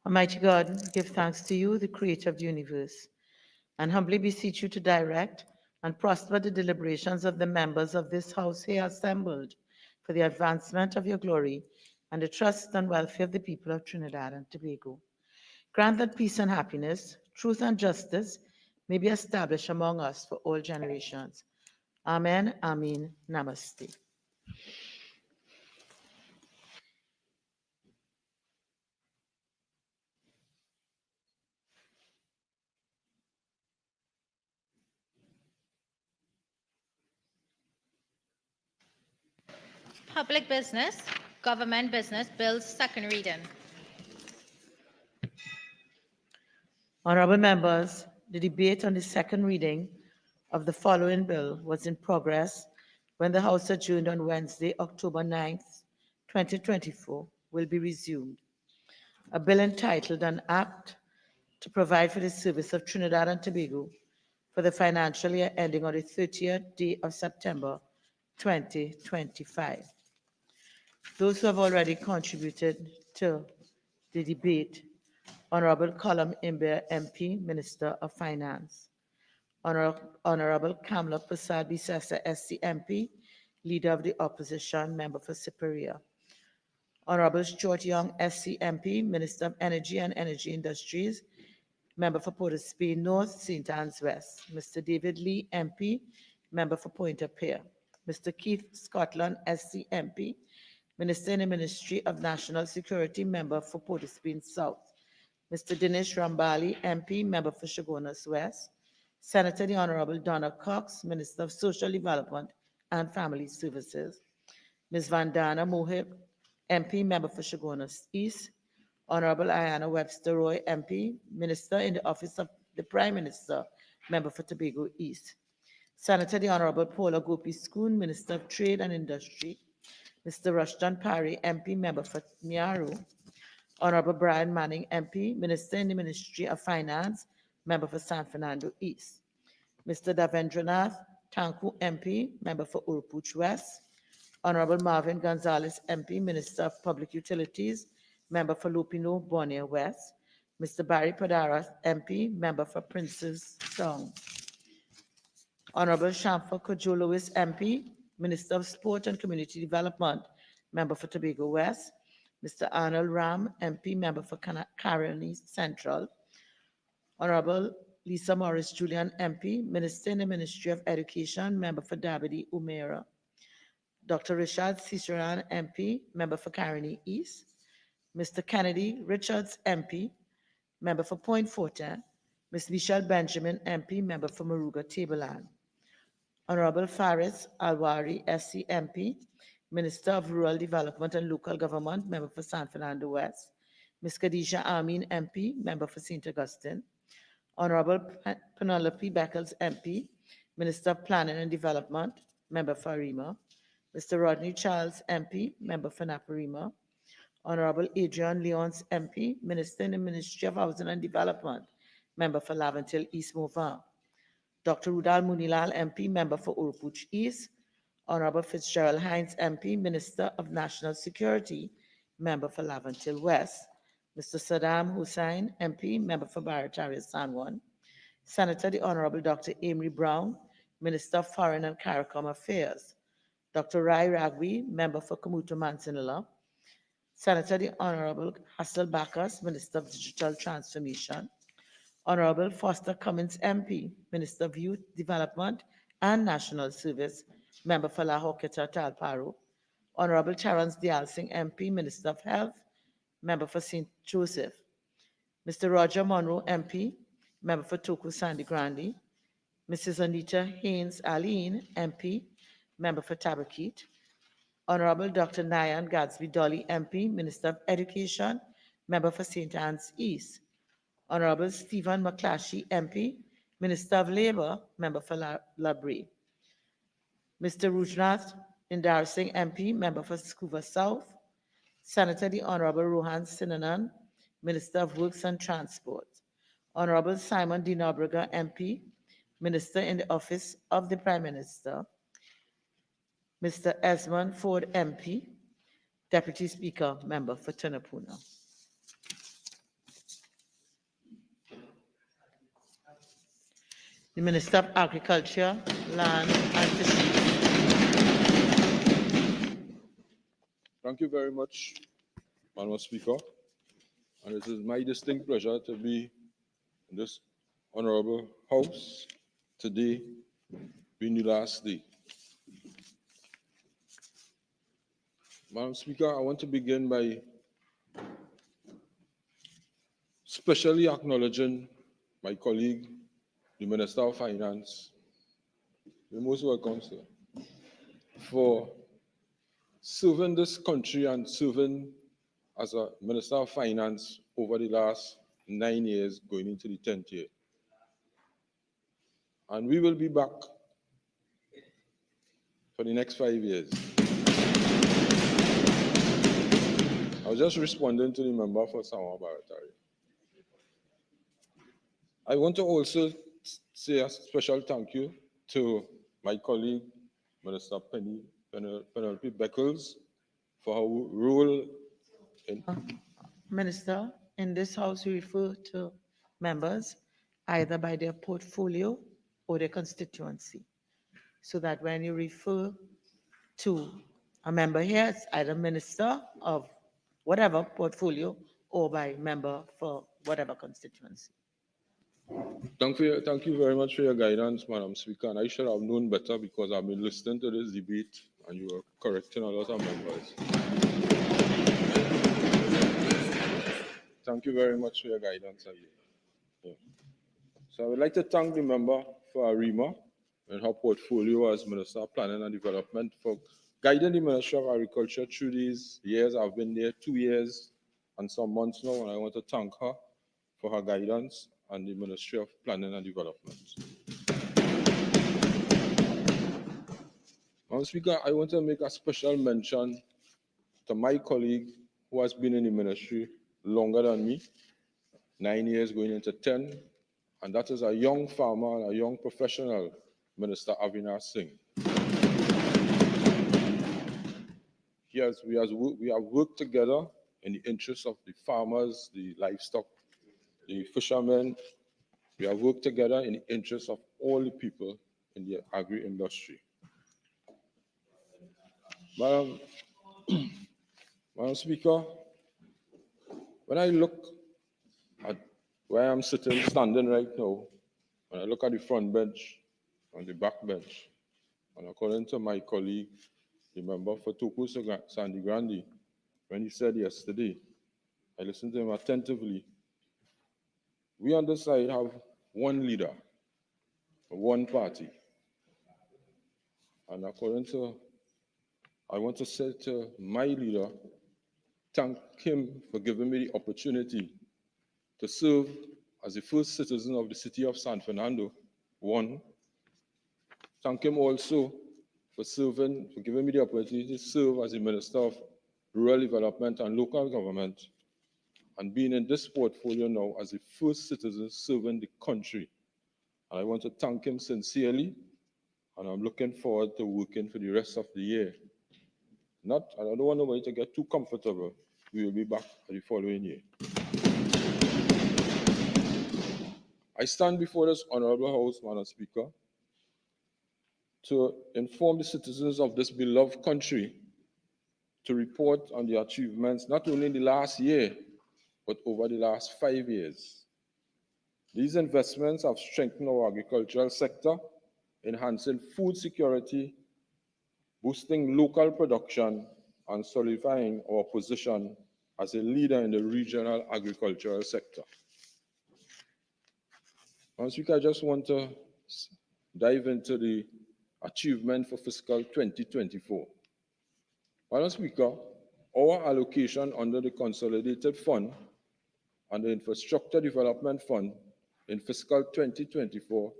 Almighty God, give thanks to you, the creator of the universe, and humbly beseech you to direct and prosper the deliberations of the members of this house here assembled for the advancement of your glory and the trust and welfare of the people of Trinidad and Tobago. Grant that peace and happiness, truth and justice may be established among us for all generations. Amen, Amen, Namaste. Public Business, Government Business Bills, second reading. Honorable members, the debate on the second reading of the following bill was in progress when the House adjourned on Wednesday, October 9th, 2024, will be resumed. A bill entitled An Act to Provide for the Service of Trinidad and Tobago for the financial year ending on the 30th day of September 2025. Those who have already contributed to the debate: Honorable Colum Imber, MP, Minister of Finance; Honorable Kamla Prasad Bisesa, SC MP, Leader of the Opposition, Member for Superior; Honorable Stuart Young, SC MP, Minister of Energy and Energy Industries, Member for Port of Spain North, St. Anne's West; Mr. David Lee, MP, Member for Point-à-Pierre; Mr. Keith Scotland, SC MP, Minister in the Ministry of National Security, Member for Port of Spain South; Mr. Dinesh Rambali, MP, Member for Chaguanas West; Senator the Honorable Donna Cox, Minister of Social Development and Family Services; Ms. Vandana Mohib, MP, Member for Chaguanas East; Honorable Ayana Webster Roy, MP, Minister in the Office of the Prime Minister, Member for Tobago East; Senator the Honorable Paula Gopi Schoon, Minister of Trade and Industry; Mr. Rushton Parry, MP, Member for Miaru; Honorable Brian Manning, MP, Minister in the Ministry of Finance, Member for San Fernando East; Mr. Davendranath Tanku, MP, Member for Urupuch West; Honorable Marvin Gonzalez, MP, Minister of Public Utilities, Member for Lupino, Borneo West; Mr. Barry Padara, MP, Member for Prince's Song; Honorable Shamfa Kojo Lewis, MP, Minister of Sport and Community Development, Member for Tobago West; Mr. Arnold Ram, MP, Member for Caroni Central; Honorable Lisa Morris Julian, MP, Minister in the Ministry of Education, Member for Dabadi Umera; Dr. Richard Ciceran, MP, Member for Caroni East; Mr. Kennedy Richards, MP, Member for Point Fortin; Ms. Michelle Benjamin, MP, Member for Maruga Tableland; Honorable Faris Alwari, SC MP, Minister of Rural Development and Local Government, Member for San Fernando West; Ms. Khadija Amin, MP, Member for St. Augustine; Honorable Penelope Beckles, MP, Minister of Planning and Development, Member for Arima; Mr. Rodney Charles, MP, Member for Naparima; Honorable Adrian Leons, MP, Minister in the Ministry of Housing and Development, Member for Laventille East Morvan; Dr. Rudal Munilal, MP, Member for Urupuch East; Honorable Fitzgerald Hines, MP, Minister of National Security, Member for Laventille West; Mr. Saddam Hussain, MP, Member for Barataria San Juan; Senator the Honorable Dr. Amory Brown, Minister of Foreign and CARICOM Affairs; Dr. Rai Ragbi, Member for Kamuto Mansinala; Senator the Honorable Hassel Bacchus, Minister of Digital Transformation; Honorable Foster Cummins, MP, Minister of Youth Development and National Service, Member for La Hawketta Talparo; Honorable Terence Dial Singh, MP, Minister of Health, Member for St. Joseph; Mr. Roger Monroe, MP, Member for Toku Sandy Grande; Mrs. Anita Haynes Aline, MP, Member for Tabaquite; Honorable Dr. Nayan Gadsby Dolly, MP, Minister of Education, Member for St. Anne's East; Honorable Stephen McClatchy, MP, Minister of Labour, Member for Labrie; Mr. Rujnath Indar Singh, MP, Member for Scuba South; Senator the Honorable Rohan Sinanan, Minister of Works and Transport; Honorable Simon D. Nobrega, MP, Minister in the Office of the Prime Minister; Mr. Esmond Ford, MP, Deputy Speaker, Member for Tunapuna. The Minister of Agriculture, Land and Fisheries. Thank you very much, Madam Speaker. And it is my distinct pleasure to be in this honorable House today, being the last day. Madam Speaker, I want to begin by specially acknowledging my colleague, the Minister of Finance. You're most welcome, sir, for serving this country and serving as a Minister of Finance over the last 9 years, going into the 10th year. And we will be back for the next 5 years. I was just responding to the member for Samoa Baratari. I want to also say a special thank you to my colleague, Minister Penelope Beckles, for her role in... Minister, in this House, we refer to members either by their portfolio or their constituency, so that when you refer to a member here, it's either minister of whatever portfolio or by member for whatever constituency. Thank you very much for your guidance, Madam Speaker. And I should have known better because I've been listening to this debate and you were correcting a lot of members. Thank you very much for your guidance again. Yeah. So I would like to thank the member for Arima and her portfolio as Minister of Planning and Development for guiding the Ministry of Agriculture through these years. I've been there 2 years and some months now, and I want to thank her for her guidance and the Ministry of Planning and Development. Madam Speaker, I want to make a special mention to my colleague who has been in the ministry longer than me, 9 years going into 10, and that is a young farmer and a young professional, Minister Avinash Singh. We have worked together in the interests of the farmers, the livestock, the fishermen. We have worked together in the interests of all the people in the agri-industry. Madam Speaker, when I look at where I'm standing right now, when I look at the front bench and the back bench, and according to my colleague, the member for Toko Sandy Grandi, when he said yesterday, I listened to him attentively. We on this side have one leader, one party. And according to, I want to say to my leader, thank him for giving me the opportunity to serve as the first citizen of the city of San Fernando, one. Thank him also for giving me the opportunity to serve as the Minister of Rural Development and Local Government, and being in this portfolio now as the first citizen serving the country. And I want to thank him sincerely, and I'm looking forward to working for the rest of the year. I don't want nobody to get too comfortable. We will be back for the following year. I stand before this honorable House, Madam Speaker, to inform the citizens of this beloved country to report on the achievements, not only in the last year, but over the last 5 years. These investments have strengthened our agricultural sector, enhancing food security, boosting local production, and solidifying our position as a leader in the regional agricultural sector. Madam Speaker, I just want to dive into the achievement for fiscal 2024. Madam Speaker, our allocation under the Consolidated Fund and the Infrastructure Development Fund in fiscal 2024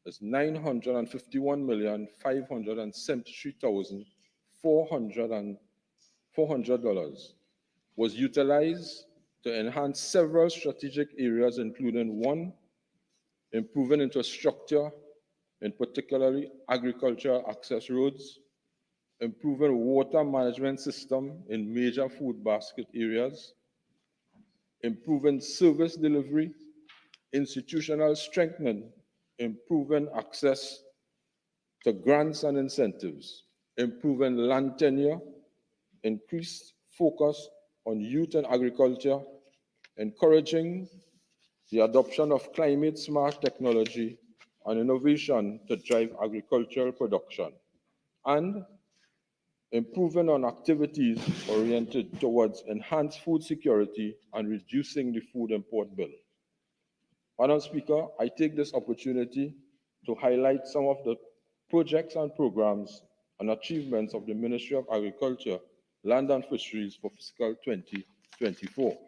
is $951,573,400 was utilized to enhance several strategic areas, including one, improving infrastructure, in particularly agricultural access roads, improving water management system in major food basket areas, improving service delivery, institutional strengthening, improving access to grants and incentives, improving land tenure, increased focus on youth and agriculture, encouraging the adoption of climate-smart technology and innovation to drive agricultural production, and improving on activities oriented towards enhanced food security and reducing the food import bill. Madam Speaker, I take this opportunity to highlight some of the projects and programs and achievements of the Ministry of Agriculture, Land and Fisheries for fiscal 2024.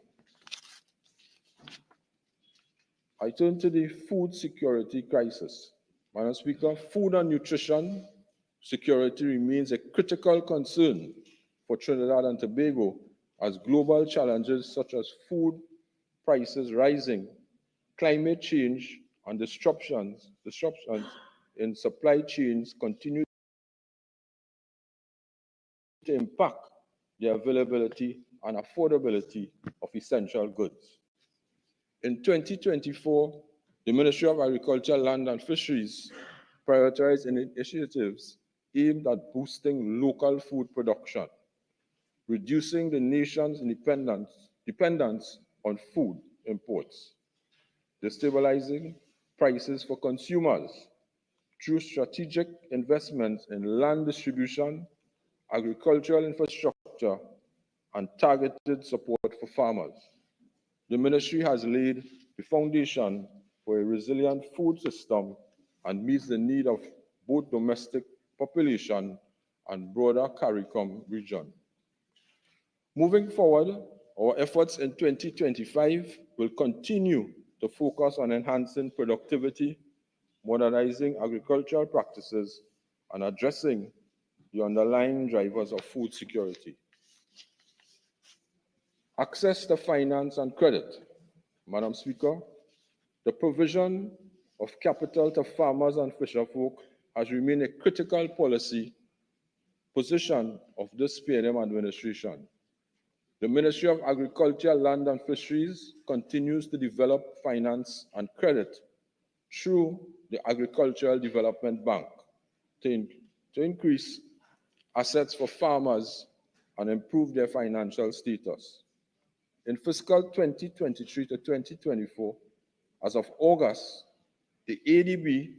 I turn to the food security crisis. Madam Speaker, food and nutrition security remains a critical concern for Trinidad and Tobago as global challenges such as food prices rising, climate change, and disruptions in supply chains continue to impact the availability and affordability of essential goods. In 2024, the Ministry of Agriculture, Land and Fisheries prioritized initiatives aimed at boosting local food production, reducing the nation's dependence on food imports, destabilizing prices for consumers through strategic investments in land distribution, agricultural infrastructure, and targeted support for farmers. The ministry has laid the foundation for a resilient food system and meets the need of both domestic population and broader CARICOM region. Moving forward, our efforts in 2025 will continue to focus on enhancing productivity, modernizing agricultural practices, and addressing the underlying drivers of food security. Access to finance and credit. Madam Speaker, the provision of capital to farmers and fisherfolk has remained a critical policy position of this PNM administration. The Ministry of Agriculture, Land and Fisheries continues to develop finance and credit through the Agricultural Development Bank to increase assets for farmers and improve their financial status. In fiscal 2023 to 2024, as of August, the ADB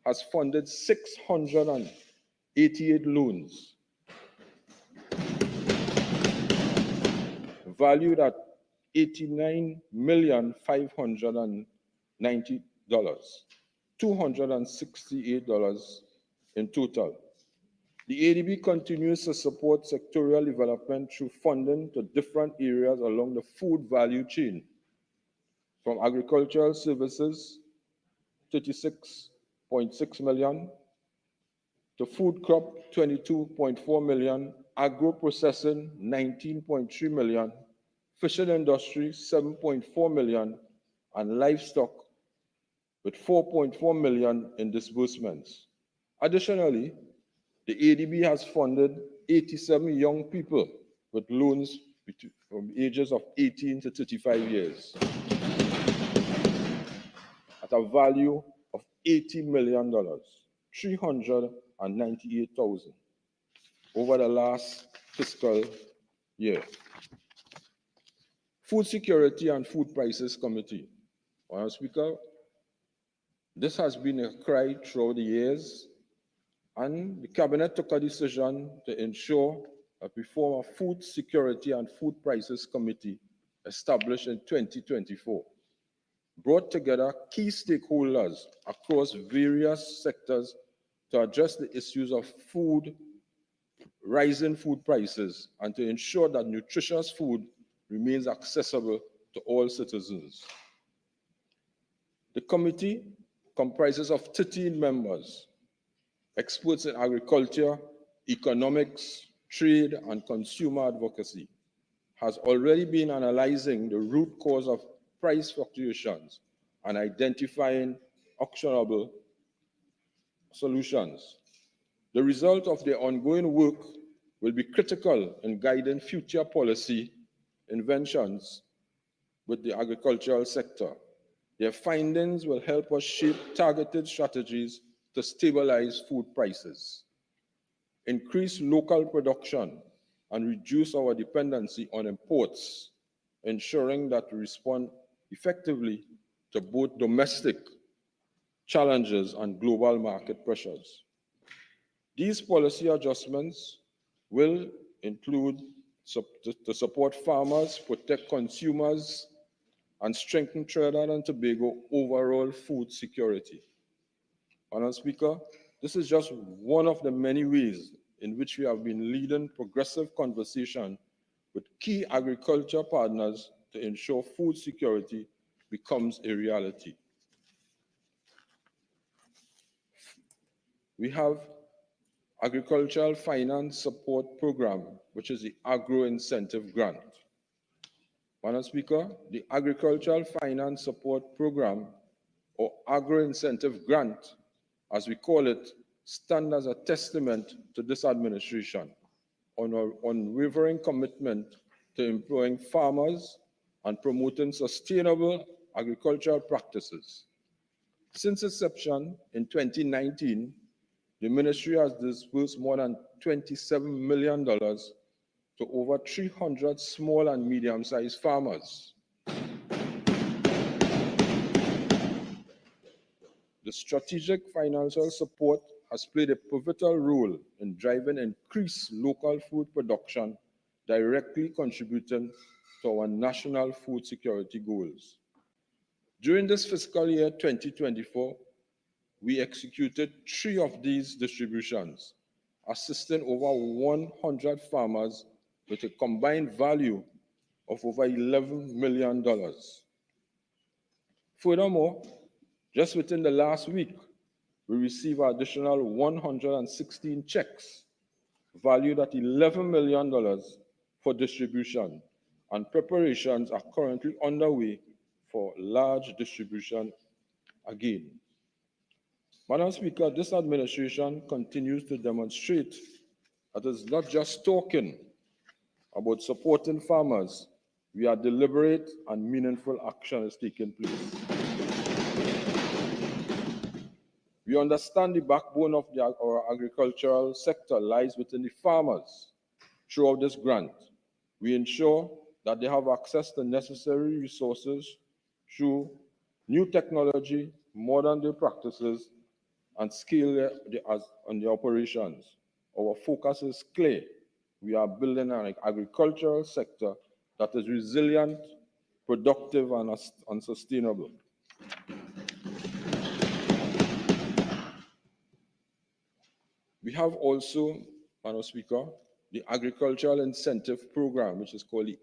has funded 688 loans valued at $89,590, $268 in total. The ADB continues to support sectorial development through funding to different areas along the food value chain, from agricultural services, 36.6 million, to food crop, 22.4 million, agro-processing, 19.3 million, fishing industry, 7.4 million, and livestock with 4.4 million in disbursements. Additionally, the ADB has funded 87 young people with loans from ages of 18 to 35 years at a value of $80 million, $398,000 over the last fiscal year. Food Security and Food Prices Committee. Madam Speaker, this has been a cry throughout the years, and the Cabinet took a decision to ensure that we form a Food Security and Food Prices Committee established in 2024, brought together key stakeholders across various sectors to address the issues of food, rising food prices, and to ensure that nutritious food remains accessible to all citizens. The committee comprises of 13 members, experts in agriculture, economics, trade, and consumer advocacy, has already been analyzing the root cause of price fluctuations and identifying actionable solutions. The result of their ongoing work will be critical in guiding future policy interventions with the agricultural sector. Their findings will help us shape targeted strategies to stabilize food prices, increase local production, and reduce our dependency on imports, ensuring that we respond effectively to both domestic challenges and global market pressures. These policy adjustments will include to support farmers, protect consumers, and strengthen Trinidad and Tobago overall food security. Madam Speaker, this is just one of the many ways in which we have been leading progressive conversation with key agriculture partners to ensure food security becomes a reality. We have Agricultural Finance Support Program, which is the Agro-incentive grant. Madam Speaker, the Agricultural Finance Support Program, or Agro-incentive grant, as we call it, stands as a testament to this administration on our unwavering commitment to employing farmers and promoting sustainable agricultural practices. Since inception in 2019, the ministry has disbursed more than $27 million to over 300 small and medium-sized farmers. The strategic financial support has played a pivotal role in driving increased local food production, directly contributing to our national food security goals. During this fiscal year 2024, we executed 3 of these distributions, assisting over 100 farmers with a combined value of over $11 million. Furthermore, just within the last week, we received additional 116 checks valued at $11 million for distribution, and preparations are currently underway for large distribution again. Madam Speaker, this administration continues to demonstrate that it's not just talking about supporting farmers, we are deliberate and meaningful action is taking place. We understand the backbone of our agricultural sector lies within the farmers. Throughout this grant, we ensure that they have access to necessary resources through new technology, modern day practices, and scale on the operations. Our focus is clear. We are building an agricultural sector that is resilient, productive, and sustainable. We have also, Madam Speaker, the Agricultural Incentive Program, which is called the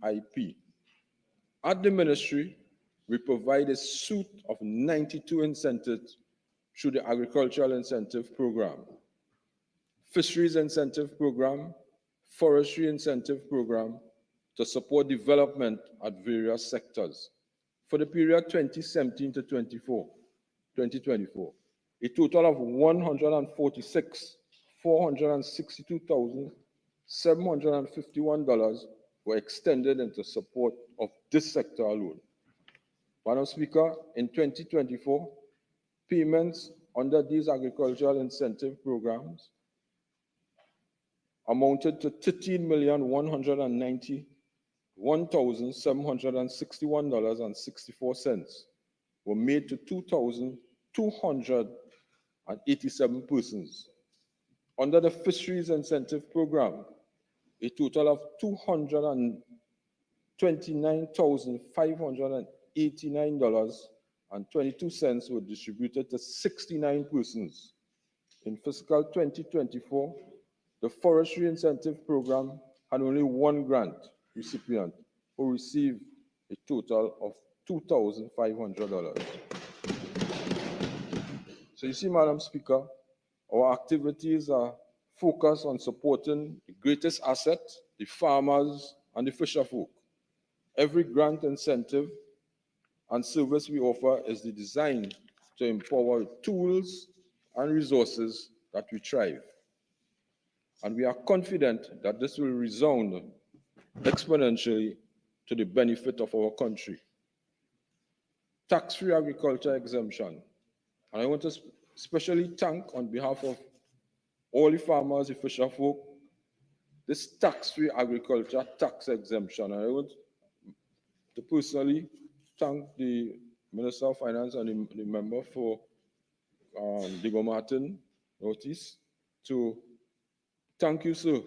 AIP. At the ministry, we provide a suite of 92 incentives through the Agricultural Incentive Program, Fisheries Incentive Program, Forestry Incentive Program, to support development at various sectors. For the period 2017 to 2024, a total of $462,751 were extended into support of this sector alone. Madam Speaker, in 2024, payments under these agricultural incentive programs amounted to $13,191,761.64, were made to 2,287 persons. Under the Fisheries Incentive Program, a total of $229,589.22 were distributed to 69 persons. In fiscal 2024, the Forestry Incentive Program had only 1 grant recipient who received a total of $2,500. So you see, Madam Speaker, our activities are focused on supporting the greatest asset, the farmers and the fisherfolk. Every grant, incentive, and service we offer is designed to empower tools and resources that we thrive. And we are confident that this will resound exponentially to the benefit of our country. tax-free agriculture exemption. And I want to especially thank, on behalf of all the farmers, the fisher folk, this tax-free agriculture tax exemption. And I want to personally thank the Minister of Finance and the member for Diego Martin notice to thank you, sir,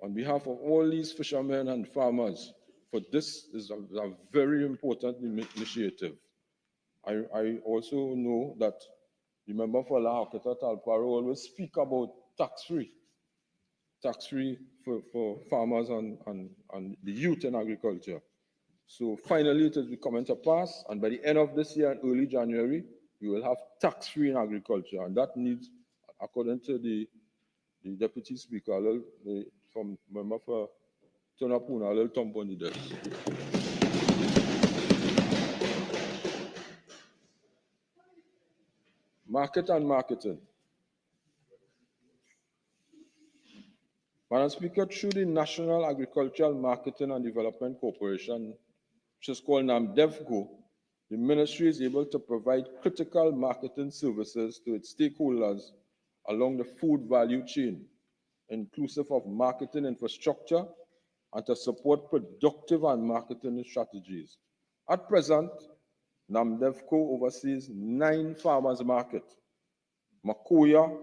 on behalf of all these fishermen and farmers, for this is a very important initiative. I also know that the member for La Haketa Talparo always speak about tax-free for farmers and the youth in agriculture. So finally, it is coming to pass, and by the end of this year and early January, we will have tax-free in agriculture, and that needs, according to the Deputy Speaker, from member for Tonapuna, a little thump on the desk. Market and marketing. Madam Speaker, through the National Agricultural Marketing and Development Corporation, which is called Namdevco, the ministry is able to provide critical marketing services to its stakeholders along the food value chain, inclusive of marketing infrastructure, and to support productive and marketing strategies. At present, Namdevco oversees 9 farmers' markets: Makoya,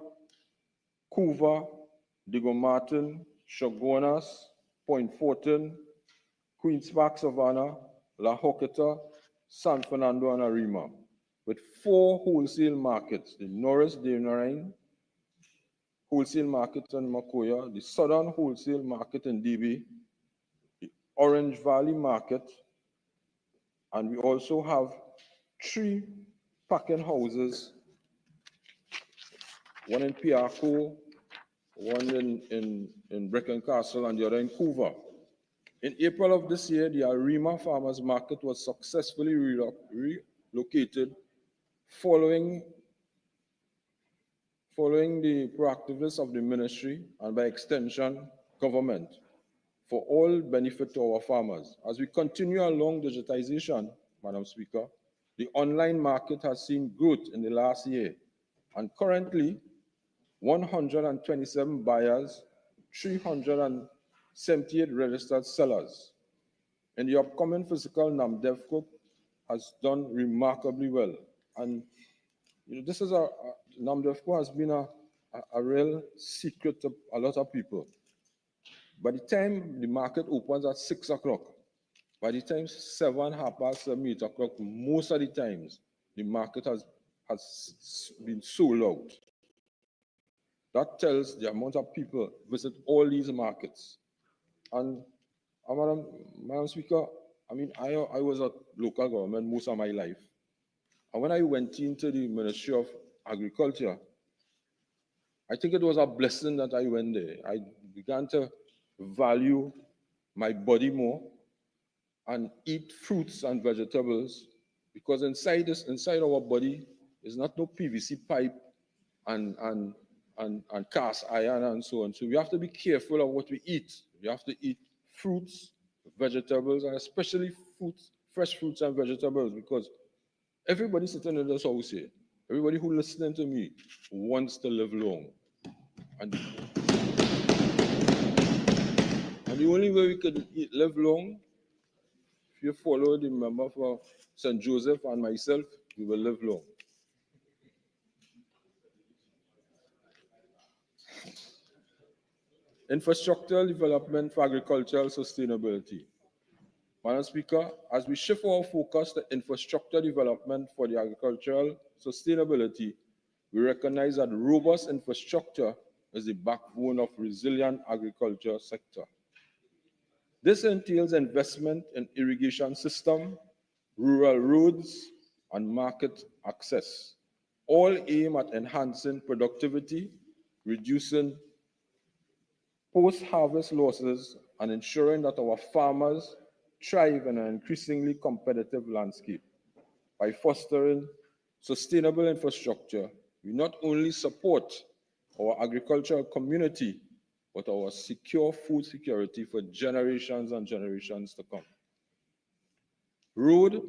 Couva, Diego Martin, Chaguanas, Point Fortin, Queen's Park Savannah, La Joqueta, San Fernando, and Arima, with 4 wholesale markets: the Norris Denarine Wholesale Market in Makoya, the Southern Wholesale Market in DB, the Orange Valley Market, and we also have 3 packing houses, one in Piarco, one in Brecon Castle, and the other in Couva. In April of this year, the Arima Farmers Market was successfully relocated following the proactiveness of the ministry and, by extension, government, for all benefit to our farmers. As we continue along digitization, Madam Speaker, the online market has seen growth in the last year, and currently 127 buyers, 378 registered sellers. In the upcoming fiscal, Namdevco has done remarkably well. And this is Namdevco has been a real secret to a lot of people. By the time the market opens at 6 o'clock, by the time 7, 7:30, 8 o'clock, most of the times, the market has been sold out. That tells the amount of people visit all these markets. And Madam Speaker, I mean, I was at local government most of my life. And when I went into the Ministry of Agriculture, I think it was a blessing that I went there. I began to value my body more and eat fruits and vegetables, because inside our body is not no PVC pipe and cast iron and so on. So we have to be careful of what we eat. We have to eat fruits, vegetables, and especially fresh fruits and vegetables, because everybody sitting in this house here, everybody who listening to me wants to live long. And the only way we could live long, if you follow the member for St. Joseph and myself, we will live long. Infrastructural development for agricultural sustainability. Madam Speaker, as we shift our focus to infrastructure development for the agricultural sustainability, we recognize that robust infrastructure is the backbone of resilient agriculture sector. This entails investment in irrigation system, rural roads, and market access, all aim at enhancing productivity, reducing post-harvest losses, and ensuring that our farmers thrive in an increasingly competitive landscape. By fostering sustainable infrastructure, we not only support our agricultural community, but our secure food security for generations and generations to come. Road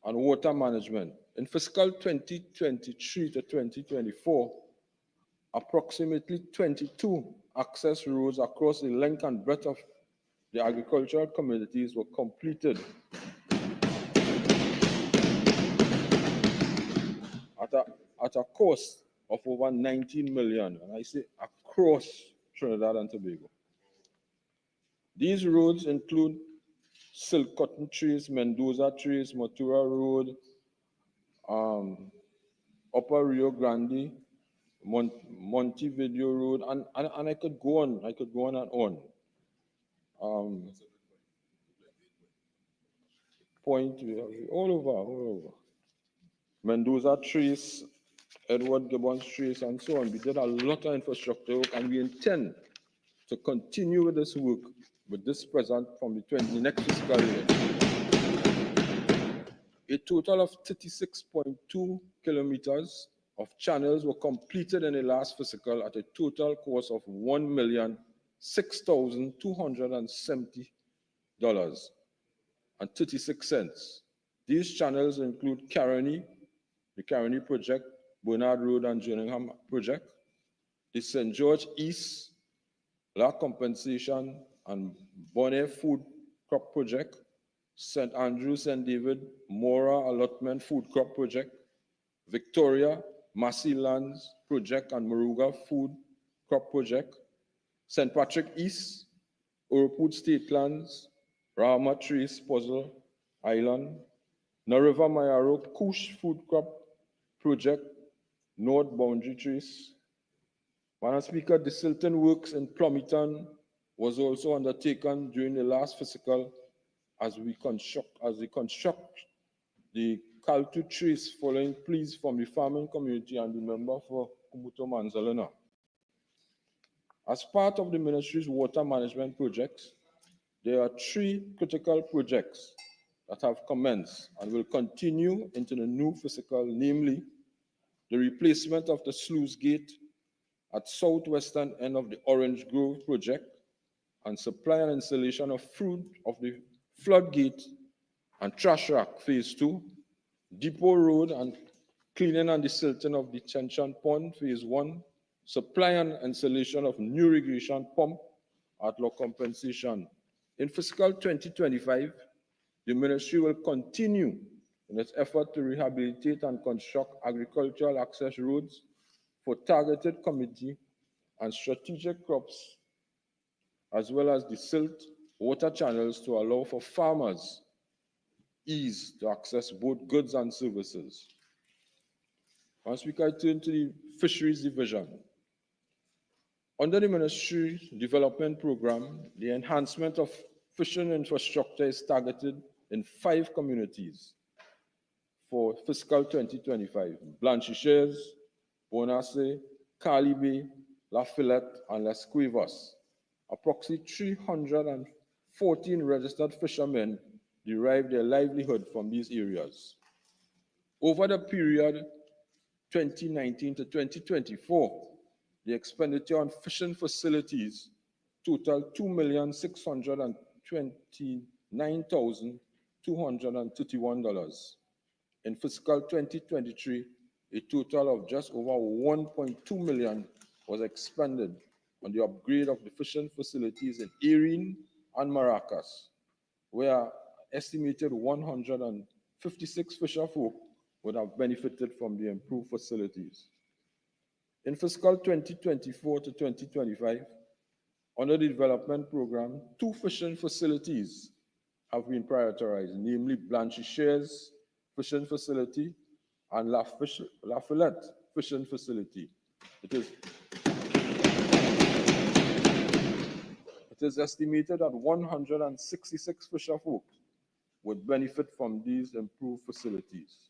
and water management. In fiscal 2023 to 2024, approximately 22 access roads across the length and breadth of the agricultural communities were completed at a cost of over 19 million, and I say across Trinidad and Tobago. These roads include Silk Cotton Trace, Mendoza Trace, Matura Road, Upper Rio Grande, Montevideo Road, and I could go on, and on. All over. Mendoza Trace, Edward Gibbons Trace, and so on. We did a lot of infrastructure work, and we intend to continue with this work with this present from the next fiscal year. A total of 36.2 kilometers of channels were completed in the last fiscal at a total cost of $1,006,270.36. These channels include Caroni, the Caroni Project, Bernard Road and Jerningham Project, the St. George East, La Compensation and Bonnet Food Crop Project, St. Andrew, St. David, Mora Allotment Food Crop Project, Victoria, Massey Lands Project and Moruga Food Crop Project, St. Patrick East, Oropud State Lands, Rahama Trace Puzzle Island, Nariva Mayaro Kush Food Crop Project, North Boundary Trace. Madam Speaker, the Silton Works in Plumiton was also undertaken during the last fiscal as we construct the Kaltu Trace following pleas from the farming community and the member for Kumuto Manzalena. As part of the ministry's water management projects, there are 3 critical projects that have commenced and will continue into the new fiscal, namely the replacement of the sluice gate at southwestern end of the Orange Grove project and supply and installation of the floodgate and trash rack phase 2, Depot Road and cleaning and desilting of detention pond phase 1, supply and installation of new irrigation pump at low compensation. In fiscal 2025, the ministry will continue in its effort to rehabilitate and construct agricultural access roads for targeted community and strategic crops, as well as the silt water channels to allow for farmers ease to access both goods and services. Once we can turn to the Fisheries Division. Under the Ministry's development program, the enhancement of fishing infrastructure is targeted in 5 communities for fiscal 2025. Blanchisseuse, Bonasse, Calibe, La Fillette, and Las Cuevas. Approximately 314 registered fishermen derive their livelihood from these areas. Over the period 2019 to 2024, the expenditure on fishing facilities totaled $2,629,231. In fiscal 2023, a total of just over $1.2 million was expended on the upgrade of the fishing facilities in Erin and Maracas, where estimated 156 fisherfolk would have benefited from the improved facilities. In fiscal 2024 to 2025, under the development program, 2 fishing facilities have been prioritized, namely Blanchisseuse Fishing Facility and La Fillette Fishing Facility. It is estimated that 166 fisherfolk would benefit from these improved facilities.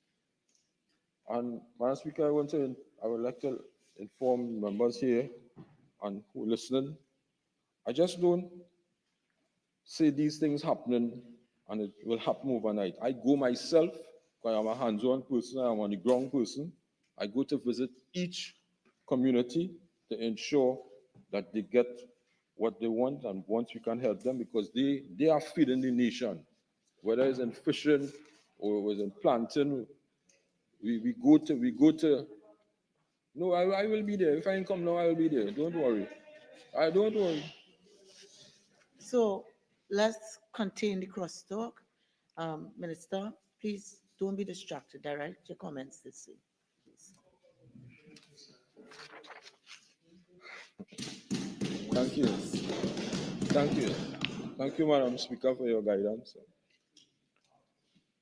And Madam Speaker, I would like to inform members here and who are listening. I just don't say these things happening and it will happen overnight. I go myself, because I'm a hands-on person, I'm on the ground person. I go to visit each community to ensure that they get what they want, and once we can help them, because they are feeding the nation, whether it's in fishing, or was in planting. We go to. No, I will be there. If I ain't come now, I will be there. Don't worry. I don't worry. So let's contain the crosstalk. Minister, please don't be distracted. Direct your comments this way, please. Thank you. Thank you. Thank you, Madam Speaker, for your guidance.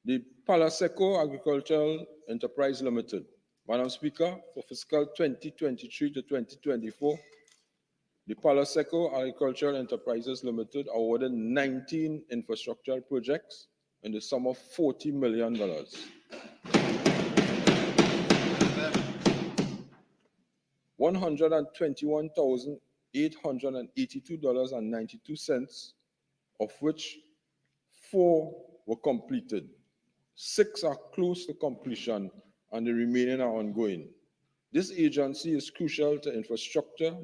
The Palaseco Agricultural Enterprise Limited. Madam Speaker, for fiscal 2023 to 2024, the Palaseco Agricultural Enterprises Limited awarded 19 infrastructure projects in the sum of $40 million. $121,882.92, of which 4 were completed. 6 are close to completion, and the remaining are ongoing. This agency is crucial to infrastructure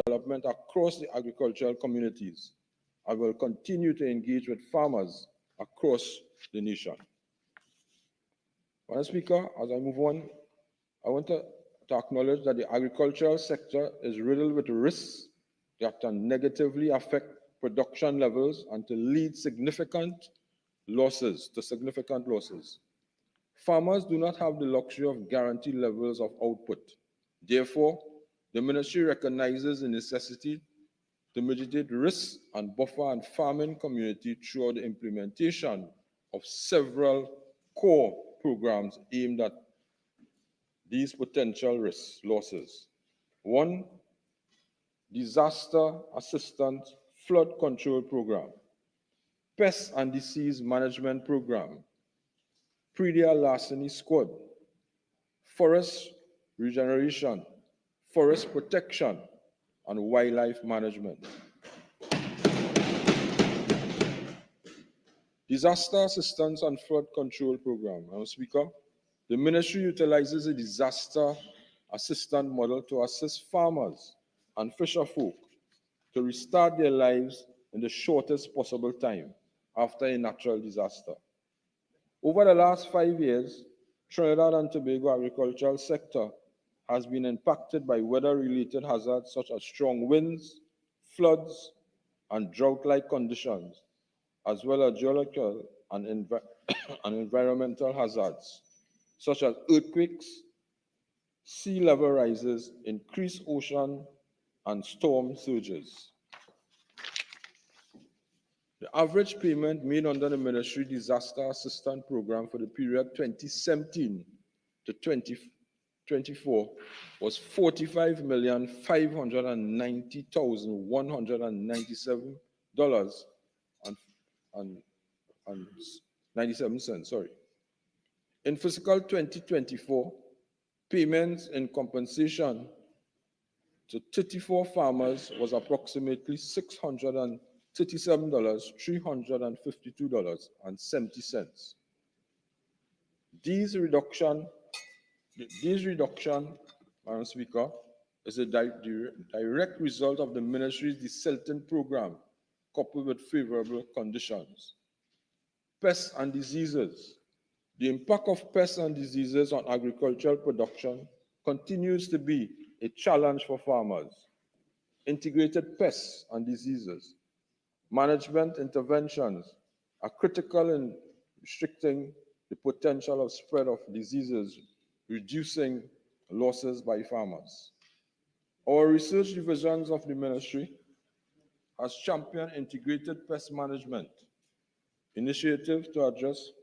development across the agricultural communities and will continue to engage with farmers across the nation. Madam Speaker, as I move on, I want to acknowledge that the agricultural sector is riddled with risks that can negatively affect production levels and to lead to significant losses. Farmers do not have the luxury of guaranteed levels of output. Therefore, the ministry recognizes the necessity to mitigate risks and buffer and farming community through the implementation of several core programs aimed at these potential risks, losses. 1, disaster assistance flood control program, pest and disease management program, Praedial larceny squad, forest regeneration, forest protection, and wildlife management. Disaster assistance and flood control program. Madam Speaker, the ministry utilizes a disaster assistance model to assist farmers and fisherfolk to restart their lives in the shortest possible time after a natural disaster. Over the last 5 years, Trinidad and Tobago agricultural sector has been impacted by weather-related hazards such as strong winds, floods, and drought-like conditions, as well as geological and environmental hazards such as earthquakes, sea level rises, increased ocean, and storm surges. The average payment made under the Ministry Disaster Assistance Program for the period 2017 to 2024 was $45,590,197.97. In fiscal 2024, payments in compensation to 34 farmers was approximately $637,352.70. These reduction, Madam Speaker, is a direct result of the ministry's desilting program coupled with favorable conditions. Pests and diseases. The impact of pests and diseases on agricultural production continues to be a challenge for farmers. Integrated pests and diseases management interventions are critical in restricting the potential of spread of diseases, reducing losses by farmers. Our research divisions of the ministry has championed integrated pest management initiatives to address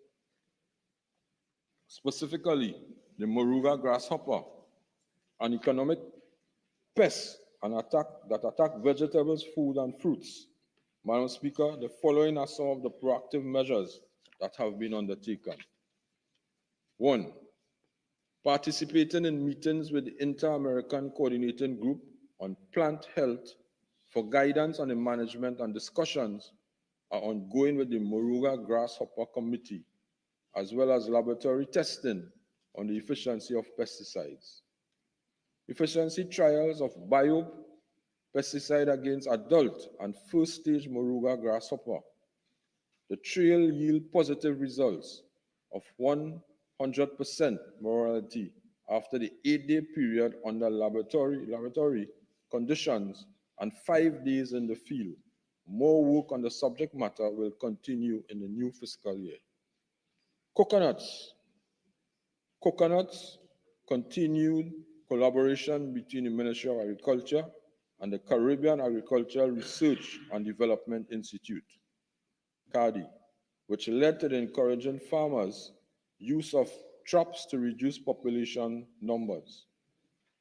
specifically the Moruga grasshopper, an economic pest that attack vegetables, food, and fruits. Madam Speaker, the following are some of the proactive measures that have been undertaken. 1, participating in meetings with the Inter-American Coordinating Group on Plant Health for guidance on the management, and discussions are ongoing with the Moruga Grasshopper Committee, as well as laboratory testing on the efficiency of pesticides. Efficiency trials of biopesticide against adult and first-stage Moruga grasshopper. The trial yield positive results of 100% mortality after the 8-day period under laboratory conditions and 5 days in the field. More work on the subject matter will continue in the new fiscal year. Coconuts. Coconuts, continued collaboration between the Ministry of Agriculture and the Caribbean Agricultural Research and Development Institute, CARDI, which led to the encouraging farmers' use of traps to reduce population numbers,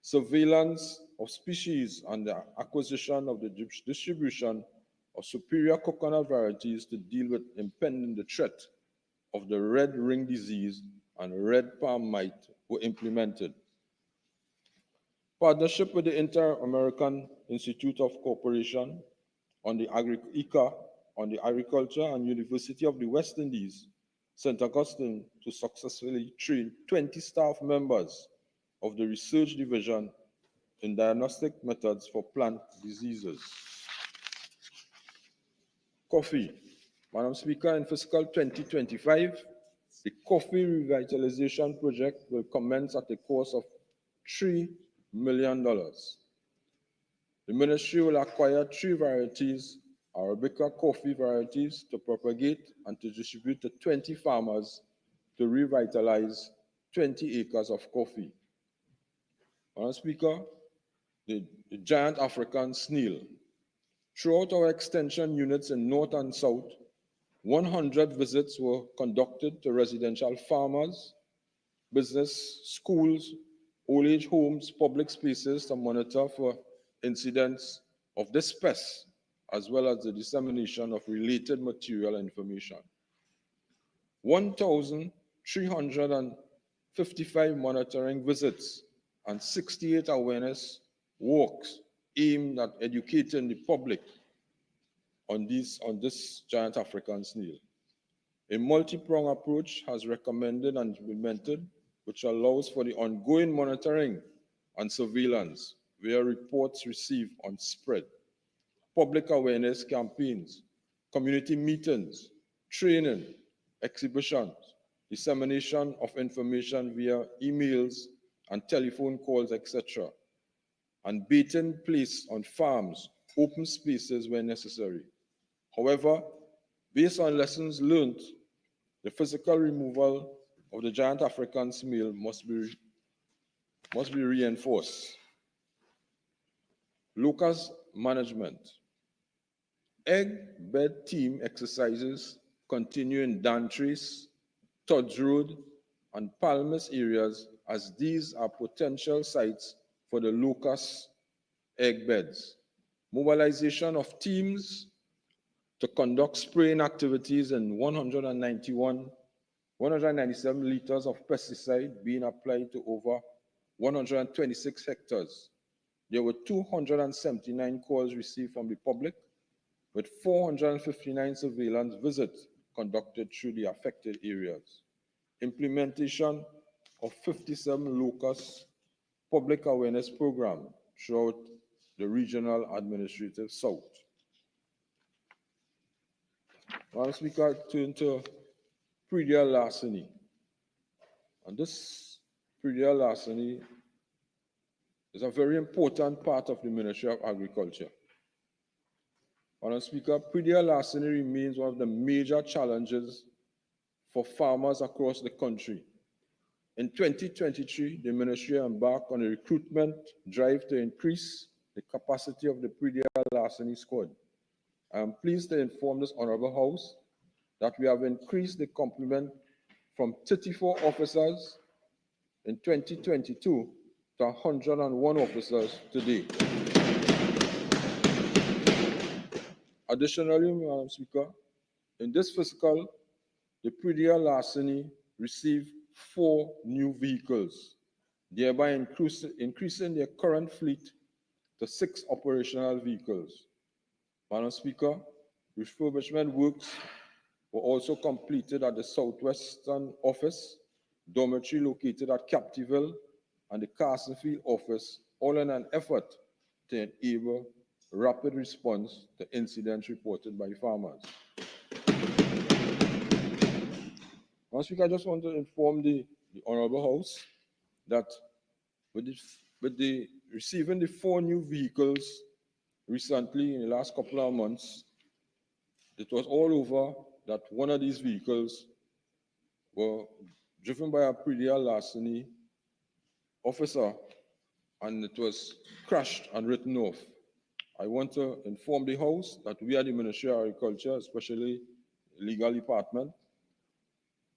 surveillance of species, and the acquisition of the distribution of superior coconut varieties to deal with impending threat of the red ring disease and red palm mite were implemented. Partnership with the Inter-American Institute of Cooperation on the Agriculture and University of the West Indies, St. Augustine, to successfully train 20 staff members of the research division in diagnostic methods for plant diseases. Coffee. Madam Speaker, in fiscal 2025, the coffee revitalization project will commence at a cost of $3 million. The ministry will acquire 3 varieties, Arabica coffee varieties, to propagate and to distribute to 20 farmers to revitalize 20 acres of coffee. Madam Speaker, the giant African snail. Throughout our extension units in North and South, 100 visits were conducted to residential farmers, business, schools, old age homes, public spaces to monitor for incidents of this pest, as well as the dissemination of related material information. 1,355 monitoring visits and 68 awareness walks aimed at educating the public on this giant African snail. A multi-pronged approach has recommended and implemented, which allows for the ongoing monitoring and surveillance where reports received on spread, public awareness campaigns, community meetings, training, exhibitions, dissemination of information via emails and telephone calls, etc., and baiting placed on farms, open spaces where necessary. However, based on lessons learned, the physical removal of the giant African snail must be reinforced. Locust management. Egg bed team exercises continue in Dantrace, Tudds Road, and Palmas areas, as these are potential sites for the locust egg beds. Mobilization of teams to conduct spraying activities in 197 liters of pesticide being applied to over 126 hectares. There were 279 calls received from the public, with 459 surveillance visits conducted through the affected areas. Implementation of 57 locust public awareness programs throughout the regional administrative south. Madam Speaker, turn to Praedial larceny. And this Praedial larceny is a very important part of the Ministry of Agriculture. Madam Speaker, Praedial larceny remains one of the major challenges for farmers across the country. In 2023, the Ministry embarked on a recruitment drive to increase the capacity of the Praedial larceny squad. I am pleased to inform this Honorable House that we have increased the complement from 34 officers in 2022 to 101 officers today. Additionally, Madam Speaker, in this fiscal, the Praedial larceny received 4 new vehicles, thereby increasing their current fleet to 6 operational vehicles. Madam Speaker, refurbishment works were also completed at the Southwestern Office, dormitory located at Captiville, and the Carsonfield Office, all in an effort to enable rapid response to incidents reported by farmers. Last week, I just want to inform the Honourable House that with the receiving the 4 new vehicles recently in the last couple of months, it was all over that one of these vehicles were driven by a Praedial larceny officer, and it was crashed and written off. I want to inform the House that we at the Ministry of Agriculture, especially the legal department,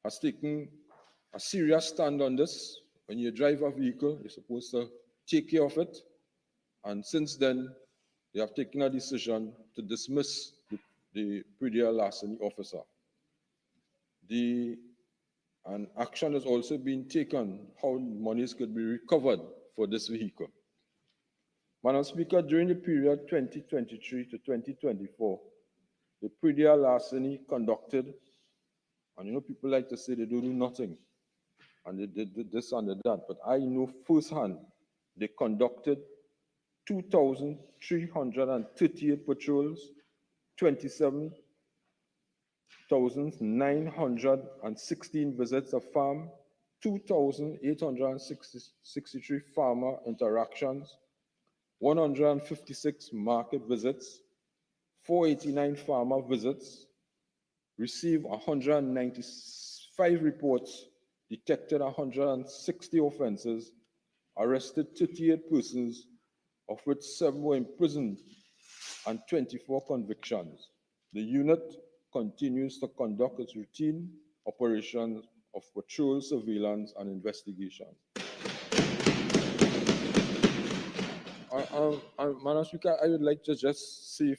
has taken a serious stand on this. When you drive a vehicle, you're supposed to take care of it. And since then, they have taken a decision to dismiss the Praedial larceny officer. An action has also been taken how monies could be recovered for this vehicle. Madam Speaker, during the period 2023 to 2024, the Praedial larceny conducted, and you know people like to say they don't do nothing, and they did this and that, but I know firsthand they conducted 2,338 patrols, 27,916 visits of farm, 2,863 farmer interactions, 156 market visits, 489 farmer visits, received 195 reports, detected 160 offenses, arrested 38 persons, of which 7 were imprisoned, and 24 convictions. The unit continues to conduct its routine operations of patrol, surveillance, and investigation. Madam Speaker, I would like to just say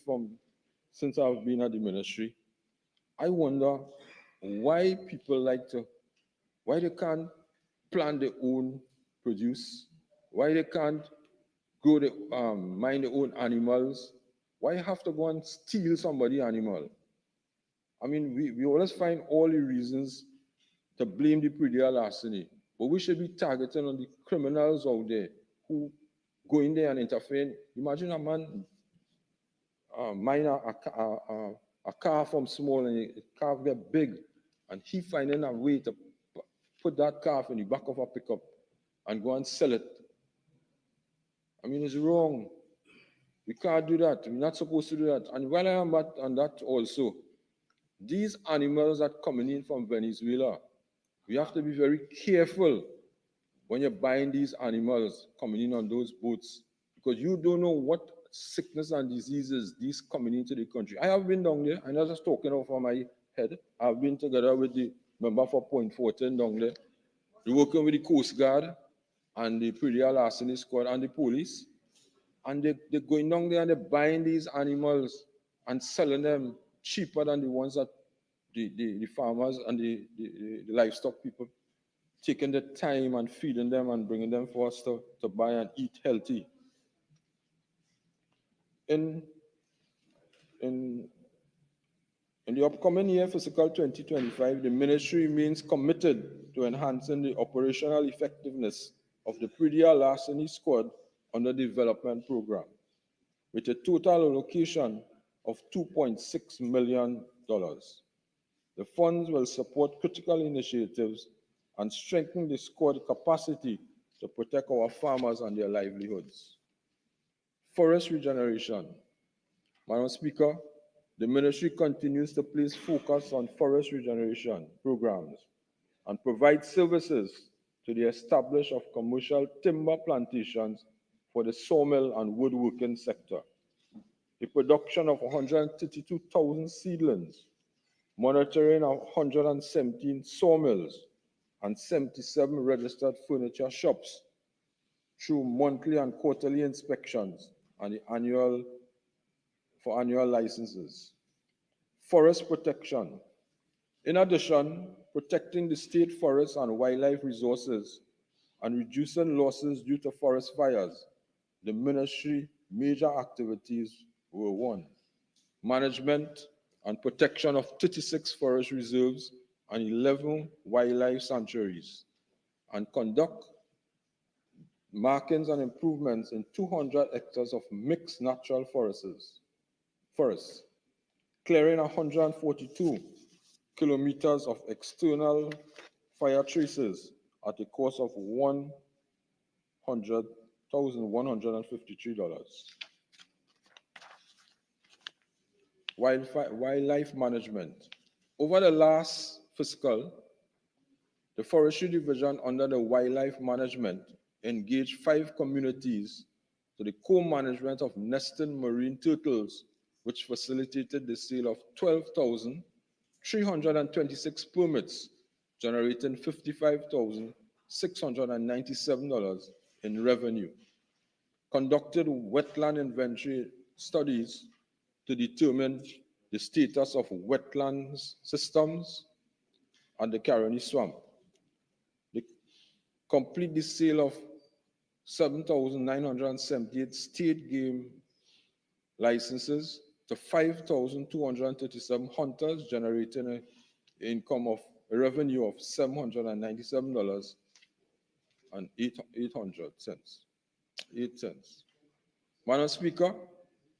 since I've been at the ministry, I wonder why people why they can't plant their own produce, why they can't go to mind their own animals, why you have to go and steal somebody's animal? I mean, we always find all the reasons to blame the Praedial larceny, but we should be targeting on the criminals out there who go in there and interfere. Imagine a man mine a car from small and the car get big, and he finding a way to put that car in the back of a pickup and go and sell it. I mean, it's wrong. We can't do that. We're not supposed to do that. And while I am on that also, these animals that coming in from Venezuela, we have to be very careful when you're buying these animals coming in on those boats, because you don't know what sickness and diseases these coming into the country. I have been down there, I'm not just talking over my head. I've been together with the member for Point 14 down there. We're working with the Coast Guard and the Praedial larceny squad and the police. And they're going down there and they're buying these animals and selling them cheaper than the ones that the farmers and the livestock people taking the time and feeding them and bringing them for us to buy and eat healthy. In the upcoming year, fiscal 2025, the ministry remains committed to enhancing the operational effectiveness of the Praedial larceny squad under the development program, with a total allocation of $2.6 million. The funds will support critical initiatives and strengthen the squad capacity to protect our farmers and their livelihoods. Forest regeneration. Madam Speaker, the ministry continues to place focus on forest regeneration programs and provide services to the establishment of commercial timber plantations for the sawmill and woodworking sector. The production of 132,000 seedlings, monitoring of 117 sawmills, and 77 registered furniture shops through monthly and quarterly inspections and the annual licenses. Forest protection. In addition, protecting the state forests and wildlife resources and reducing losses due to forest fires, the ministry major activities were: 1, management and protection of 36 forest reserves and 11 wildlife sanctuaries, and conduct markings and improvements in 200 hectares of mixed natural forests, clearing 142 kilometers of external fire traces at a cost of $100,153. Wildlife management. Over the last fiscal, the Forestry Division under the Wildlife Management engaged 5 communities to the co-management of nesting marine turtles, which facilitated the sale of 12,326 permits, generating $55,697 in revenue. Conducted wetland inventory studies to determine the status of wetlands systems and the Caroni Swamp. They complete the sale of 7,978 state game licenses to 5,237 hunters, generating an income of a revenue of $797 and 8 cents. Madam Speaker,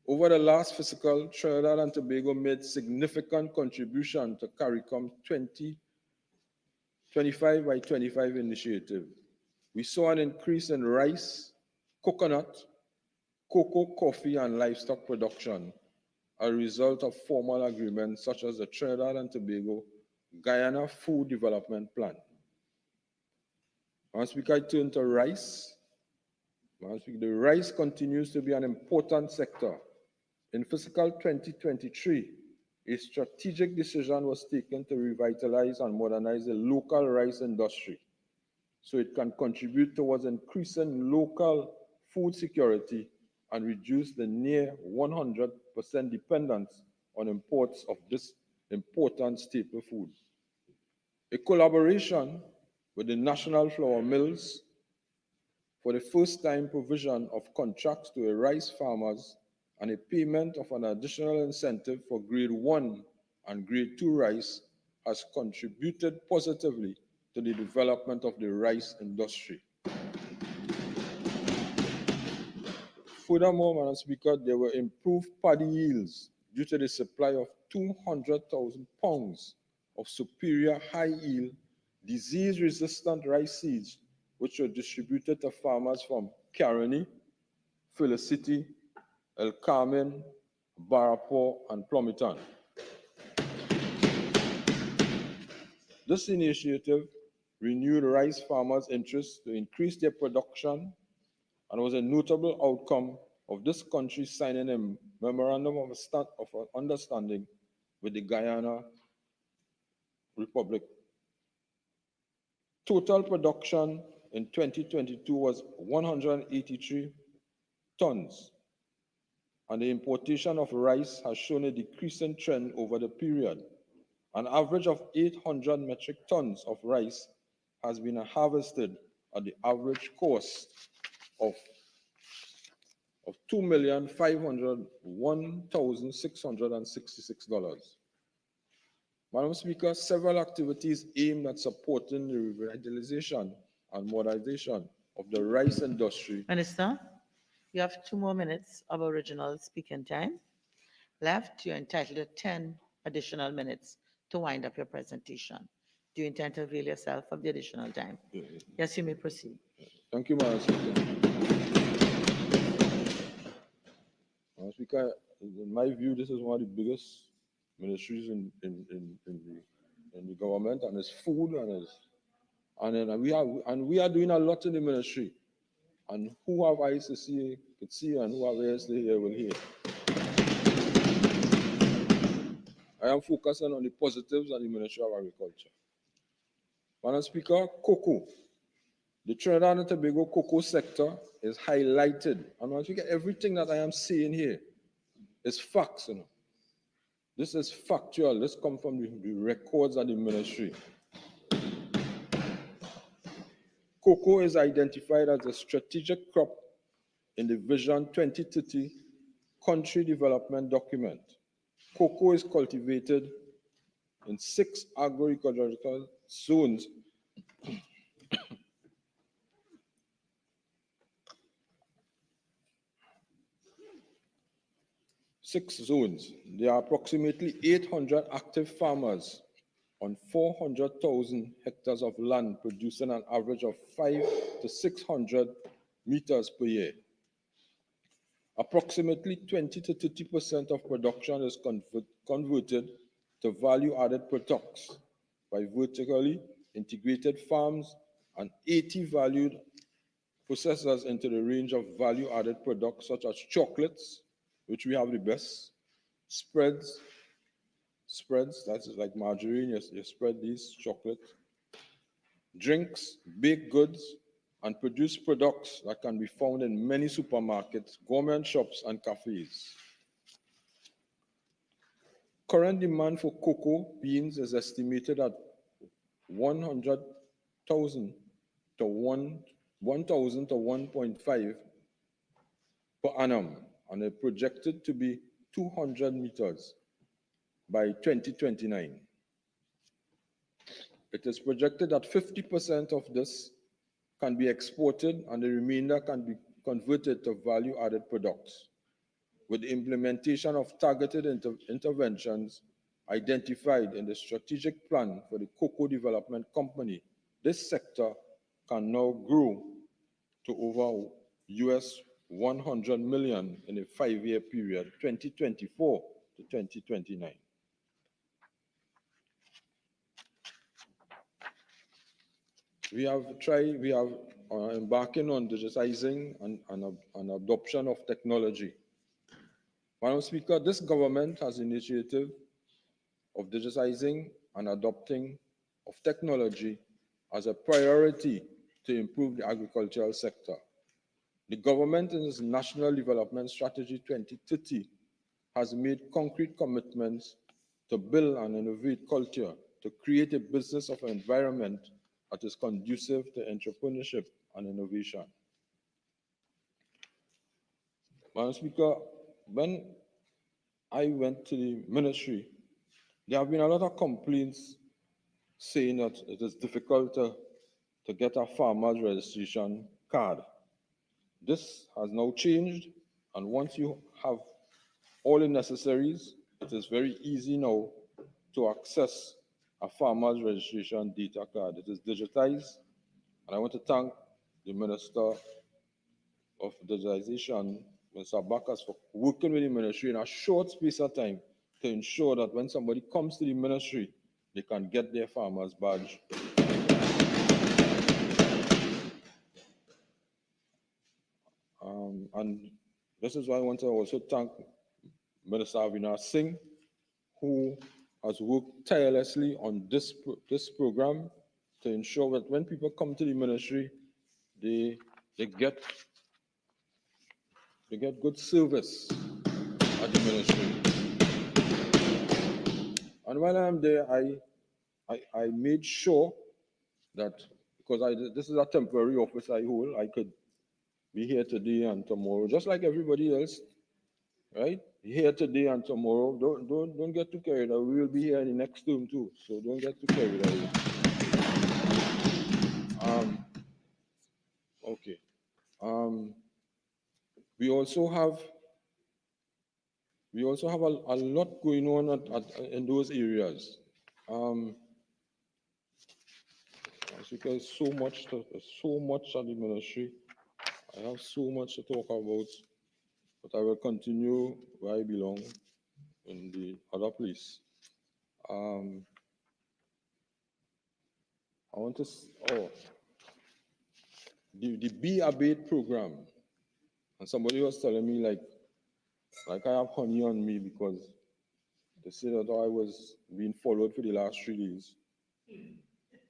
over the last fiscal, Trinidad and Tobago made significant contribution to CARICOM 2025 by 25 initiative. We saw an increase in rice, coconut, cocoa, coffee, and livestock production as a result of formal agreements such as the Trinidad and Tobago Guyana Food Development Plan. Madam Speaker, I turn to rice. Madam Speaker, the rice continues to be an important sector. In fiscal 2023, a strategic decision was taken to revitalize and modernize the local rice industry so it can contribute towards increasing local food security and reduce the near 100% dependence on imports of this important staple food. A collaboration with the National Flour Mills for the first time provision of contracts to rice farmers and a payment of an additional incentive for grade 1 and grade 2 rice has contributed positively to the development of the rice industry. Furthermore, Madam Speaker, there were improved paddy yields due to the supply of 200,000 pounds of superior high-yield, disease-resistant rice seeds, which were distributed to farmers from Caroni, Felicity, El Carmen, Barapo, and Plumiton. This initiative renewed rice farmers' interest to increase their production and was a notable outcome of this country signing a memorandum of understanding with the Guyana Republic. Total production in 2022 was 183 tons, and the importation of rice has shown a decreasing trend over the period. An average of 800 metric tons of rice has been harvested at the average cost of $2,501,666. Madam Speaker, several activities aimed at supporting the revitalization and modernization of the rice industry. Minister, you have 2 more minutes of original speaking time left. You're entitled to 10 additional minutes to wind up your presentation. Do you intend to avail yourself of the additional time? Yes, you may proceed. Thank you, Madam Speaker. Madam Speaker, in my view, this is one of the biggest ministries in the government, and it's food, and we are doing a lot in the ministry. And who have eyes to see could see, and who have ears to hear will hear. I am focusing on the positives of the Ministry of Agriculture. Madam Speaker, cocoa. The Trinidad and Tobago cocoa sector is highlighted. And Madam Speaker, everything that I am saying here is facts. This is factual. This comes from the records of the ministry. Cocoa is identified as a strategic crop in the Vision 2030 Country Development Document. Cocoa is cultivated in 6 agro-ecological zones. 6 zones. There are approximately 800 active farmers on 400,000 hectares of land, producing an average of 500 to 600 meters per year. Approximately 20 to 30% of production is converted to value-added products by vertically integrated farms and 80 valued processors into the range of value-added products such as chocolates, which we have the best, spreads, that's like margarine, you spread these chocolates, drinks, baked goods, and produced products that can be found in many supermarkets, gourmet shops, and cafes. Current demand for cocoa beans is estimated at 100,000 to 1,000 to 1.5 per annum, and is projected to be 200 meters by 2029. It is projected that 50% of this can be exported and the remainder can be converted to value-added products. With the implementation of targeted interventions identified in the strategic plan for the Cocoa Development Company, this sector can now grow to over US 100 million in a 5-year period, 2024 to 2029. We have embarking on digitizing and adoption of technology. Madam Speaker, this government has initiative of digitizing and adopting of technology as a priority to improve the agricultural sector. The government in its National Development Strategy 2030 has made concrete commitments to build and innovate culture, to create a business of environment that is conducive to entrepreneurship and innovation. Madam Speaker, when I went to the ministry, there have been a lot of complaints saying that it is difficult to get a farmer's registration card. This has now changed, and once you have all the necessaries, it is very easy now to access a farmer's registration data card. It is digitized, and I want to thank the Minister of Digitization, Mr. Bacchus, for working with the ministry in a short space of time to ensure that when somebody comes to the ministry, they can get their farmer's badge. And this is why I want to also thank Minister Avinash Singh, who has worked tirelessly on this program to ensure that when people come to the ministry, they get good service at the ministry. And while I'm there, I made sure that, because this is a temporary office I hold, I could be here today and tomorrow, just like everybody else, right? Here today and tomorrow. Don't get too carried away. We will be here in the next term too, so don't get too carried away. Okay. We also have a lot going on in those areas. Because so much at the ministry. I have so much to talk about, but I will continue where I belong, in the other place. I want to, the bee abate program, and somebody was telling me like I have honey on me because they said that I was being followed for the last 3 days.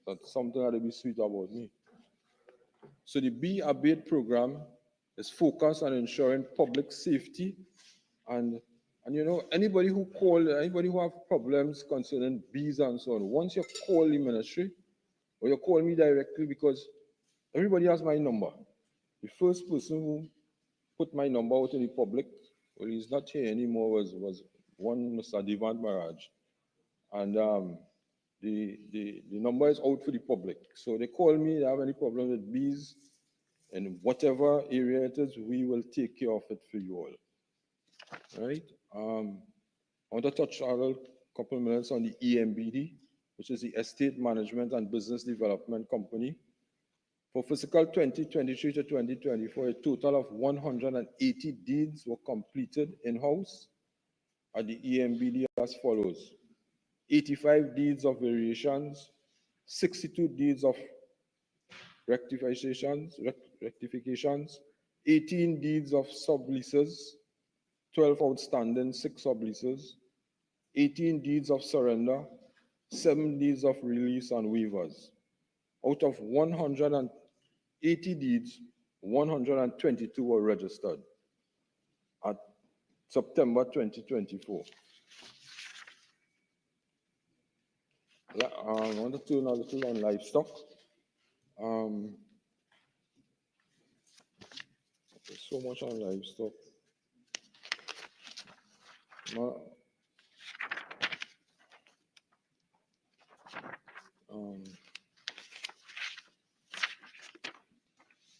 That's something that would be sweet about me. So the bee abate program is focused on ensuring public safety, and you know, anybody who have problems concerning bees and so on, once you call the ministry or you call me directly, because everybody has my number. The first person who put my number out in the public, well, he's not here anymore, was one Mr. Devant Maraj. And the number is out for the public. So they call me, they have any problem with bees, in whatever area it is, we will take care of it for you all. Right? I want to touch a couple of minutes on the EMBD. which is the Estate Management and Business Development Company. For fiscal 2023 to 2024, a total of 180 deeds were completed in-house at the EMBD as follows: 85 deeds of variations, 62 deeds of rectifications, 18 deeds of subleases, 12 outstanding, 6 subleases, 18 deeds of surrender, 7 deeds of release and waivers. Out of 180 deeds, 122 were registered at September 2024. I want to turn a little on livestock. There's so much on livestock.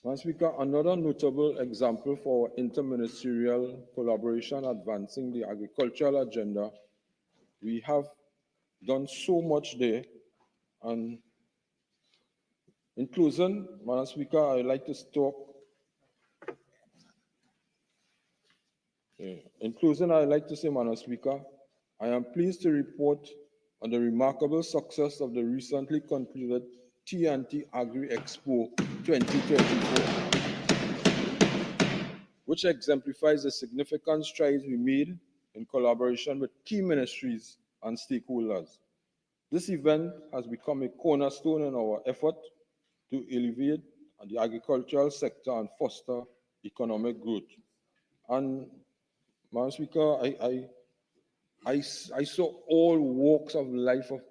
Madam Speaker, another notable example for interministerial collaboration advancing the agricultural agenda. We have done so much there, and in closing, Madam Speaker, I'd like to talk. In closing, I'd like to say, Madam Speaker, I am pleased to report on the remarkable success of the recently concluded TNT Agri Expo 2024, which exemplifies the significant strides we made in collaboration with key ministries and stakeholders. This event has become a cornerstone in our effort to elevate the agricultural sector and foster economic growth. And, Madam Speaker, I saw all walks of life of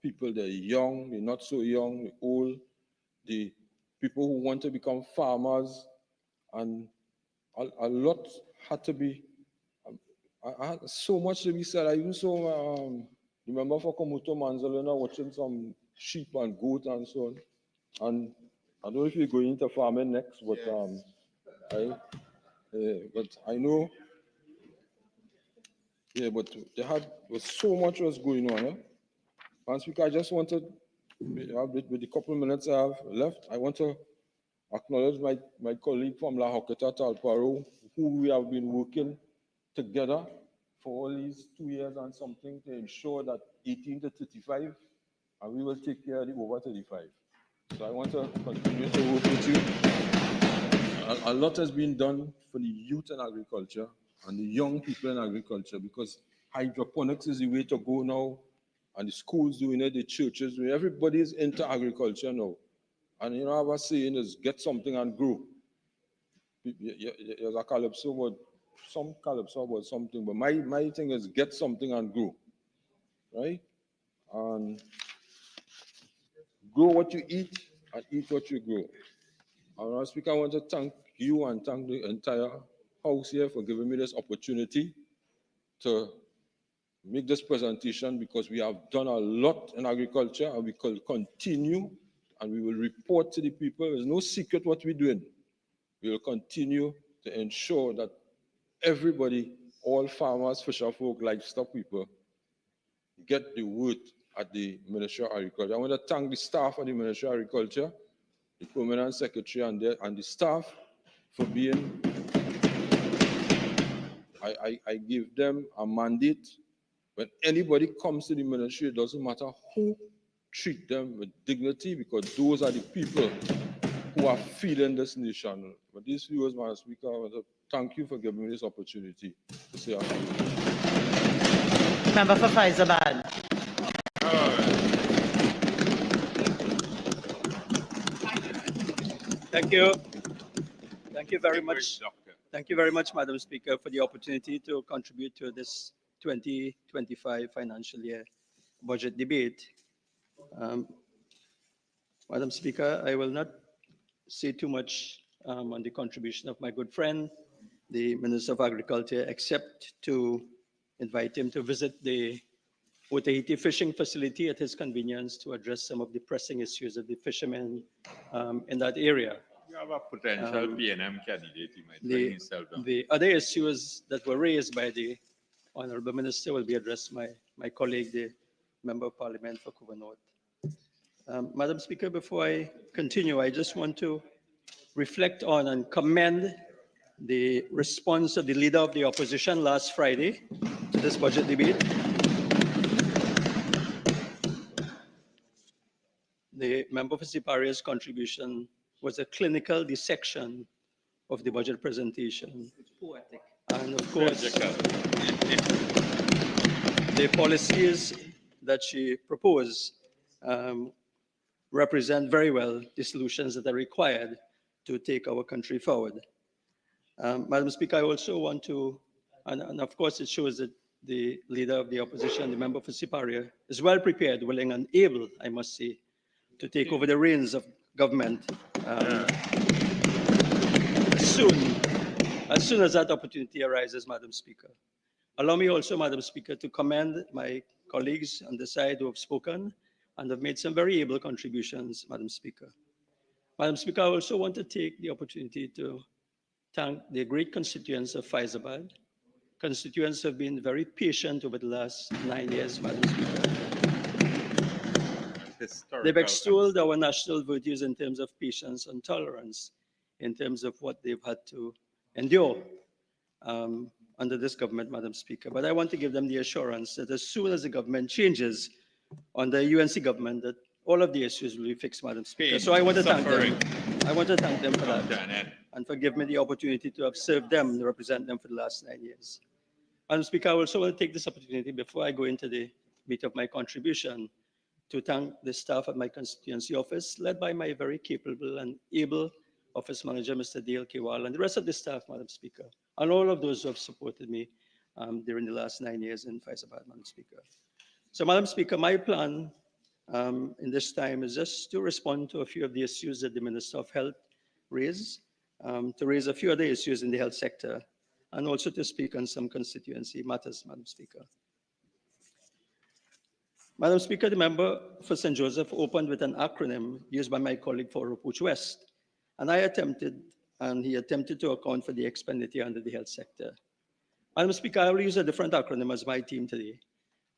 people. They're young, they're not so young, they're old, the people who want to become farmers, and a lot had to be, I had so much to be said. I even saw, remember for Komoto Manzalina watching some sheep and goat and so on. And I don't know if you're going into farming next, but but I know, but was so much was going on. Madam Speaker, I just wanted, with the couple of minutes I have left, I want to acknowledge my colleague from La Hoqueta Talparo, who we have been working together for all these 2 years and something to ensure that 18 to 35, and we will take care of the over 35. So I want to continue to work with you. A lot has been done for the youth in agriculture and the young people in agriculture, because hydroponics is the way to go now, and the schools doing it, the churches doing it. Everybody is into agriculture now. And you know, I was saying is get something and grow. There's a calypso, but some calypso about something, but my thing is get something and grow, right? And grow what you eat and eat what you grow. And Madam Speaker, I want to thank you and thank the entire House here for giving me this opportunity to make this presentation, because we have done a lot in agriculture and we will continue, and we will report to the people. There's no secret what we're doing. We will continue to ensure that everybody, all farmers, fisher folk, livestock people, get the word at the Ministry of Agriculture. I want to thank the staff of the Ministry of Agriculture, the Permanent Secretary and the staff for being, I give them a mandate. When anybody comes to the ministry, it doesn't matter who, treat them with dignity, because those are the people who are feeding this nation. But these viewers, Madam Speaker, I want to thank you for giving me this opportunity to say our thank you. Member for Faizabad. Thank you. Thank you very much. Thank you very much, Madam Speaker, for the opportunity to contribute to this 2025 financial year budget debate. Madam Speaker, I will not say too much on the contribution of my good friend, the Minister of Agriculture, except to invite him to visit the Otahiti fishing facility at his convenience to address some of the pressing issues of the fishermen in that area. You have a potential PNM candidate, he might bring himself down. The other issues that were raised by the Honorable Minister will be addressed by my colleague, the Member of Parliament for Kuba North. Madam Speaker, before I continue, I just want to reflect on and commend the response of the Leader of the Opposition last Friday to this budget debate. The member for Siparia's contribution was a clinical dissection of the budget presentation. Poetic. And of course, the policies that she proposed represent very well the solutions that are required to take our country forward. Madam Speaker, I also want to, and of course it shows that the Leader of the Opposition, the member for Siparia, is well prepared, willing and able, I must say, to take over the reins of government as soon as that opportunity arises, Madam Speaker. Allow me also, Madam Speaker, to commend my colleagues on the side who have spoken and have made some very able contributions, Madam Speaker. Madam Speaker, I also want to take the opportunity to thank the great constituents of Faizabad. Constituents have been very patient over the last 9 years, Madam Speaker. They've extolled our national virtues in terms of patience and tolerance, in terms of what they've had to endure under this government, Madam Speaker. But I want to give them the assurance that as soon as the government changes under UNC government, that all of the issues will be fixed, Madam Speaker. So I want to thank them. I want to thank them for that and for giving me the opportunity to have served them and represent them for the last 9 years. Madam Speaker, I also want to take this opportunity before I go into the meat of my contribution to thank the staff at my constituency office, led by my very capable and able Office Manager, Mr. Dale Kewal, and the rest of the staff, Madam Speaker, and all of those who have supported me during the last 9 years in Faizabad, Madam Speaker. So, Madam Speaker, my plan in this time is just to respond to a few of the issues that the Minister of Health raised, to raise a few other issues in the health sector, and also to speak on some constituency matters, Madam Speaker. Madam Speaker, the member for St. Joseph opened with an acronym used by my colleague for Ropuch West, and he attempted to account for the expenditure under the health sector. Madam Speaker, I will use a different acronym as my team today,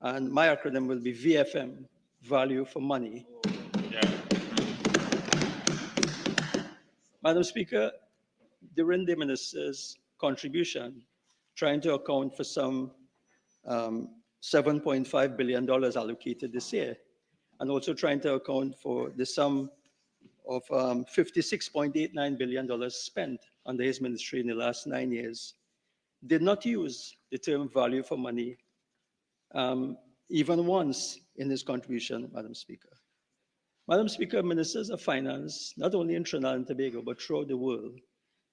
and my acronym will be VFM, Value for Money. Yeah. Madam Speaker, during the Minister's contribution, trying to account for some $7.5 billion allocated this year, and also trying to account for the sum of $56.89 billion spent under his ministry in the last 9 years, did not use the term value for money even once in his contribution, Madam Speaker. Madam Speaker, ministers of finance, not only in Trinidad and Tobago, but throughout the world,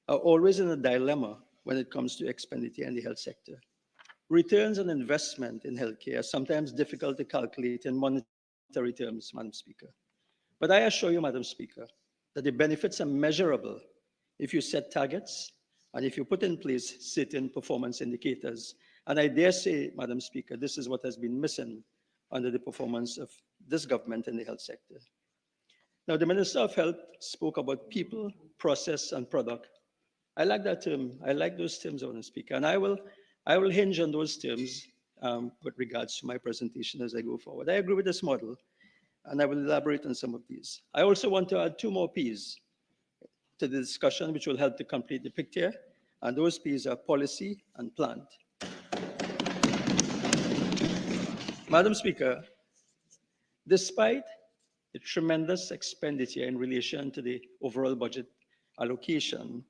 are always in a dilemma when it comes to expenditure in the health sector. Returns on investment in healthcare are sometimes difficult to calculate in monetary terms, Madam Speaker. But I assure you, Madam Speaker, that the benefits are measurable if you set targets and if you put in place certain performance indicators. And I dare say, Madam Speaker, this is what has been missing under the performance of this government in the health sector. Now, the Minister of Health spoke about people, process, and product. I like that term. I like those terms, Madam Speaker. And I will hinge on those terms with regards to my presentation as I go forward. I agree with this model, and I will elaborate on some of these. I also want to add 2 more Ps to the discussion, which will help to complete the picture, and those Ps are policy and plant. Madam Speaker, despite the tremendous expenditure in relation to the overall budget allocation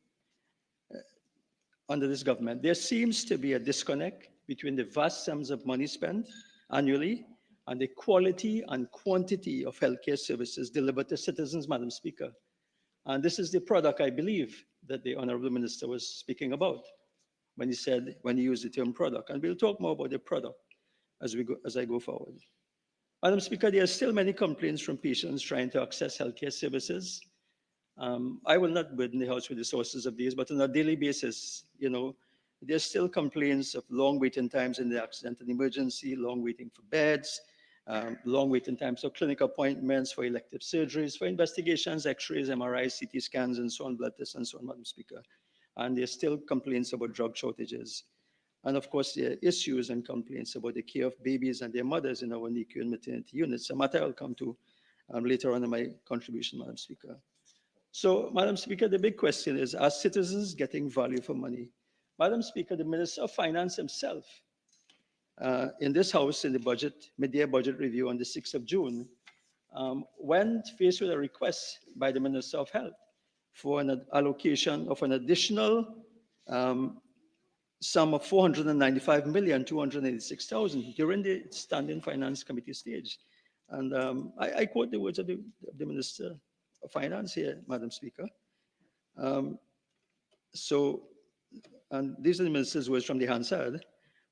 under this government, there seems to be a disconnect between the vast sums of money spent annually and the quality and quantity of healthcare services delivered to citizens, Madam Speaker. And this is the product, I believe, that the Honorable Minister was speaking about when he used the term product. And we'll talk more about the product as I go forward. Madam Speaker, there are still many complaints from patients trying to access healthcare services. I will not burden the House with the sources of these, but on a daily basis, there's still complaints of long waiting times in the accident and emergency, long waiting for beds, long waiting times for clinic appointments, for elective surgeries, for investigations, x-rays, MRIs, CT scans, and so on, blood tests, and so on, Madam Speaker. And there's still complaints about drug shortages. And of course, there are issues and complaints about the care of babies and their mothers in our NICU and maternity units, a matter I'll come to later on in my contribution, Madam Speaker. So, Madam Speaker, the big question is, are citizens getting value for money? Madam Speaker, the Minister of Finance himself, in this House, in the budget, mid-year budget review on the 6th of June, when faced with a request by the Minister of Health for an allocation of an additional sum of 495,286,000 during the Standing Finance Committee stage. And I quote the words of the Minister of Finance here, Madam Speaker. And these are the Minister's words from the Hansard.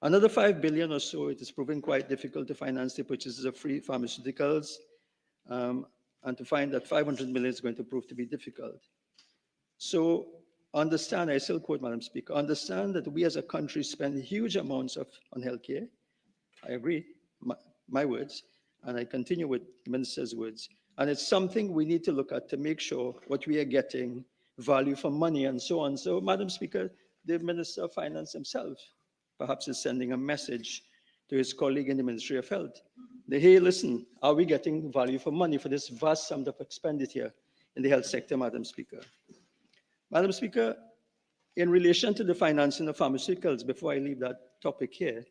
Another 5 billion or so, it is proving quite difficult to finance the purchases of free pharmaceuticals, and to find that 500 million is going to prove to be difficult. So understand, I still quote, Madam Speaker, understand that we as a country spend huge amounts on healthcare. I agree, my words, and I continue with the Minister's words. And it's something we need to look at to make sure what we are getting, value for money and so on. So, Madam Speaker, the Minister of Finance himself perhaps is sending a message to his colleague in the Ministry of Health. Hey, listen, are we getting value for money for this vast sum of expenditure in the health sector, Madam Speaker? Madam Speaker, in relation to the financing of pharmaceuticals, before I leave that topic here,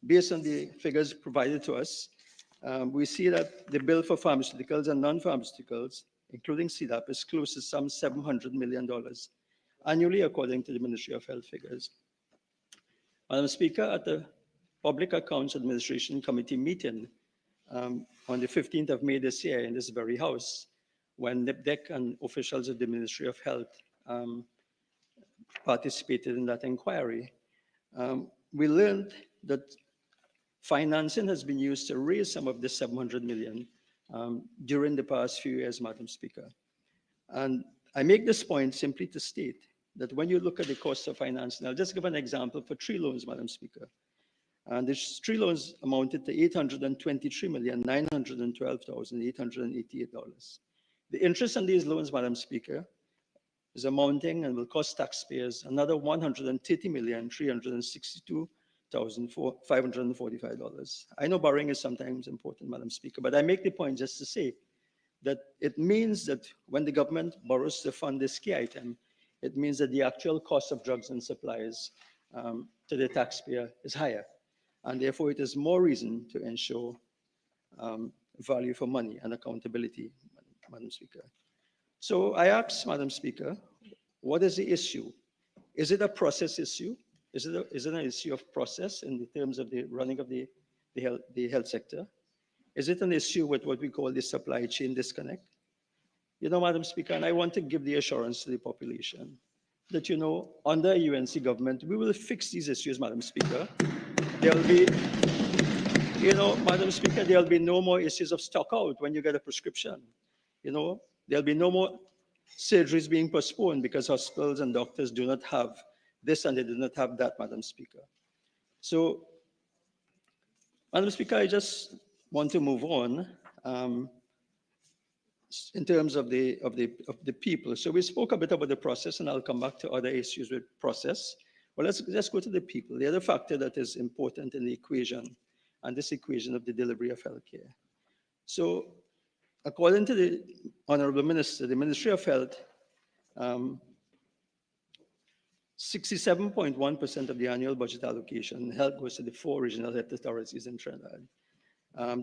based on the figures provided to us, we see that the bill for pharmaceuticals and non-pharmaceuticals, including CDAP, is close to some $700 million annually, according to the Ministry of Health figures. Madam Speaker, at the Public Accounts Administration Committee meeting on the 15th of May this year in this very house, when NIPDEC and officials of the Ministry of Health participated in that inquiry, we learned that financing has been used to raise some of the 700 million during the past few years, Madam Speaker. And I make this point simply to state that when you look at the cost of financing, I'll just give an example for tree loans, Madam Speaker. And the tree loans amounted to $823,912,888. The interest on these loans, Madam Speaker, is amounting and will cost taxpayers another $130,362,545. I know borrowing is sometimes important, Madam Speaker, but I make the point just to say that it means that when the government borrows to fund this key item, it means that the actual cost of drugs and supplies to the taxpayer is higher. And therefore, it is more reason to ensure value for money and accountability, Madam Speaker. So I ask, Madam Speaker, what is the issue? Is it a process issue? Is it an issue of process in the terms of the running of the health sector? Is it an issue with what we call the supply chain disconnect? You know, Madam Speaker, and I want to give the assurance to the population that, you know, under a UNC government, we will fix these issues, Madam Speaker. There'll be, you know, Madam Speaker, there'll be no more issues of stock out when you get a prescription. You know, there'll be no more surgeries being postponed because hospitals and doctors do not have this and they do not have that, Madam Speaker. So, Madam Speaker, I just want to move on in terms of the people. So we spoke a bit about the process, and I'll come back to other issues with process. Well, let's go to the people. The other factor that is important in the equation, and this equation of the delivery of healthcare. So, according to the Honorable Minister, the Ministry of Health, 67.1% of the annual budget allocation health goes to the 4 regional health authorities in Trinidad.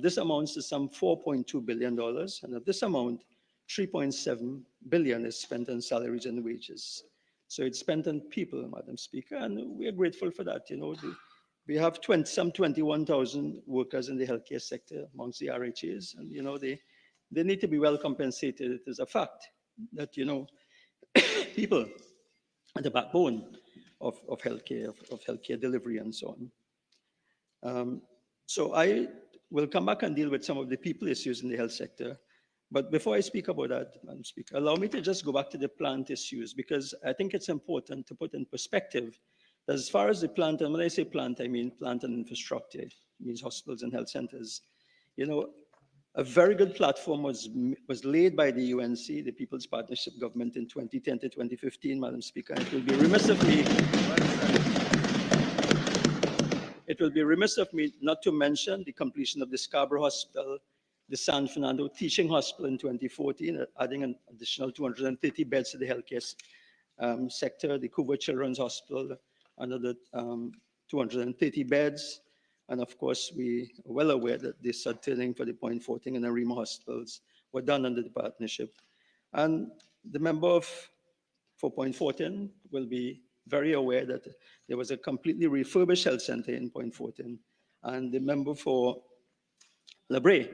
This amounts to some $4.2 billion, and of this amount, 3.7 billion is spent on salaries and wages. So it's spent on people, Madam Speaker, and we are grateful for that. You know, we have some 21,000 workers in the healthcare sector amongst the RHAs, and you know they need to be well compensated. It is a fact that, you know, people are the backbone of healthcare delivery and so on. So I will come back and deal with some of the people issues in the health sector. But before I speak about that, Madam Speaker, allow me to just go back to the plant issues, because I think it's important to put in perspective that as far as the plant, and when I say plant, I mean plant and infrastructure, it means hospitals and health centers. You know, a very good platform was laid by the UNC, the People's Partnership Government, in 2010 to 2015, Madam Speaker. And it will be remiss of me. will be remiss of me not to mention the completion of the Scarborough Hospital, the San Fernando Teaching Hospital in 2014, adding an additional 230 beds to the healthcare sector, the Coover Children's Hospital, another 230 beds. And of course, we are well aware that the sub-turning for the Point Fortin and Arima hospitals were done under the partnership. And the member for Point Fortin will be very aware that there was a completely refurbished health center in Point Fortin. And the member for La Brea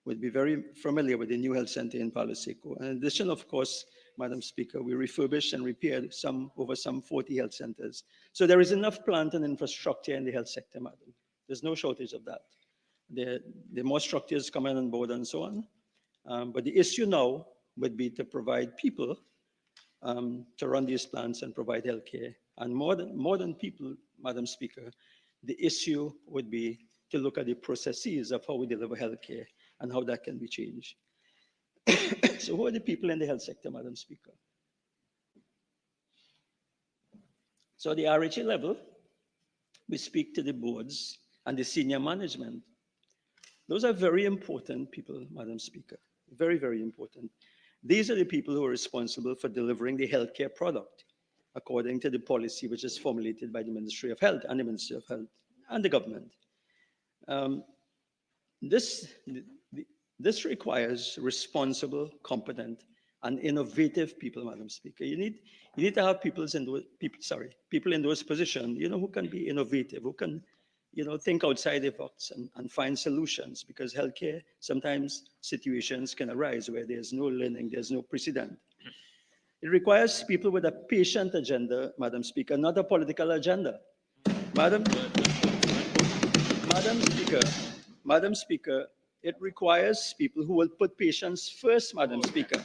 would be very familiar with the new health center in Palo Seco. In addition, of course, Madam Speaker, we refurbished and repaired over some 40 health centers. So there is enough plant and infrastructure in the health sector, Madam. There's no shortage of that. There are more structures coming on board and so on. But the issue now would be to provide people to run these plants and provide healthcare. And more than people, Madam Speaker, the issue would be to look at the processes of how we deliver healthcare and how that can be changed. So who are the people in the health sector, Madam Speaker? So at the RHA level, we speak to the boards and the senior management. Those are very important people, Madam Speaker, very, very important. These are the people who are responsible for delivering the healthcare product according to the policy which is formulated by the Ministry of Health and the Ministry of Health and the government. This requires responsible, competent, and innovative people, Madam Speaker. You need to have people in those positions, who can be innovative, who can, think outside the box and find solutions, because healthcare, sometimes situations can arise where there's no learning, there's no precedent. It requires people with a patient agenda, Madam Speaker, not a political agenda. Madam Speaker, it requires people who will put patients first, Madam Speaker.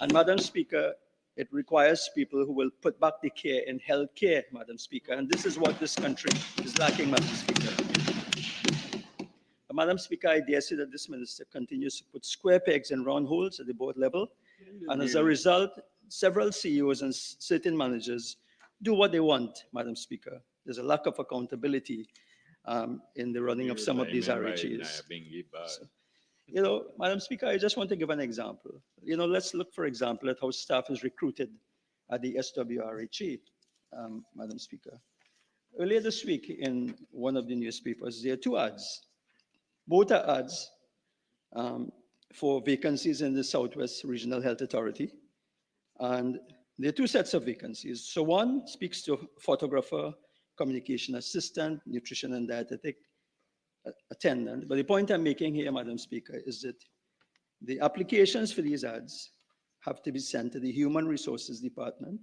And Madam Speaker, it requires people who will put back the care in healthcare, Madam Speaker. And this is what this country is lacking, Madam Speaker. Madam Speaker, I dare say that this minister continues to put square pegs in round holes at the board level. And as a result, several CEOs and certain managers do what they want, Madam Speaker. There's a lack of accountability in the running of some of these RHAs. So, Madam Speaker, I just want to give an example. Let's look, for example, at how staff is recruited at the SWRHA, Madam Speaker. Earlier this week in one of the newspapers, there are two ads. Both are ads for vacancies in the Southwest Regional Health Authority. And there are two sets of vacancies. So one speaks to photographer, communication assistant, nutrition and dietetic attendant. But the point I'm making here, Madam Speaker, is that the applications for these ads have to be sent to the Human Resources Department,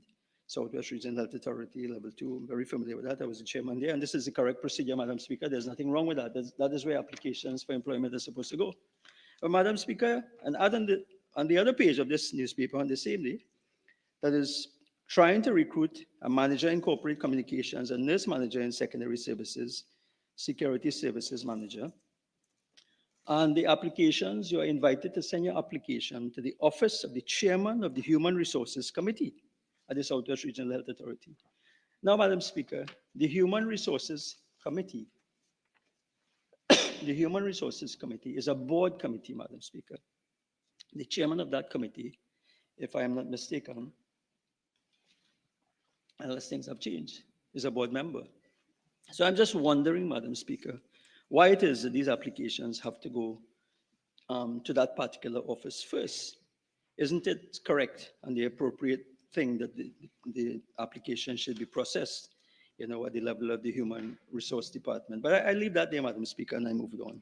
Southwest Regional Health Authority, Level 2. I'm very familiar with that. I was the chairman there, and this is the correct procedure, Madam Speaker. There's nothing wrong with that. That is where applications for employment are supposed to go. But Madam Speaker, an ad on the other page of this newspaper on the same day, that is trying to recruit a manager in corporate communications, a nurse manager in secondary services, security services manager. And the applications, you are invited to send your application to the office of the chairman of the Human Resources Committee at the Southwest Regional Health Authority. Now, Madam Speaker, the Human Resources Committee, the Human Resources Committee is a board committee, Madam Speaker. The chairman of that committee, if I am not mistaken, unless things have changed, is a board member. So I'm just wondering, Madam Speaker, why it is that these applications have to go to that particular office first. Isn't it correct and the appropriate thing that the application should be processed, at the level of the Human Resource Department? But I leave that there, Madam Speaker, and I move on.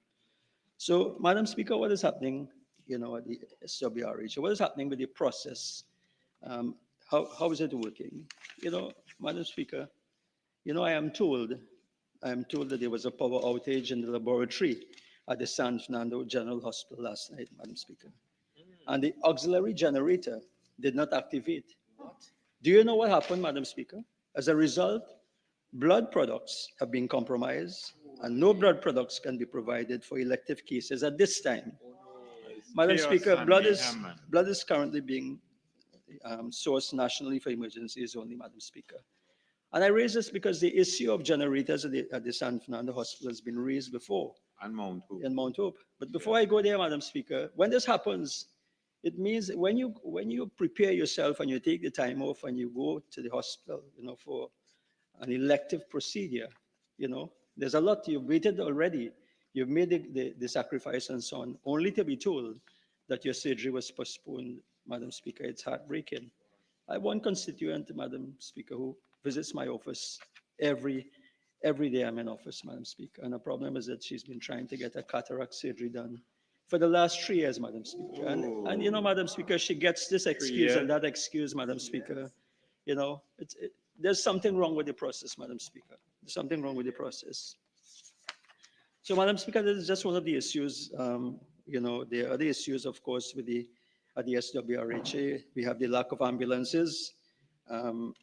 So, Madam Speaker, what is happening, at the SWRH? What is happening with the process? How is it working? Madam Speaker, I am told that there was a power outage in the laboratory at the San Fernando General Hospital last night, Madam Speaker. And the auxiliary generator did not activate. What? Do you know what happened, Madam Speaker? As a result, blood products have been compromised, and no blood products can be provided for elective cases at this time. Madam Speaker, blood is currently being sourced nationally for emergencies only, Madam Speaker. And I raise this because the issue of generators at the San Fernando Hospital has been raised before And Mount Hope. in Mount Hope. But before I go there, Madam Speaker, when this happens, it means when you prepare yourself and you take the time off and you go to the hospital, for an elective procedure, there's a lot. You've waited already. You've made the sacrifice and so on, only to be told that your surgery was postponed, Madam Speaker. It's heartbreaking. I have one constituent, Madam Speaker, who visits my office every day I'm in office, Madam Speaker. And the problem is that she's been trying to get a cataract surgery done for the last 3 years, Madam Speaker. And Madam Speaker, she gets this excuse and that excuse, Madam Speaker. There's something wrong with the process, Madam Speaker. There's something wrong with the process. So, Madam Speaker, this is just one of the issues. There are other issues, of course, at the SWRHA. We have the lack of ambulances. You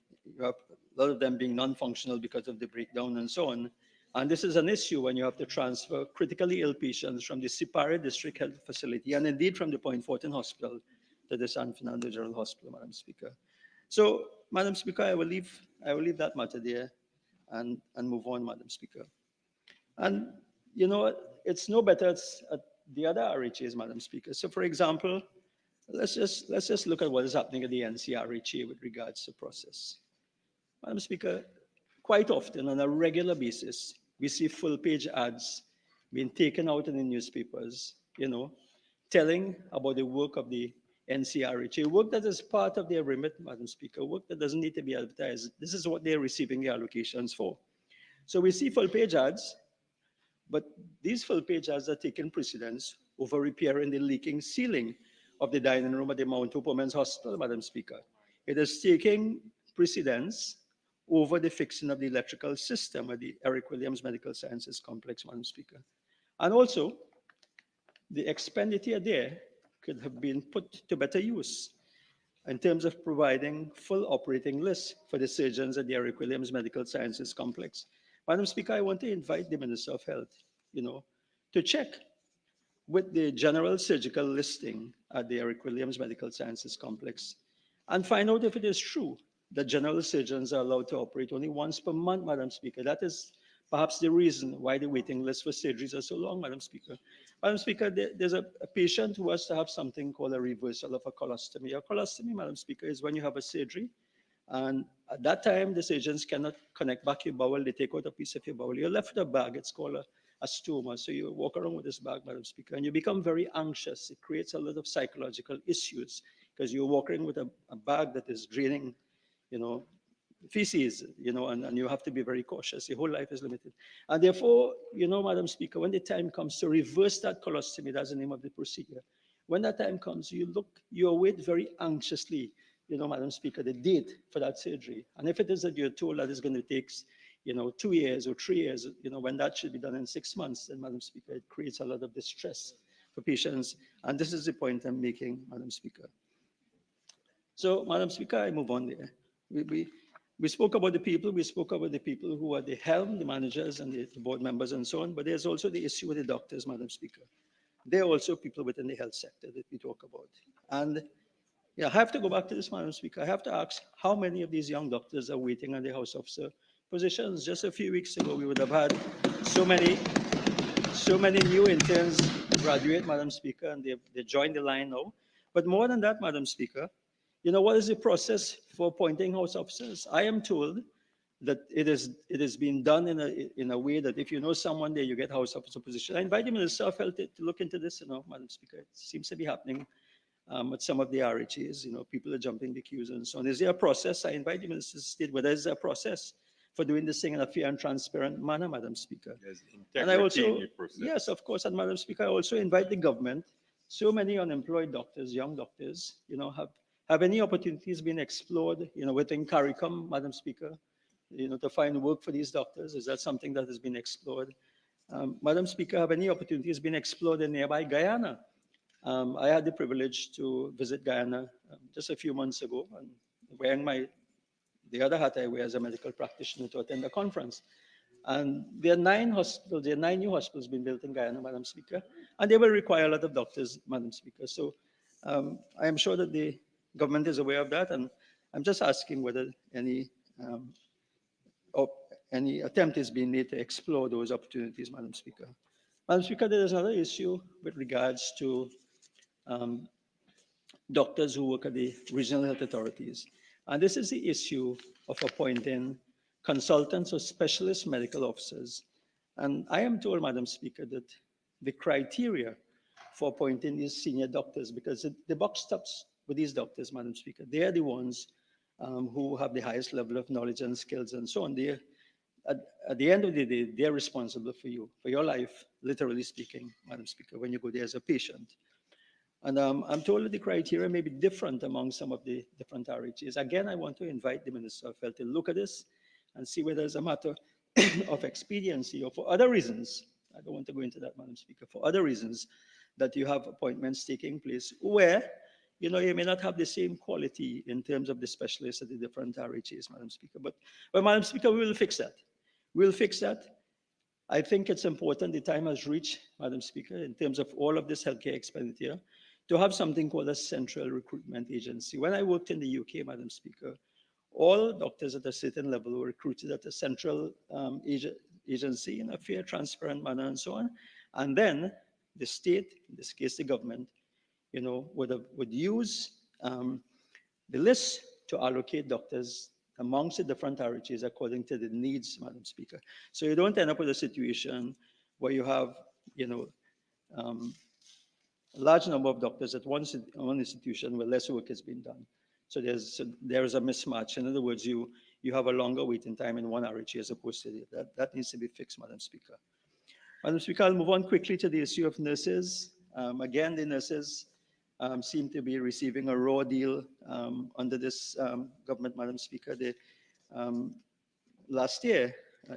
have a lot of them being non-functional because of the breakdown and so on. And this is an issue when you have to transfer critically ill patients from the Sipare District Health Facility and indeed from the Point Fortin Hospital to the San Fernando General Hospital, Madam Speaker. So, Madam Speaker, I will leave that matter there and move on, Madam Speaker. And it's no better at the other RHAs, Madam Speaker. So, for example, let's just look at what is happening at the NCRHA with regards to process. Madam Speaker, quite often on a regular basis, we see full-page ads being taken out in the newspapers, telling about the work of the NCRHA, work that is part of their remit, Madam Speaker, work that doesn't need to be advertised. This is what they're receiving the allocations for. So we see full-page ads, but these full-page ads are taking precedence over repairing the leaking ceiling of the dining room at the Mount Hope Women's Hospital, Madam Speaker. It is taking precedence over the fixing of the electrical system at the Eric Williams Medical Sciences Complex, Madam Speaker. And also, the expenditure there could have been put to better use in terms of providing full operating lists for the surgeons at the Eric Williams Medical Sciences Complex. Madam Speaker, I want to invite the Minister of Health, to check with the general surgical listing at the Eric Williams Medical Sciences Complex and find out if it is true that general surgeons are allowed to operate only once per month, Madam Speaker. That is perhaps the reason why the waiting list for surgeries are so long, Madam Speaker. Madam Speaker, there's a patient who has to have something called a reversal of a colostomy. A colostomy, Madam Speaker, is when you have a surgery, and at that time, the surgeons cannot connect back your bowel. They take out a piece of your bowel. You're left with a bag. It's called a stoma. So you walk around with this bag, Madam Speaker, and you become very anxious. It creates a lot of psychological issues because you're walking with a bag that is draining feces, and you have to be very cautious. Your whole life is limited. And therefore, Madam Speaker, when the time comes to reverse that colostomy, that's the name of the procedure. When that time comes, you await very anxiously, Madam Speaker, the date for that surgery. And if it is that you're told that it's going to take, 2 years or 3 years, when that should be done in 6 months, then, Madam Speaker, it creates a lot of distress for patients. And this is the point I'm making, Madam Speaker. So, Madam Speaker, I move on there. We spoke about the people. We spoke about the people who are the helm, the managers and the board members and so on. But there's also the issue with the doctors, Madam Speaker. They're also people within the health sector that we talk about. And I have to go back to this, Madam Speaker. I have to ask how many of these young doctors are waiting on the house officer positions. Just a few weeks ago, we would have had so many new interns graduate, Madam Speaker, and they joined the line now. But more than that, Madam Speaker, what is the process for appointing house officers? I am told that it is being done in a way that if you know someone there, you get house officer position. I invite the Minister of Health to look into this, Madam Speaker. It seems to be happening at some of the RHAs. People are jumping the queues and so on. Is there a process? I invite the Minister to state whether there's a process for doing this thing in a fair and transparent manner, Madam Speaker. There's And I integrity also, in the process. yes, of course, and Madam Speaker, I also invite the government. So many unemployed doctors, young doctors, have any opportunities been explored, within CARICOM, Madam Speaker, to find work for these doctors? Is that something that has been explored? Madam Speaker, have any opportunities been explored in nearby Guyana? I had the privilege to visit Guyana just a few months ago, and wearing the other hat I wear as a medical practitioner to attend a conference. And there are 9 new hospitals being built in Guyana, Madam Speaker, and they will require a lot of doctors, Madam Speaker. So I am sure that the government is aware of that, and I'm just asking whether any any attempt is being made to explore those opportunities, Madam Speaker. Madam Speaker, there is another issue with regards to um, doctors who work at the regional health authorities. And this is the issue of appointing consultants or specialist medical officers. And I am told, Madam Speaker, that the criteria for appointing these senior doctors, because the buck stops with these doctors, Madam Speaker. They are the ones who have the highest level of knowledge and skills and so on. At the end of the day, they're responsible for you, for your life, literally speaking, Madam Speaker, when you go there as a patient. And I'm told that the criteria may be different among some of the different RHs. Again, I want to invite the Minister of Health to look at this and see whether it's a matter of expediency or for other reasons. I don't want to go into that, Madam Speaker, for other reasons that you have appointments taking place where, you know, you may not have the same quality in terms of the specialists at the different RHs, Madam Speaker. But Madam Speaker, we will fix that. We'll fix that. I think it's important, the time has reached, Madam Speaker, in terms of all of this healthcare expenditure, to have something called a central recruitment agency. When I worked in the UK, Madam Speaker, all doctors at a certain level were recruited at a central agency in a fair, transparent manner and so on. And then the state, in this case the government, you know, would use the list to allocate doctors amongst the different RHs according to the needs, Madam Speaker. So you don't end up with a situation where you have, you know, a large number of doctors at one institution where less work has been done. So there is a mismatch. In other words, you have a longer waiting time in one RHA as opposed to the other. That needs to be fixed, Madam Speaker. Madam Speaker, I'll move on quickly to the issue of nurses. Again, the nurses seem to be receiving a raw deal under this government, Madam Speaker. Last year,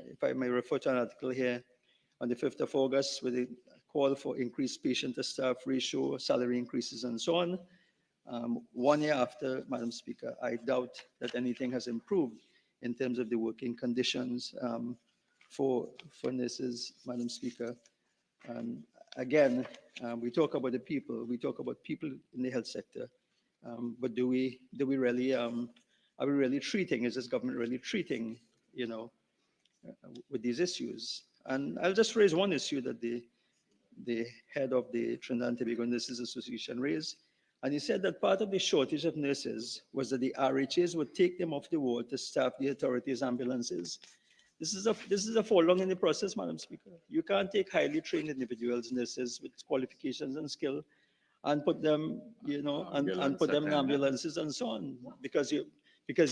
if I may refer to an article here, on the 5th of August, with a call for increased patient to staff ratio, salary increases, and so on. 1 year after, Madam Speaker, I doubt that anything has improved in terms of the working conditions for nurses, Madam Speaker. Again, we talk about the people, we talk about people in the health sector, but do we really, are we really treating, is this government really treating, you know, with these issues? And I'll just raise one issue that the head of the Trinidad and Tobago Nurses Association raised. And he said that part of the shortage of nurses was that the RHAs would take them off the ward to staff the authorities' ambulances. This is a fall along in the process, Madam Speaker. You can't take highly trained individuals, nurses with qualifications and skill, and put them, you know, and put them in ambulances and so on, because you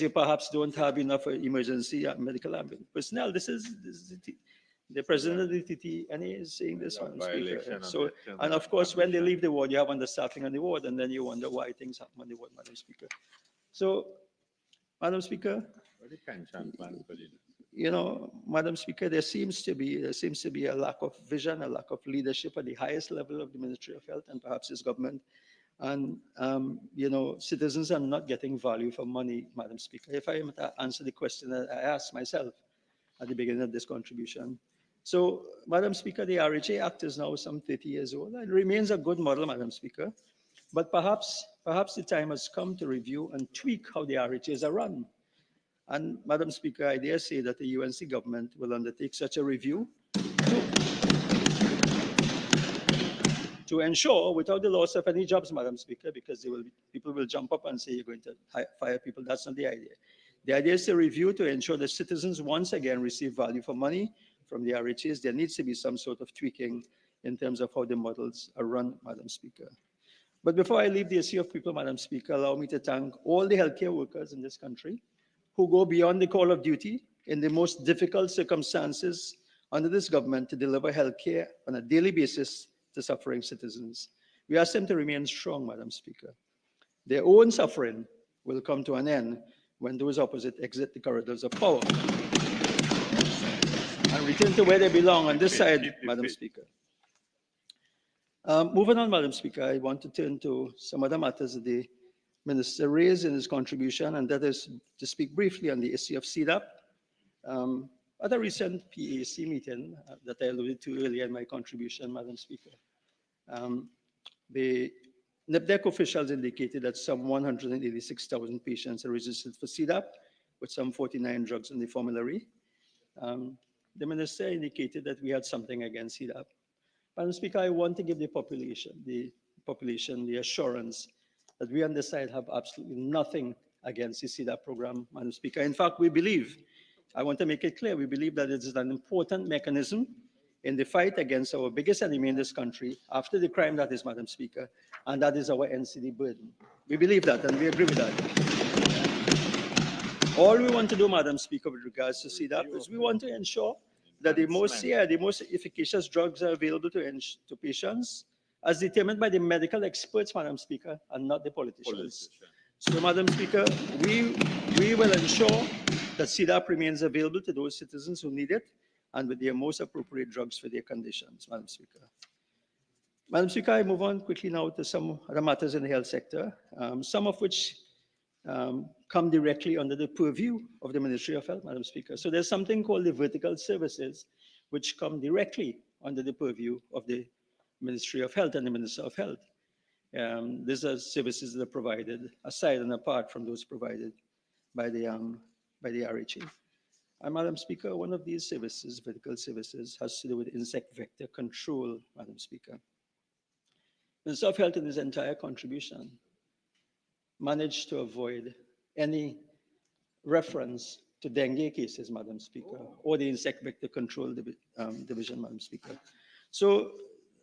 perhaps don't have enough emergency medical ambulance personnel. This is the president of the TTNA is saying this, Madam Speaker. So, and of course, when they leave the ward, you have understaffing on the ward, and then you wonder why things happen on the ward, Madam Speaker. So, Madam Speaker, you know, Madam Speaker, there seems to be a lack of vision, a lack of leadership at the highest level of the Ministry of Health and perhaps this government. And, you know, citizens are not getting value for money, Madam Speaker. If I am to answer the question that I asked myself at the beginning of this contribution. So, Madam Speaker, the RHA Act is now some 30 years old. It remains a good model, Madam Speaker. But perhaps the time has come to review and tweak how the RHAs are run. And, Madam Speaker, I dare say that the UNC government will undertake such a review to ensure, without the loss of any jobs, Madam Speaker, because people will jump up and say you're going to fire people. That's not the idea. The idea is to review to ensure that citizens once again receive value for money from the RHAs. There needs to be some sort of tweaking in terms of how the models are run, Madam Speaker. But before I leave the issue of people, Madam Speaker, allow me to thank all the healthcare workers in this country who go beyond the call of duty in the most difficult circumstances under this government to deliver healthcare on a daily basis to suffering citizens. We ask them to remain strong, Madam Speaker. Their own suffering will come to an end when those opposite exit the corridors of power and return to where they belong on this side, Madam Speaker. Moving on, Madam Speaker, I want to turn to some other matters that the Minister raised in his contribution, and that is to speak briefly on the issue of CDAP. At a recent PAC meeting that I alluded to earlier in my contribution, Madam Speaker, the Namdevco officials indicated that some 186,000 patients are registered for CDAP, with some 49 drugs on the formulary. the minister indicated that we had something against CDAP. Madam Speaker, I want to give the population the assurance that we on this side have absolutely nothing against the CDAP program, Madam Speaker. In fact, we believe, I want to make it clear, we believe that it is an important mechanism in the fight against our biggest enemy in this country, after the crime that is, Madam Speaker, and that is our NCD burden. We believe that, and we agree with that. All we want to do, Madam Speaker, with regards to CDAP is we want to ensure that the most efficacious drugs are available to patients as determined by the medical experts, Madam Speaker, and not the politicians. So, Madam Speaker, we will ensure that CDAP remains available to those citizens who need it and with the most appropriate drugs for their conditions, Madam Speaker. Madam Speaker, I move on quickly now to some other matters in the health sector, some of which come directly under the purview of the Ministry of Health, Madam Speaker. So there's something called the vertical services, which come directly under the purview of the Ministry of Health and the Minister of Health. These are services that are provided aside and apart from those provided by the RHA. And Madam Speaker, one of these services, vertical services, has to do with insect vector control, Madam Speaker. Minister of Health in his entire contribution managed to avoid any reference to dengue cases, Madam Speaker, or the insect vector control division, Madam Speaker. So,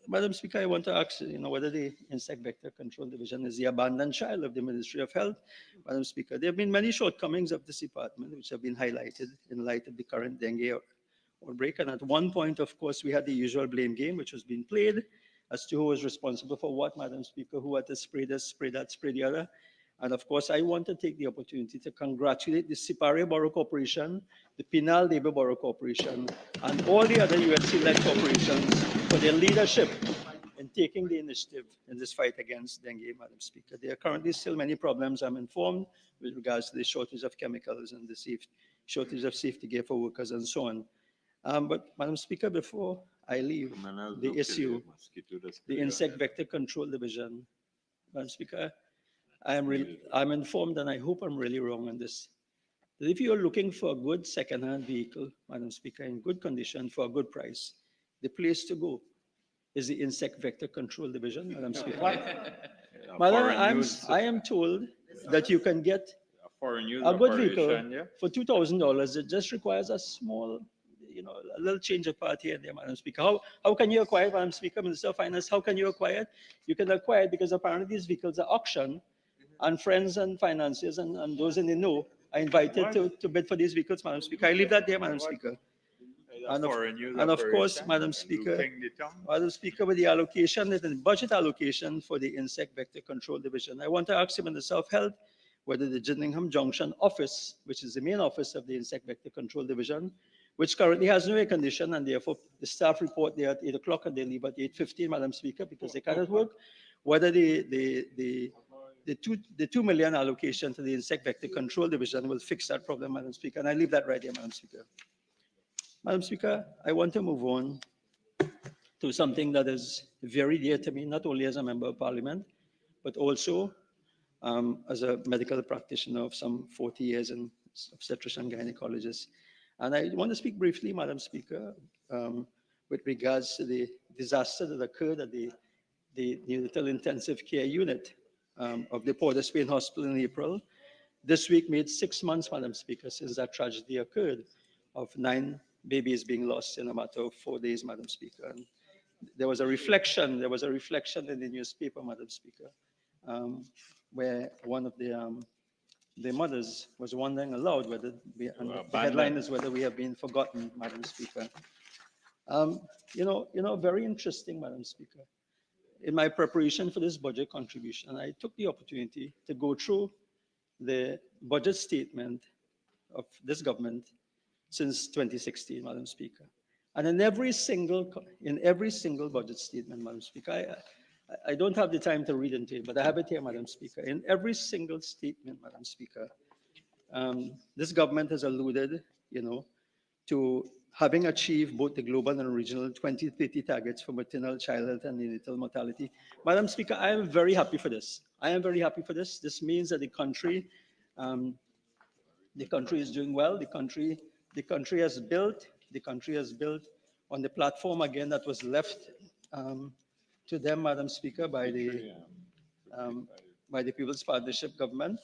Madam Speaker, I want to ask, whether the insect vector control division is the abandoned child of the Ministry of Health, Madam Speaker. There have been many shortcomings of this department which have been highlighted in light of the current dengue outbreak. And at one point, of course, we had the usual blame game, which was being played as to who was responsible for what, Madam Speaker, who had to spray this, spray that, spray the other. And of course, I want to take the opportunity to congratulate the Siparia Borough Corporation, the Penal Labour Borough Corporation, and all the other USC-led corporations for their leadership in taking the initiative in this fight against dengue, Madam Speaker. There are currently still many problems, I'm informed, with regards to the shortage of chemicals and the shortage of safety gear for workers and so on. But Madam Speaker, before I leave the issue, the insect vector control division, Madam Speaker, I'm informed, and I hope I'm really wrong on this, that if you're looking for a good second-hand vehicle, Madam Speaker, in good condition for a good price, the place to go is the insect vector control division, Madam Speaker. Madam, I am told that you can get a good vehicle for $2,000. It just requires a small, a little change of part here and there, Madam Speaker. How can you acquire it, Madam Speaker, Minister of Finance? How can you acquire it? You can acquire it because apparently these vehicles are auctioned, and friends and financiers and those in the know are invited to bid for these vehicles, Madam Speaker. I leave that there, Madam Speaker. And of course, Madam Speaker, with the allocation, the budget allocation for the insect vector control division, I want to ask the Minister of Health whether the Gillingham Junction office, which is the main office of the insect vector control division, which currently has no air condition, and therefore the staff report there at 8 o'clock and they leave at 8:15, Madam Speaker, because they cannot work, whether the 2 million allocation to the insect vector control division will fix that problem, Madam Speaker. And I leave that right here, Madam Speaker. Madam Speaker, I want to move on to something that is very dear to me, not only as a member of Parliament, but also as a medical practitioner of some 40 years in obstetrician gynecologist. And I want to speak briefly, Madam Speaker, with regards to the disaster that occurred at the neonatal intensive care unit of the Port of Spain Hospital in April. This week made 6 months, Madam Speaker, since that tragedy occurred, of 9 babies being lost in a matter of 4 days, Madam Speaker. And there was a reflection in the newspaper, Madam Speaker, where one of the mothers was wondering aloud whether the headline is whether we have been forgotten, Madam Speaker. Very interesting, Madam Speaker. In my preparation for this budget contribution, I took the opportunity to go through the budget statement of this government since 2016, Madam Speaker. And in every single budget statement, Madam Speaker, I don't have the time to read into it, but I have it here, Madam Speaker. In every single statement, Madam Speaker, this government has alluded, to having achieved both the global and regional 2030 targets for maternal, child health, and neonatal mortality. Madam Speaker, I am very happy for this. This means that the country is doing well. The country the country has built on the platform again that was left to them, Madam Speaker, by the People's Partnership government.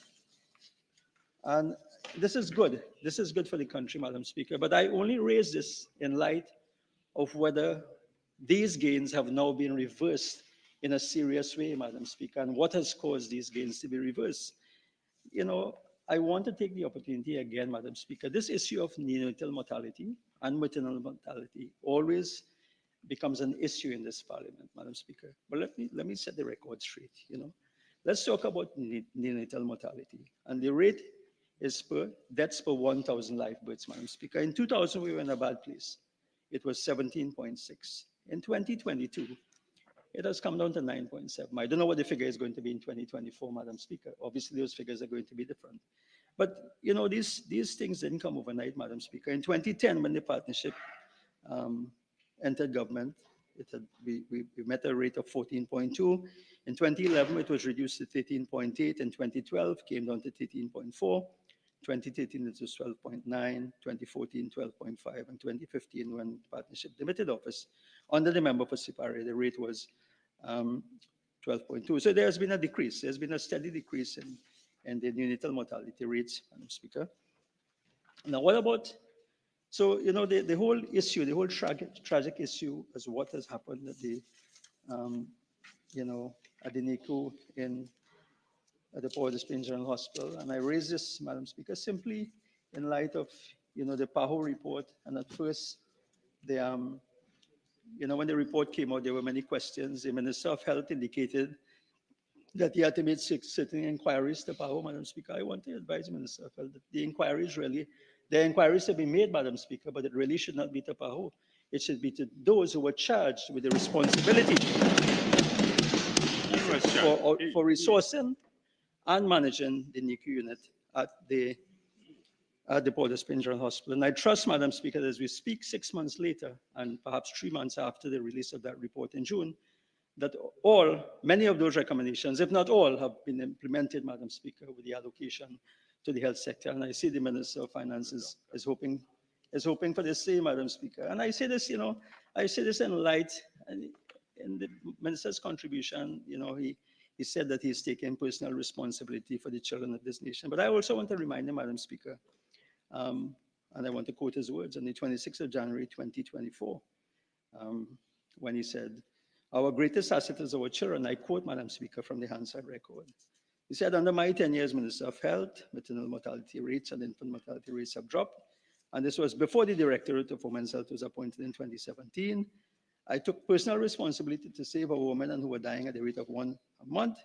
And this is good. This is good for the country, Madam Speaker. But I only raise this in light of whether these gains have now been reversed in a serious way, Madam Speaker, and what has caused these gains to be reversed. You know, I want to take the opportunity again, Madam Speaker. This issue of neonatal mortality and maternal mortality always becomes an issue in this parliament, Madam Speaker. But let me set the record straight, you know. Let's talk about neonatal mortality. And the rate is per deaths per 1,000 live births, Madam Speaker. In 2000, we were in a bad place. It was 17.6. In 2022, it has come down to 9.7. I don't know what the figure is going to be in 2024, Madam Speaker. Obviously, those figures are going to be different. But, you know, these things didn't come overnight, Madam Speaker. In 2010, when the partnership entered government, we met a rate of 14.2. In 2011, it was reduced to 13.8. In 2012, came down to 13.4. 2013, it was 12.9. 2014, 12.5. And 2015, when the partnership demitted office, under the member for Sipari, the rate was 12.2. So there has been a decrease. There's been a steady decrease in the neonatal mortality rates, Madam Speaker. Now, what about, so, you know, the whole issue, the whole tragic issue is what has happened at the, you know, at the NICU at the Port of Spain General Hospital. And I raise this, Madam Speaker, simply in light of, you know, the PAHO report. And at first, you know, when the report came out, there were many questions. The Minister of Health indicated that he had to make certain inquiries to PAHO, Madam Speaker. I want to advise the Minister of Health that the inquiries have been made, Madam Speaker, but it really should not be to PAHO. It should be to those who were charged with the responsibility for resourcing and managing the NICU unit at the Port of Spain General Hospital. And I trust, Madam Speaker, that as we speak 6 months later, and perhaps 3 months after the release of that report in June, that many of those recommendations, if not all, have been implemented, Madam Speaker, with the allocation to the health sector. And I see the Minister of Finance is hoping for the same, Madam Speaker. And I say this, you know, I say this in light, and in the Minister's contribution, you know, he said that he's taking personal responsibility for the children of this nation. But I also want to remind him, Madam Speaker, and I want to quote his words on the 26th of January, 2024, when he said, "Our greatest asset is our children." I quote, Madam Speaker, from the Hansard record. He said, "Under my 10 years Minister of Health, maternal mortality rates and infant mortality rates have dropped." And this was before the Directorate of Women's Health was appointed in 2017. "I took personal responsibility to save our women who were dying at the rate of 1 a month.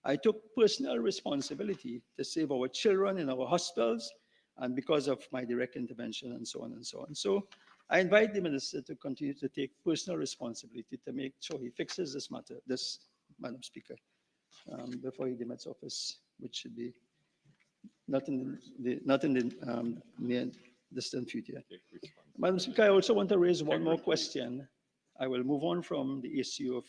I took personal responsibility to save our children in our hospitals, and because of my direct intervention," and so on and so on. So I invite the Minister to continue to take personal responsibility to make sure he fixes this matter, Madam Speaker, before he demits office, which should be not in the near distant future. Madam Speaker, I also want to raise one more question. I will move on from the issue of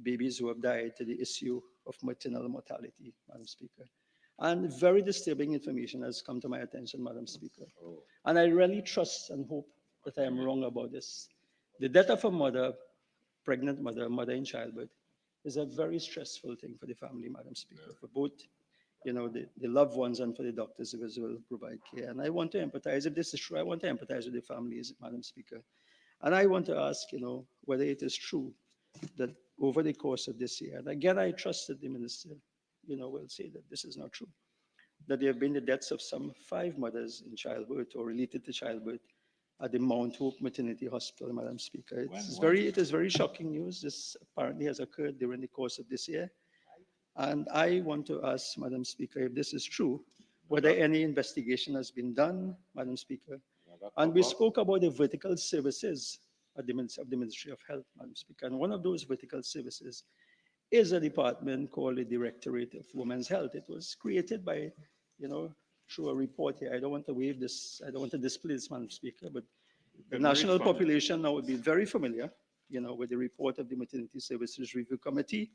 babies who have died to the issue of maternal mortality, Madam Speaker. And very disturbing information has come to my attention, Madam Speaker. And I really trust and hope that I am wrong about this. The death of a mother, pregnant mother, mother in childbirth, is a very stressful thing for the family, Madam Speaker, for both, you know, the loved ones and for the doctors who will provide care. And I want to empathize, if this is true, I want to empathize with the families, Madam Speaker. And I want to ask, you know, whether it is true that over the course of this year, and again, I trust that the Minister, you know, will say that this is not true, that there have been the deaths of some 5 mothers in childbirth or related to childbirth at the Mount Hope Maternity Hospital, Madam Speaker. It is very shocking news. This apparently has occurred during the course of this year. And I want to ask, Madam Speaker, if this is true, whether any investigation has been done, Madam Speaker. And we spoke about the vertical services of the Ministry of Health, Madam Speaker. And one of those vertical services is a department called the Directorate of Women's Health. It was created by, you know, through a report here. I don't want to waive this, I don't want to display this, Madam Speaker, but the national population now would be very familiar, you know, with the report of the Maternity Services Review Committee,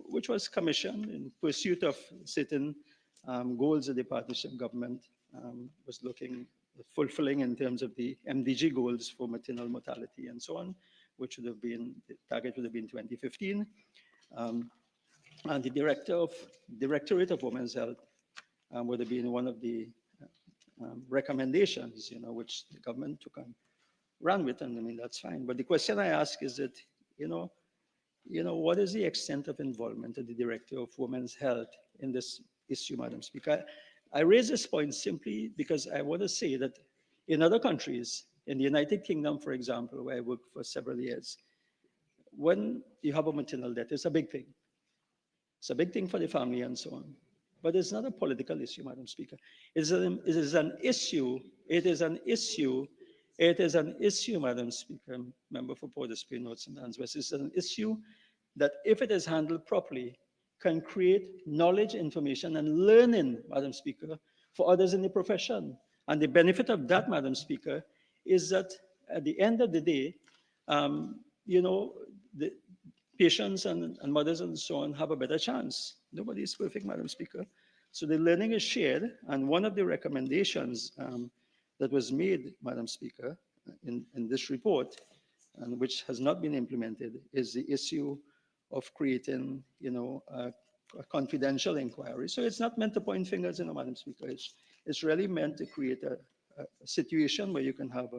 which was commissioned in pursuit of certain goals of the partnership government was fulfilling in terms of the MDG goals for maternal mortality and so on, which would have been, the target would have been 2015. And the Directorate of Women's Health would have been one of the recommendations, which the government took and ran with, and I mean, that's fine. But the question I ask is that, what is the extent of involvement of the Director of Women's Health in this issue, Madam Speaker? I raise this point simply because I want to say that in other countries, in the United Kingdom, for example, where I worked for several years, when you have a maternal death, it's a big thing. It's a big thing for the family and so on. But it's not a political issue, Madam Speaker. It is an issue, Madam Speaker, member for Port of Spain, North St. Anne's West. It's an issue that, if it is handled properly, can create knowledge, information, and learning, Madam Speaker, for others in the profession. And the benefit of that, Madam Speaker, is that at the end of the day, the patients and mothers and so on have a better chance. Nobody is perfect, Madam Speaker. So the learning is shared, and one of the recommendations that was made, Madam Speaker, in this report, and which has not been implemented, is the issue of creating, a confidential inquiry. So it's not meant to point fingers, Madam Speaker. It's really meant to create a situation where you can have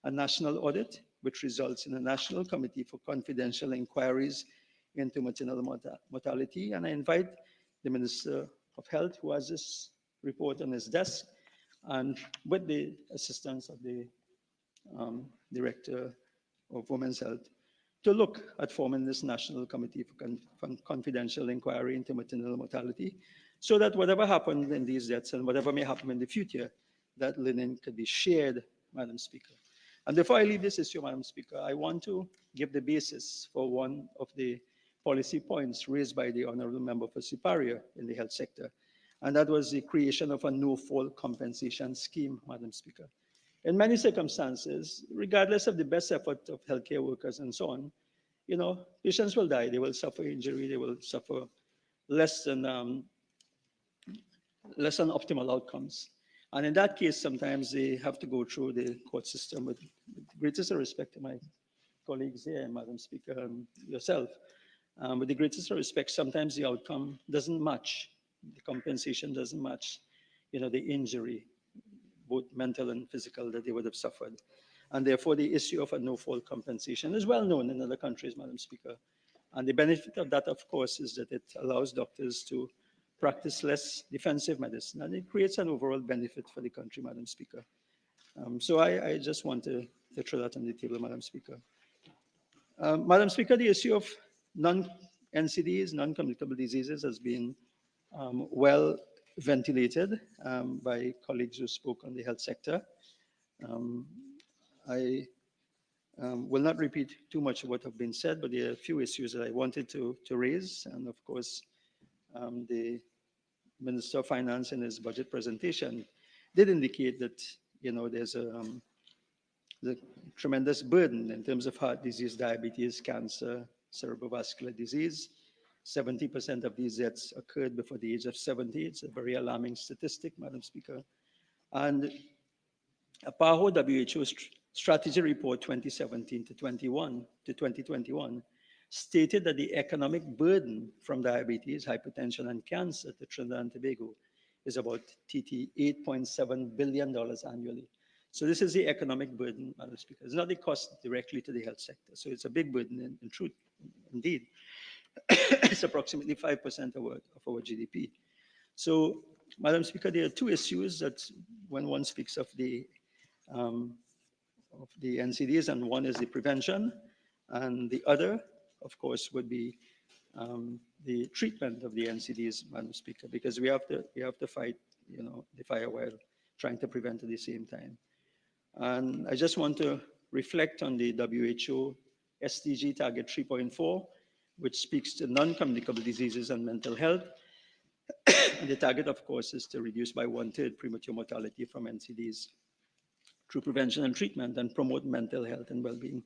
a national audit, which results in a national committee for confidential inquiries into maternal mortality. And I invite the Minister of Health, who has this report on his desk, and with the assistance of the Director of Women's Health, to look at forming this national committee for confidential inquiry into maternal mortality, so that whatever happened in these deaths and whatever may happen in the future, that learning could be shared, Madam Speaker. And before I leave this issue, Madam Speaker, I want to give the basis for one of the policy points raised by the Honourable Member for Superior in the health sector, and that was the creation of a no-fault compensation scheme, Madam Speaker. In many circumstances, regardless of the best effort of healthcare workers and so on, patients will die, they will suffer injury, they will suffer less than optimal outcomes. And in that case, sometimes they have to go through the court system. With the greatest respect to my colleagues here, Madam Speaker, and yourself, with the greatest respect, sometimes the outcome doesn't match, the compensation doesn't match, the injury, both mental and physical, that they would have suffered. And therefore, the issue of a no-fault compensation is well known in other countries, Madam Speaker. And the benefit of that, of course, is that it allows doctors to practice less defensive medicine, and it creates an overall benefit for the country, Madam Speaker. So I just want to throw that on the table, Madam Speaker. Madam Speaker, the issue of non-NCDs, non-communicable diseases, has been well ventilated by colleagues who spoke on the health sector. I will not repeat too much of what have been said, but there are a few issues that I wanted to raise. And of course, the Minister of Finance in his budget presentation did indicate that, there's a tremendous burden in terms of heart disease, diabetes, cancer, cerebrovascular disease. 70% of these deaths occurred before the age of 70. It's a very alarming statistic, Madam Speaker. And a PAHO WHO strategy report 2017 to 2021 stated that the economic burden from diabetes, hypertension, and cancer to Trinidad and Tobago is about $8.7 billion annually. So this is the economic burden, Madam Speaker. It's not the cost directly to the health sector. So it's a big burden in truth, indeed. It's approximately 5% of our GDP. So, Madam Speaker, there are two issues that when one speaks of the NCDs, and one is the prevention, and the other, of course, would be the treatment of the NCDs, Madam Speaker, because we have to fight, the fire while trying to prevent at the same time. And I just want to reflect on the WHO SDG target 3.4, which speaks to non-communicable diseases and mental health. And the target, of course, is to reduce by 1/3 premature mortality from NCDs through prevention and treatment, and promote mental health and well-being.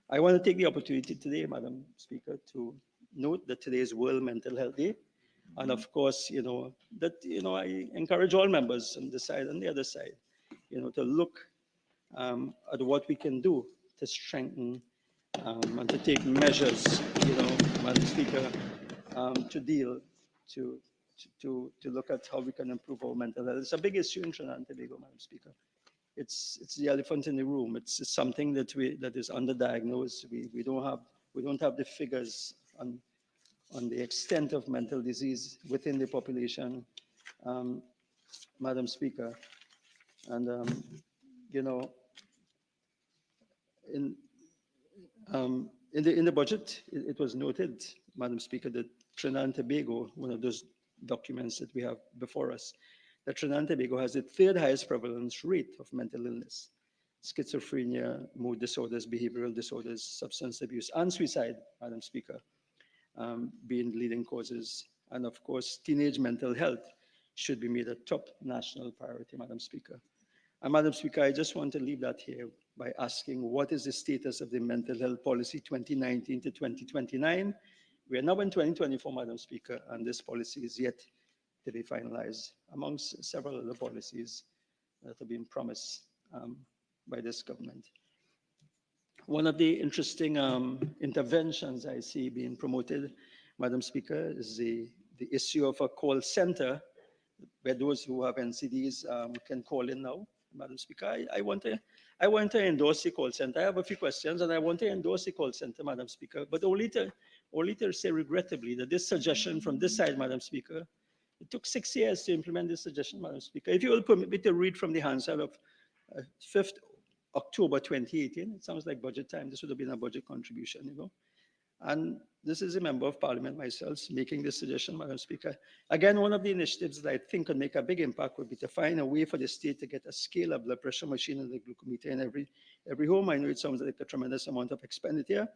I want to take the opportunity today, Madam Speaker, to note that today is World Mental Health Day. And of course, I encourage all members on this side and the other side, to look at what we can do to strengthen and to take measures, Madam Speaker, to deal, to look at how we can improve our mental health. It's a big issue in Trinidad and Tobago, Madam Speaker. It's the elephant in the room. It's something that is underdiagnosed. We don't have the figures on the extent of mental disease within the population, Madam Speaker. And in the budget, it was noted, Madam Speaker, that Trinidad and Tobago, one of those documents that we have before us, that Trinidad and Tobago has the third highest prevalence rate of mental illness, schizophrenia, mood disorders, behavioral disorders, substance abuse, and suicide, Madam Speaker, being leading causes. And of course, teenage mental health should be made a top national priority, Madam Speaker. And Madam Speaker, I just want to leave that here by asking, what is the status of the mental health policy 2019 to 2029? We are now in 2024, Madam Speaker, and this policy is yet to be finalized, amongst several other policies that have been promised by this government. One of the interesting interventions I see being promoted, Madam Speaker, is the issue of a call center where those who have NCDs can call in now. Madam Speaker, I want to endorse the call center. I have a few questions, and I want to endorse the call center, Madam Speaker, but only to say regrettably that this suggestion from this side, Madam Speaker, it took 6 years to implement this suggestion, Madam Speaker. If you will permit me to read from the Hansard of 5th October 2018, it sounds like budget time. This would have been a budget contribution, And this is a member of parliament myself making this suggestion, Madam Speaker. Again, one of the initiatives that I think could make a big impact would be to find a way for the state to get a scale of blood pressure machine and the glucometer in every home. I know it sounds like a tremendous amount of expenditure.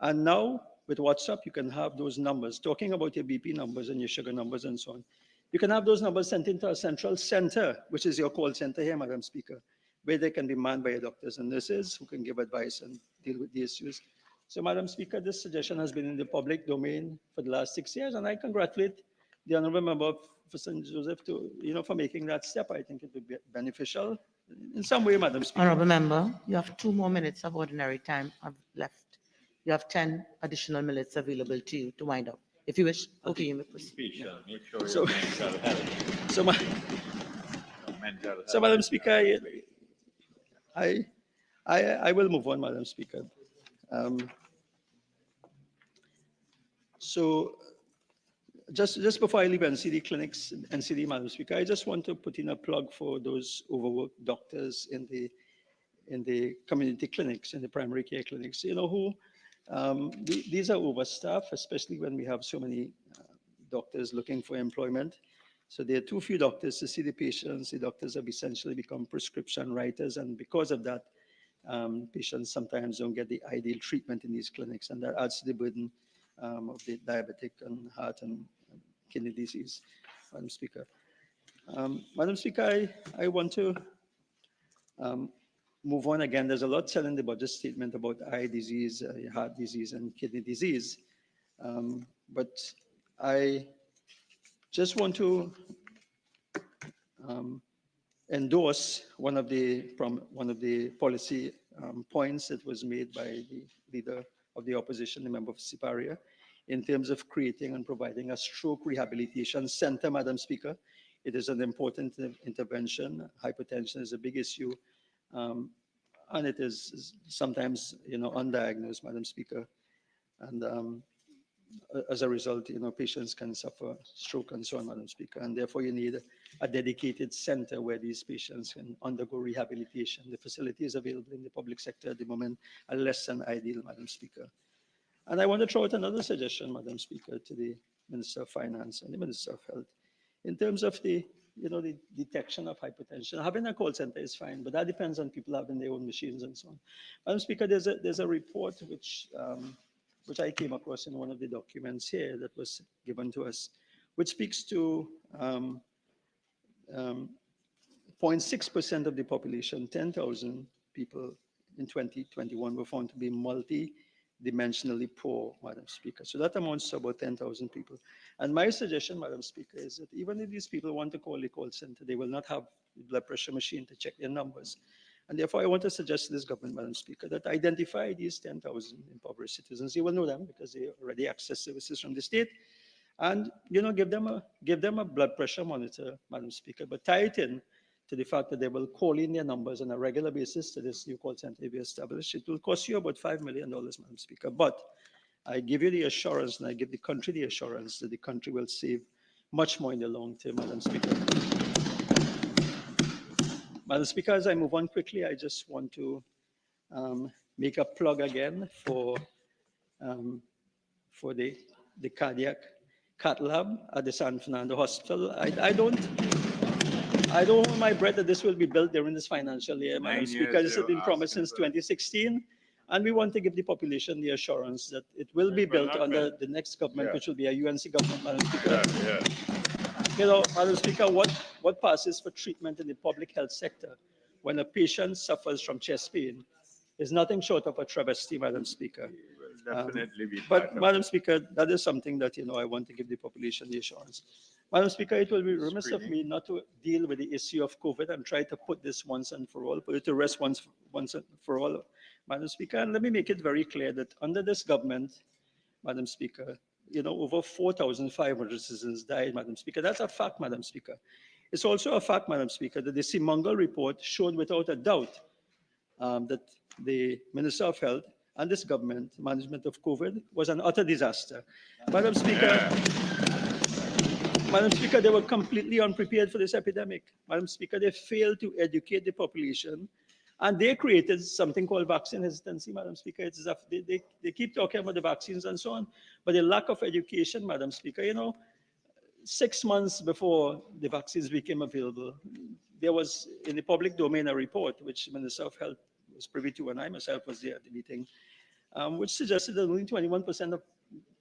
And now with WhatsApp, you can have those numbers, talking about your BP numbers and your sugar numbers and so on. You can have those numbers sent into a central center, which is your call center here, Madam Speaker, where they can be manned by your doctors and nurses who can give advice and deal with the issues. So, Madam Speaker, this suggestion has been in the public domain for the last 6 years, and I congratulate the honourable member for St. Joseph for making that step. I think it would be beneficial in some way, Madam Speaker. Honourable member, you have 2 more minutes of ordinary time left. You have 10 additional minutes available to you to wind up. If you wish, okay, you may proceed. Make sure your mental health. So, Madam Speaker, I will move on, Madam Speaker. So just before I leave NCD clinics, NCD, Madam Speaker, I just want to put in a plug for those overworked doctors in the community clinics, in the primary care clinics, who these are overstaffed, especially when we have so many doctors looking for employment. So there are too few doctors to see the patients. The doctors have essentially become prescription writers, and because of that, patients sometimes don't get the ideal treatment in these clinics, and that adds to the burden of the diabetic and heart and kidney disease, Madam Speaker. Madam Speaker, I want to move on again. There's a lot said in the budget statement about eye disease, heart disease, and kidney disease, but I just want to endorse one of the policy points that was made by the leader of the opposition, the member of Siparia, in terms of creating and providing a stroke rehabilitation center, Madam Speaker. It is an important intervention. Hypertension is a big issue, and it is sometimes, undiagnosed, Madam Speaker. And as a result, patients can suffer stroke and so on, Madam Speaker. And therefore, you need a dedicated center where these patients can undergo rehabilitation. The facilities available in the public sector at the moment are less than ideal, Madam Speaker. And I want to throw out another suggestion, Madam Speaker, to the Minister of Finance and the Minister of Health. In terms of the detection of hypertension, having a call center is fine, but that depends on people having their own machines and so on. Madam Speaker, there's a report which I came across in one of the documents here that was given to us, which speaks to 0.6% of the population, 10,000 people in 2021 were found to be multi dimensionally poor, Madam Speaker. So that amounts to about 10,000 people. And my suggestion, Madam Speaker, is that even if these people want to call the call center, they will not have the blood pressure machine to check their numbers. And therefore, I want to suggest to this government, Madam Speaker, that identify these 10,000 impoverished citizens. You will know them because they already access services from the state. And, give them a blood pressure monitor, Madam Speaker, but tie it in to the fact that they will call in their numbers on a regular basis to this new call center we established. It will cost you about $5 million, Madam Speaker. But I give you the assurance, and I give the country the assurance that the country will save much more in the long term, Madam Speaker. Madam Speaker, as I move on quickly, I just want to make a plug again for the cardiac cath lab at the San Fernando Hospital. I don't hold my breath that this will be built during this financial year, Madam 9 Speaker. years This has been they're promised asking since for it. 2016, and we want to give the population the assurance that it will be Well, built not under bad. the next government, Yeah. which will be a UNC government, Madam Speaker. Yeah. Madam Speaker, what passes for treatment in the public health sector when a patient suffers from chest pain is nothing short of a travesty, Madam Speaker. Will definitely be But, part of Madam it. Speaker, that is something that, I want to give the population the assurance. Madam Speaker, it will be remiss of me not to deal with the issue of COVID and try to put this once and for all, put it to rest once and for all, Madam Speaker. And let me make it very clear that under this government, Madam Speaker, over 4,500 citizens died, Madam Speaker. That's a fact, Madam Speaker. It's also a fact, Madam Speaker, that the Simangal report showed without a doubt that the Minister of Health and this government management of COVID was an utter disaster. Madam Speaker, Madam Speaker, they were completely unprepared for this epidemic. Madam Speaker, they failed to educate the population, and they created something called vaccine hesitancy, Madam Speaker. They keep talking about the vaccines and so on, but the lack of education, Madam Speaker, 6 months before the vaccines became available, there was in the public domain a report which the Minister of Health was privy to, and I myself was there at the meeting, which suggested that only 21% of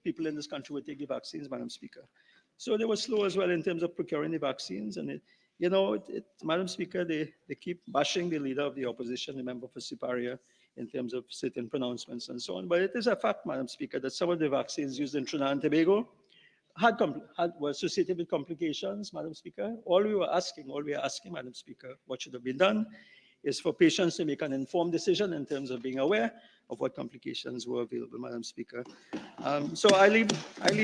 people in this country would take the vaccines, Madam Speaker. So they were slow as well in terms of procuring the vaccines. And, Madam Speaker, they keep bashing the leader of the opposition, the member for Siparia, in terms of certain pronouncements and so on. But it is a fact, Madam Speaker, that some of the vaccines used in Trinidad and Tobago were associated with complications, Madam Speaker. All we are asking, Madam Speaker, what should have been done is for patients to make an informed decision in terms of being aware of what complications were available, Madam Speaker. So I leave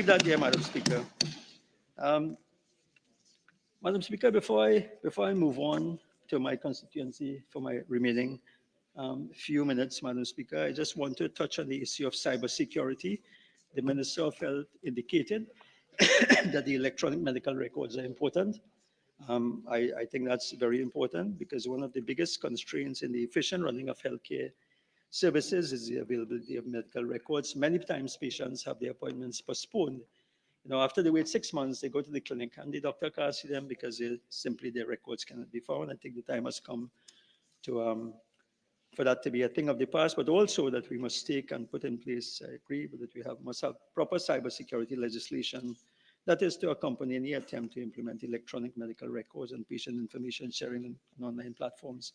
that there, Madam Speaker. Madam Speaker, before I move on to my constituency for my remaining few minutes, Madam Speaker, I just want to touch on the issue of cybersecurity. The Minister of Health indicated that the electronic medical records are important. I think that's very important because one of the biggest constraints in the efficient running of healthcare services is the availability of medical records. Many times patients have their appointments postponed. After they wait 6 months, they go to the clinic and the doctor can't see them because their records cannot be found. I think the time has come to for that to be a thing of the past, but also that we must take and put in place, I agree, but that we must have proper cybersecurity legislation that is to accompany any attempt to implement electronic medical records and patient information sharing on online platforms.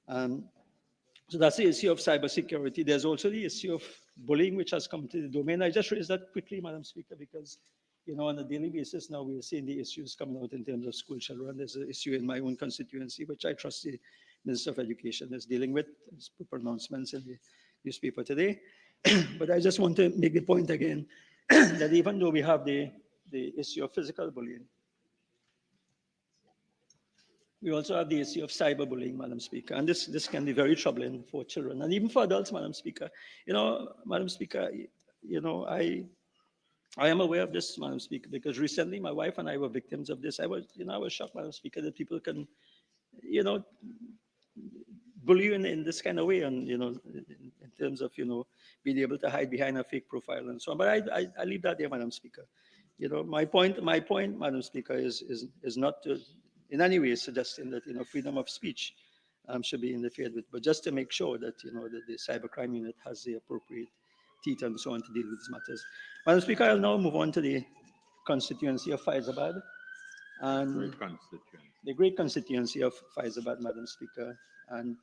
So that's the issue of cybersecurity. There's also the issue of bullying, which has come to the domain. I just raised that quickly, Madam Speaker, because on a daily basis now we're seeing the issues coming out in terms of school children. There's an issue in my own constituency, which I trust the Minister of Education is dealing with. There's pronouncements in the newspaper today. But I just want to make the point again that even though we have the issue of physical bullying, we also have the issue of cyberbullying, Madam Speaker, and this can be very troubling for children and even for adults, Madam Speaker. Madam Speaker, I am aware of this, Madam Speaker, because recently my wife and I were victims of this. I was shocked, Madam Speaker, that people can, bully you in this kind of way, and in terms of being able to hide behind a fake profile and so on. But I leave that there, Madam Speaker. My point, Madam Speaker, is not to in any way suggesting that freedom of speech should be interfered with, but just to make sure that that the cybercrime unit has the appropriate teeth and so on to deal with these matters. Madam Speaker, I'll now move on to the constituency of Faizabad and Great constituency. the great constituency of Faizabad, Madam Speaker, and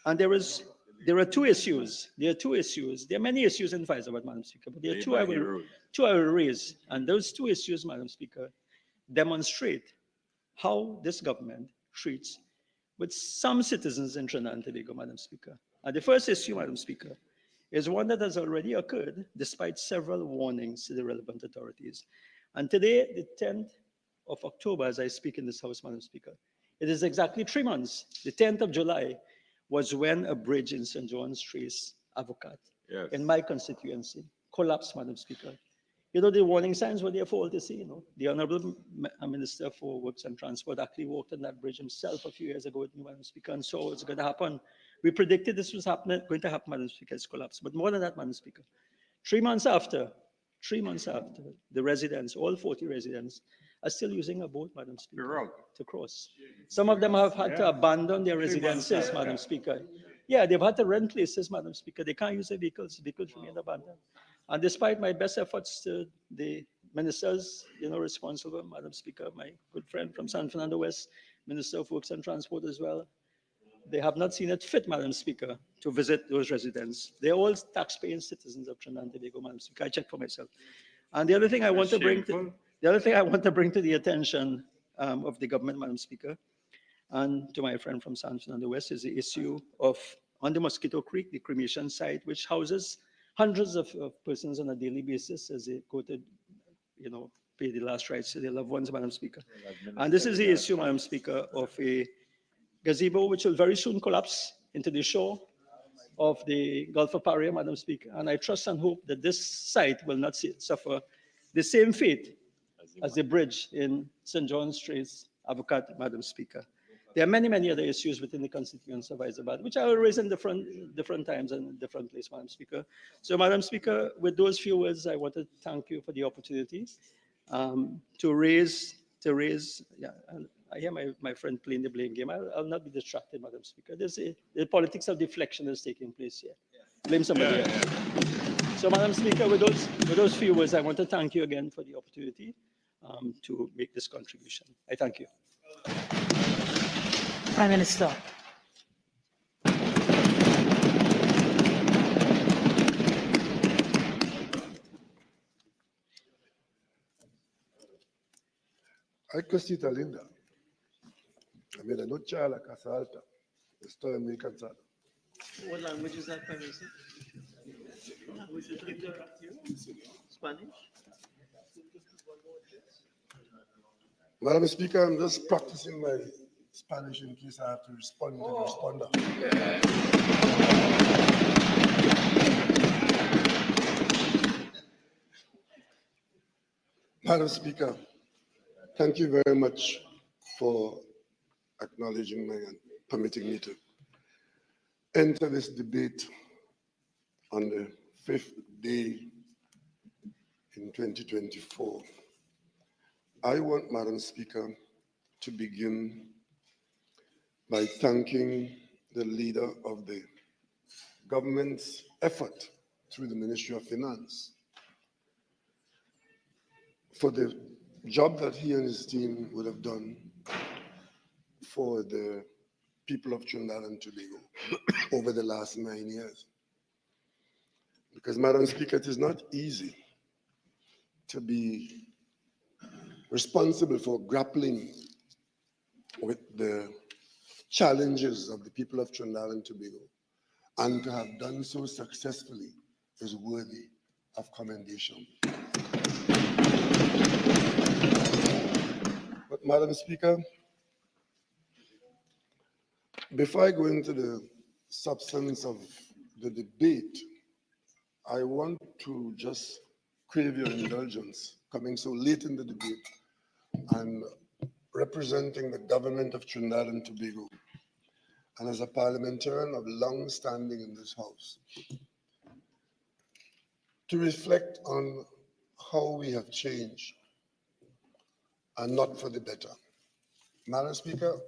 and there is there are two issues. There are two issues. There are many issues in Faizabad, Madam Speaker, but there are two I will raise. And those two issues, Madam Speaker, demonstrate how this government treats with some citizens in Trinidad and Tobago, Madam Speaker. And the first issue, Madam Speaker, is one that has already occurred despite several warnings to the relevant authorities. And today, the 10th of October, as I speak in this House, Madam Speaker, it is exactly 3 months. The 10th of July was when a bridge in St. John's Trace, Avocat, in my constituency, collapsed, Madam Speaker. You know, the warning signs were there for all to see, you know. The Honorable Minister for Works and Transport actually walked on that bridge himself a few years ago with me, Madam Speaker, and saw what's going to happen. We predicted this was going to happen, Madam Speaker, it's collapsed. But more than that, Madam Speaker, 3 months after, the residents, all 40 residents, are still using a boat, Madam Speaker, to cross. Some of them have had to abandon their residences, Madam Speaker. Yeah, they've had to rent places, Madam Speaker. They can't use their vehicles remain abandoned. And despite my best efforts to the ministers, you know, responsible, Madam Speaker, my good friend from San Fernando West, Minister of Works and Transport as well, they have not seen it fit, Madam Speaker, to visit those residents. They're all tax-paying citizens of Trinidad and Tobago, Madam Speaker. I checked for myself. And the other thing I want to bring to the attention of the government, Madam Speaker, and to my friend from San Fernando West, is the issue of, on the Mosquito Creek, the cremation site, which houses hundreds of persons on a daily basis as they go to, you know, pay the last rites to their loved ones, Madam Speaker. And this is the issue, Madam Speaker, of a gazebo which will very soon collapse into the shore of the Gulf of Paria, Madam Speaker. And I trust and hope that this site will not suffer the same fate as the bridge in St. John's Trace, Avocat, Madam Speaker. There are many, many other issues within the constituency of Hyderabad, which I will raise in different times and different places, Madam Speaker. So, Madam Speaker, with those few words, I want to thank you for the opportunity to raise, yeah, and I hear my friend playing the blame game. I'll not be distracted, Madam Speaker. The politics of deflection is taking place here. Blame somebody else. So, Madam Speaker, with those few words, I want to thank you again for the opportunity to make this contribution. I thank you. Prime Minister. Hay cosita linda. Mira, no chala, casa alta. Estoy muy cansado. What language is that, Prime Minister? Spanish? Madam Speaker, I'm just practicing my Spanish in case I have to respond to the responder. Madam Speaker, thank you very much for acknowledging me and permitting me to enter this debate on the 5th day in 2024. I want, Madam Speaker, to begin by thanking the leader of the government's effort through the Ministry of Finance for the job that he and his team would have done for the people of Trinidad and Tobago over the last 9 years. Because, Madam Speaker, it is not easy to be responsible for grappling with the challenges of the people of Trinidad and Tobago, and to have done so successfully is worthy of commendation. But, Madam Speaker, before I go into the substance of the debate, I want to just crave your indulgence, coming so late in the debate and representing the government of Trinidad and Tobago, and as a parliamentarian of long standing in this House, to reflect on how we have changed and not for the better. Madam Speaker,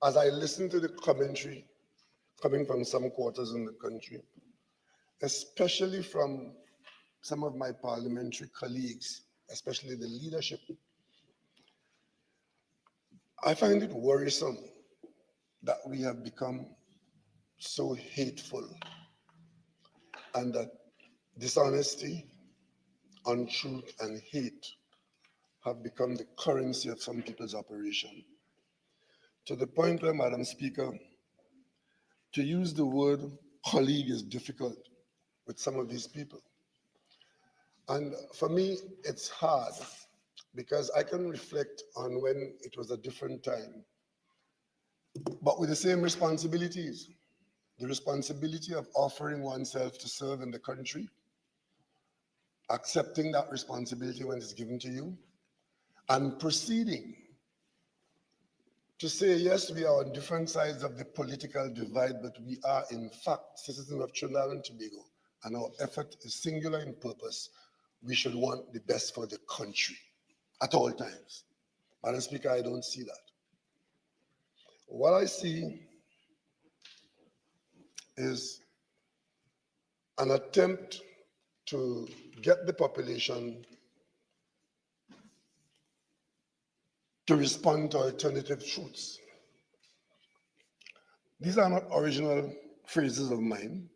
as I listen to the commentary coming from some quarters in the country, especially from some of my parliamentary colleagues, especially the leadership, I find it worrisome that we have become so hateful, and that dishonesty, untruth, and hate have become the currency of some people's operation. To the point where, Madam Speaker, to use the word colleague is difficult with some of these people. And for me, it's hard because I can reflect on when it was a different time, but with the same responsibilities. The responsibility of offering oneself to serve in the country, accepting that responsibility when it's given to you, and proceeding to say, yes, we are on different sides of the political divide, but we are in fact citizens of Trinidad and Tobago, and our effort is singular in purpose. We should want the best for the country at all times. Madam Speaker, I don't see that. What I see is an attempt to get the population to respond to alternative truths. These are not original phrases of mine,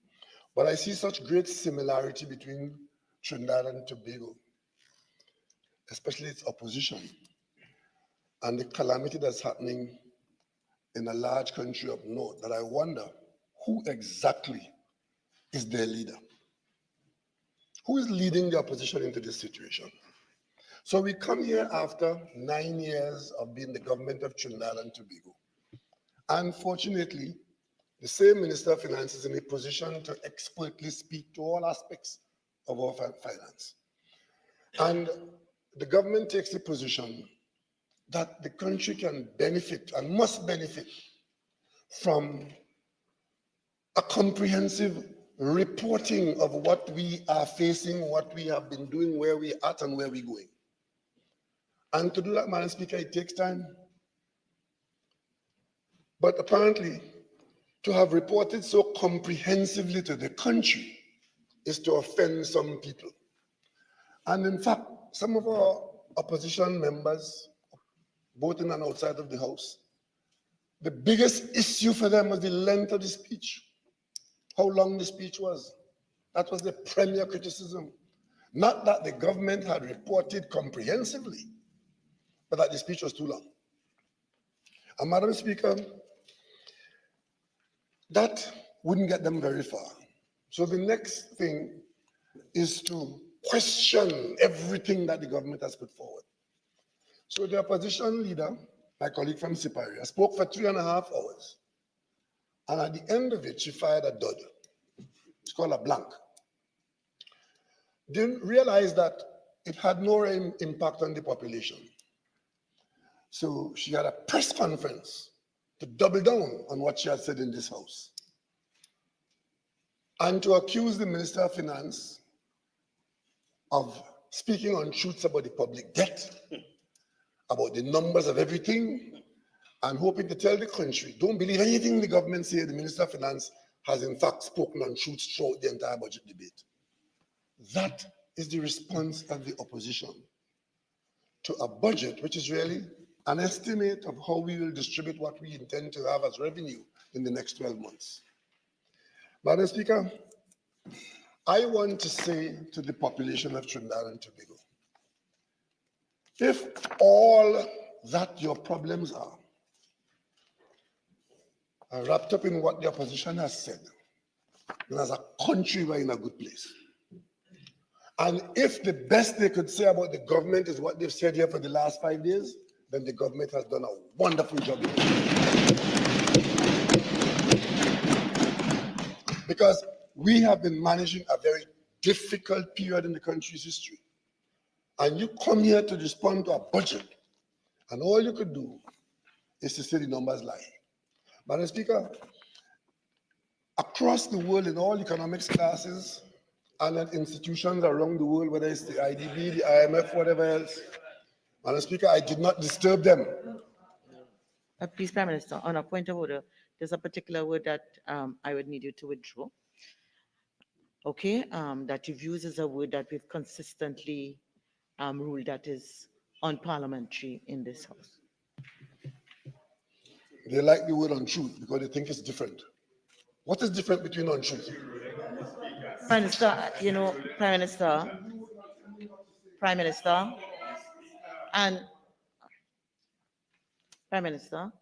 but I see such great similarity between Trinidad and Tobago, especially its opposition, and the calamity that's happening in a large country up north, that I wonder who exactly is their leader? Who is leading the opposition into this situation? So we come here after 9 years of being the government of Trinidad and Tobago. Unfortunately, the same Minister of Finance is in a position to expertly speak to all aspects of our finance. And the government takes the position that the country can benefit and must benefit from a comprehensive reporting of what we are facing, what we have been doing, where we're at, and where we're going. And to do that, Madam Speaker, it takes time. But apparently, to have reported so comprehensively to the country is to offend some people. And in fact, some of our opposition members, both in and outside of the House, the biggest issue for them was the length of the speech, how long the speech was. That was the premier criticism. Not that the government had reported comprehensively, but that the speech was too long. And Madam Speaker, that wouldn't get them very far. So the next thing is to question everything that the government has put forward. So the opposition leader, my colleague from Siparia, spoke for 3.5 hours. And at the end of it, she fired a dud. It's called a blank. Didn't realize that it had no impact on the population. So she had a press conference to double down on what she had said in this House, and to accuse the Minister of Finance of speaking untruths about the public debt, about the numbers of everything, and hoping to tell the country, don't believe anything the government says. The Minister of Finance has in fact spoken untruths throughout the entire budget debate. That is the response of the opposition to a budget which is really an estimate of how we will distribute what we intend to have as revenue in the next 12 months. Madam Speaker, I want to say to the population of Trinidad and Tobago, if all that your problems are wrapped up in what the opposition has said, then as a country we're in a good place. And if the best they could say about the government is what they've said here for the last 5 years, then the government has done a wonderful job. Because we have been managing a very difficult period in the country's history. And you come here to respond to a budget, and all you could do is to say the numbers lie. Madam Speaker, across the world in all economics classes and at institutions around the world, whether it's the IDB, the IMF, whatever else, Madam Speaker, I did not disturb them. Please, Prime Minister, on a point of order, there's a particular word that I would need you to withdraw. Okay, that you've used as a word that we've consistently ruled that is unparliamentary in this House. They like the word untruth because they think it's different. What is different between untruth? Prime Minister, you know, Prime Minister, and Prime Minister,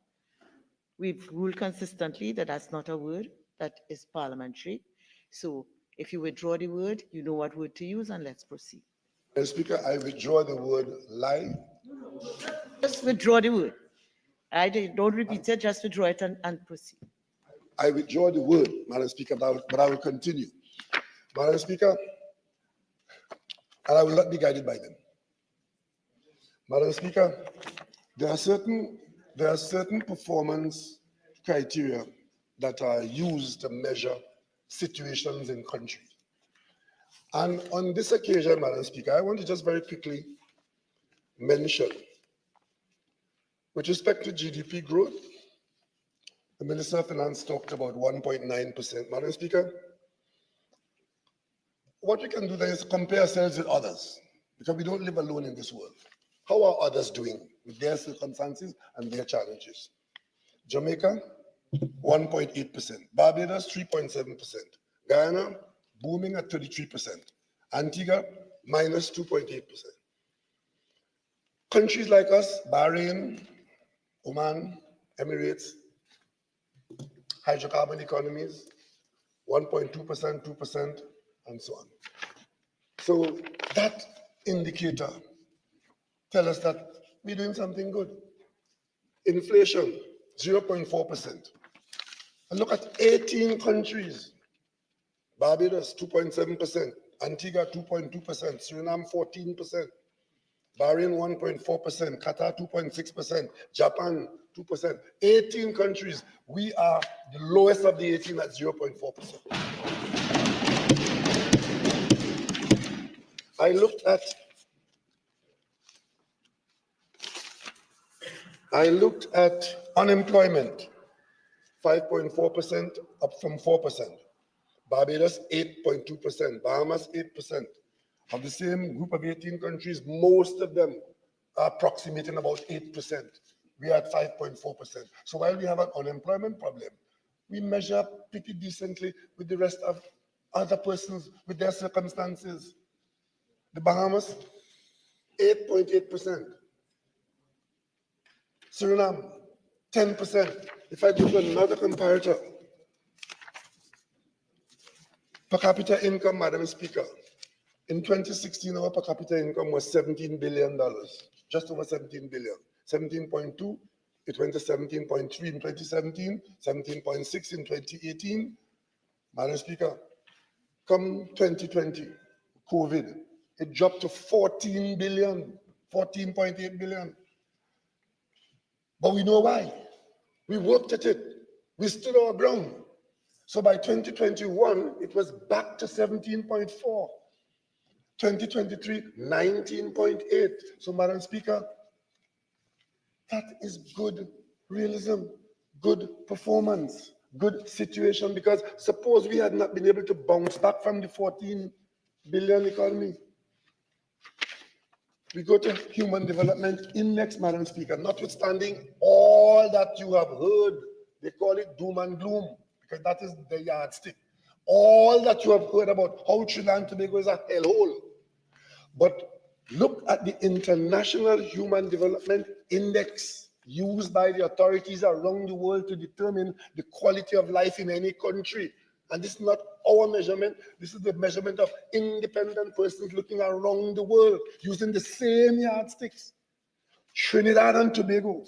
we've ruled consistently that that's not a word that is parliamentary. So if you withdraw the word, you know what word to use, and let's proceed. Madam Speaker, I withdraw the word lie. Just withdraw the word. Don't repeat it, just withdraw it and proceed. I withdraw the word, Madam Speaker, but I will continue. Madam Speaker, and I will not be guided by them. Madam Speaker, there are certain performance criteria that are used to measure situations in countries. And on this occasion, Madam Speaker, I want to just very quickly mention, with respect to GDP growth, the Minister of Finance talked about 1.9%. Madam Speaker, what we can do then is compare ourselves with others, because we don't live alone in this world. How are others doing with their circumstances and their challenges? Jamaica, 1.8%. Barbados, 3.7%. Guyana, booming at 33%. Antigua, minus 2.8%. Countries like us, Bahrain, Oman, Emirates, hydrocarbon economies, 1.2%, 2%, and so on. So that indicator tells us that we're doing something good. Inflation, 0.4%. And look at 18 countries. Barbados, 2.7%. Antigua, 2.2%. Suriname, 14%. Bahrain, 1.4%. Qatar, 2.6%. Japan, 2%. 18 countries. We are the lowest of the 18 at 0.4%. I looked at unemployment, 5.4%, up from 4%. Barbados, 8.2%. Bahamas, 8%. Of the same group of 18 countries, most of them are approximating about 8%. We are at 5.4%. So while we have an unemployment problem, we measure pretty decently with the rest of other persons with their circumstances. The Bahamas, 8.8%. Suriname, 10%. If I give another comparator, per capita income, Madam Speaker, in 2016, our per capita income was $17 billion, just over 17 billion. 17.2, it went to 17.3 in 2017, 17.6 in 2018. Madam Speaker, come 2020, COVID, it dropped to 14 billion, 14.8 billion. But we know why. We worked at it. We stood our ground. So by 2021, it was back to 17.4. 2023, 19.8. So, Madam Speaker, that is good realism, good performance, good situation, because suppose we had not been able to bounce back from the 14 billion economy. We go to Human Development Index, Madam Speaker, notwithstanding all that you have heard, they call it doom and gloom, because that is the yardstick. All that you have heard about how Trinidad and Tobago is a hellhole. But look at the International Human Development Index used by the authorities around the world to determine the quality of life in any country. And this is not our measurement. This is the measurement of independent persons looking around the world using the same yardsticks. Trinidad and Tobago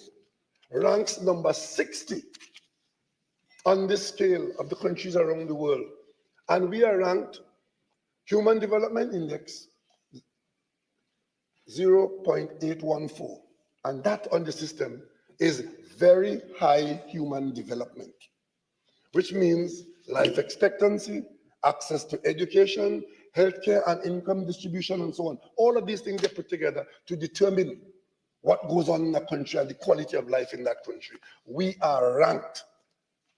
ranks number 60 on this scale of the countries around the world. And we are ranked Human Development Index 0.814. And that on the system is very high human development, which means life expectancy, access to education, healthcare and income distribution, and so on. All of these things they put together to determine what goes on in a country and the quality of life in that country. We are ranked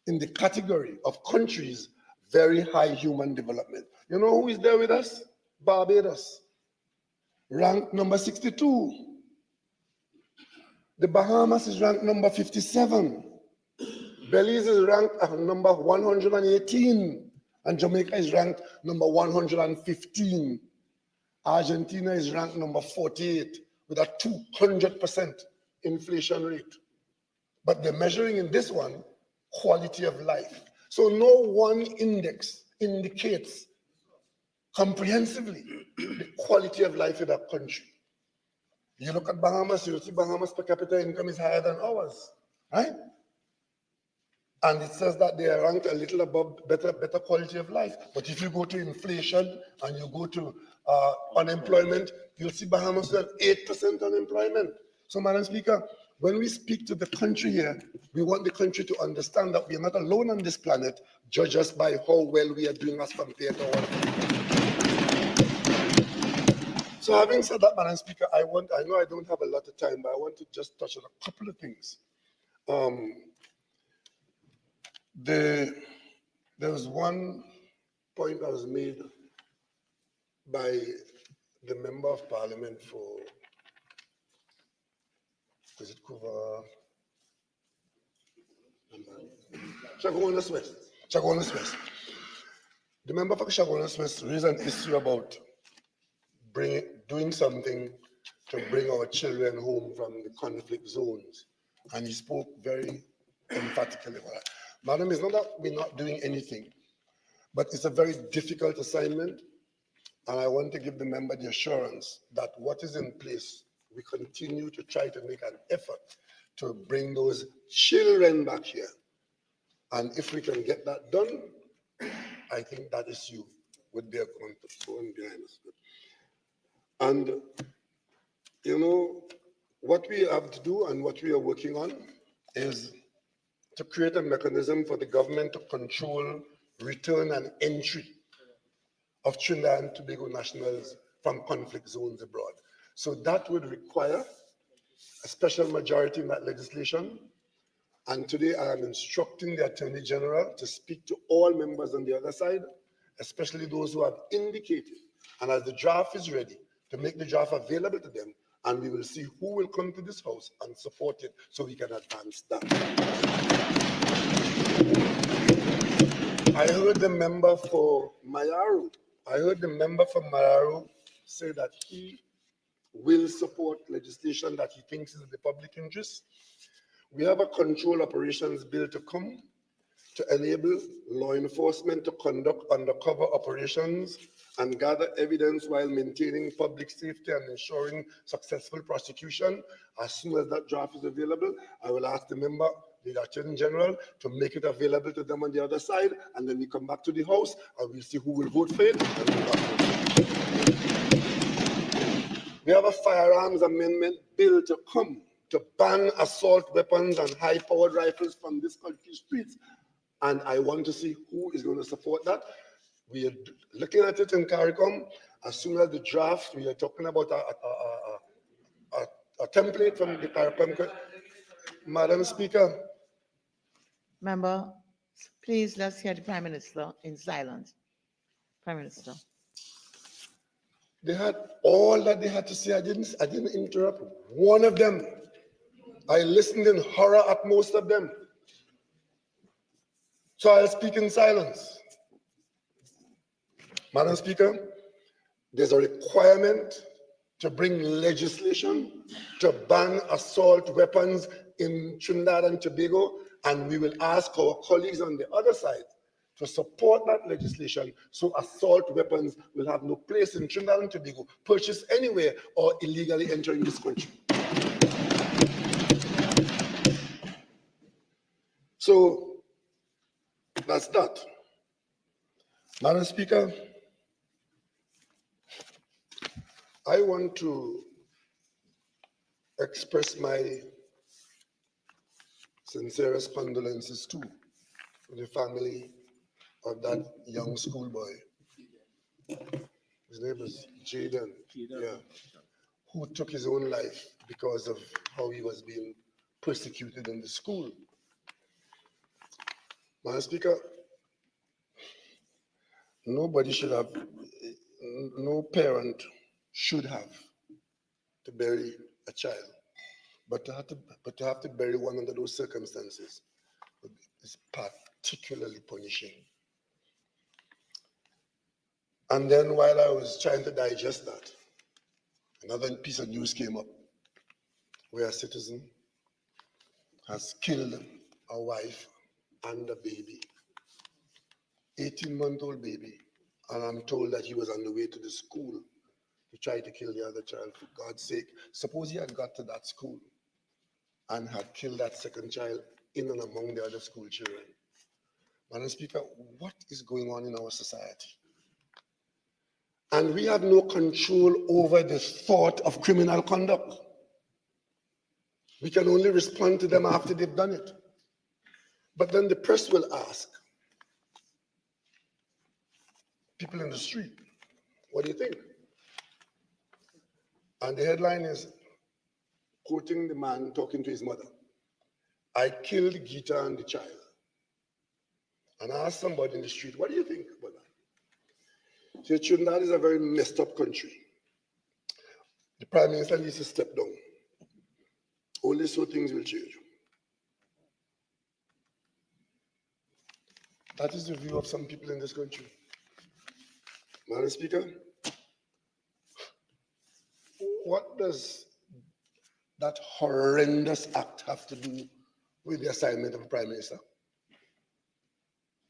in the category of countries very high human development. You know who is there with us? Barbados, ranked number 62. The Bahamas is ranked number 57. Belize is ranked at number 118, and Jamaica is ranked number 115. Argentina is ranked number 48 with a 200% inflation rate. But they're measuring in this one quality of life. So no one index indicates comprehensively the quality of life in that country. You look at Bahamas, you see Bahamas per capita income is higher than ours, right? And it says that they are ranked a little above better quality of life. But if you go to inflation and you go to unemployment, you'll see Bahamas have 8% unemployment. So, Madam Speaker, when we speak to the country here, we want the country to understand that we are not alone on this planet. Judge us by how well we are doing as compared to our people. So, having said that, Madam Speaker, I know I don't have a lot of time, but I want to just touch on a couple of things. There was one point that was made by the Member of Parliament for, is it Kuva? Chagonas West. Chagonas West. The member for Chagonas West raised an issue about doing something to bring our children home from the conflict zones. And he spoke very emphatically about that. Madam, it's not that we're not doing anything, but it's a very difficult assignment. And I want to give the member the assurance that what is in place, we continue to try to make an effort to bring those children back here. And if we can get that done, I think that issue would be a going behind us. And, you know, what we have to do and what we are working on is to create a mechanism for the government to control return and entry of Trinidad and Tobago nationals from conflict zones abroad. So that would require a special majority in that legislation. And today I am instructing the Attorney General to speak to all members on the other side, especially those who have indicated, and as the draft is ready, to make the draft available to them, and we will see who will come to this house and support it so we can advance that. I heard the member for Mayaru. Say that he will support legislation that he thinks is in the public interest. We have a control operations bill to come to enable law enforcement to conduct undercover operations and gather evidence while maintaining public safety and ensuring successful prosecution. As soon as that draft is available, I will ask the member, the Attorney General, to make it available to them on the other side, and then we come back to the House and we'll see who will vote for it. We have a firearms amendment bill to come to ban assault weapons and high-powered rifles from this country's streets. And I want to see who is going to support that. We are looking at it in CARICOM. As soon as the draft, we are talking about a template from the CARICOM. Madam Speaker. Member, please let's hear the Prime Minister in silence. Prime Minister. They had all that they had to say. I didn't interrupt one of them. I listened in horror at most of them. So I'll speak in silence. Madam Speaker, there's a requirement to bring legislation to ban assault weapons in Trinidad and Tobago, and we will ask our colleagues on the other side to support that legislation so assault weapons will have no place in Trinidad and Tobago, purchased anywhere or illegally entering this country. So that's that. Madam Speaker, I want to express my sincerest condolences to the family of that young schoolboy. His name is Jaden, yeah, who took his own life because of how he was being persecuted in the school. Madam Speaker, nobody should have, no parent should have to bury a child, but to have to bury one under those circumstances particularly punishing. And then while I was trying to digest that, another piece of news came up where a citizen has killed a wife and a baby, 18-month-old baby, and I'm told that he was on the way to the school to try to kill the other child. For God's sake, suppose he had got to that school and had killed that second child in and among the other school children. Madam Speaker, what is going on in our society? And we have no control over the thought of criminal conduct. We can only respond to them after they've done it. But then the press will ask people in the street, what do you think? And the headline is quoting the man talking to his mother. I killed Gita and the child. And I asked somebody in the street, what do you think about that? So Trinidad is a very messed up country. The Prime Minister needs to step down. Only so things will change. That is the view of some people in this country. Madam Speaker, what does that horrendous act have to do with the assignment of a Prime Minister?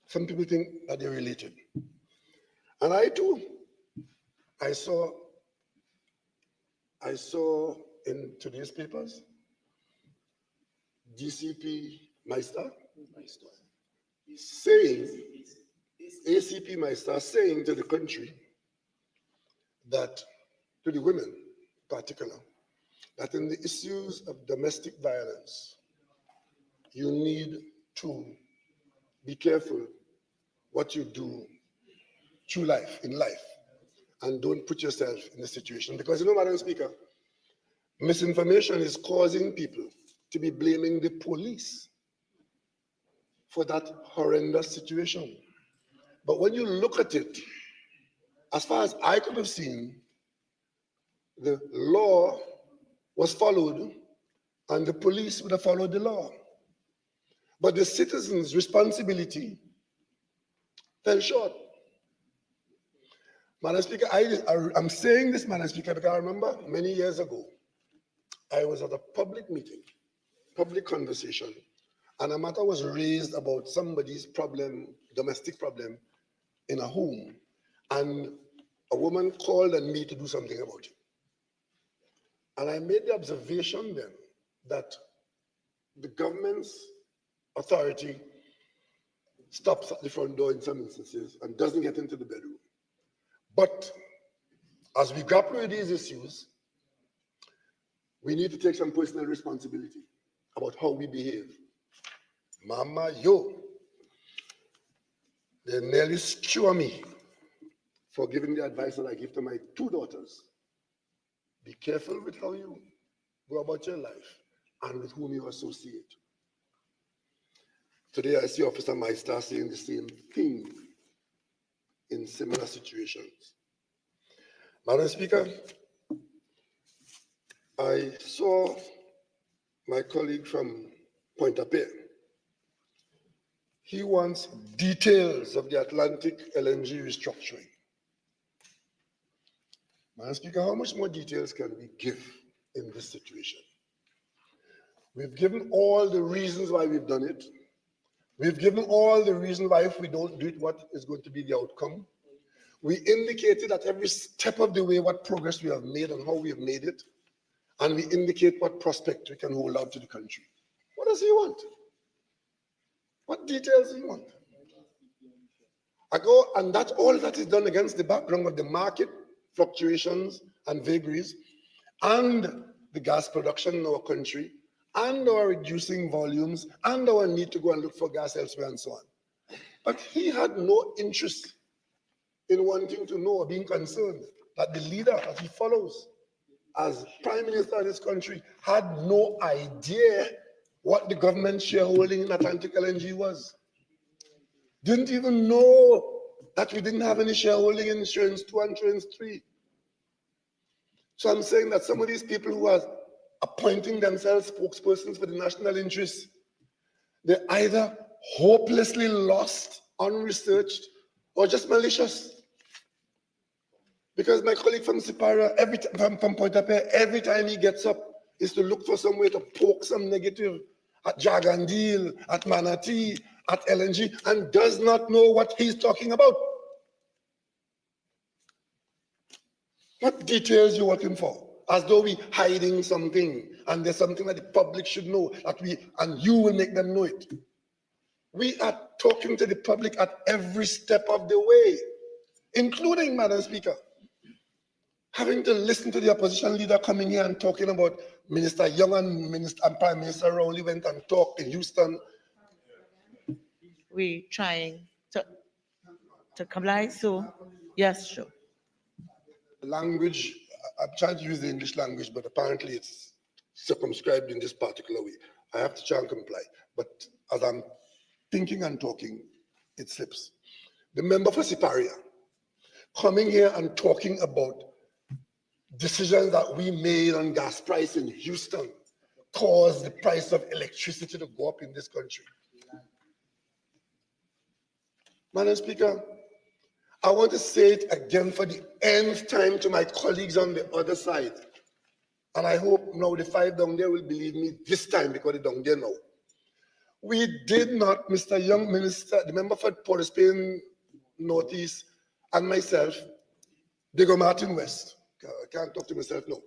Some people think that they're related. And I too, I saw in today's papers, DCP Meister saying, ACP Meister saying to the country that, to the women in particular, that in the issues of domestic violence, you need to be careful what you do through life, in life, and don't put yourself in a situation. Because you know, Madam Speaker, misinformation is causing people to be blaming the police for that horrendous situation. But when you look at it, as far as I could have seen, the law was followed and the police would have followed the law. But the citizens' responsibility fell short. Madam Speaker, I'm saying this, Madam Speaker, because I remember many years ago, I was at a public meeting, public conversation, and a matter was raised about somebody's problem, domestic problem, in a home, and a woman called on me to do something about it. And I made the observation then that the government's authority stops at the front door in some instances and doesn't get into the bedroom. But as we grapple with these issues, we need to take some personal responsibility about how we behave. Mama, yo, they nearly skewer me for giving the advice that I give to my two daughters. Be careful with how you go about your life and with whom you associate. Today I see Officer Meister saying the same thing in similar situations. Madam Speaker, I saw my colleague from Pointe-à-Pitre. He wants details of the Atlantic LNG restructuring. Madam Speaker, how much more details can we give in this situation? We've given all the reasons why we've done it. We've given all the reasons why if we don't do it, what is going to be the outcome. We indicated at every step of the way what progress we have made and how we have made it. And we indicate what prospect we can hold out to the country. What does he want? What details does he want? And that all that is done against the background of the market fluctuations and vagaries and the gas production in our country and our reducing volumes and our need to go and look for gas elsewhere and so on. But he had no interest in wanting to know or being concerned that the leader that he follows as Prime Minister of this country had no idea what the government shareholding in Atlantic LNG was. Didn't even know that we didn't have any shareholding in Insurance 2 and Insurance 3. So I'm saying that some of these people who are appointing themselves spokespersons for the national interest, they either hopelessly lost, unresearched, or just malicious? Because my colleague from Sipara, from Pointe-à-Pierre, every time he gets up, is to look for some way to poke some negative at Jagandil, at Manatee, at LNG, and does not know what he's talking about. What details you working for? As though we hiding something, and there's something that the public should know, and you will make them know it. We are talking to the public at every step of the way, including, Madam Speaker, having to listen to the opposition leader coming here and talking about Minister Young and Prime Minister Rowley went and talked in Houston. We trying to comply, so yes, sure. Language, I'm trying to use the English language, but apparently it's circumscribed in this particular way. I have to try and comply, but as I'm thinking and talking, it slips. The member for Siparia coming here and talking about decisions that we made on gas price in Houston caused the price of electricity to go up in this country. Madam Speaker, I want to say it again for the nth time to my colleagues on the other side. And I hope now the 5 down there will believe me this time because they're down there now. We did not, Mr. Young, Minister, the member for Port of Spain Northeast, and myself, Diego Martin West. I can't talk to myself now.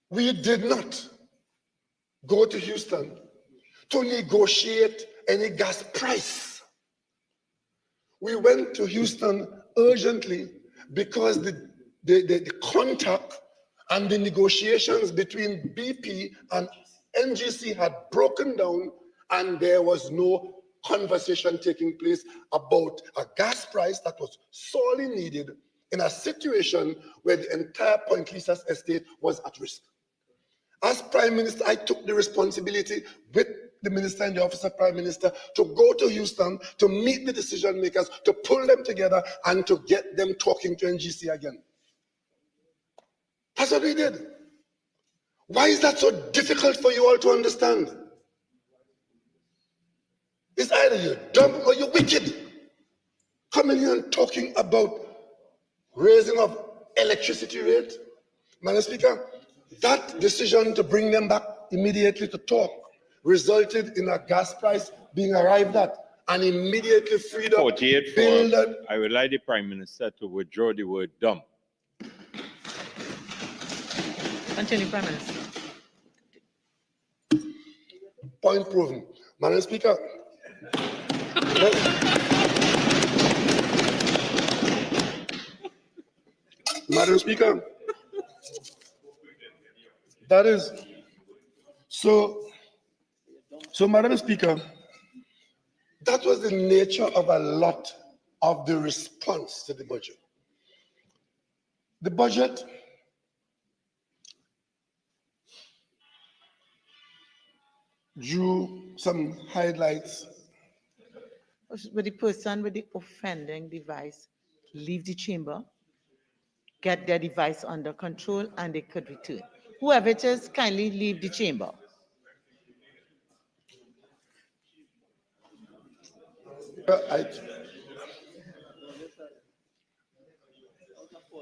We did not go to Houston to negotiate any gas price. We went to Houston urgently because the contact and the negotiations between BP and NGC had broken down, and there was no conversation taking place about a gas price that was sorely needed in a situation where the entire Point Lisas estate was at risk. As Prime Minister, I took the responsibility with the Minister and the Office of Prime Minister to go to Houston, to meet the decision makers, to pull them together and to get them talking to NGC again. That's what we did. Why is that so difficult for you all to understand? It's either you're dumb or you're wicked. Coming here and talking about raising of electricity rate. Madam Speaker, that decision to bring them back immediately to talk resulted in a gas price being arrived at and immediately freed up. 48 for, I would like the Prime Minister to withdraw the word dumb. Continue, Prime Minister. Point proven. Madam Speaker, Madam Speaker, that is so Madam Speaker, that was the nature of a lot of the response to the budget. The budget drew some highlights. With the person with the offending device leave the chamber, get their device under control, and they could return. Whoever it is, kindly leave the chamber.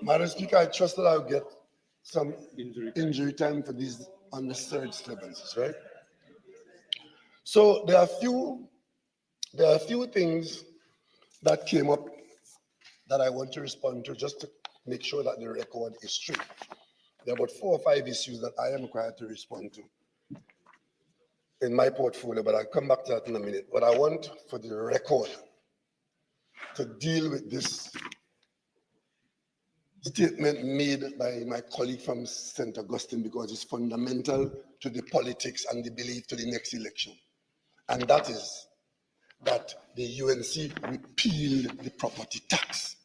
Madam Speaker, I trust that I'll get some injury time for these unnecessary disturbances, right? So there are a few things that came up that I want to respond to just to make sure that the record is straight. There are about 4 or 5 issues that I am required to respond to in my portfolio, but I'll come back to that in a minute. But I want for the record to deal with this statement made by my colleague from St. Augustine because it's fundamental to the politics and the belief to the next election. And that is that the UNC repealed the property tax.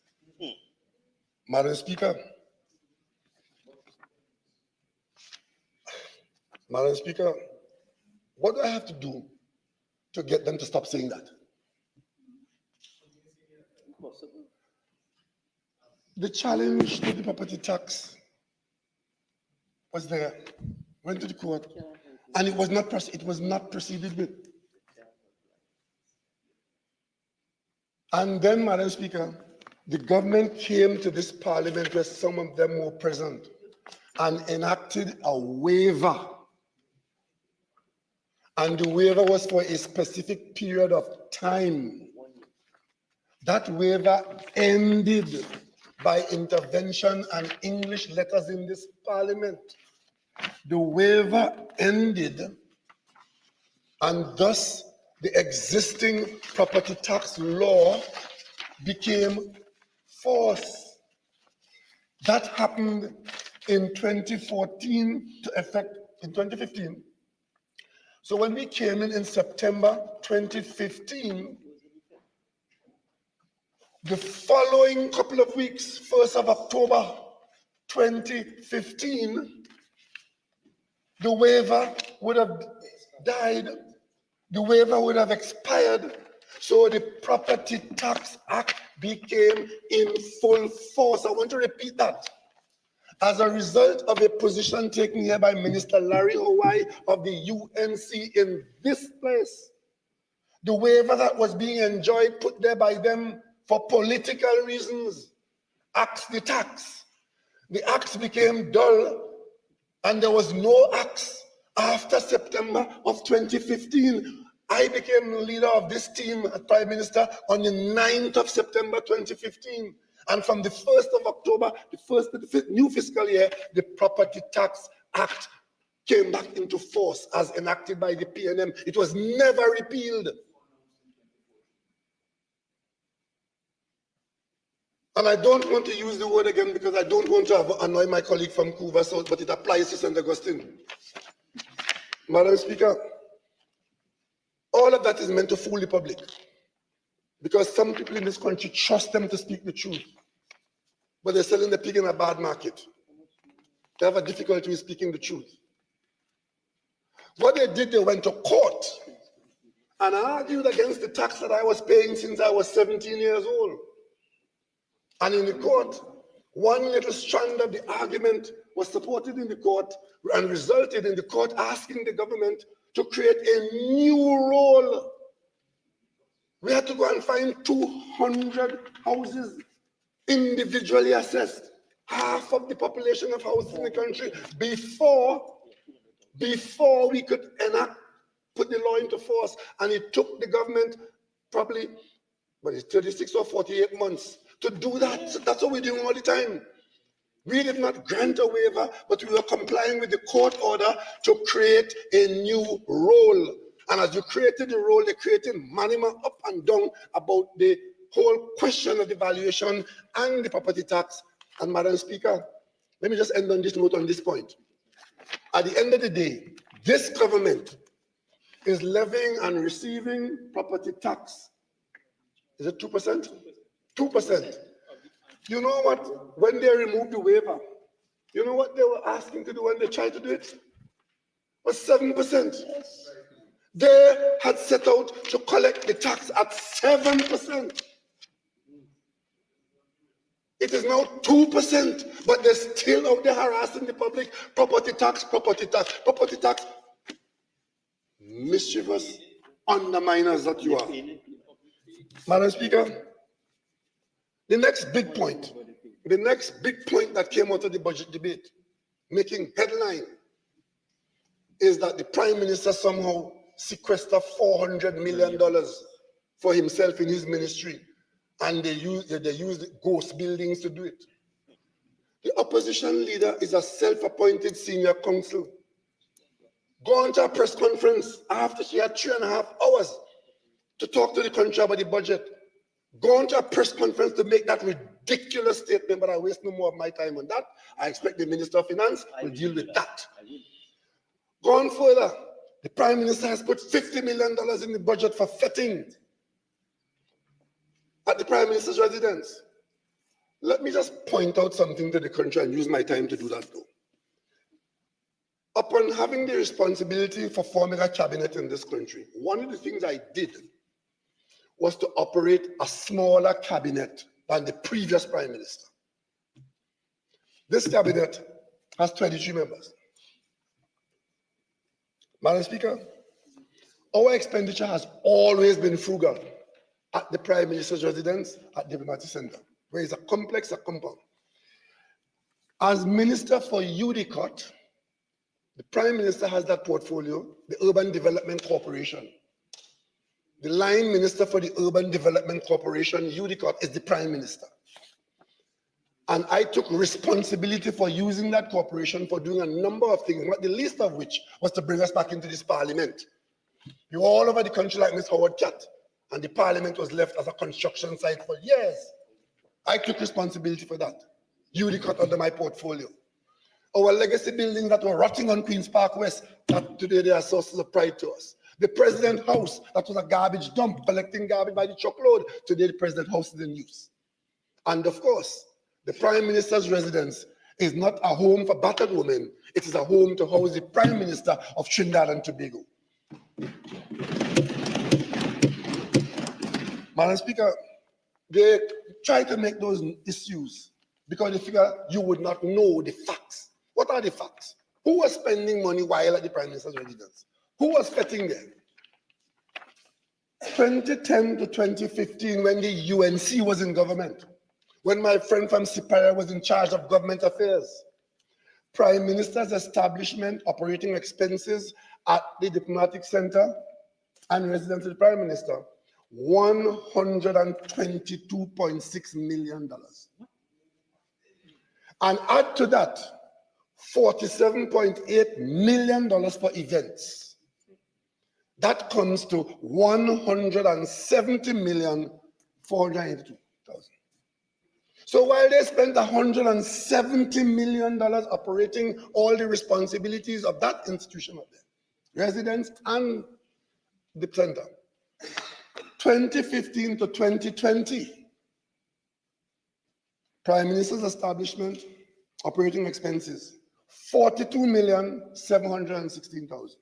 Madam Speaker, what do I have to do to get them to stop saying that? The challenge to the property tax was there, went to the court, and it was not proceeded with. And then, Madam Speaker, the government came to this parliament where some of them were present and enacted a waiver. And the waiver was for a specific period of time. That waiver ended by intervention and English letters in this parliament. The waiver ended, and thus the existing property tax law became force. That happened in 2014 to effect in 2015. So when we came in September 2015, the following couple of weeks, 1st of October 2015, the waiver would have died, the waiver would have expired, so the Property Tax Act became in full force. I want to repeat that. As a result of a position taken here by Minister Larry Hawaii of the UNC in this place, the waiver that was being enjoyed, put there by them for political reasons, axed the tax. The axe became dull, and there was no axe after September of 2015. I became the leader of this team as Prime Minister on the 9th of September 2015. And from the 1st of October, the first of the new fiscal year, the Property Tax Act came back into force as enacted by the PNM. It was never repealed. And I don't want to use the word again because I don't want to annoy my colleague from Cuba South, but it applies to St. Augustine. Madam Speaker, all of that is meant to fool the public because some people in this country trust them to speak the truth, but they're selling the pig in a bad market. They have a difficulty with speaking the truth. What they did, they went to court and argued against the tax that I was paying since I was 17 years old. And in the court, one little strand of the argument was supported in the court and resulted in the court asking the government to create a new role. We had to go and find 200 houses individually assessed, half of the population of houses in the country, before we could put the law into force. And it took the government probably 36 or 48 months to do that. So that's what we're doing all the time. We did not grant a waiver, but we were complying with the court order to create a new role. And as you created the role, they created manima up and down about the whole question of the valuation and the property tax. And Madam Speaker, let me just end on this note on this point. At the end of the day, this government is levying and receiving property tax. Is it 2%? 2%. You know what? When they removed the waiver, you know what they were asking to do when they tried to do it? Was 7%. They had set out to collect the tax at 7%. It is now 2%, but they're still out there harassing the public. Property tax, property tax, property tax. Mischievous underminers that you are. Madam Speaker, the next big point that came out of the budget debate, making headline, is that the Prime Minister somehow sequestered $400 million for himself in his ministry, and they used ghost buildings to do it. The opposition leader is a self-appointed senior counsel. Gone to a press conference after she had 3.5 hours to talk to the country about the budget. Gone to a press conference to make that ridiculous statement, but I waste no more of my time on that. I expect the Minister of Finance will deal with that. Gone further, the Prime Minister has put $50 million in the budget for fetting at the Prime Minister's residence. Let me just point out something to the country and use my time to do that though. Upon having the responsibility for forming a cabinet in this country, one of the things I did was to operate a smaller cabinet than the previous Prime Minister. This cabinet has 23 members. Madam Speaker, our expenditure has always been frugal. at the Prime Minister's residence at Diplomatic Center, where it's a complex, a compound. As Minister for GORTT, the Prime Minister has that portfolio, the Urban Development Corporation. The line minister for the Urban Development Corporation, GORTT, is the Prime Minister. And I took responsibility for using that corporation for doing a number of things, not the least of which was to bring us back into this parliament. You were all over the country like Ms. Howard Cat, and the parliament was left as a construction site for years. I took responsibility for that. GORTT under my portfolio. Our legacy buildings that were rotting on Queen's Park West, that today they are sources of pride to us. The President House, that was a garbage dump, collecting garbage by the truckload, today the President House is in use. And of course, the Prime Minister's residence is not a home for battered women, it is a home to house the Prime Minister of Trinidad and Tobago. Madam Speaker, they try to make those issues because they figure you would not know the facts. What are the facts? Who was spending money while at the Prime Minister's residence? Who was fetting them? 2010 to 2015, when the UNC was in government, when my friend from Siparia was in charge of government affairs, Prime Minister's establishment operating expenses at the Diplomatic Center and residence of the Prime Minister, $122.6 million. And add to that, $47.8 million for events. That comes to $170,482,000. So while they spent $170 million operating all the responsibilities of that institution of theirs, residents and the center, 2015 to 2020, Prime Minister's establishment operating expenses, $42,716,000.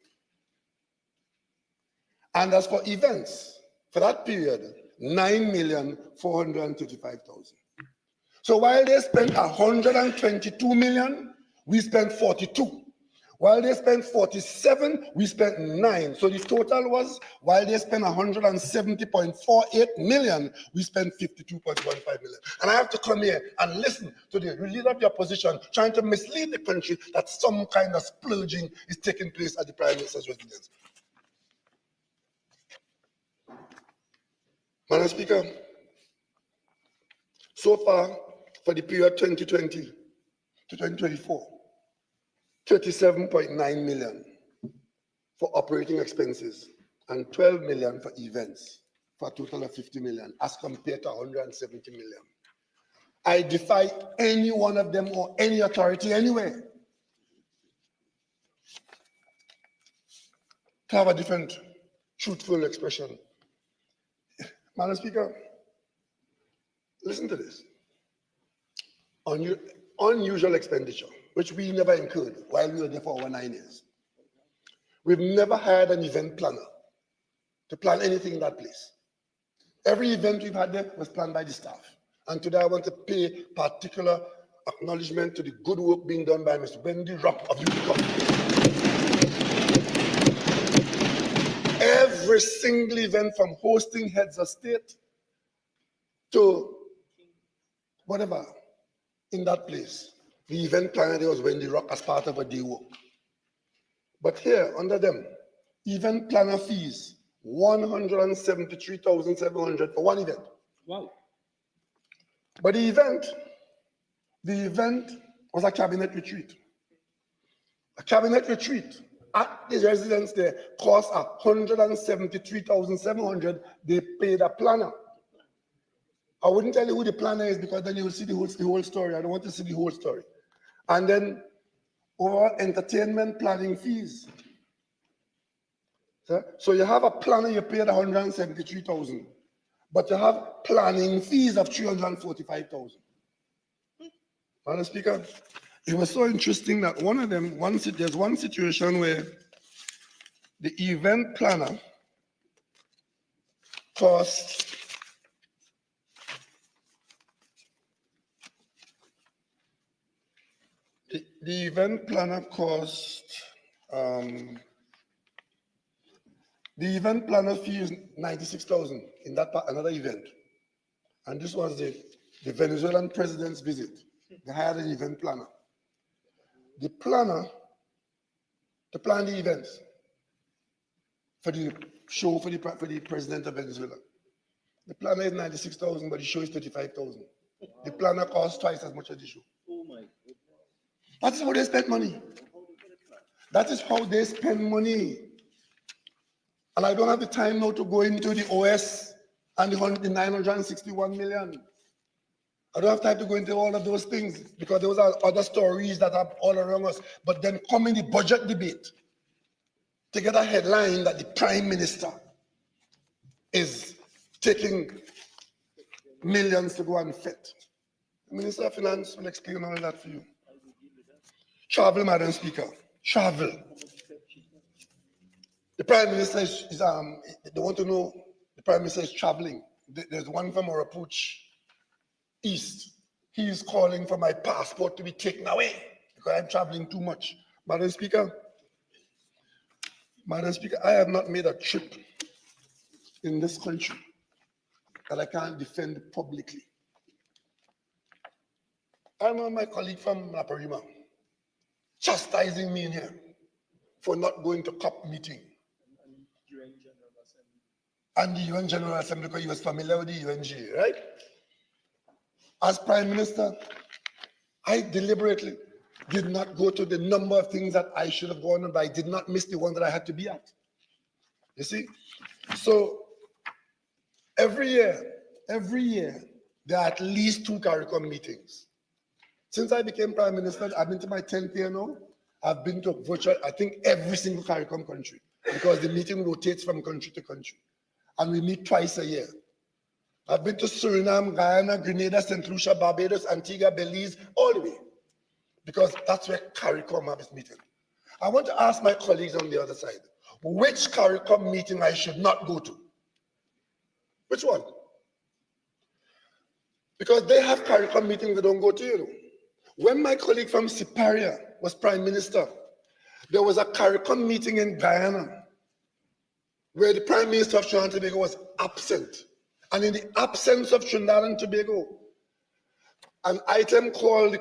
And as for events, for that period, $9,435,000. So while they spent 122 million, we spent 42. While they spent 47, we spent 9. So the total was, while they spent 170.48 million, we spent 52.15 million. And I have to come here and listen to the leader of the opposition trying to mislead the country that some kind of splurging is taking place at the Prime Minister's residence. Madam Speaker, so far for the period 2020 to 2024, 37.9 million for operating expenses and 12 million for events, for a total of 50 million as compared to 170 million. I defy any one of them or any authority anywhere to have a different truthful expression. Madam Speaker, listen to this. Unusual expenditure, which we never incurred while we were there for over 9 years. We've never had an event planner to plan anything in that place. Every event we've had there was planned by the staff. And today I want to pay particular acknowledgement to the good work being done by Mr. Wendy Rock of Utica. Every single event from hosting heads of state to whatever in that place. The event planner there was Wendy Rock as part of a day work. But here, under them, event planner fees, 173,700 for one event. Wow. But the event was a cabinet retreat. A cabinet retreat at the residence there cost 173,700. They paid a planner. I wouldn't tell you who the planner is because then you will see the whole story. I don't want to see the whole story. And then overall entertainment planning fees. So you have a planner, you paid 173,000, but you have planning fees of 345,000. Madam Speaker, it was so interesting that one of them, there's one situation where the event planner cost the event planner cost The event planner fee is 96,000 in that another event. And this was the Venezuelan president's visit. They hired an event planner. The planner to plan the events for the show for the president of Venezuela. The planner is 96,000, but the show is 35,000. The planner costs twice as much as the show. Oh my goodness. That is how they spend money. That is how they spend money. And I don't have the time now to go into the OS and the 961 million. I don't have time to go into all of those things because those are other stories that are all around us. But then come in the budget debate to get a headline that the Prime Minister is taking millions to go and fit. The Minister of Finance will explain all of that for you. Travel, Madam Speaker. Travel. The Prime Minister they want to know the Prime Minister is traveling. There's one from Orapuch East. He is calling for my passport to be taken away because I'm traveling too much. Madam Speaker, I have not made a trip in this country that I can't defend publicly. I know my colleague from Naparima chastising me in here for not going to COP meeting. And the UN General Assembly because he was familiar with the UNG, right? As Prime Minister, I deliberately did not go to the number of things that I should have gone on, but I did not miss the one that I had to be at. You see? So every year, there are at least 2 CARICOM meetings. Since I became Prime Minister, I've been to my 10th year now. I've been to virtual, I think, every single CARICOM country because the meeting rotates from country to country. And we meet twice a year. I've been to Suriname, Guyana, Grenada, St. Lucia, Barbados, Antigua, Belize, all the way. Because that's where CARICOM have its meeting. I want to ask my colleagues on the other side, which CARICOM meeting I should not go to? Which one? Because they have CARICOM meetings they don't go to, you know. When my colleague from Siparia was Prime Minister, there was a CARICOM meeting in Guyana where the Prime Minister of Trinidad and Tobago was absent. And in the absence of Trinidad and Tobago, an item called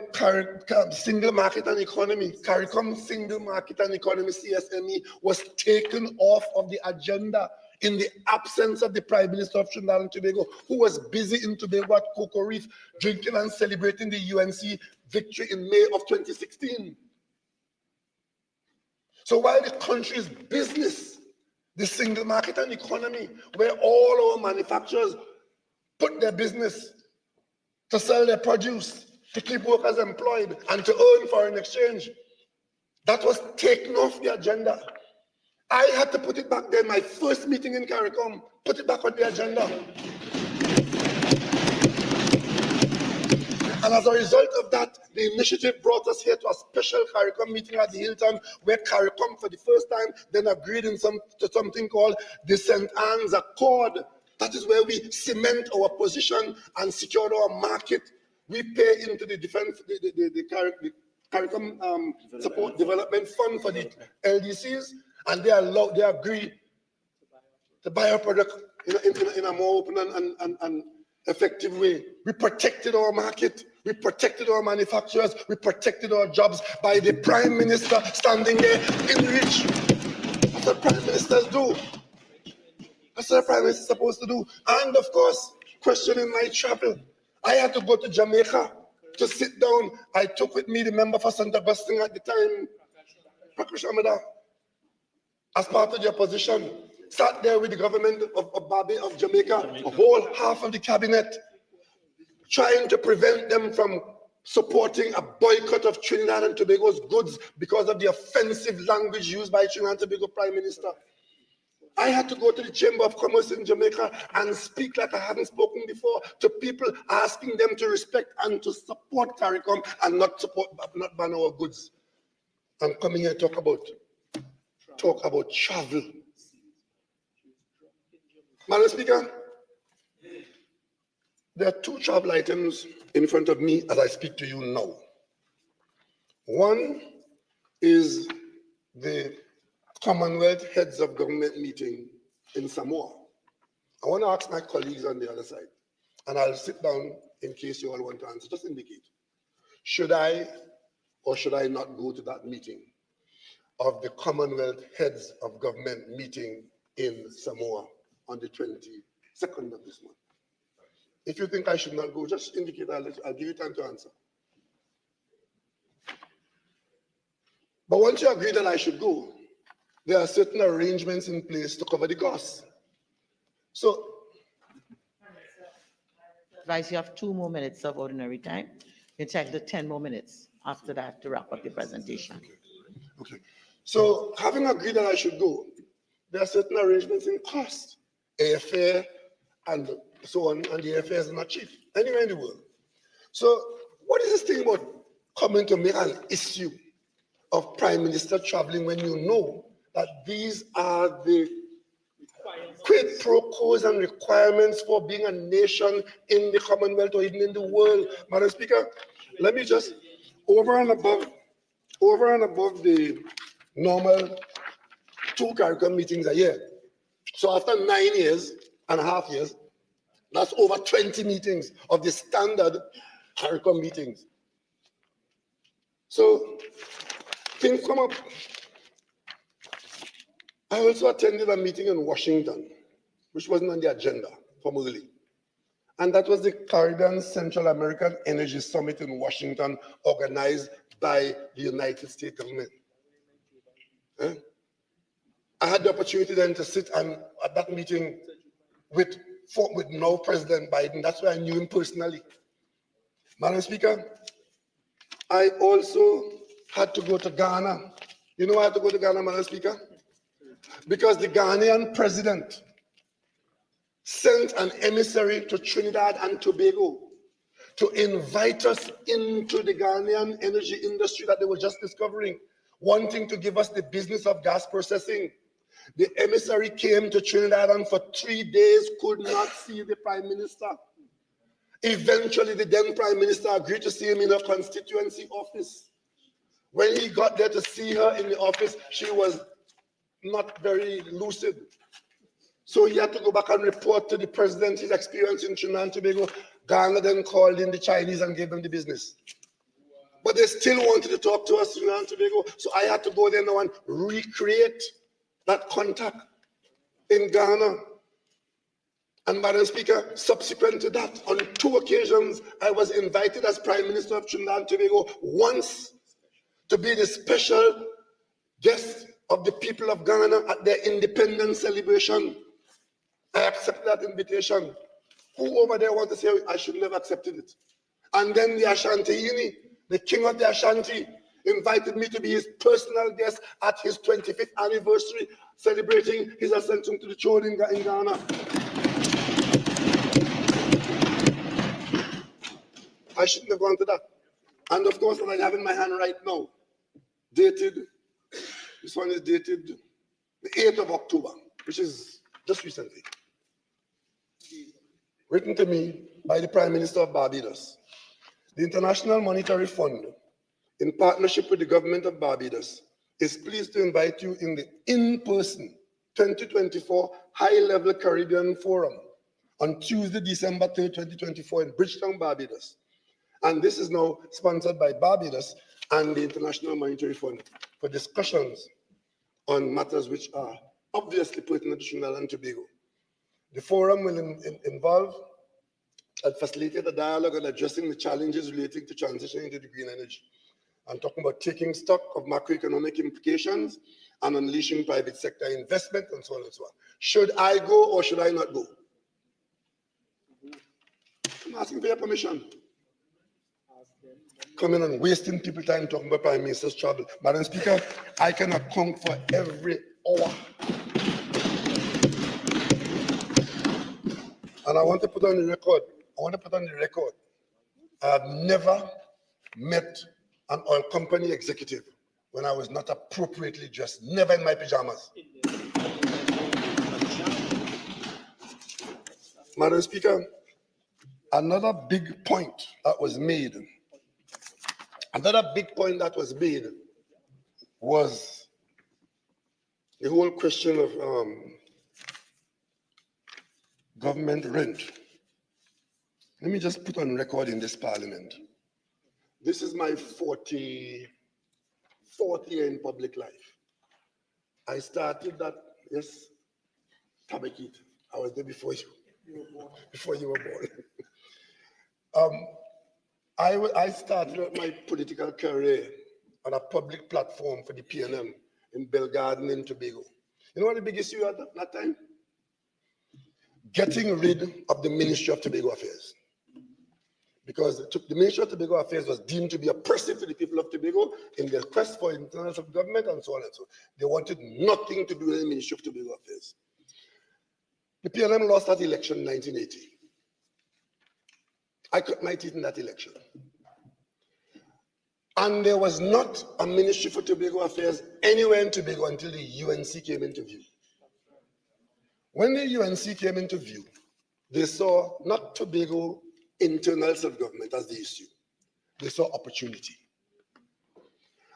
Single Market and Economy, CARICOM Single Market and Economy, CSME, was taken off of the agenda in the absence of the Prime Minister of Trinidad and Tobago, who was busy in Tobago at Cocoa Reef, drinking and celebrating the UNC victory in May of 2016. So while the country's business, the single market and economy, where all our manufacturers put their business to sell their produce, to keep workers employed, and to earn foreign exchange, that was taken off the agenda. I had to put it back there, my first meeting in CARICOM, put it back on the agenda. And as a result of that, the initiative brought us here to a special CARICOM meeting at the Hilton, where CARICOM for the first time then agreed to something called the St. Anne's Accord. That is where we cement our position and secure our market. We pay into the defense, the CARICOM Support Development Fund for the LDCs, and they agree to buy our product in a more open and effective way. We protected our market, we protected our manufacturers, we protected our jobs by the Prime Minister standing there in reach. That's what Prime Ministers do. That's what Prime Minister is supposed to do. And of course, questioning my travel. I had to go to Jamaica to sit down. I took with me the member for St. Augustine at the time, Prakash Amada, as part of the opposition. Sat there with the government of Jamaica, a whole half of the cabinet, trying to prevent them from supporting a boycott of Trinidad and Tobago's goods because of the offensive language used by Trinidad and Tobago Prime Minister. I had to go to the Chamber of Commerce in Jamaica and speak like I haven't spoken before to people, asking them to respect and to support CARICOM and not ban our goods. I'm coming here to talk about travel. Madam Speaker, there are 2 travel items in front of me as I speak to you now. One is the Commonwealth Heads of Government meeting in Samoa. I want to ask my colleagues on the other side, and I'll sit down in case you all want to answer. Just indicate. Should I or should I not go to that meeting of the Commonwealth Heads of Government meeting in Samoa on the 22nd of this month? If you think I should not go, just indicate. I'll give you time to answer. But once you agree that I should go, there are certain arrangements in place to cover the costs. So, Advise you have 2 more minutes of ordinary time. You take the 10 more minutes after that to wrap up your presentation. okay. So having agreed that I should go, there are certain arrangements in cost, airfare, and so on, and the airfare is not cheap anywhere in the world. So what is this thing about coming to make an issue of Prime Minister traveling when you know that these are the quid pro quos and requirements for being a nation in the Commonwealth or even in the world? Madam Speaker, let me just, over and above the normal 2 CARICOM meetings a year. So after 9.5 years, that's over 20 meetings of the standard CARICOM meetings. So things come up. I also attended a meeting in Washington, which wasn't on the agenda formally. And that was the Caribbean Central American Energy Summit in Washington, organized by the United States government. I had the opportunity then to sit at that meeting with now President Biden. That's why I knew him personally. Madam Speaker, I also had to go to Ghana. You know why I had to go to Ghana, Madam Speaker? Because the Ghanaian president sent an emissary to Trinidad and Tobago to invite us into the Ghanaian energy industry that they were just discovering, wanting to give us the business of gas processing. The emissary came to Trinidad and for 3 days could not see the Prime Minister. Eventually, the then Prime Minister agreed to see him in her constituency office. When he got there to see her in the office, she was not very lucid. So he had to go back and report to the president his experience in Trinidad and Tobago. Ghana then called in the Chinese and gave them the business. But they still wanted to talk to us, Trinidad and Tobago. So I had to go there now and recreate that contact in Ghana. And Madam Speaker, subsequent to that, on 2 occasions, I was invited as Prime Minister of Trinidad and Tobago, once to be the special guest of the people of Ghana at their independence celebration. I accepted that invitation. Who over there wants to say I shouldn't have accepted it? And then the Ashanteini, the king of the Ashanti, invited me to be his personal guest at his 25th anniversary, celebrating his ascension to the throne in Ghana. I shouldn't have gone to that. And of course, what I have in my hand right now, dated, this one is dated the 8th of October, which is just recently. Written to me by the Prime Minister of Barbados. The International Monetary Fund, in partnership with the government of Barbados, is pleased to invite you in the in-person 2024 High-Level Caribbean Forum on Tuesday, December 3rd, 2024 in Bridgetown, Barbados. And this is now sponsored by Barbados and the International Monetary Fund for discussions on matters which are obviously pertinent to Trinidad and Tobago. The forum will involve and facilitate a dialogue on addressing the challenges relating to transitioning into the green energy. I'm talking about taking stock of macroeconomic implications and unleashing private sector investment and so on and so on. Should I go or should I not go? I'm asking for your permission. Coming and wasting people time talking about Prime Minister's travel. Madam Speaker, I can account for every hour. And I want to put on the record, I have never met an oil company executive when I was not appropriately dressed, never in my pajamas. Madam Speaker, another big point that was made was the whole question of government rent. Let me just put on record in this parliament. This is my 4th year in public life. I started that, yes, Tabakit. I was there before you were born. I started my political career on a public platform for the PNM in Belgarden in Tobago. You know what the big issue at that time? Getting rid of the Ministry of Tobago Affairs. Because the Ministry of Tobago Affairs was deemed to be oppressive to the people of Tobago in their quest for internal self-government and so on and so on. They wanted nothing to do with the Ministry of Tobago Affairs. The PLM lost that election in 1980. I cut my teeth in that election. And there was not a Ministry for Tobago Affairs anywhere in Tobago until the UNC came into view. When the UNC came into view, they saw not Tobago internal self-government as the issue. They saw opportunity.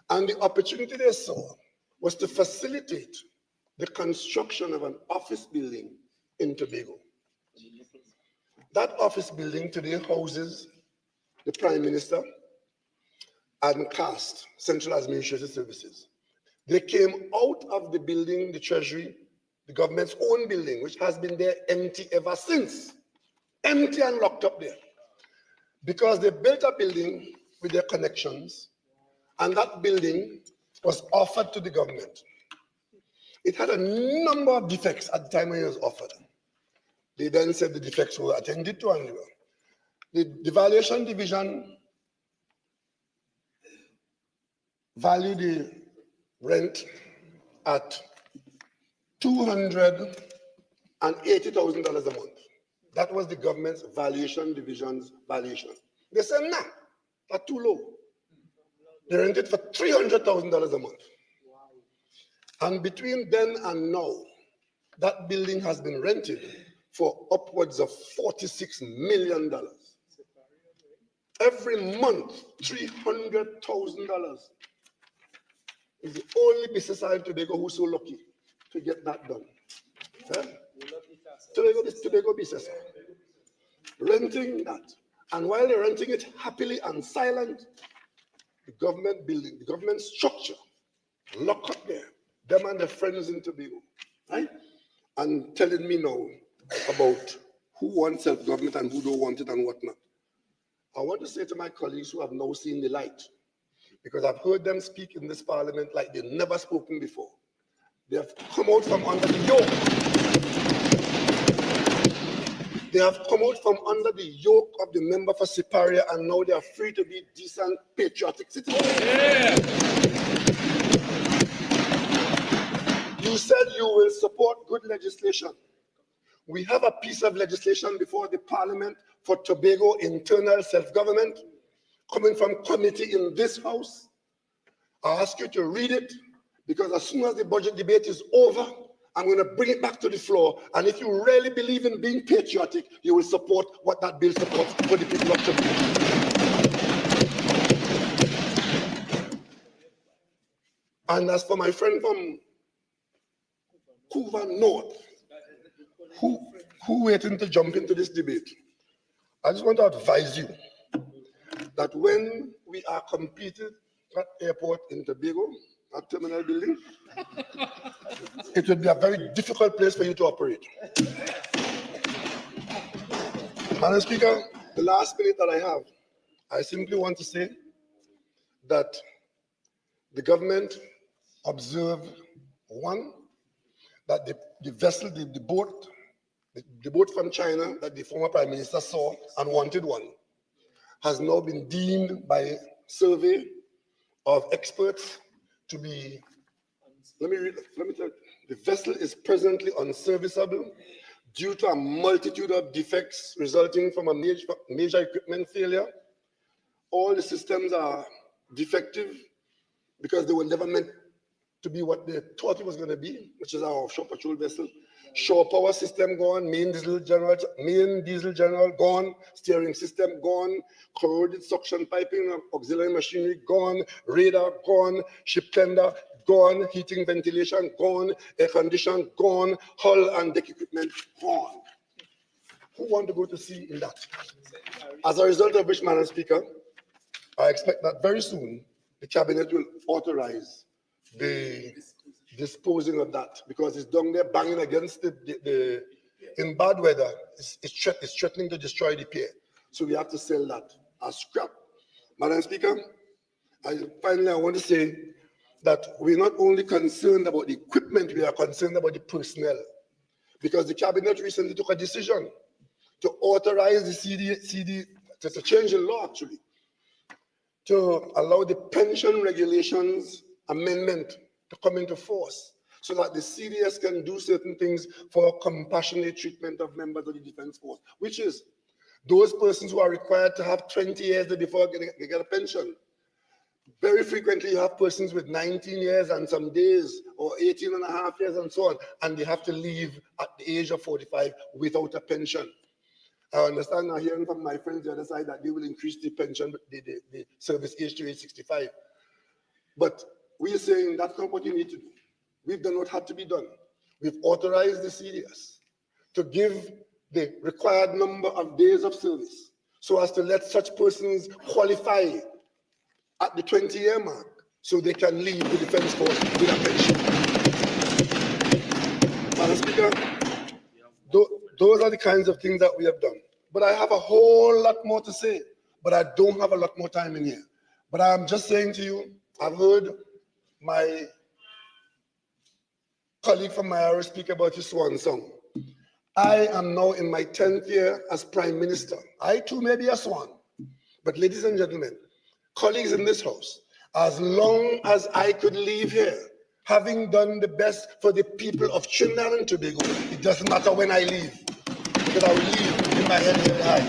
And the opportunity they saw was to facilitate the construction of an office building in Tobago. That office building today houses the Prime Minister and CAST, Central Administrative Services. They came out of the building, the Treasury, the government's own building, which has been there empty ever since. Empty and locked up there. Because they built a building with their connections, and that building was offered to the government. It had a number of defects at the time when it was offered. They then said the defects were attended to, and the valuation division valued the rent at $280,000 a month. That was the government's valuation division's valuation. They said, nah, that's too low. They rented for $300,000 a month. And between then and now, that building has been rented for upwards of $46 million. Every month, $300,000 is the only business in Tobago who's so lucky to get that done. Tobago business. Renting that. And while they're renting it happily and silent, the government building, the government structure, lock up there, them and their friends in Tobago, right? And telling me now about who wants self-government and who don't want it and whatnot. I want to say to my colleagues who have now seen the light, because I've heard them speak in this parliament like they've never spoken before. They have come out from under the yoke. They have come out from under the yoke of the member for Siparia, and now they are free to be decent, patriotic citizens. Yeah. You said you will support good legislation. We have a piece of legislation before the parliament for Tobago internal self-government coming from committee in this house. I ask you to read it, because as soon as the budget debate is over, I'm going to bring it back to the floor. And if you really believe in being patriotic, you will support what that bill supports for the people of Tobago. And as for my friend from Couva North, who waiting to jump into this debate, I just want to advise you that when we are completed at airport in Tobago, at terminal building, it will be a very difficult place for you to operate. Madam Speaker, the last minute that I have, I simply want to say that the government observed, one, that the vessel, the boat from China that the former Prime Minister saw and wanted one, has now been deemed by survey of experts to be, let me tell you, the vessel is presently unserviceable due to a multitude of defects resulting from a major equipment failure. All the systems are defective because they were never meant to be what they thought it was going to be, which is our offshore patrol vessel. Shore power system gone, main diesel general gone, steering system gone, corroded suction piping, auxiliary machinery gone, radar gone, ship tender gone, heating ventilation gone, air condition gone, hull and deck equipment gone. Who want to go to sea in that? As a result of which, Madam Speaker, I expect that very soon the cabinet will authorize the disposing of that, because it's down there banging against the in bad weather. It's threatening to destroy the pier. So we have to sell that as scrap. Madam Speaker, finally I want to say that we're not only concerned about the equipment, we are concerned about the personnel, because the cabinet recently took a decision to authorize the CD to change the law actually, to allow the pension regulations amendment to come into force so that the CDS can do certain things for compassionate treatment of members of the defense force, which is those persons who are required to have 20 years before they get a pension. Very frequently you have persons with 19 years and some days, or 18 and a half years and so on, and they have to leave at the age of 45 without a pension. I understand now, hearing from my friends the other side, that they will increase the pension, the service age to age 65. But we're saying that's not what you need to do. We've done what had to be done. We've authorized the CDS to give the required number of days of service so as to let such persons qualify at the 20-year mark so they can leave the defense force with a pension. Madam Speaker, those are the kinds of things that we have done. But I have a whole lot more to say, but I don't have a lot more time in here. But I'm just saying to you, I've heard my colleague from Mayara speak about his swan song. I am now in my 10th year as Prime Minister. I too may be a swan. But ladies and gentlemen, colleagues in this house, as long as I could leave here, having done the best for the people of Trinidad and Tobago, it doesn't matter when I leave, because I will leave in my head very high.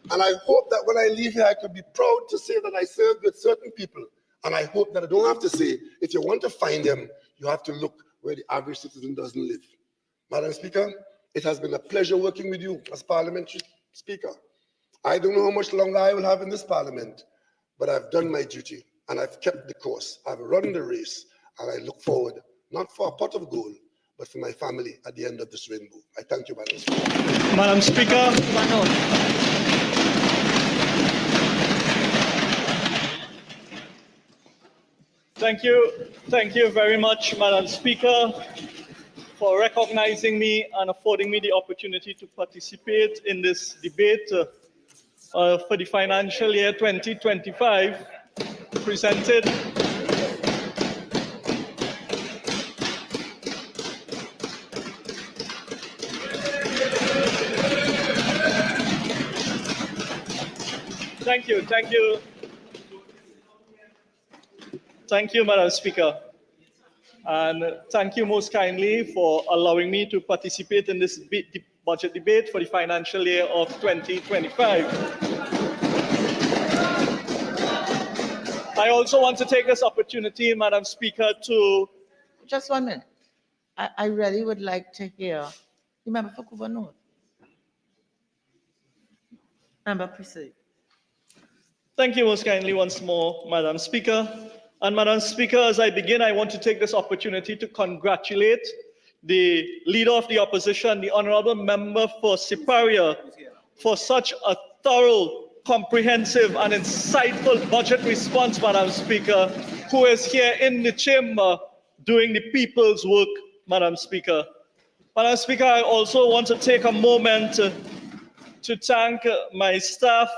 And I hope that when I leave here, I could be proud to say that I served with certain people. And I hope that I don't have to say, if you want to find them, you have to look where the average citizen doesn't live. Madam Speaker, it has been a pleasure working with you as Parliamentary Speaker. I don't know how much longer I will have in this Parliament, but I've done my duty and I've kept the course. I've run the race, and I look forward, not for a pot of gold, but for my family at the end of this rainbow. I thank you, Madam Speaker. Madam Speaker. Thank you very much, Madam Speaker, for recognizing me and affording me the opportunity to participate in this debate for the financial year 2025 presented. Thank you, Madam Speaker. And thank you most kindly for allowing me to participate in this budget debate for the financial year of 2025. I also want to take this opportunity, Madam Speaker, to... Just 1 minute. I really would like to hear the member for Cuba North. Member, proceed. Thank you most kindly once more, Madam Speaker. And Madam Speaker, as I begin, I want to take this opportunity to congratulate the Leader of the Opposition, the Honorable Member for Superior, for such a thorough, comprehensive and insightful budget response, Madam Speaker, who is here in the chamber doing the people's work, Madam Speaker. Madam Speaker, I also want to take a moment to thank my staff,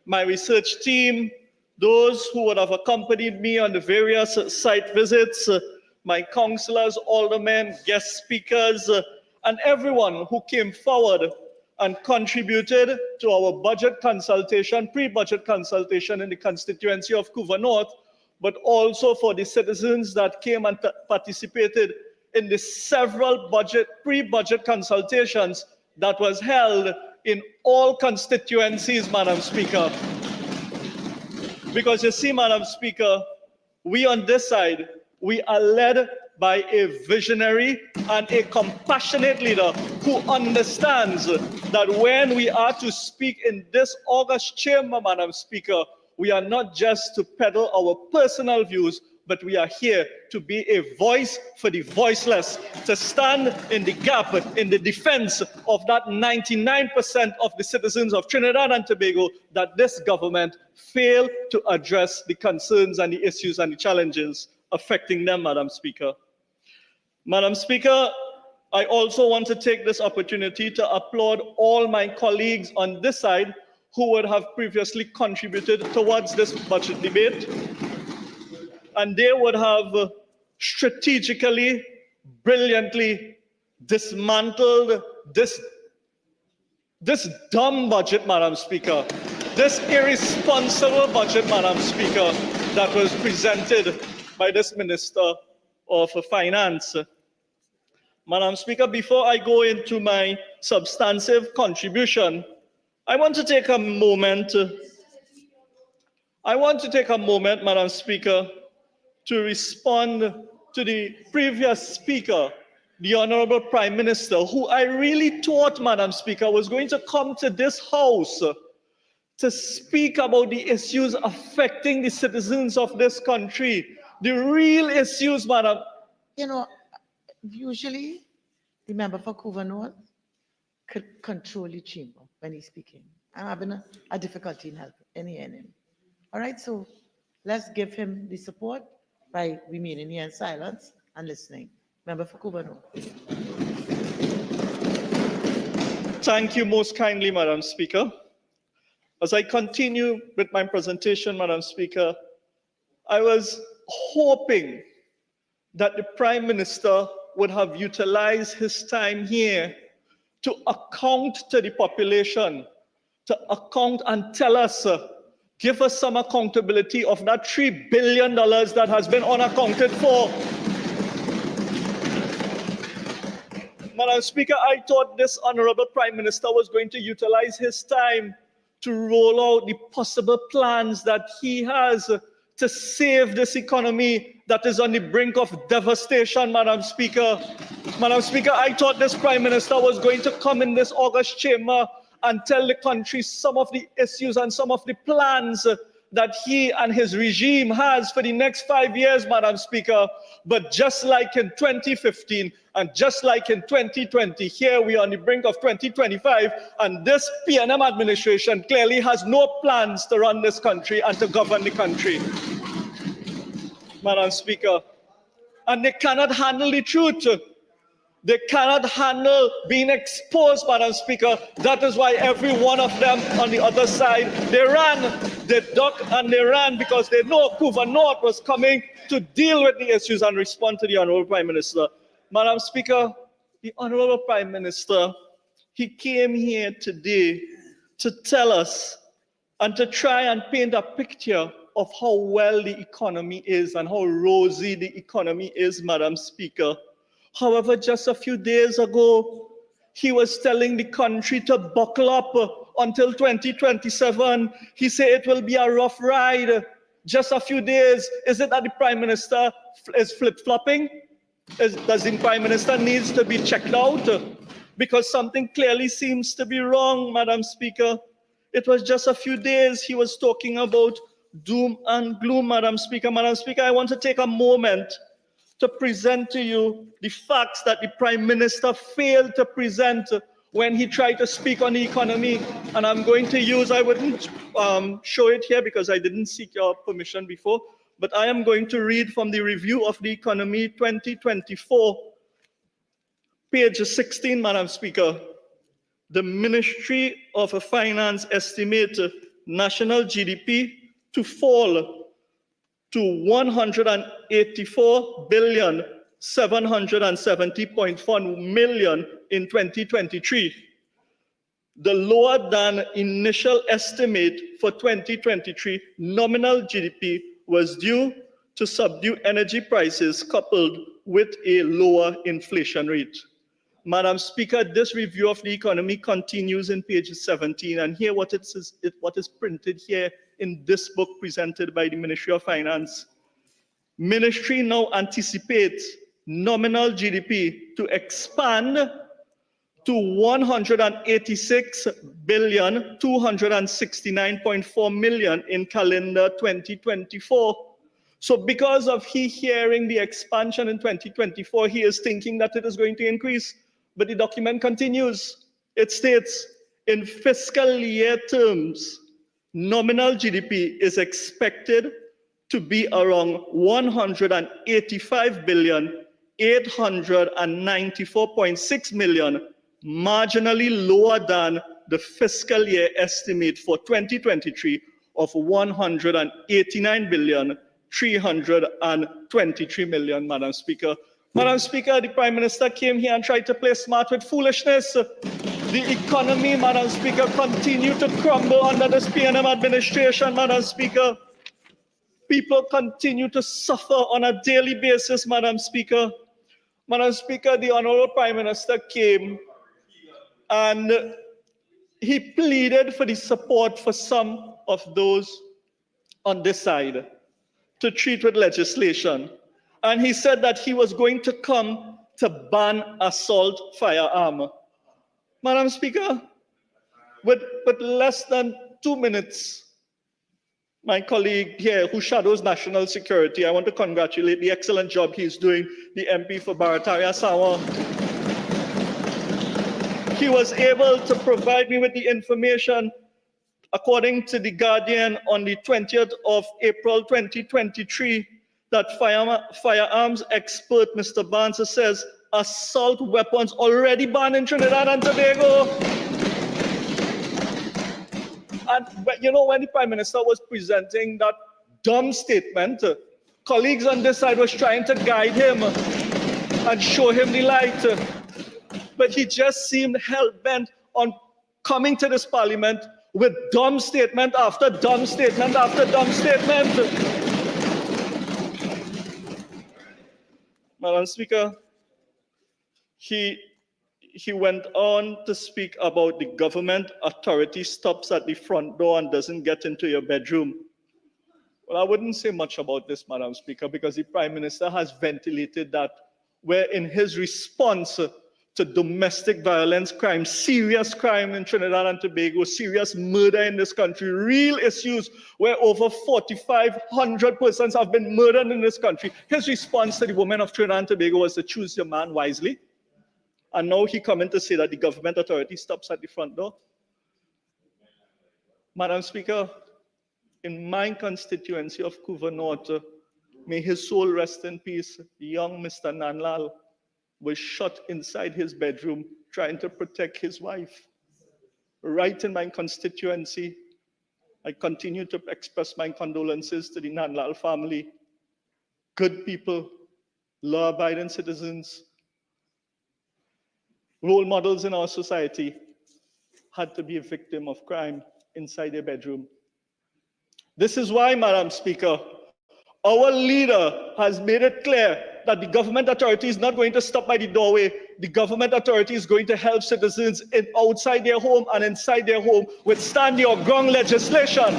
my research team, those who would have accompanied me on the various site visits, my councillors, aldermen, guest speakers, and everyone who came forward and contributed to our budget consultation, pre-budget consultation in the constituency of Cuba North, but also for the citizens that came and participated in the several pre-budget consultations that was held in all constituencies, Madam Speaker. Because you see, Madam Speaker, we on this side, we are led by a visionary and a compassionate leader who understands that when we are to speak in this august chamber, Madam Speaker, we are not just to peddle our personal views, but we are here to be a voice for the voiceless, to stand in the gap, in the defense of that 99% of the citizens of Trinidad and Tobago that this government failed to address the concerns and the issues and the challenges affecting them, Madam Speaker. Madam Speaker, I also want to take this opportunity to applaud all my colleagues on this side who would have previously contributed towards this budget debate. And they would have strategically, brilliantly dismantled this dumb budget, Madam Speaker, this irresponsible budget, Madam Speaker, that was presented by this Minister of Finance. Madam Speaker, before I go into my substantive contribution, I want to take a moment, Madam Speaker, to respond to the previous speaker, the Honorable Prime Minister, who I really thought, Madam Speaker, was going to come to this House to speak about the issues affecting the citizens of this country, the real issues, Madam. You know, usually the member for Couva North could control the chamber when he's speaking. I'm having a difficulty in hearing him. All right, so let's give him the support by remaining here in silence and listening. Member for Couva North. Thank you most kindly, Madam Speaker. As I continue with my presentation, Madam Speaker, I was hoping that the Prime Minister would have utilized his time here to account to the population, to account and tell us, give us some accountability of that $3 billion that has been unaccounted for. Madam Speaker, I thought this Honorable Prime Minister was going to utilize his time to roll out the possible plans that he has to save this economy that is on the brink of devastation, Madam Speaker. Madam Speaker, I thought this Prime Minister was going to come in this August chamber and tell the country some of the issues and some of the plans that he and his regime has for the next 5 years, Madam Speaker. But just like in 2015 and just like in 2020, here we are on the brink of 2025, and this PNM administration clearly has no plans to run this country and to govern the country, Madam Speaker. And they cannot handle the truth. They cannot handle being exposed, Madam Speaker. That is why every one of them on the other side, they ran, they ducked and they ran because they know Couva North was coming to deal with the issues and respond to the Honorable Prime Minister. Madam Speaker, the Honorable Prime Minister, he came here today to tell us and to try and paint a picture of how well the economy is and how rosy the economy is, Madam Speaker. However, just a few days ago, he was telling the country to buckle up until 2027. He said it will be a rough ride. Just a few days. Is it that the Prime Minister is flip-flopping? Does the Prime Minister needs to be checked out? Because something clearly seems to be wrong, Madam Speaker. It was just a few days he was talking about doom and gloom, Madam Speaker. Madam Speaker, I want to take a moment to present to you the facts that the Prime Minister failed to present when he tried to speak on the economy. And I'm going to use, I wouldn't show it here because I didn't seek your permission before, but I am going to read from the Review of the Economy 2024, page 16, Madam Speaker. The Ministry of Finance estimates national GDP to fall to 184,770.1 million in 2023. The lower than initial estimate for 2023 nominal GDP was due to subdued energy prices coupled with a lower inflation rate. Madam Speaker, this review of the economy continues in page 17, and here what is printed here in this book presented by the Ministry of Finance. Ministry now anticipates nominal GDP to expand to 186,269.4 million in calendar 2024, So because of he hearing the expansion in 2024, he is thinking that it is going to increase. But the document continues. It states, in fiscal year terms, nominal GDP is expected to be around 185,894.6 million, marginally lower than the fiscal year estimate for 2023 of 189,323 million, Madam Speaker. Madam Speaker, the Prime Minister came here and tried to play smart with foolishness. The economy, Madam Speaker, continued to crumble under this PNM administration, Madam Speaker. People continue to suffer on a daily basis, Madam Speaker. Madam Speaker, the Honorable Prime Minister came and he pleaded for the support for some of those on this side to treat with legislation. And he said that he was going to come to ban assault firearm. Madam Speaker, with less than 2 minutes, my colleague here who shadows national security, I want to congratulate the excellent job he's doing, the MP for Barataria Sawa. He was able to provide me with the information, according to The Guardian, on the 20th of April 2023, that firearms expert Mr. Barnes says assault weapons already banned in Trinidad and Tobago. And you know, when the Prime Minister was presenting that dumb statement, colleagues on this side was trying to guide him and show him the light. But he just seemed hell-bent on coming to this parliament with dumb statement after dumb statement after dumb statement. Madam Speaker, he went on to speak about the government authority stops at the front door and doesn't get into your bedroom. Well, I wouldn't say much about this, Madam Speaker, because the Prime Minister has ventilated that, where in his response to domestic violence crime, serious crime in Trinidad and Tobago, serious murder in this country, real issues where over 4,500 persons have been murdered in this country. His response to the women of Trinidad and Tobago was to choose your man wisely. And now he coming to say that the government authority stops at the front door. Madam Speaker, in my constituency of Couva North, may his soul rest in peace, young Mr. Nanlal was shot inside his bedroom trying to protect his wife. Right in my constituency, I continue to express my condolences to the Nanlal family. Good people, law-abiding citizens, role models in our society had to be a victim of crime inside their bedroom. This is why, Madam Speaker, our leader has made it clear that the government authority is not going to stop by the doorway. The government authority is going to help citizens outside their home and inside their home with stand your ground legislation.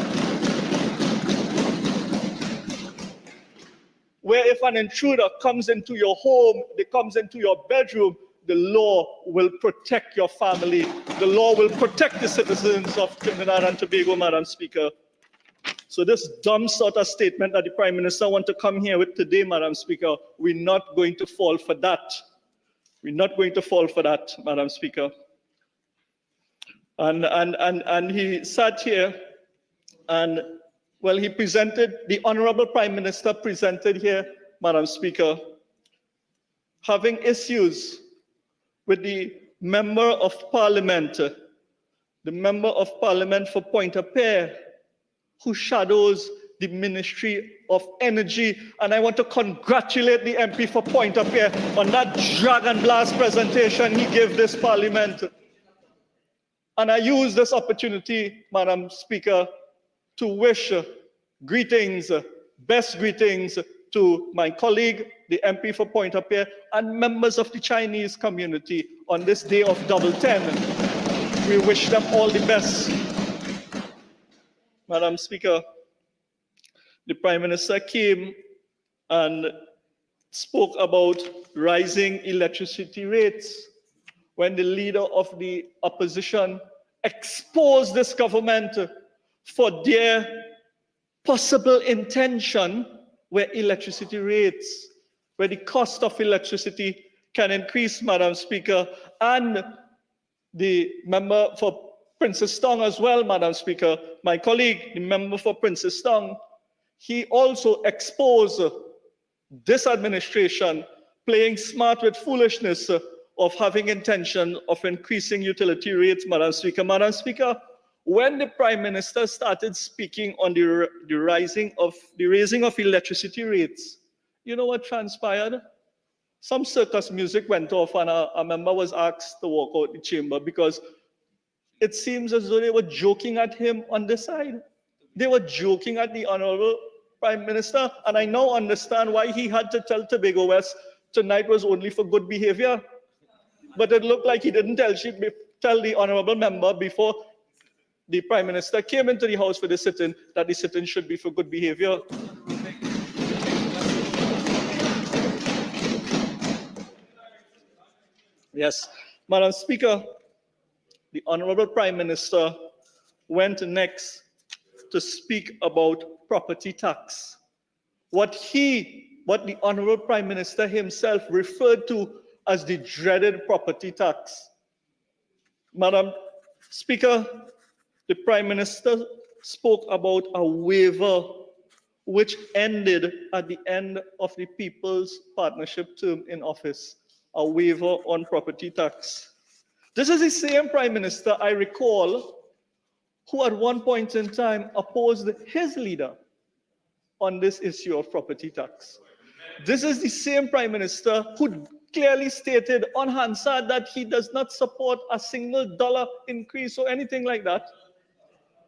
Where if an intruder comes into your home, they comes into your bedroom, the law will protect your family. The law will protect the citizens of Trinidad and Tobago, Madam Speaker. So this dumb sort of statement that the Prime Minister wants to come here with today, Madam Speaker, we're not going to fall for that. We're not going to fall for that, Madam Speaker. And he sat here and, well, he presented, the Honorable Prime Minister presented here, Madam Speaker, having issues with the Member of Parliament, the Member of Parliament for Pointe-à-Pierre, who shadows the Ministry of Energy. And I want to congratulate the MP for Pointe-à-Pierre on that dragon blast presentation he gave this parliament. And I use this opportunity, Madam Speaker, to wish greetings, best greetings to my colleague, the MP for Pointe-à-Pierre, and members of the Chinese community on this day of Double 10. We wish them all the best. Madam Speaker, the Prime Minister came and spoke about rising electricity rates when the leader of the opposition exposed this government for their possible intention where electricity rates, where the cost of electricity can increase, Madam Speaker, and the member for Princess Tong as well, Madam Speaker, my colleague, the member for Princess Tong, he also exposed this administration playing smart with foolishness of having intention of increasing utility rates, Madam Speaker. Madam Speaker, when the Prime Minister started speaking on the raising of electricity rates, you know what transpired? Some circus music went off and a member was asked to walk out the chamber because it seems as though they were joking at him on this side. They were joking at the Honorable Prime Minister, and I now understand why he had to tell Tobago West tonight was only for good behavior. But it looked like he didn't tell the Honorable Member before the Prime Minister came into the House for the sit-in that the sit-in should be for good behavior. Yes, Madam Speaker, the Honorable Prime Minister went next to speak about property tax. What the Honorable Prime Minister himself referred to as the dreaded property tax. Madam Speaker, the Prime Minister spoke about a waiver which ended at the end of the People's Partnership term in office, a waiver on property tax. This is the same Prime Minister, I recall, who at one point in time opposed his leader on this issue of property tax. This is the same Prime Minister who clearly stated on Hansard that he does not support a single dollar increase or anything like that.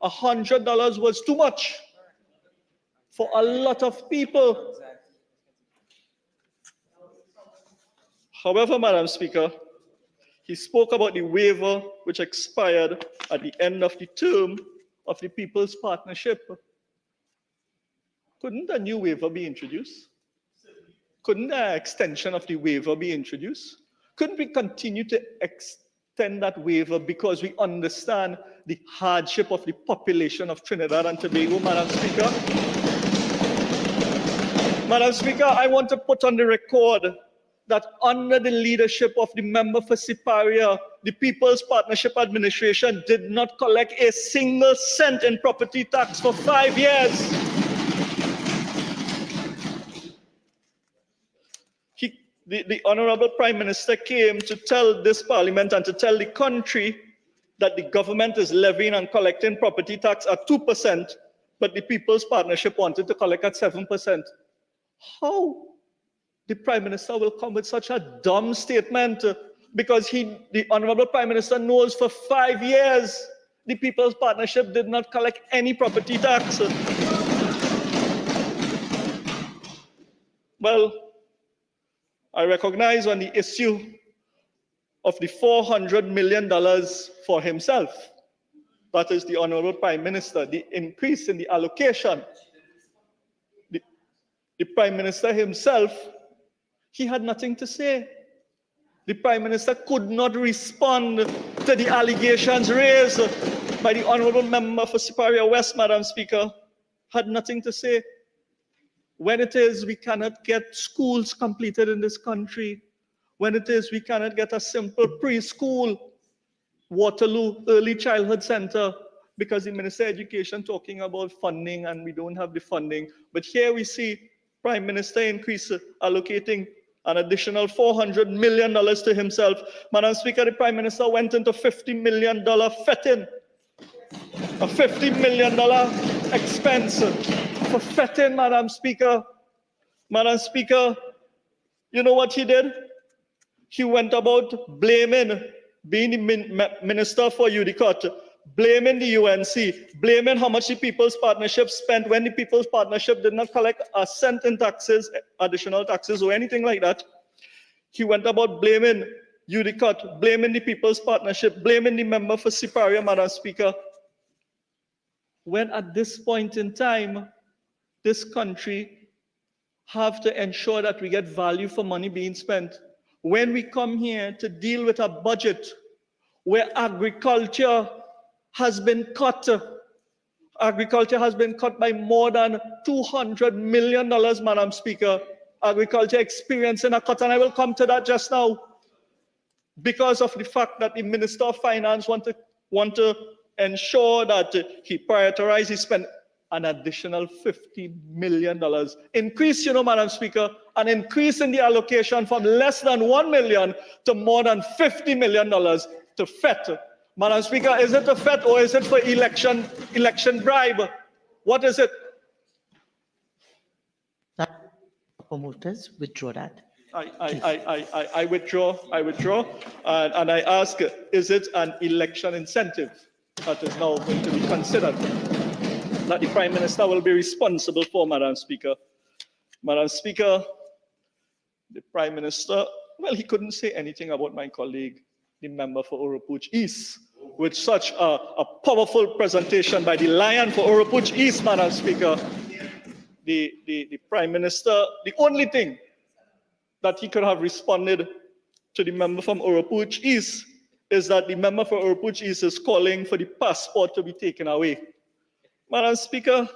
$100 was too much for a lot of people. However, Madam Speaker, he spoke about the waiver which expired at the end of the term of the People's Partnership. Couldn't a new waiver be introduced? Couldn't an extension of the waiver be introduced? Couldn't we continue to extend that waiver because we understand the hardship of the population of Trinidad and Tobago, Madam Speaker? Madam Speaker, I want to put on the record that under the leadership of the member for Siparia, the People's Partnership Administration did not collect a single cent in property tax for 5 years. The Honorable Prime Minister came to tell this Parliament and to tell the country that the government is levying and collecting property tax at 2%, but the People's Partnership wanted to collect at 7%. How the Prime Minister will come with such a dumb statement because the Honorable Prime Minister knows for 5 years the People's Partnership did not collect any property tax. Well, I recognize on the issue of the $400 million for himself, that is the Honorable Prime Minister, the increase in the allocation. The Prime Minister himself, he had nothing to say. The Prime Minister could not respond to the allegations raised by the Honorable Member for Siparia West, Madam Speaker, had nothing to say. When it is we cannot get schools completed in this country, when it is we cannot get a simple preschool, Waterloo Early Childhood Center, because the Minister of Education talking about funding and we don't have the funding. But here we see Prime Minister allocating an additional $400 million to himself. Madam Speaker, the Prime Minister went into $50 million fetting, a $50 million expense for fetting, Madam Speaker. Madam Speaker, you know what he did? He went about blaming, being the Minister for GORTT, blaming the UNC, blaming how much the People's Partnership spent when the People's Partnership did not collect a cent in taxes, additional taxes or anything like that. He went about blaming GORTT, blaming the People's Partnership, blaming the member for Siparia, Madam Speaker. When at this point in time, this country have to ensure that we get value for money being spent. When we come here to deal with a budget where agriculture has been cut, Agriculture has been cut by more than $200 million, Madam Speaker. Agriculture experiencing a cut, and I will come to that just now, because of the fact that the Minister of Finance want to ensure that he prioritizes, he spend an additional $50 million. Increase, Madam Speaker, an increase in the allocation from less than $1 million to more than $50 million to FET. Madam Speaker, is it a FET or is it for election bribe? What is it? Promoters, withdraw that. I withdraw, and I ask, is it an election incentive that is now going to be considered, that the Prime Minister will be responsible for, Madam Speaker? Madam Speaker, the Prime Minister, well, he couldn't say anything about my colleague, the member for Oropouche East, with such a powerful presentation by the Lion for Oropouche East, Madam Speaker. The Prime Minister, the only thing that he could have responded to the member from Oropouche East is that the member for Oropouche East is calling for the passport to be taken away. Madam Speaker,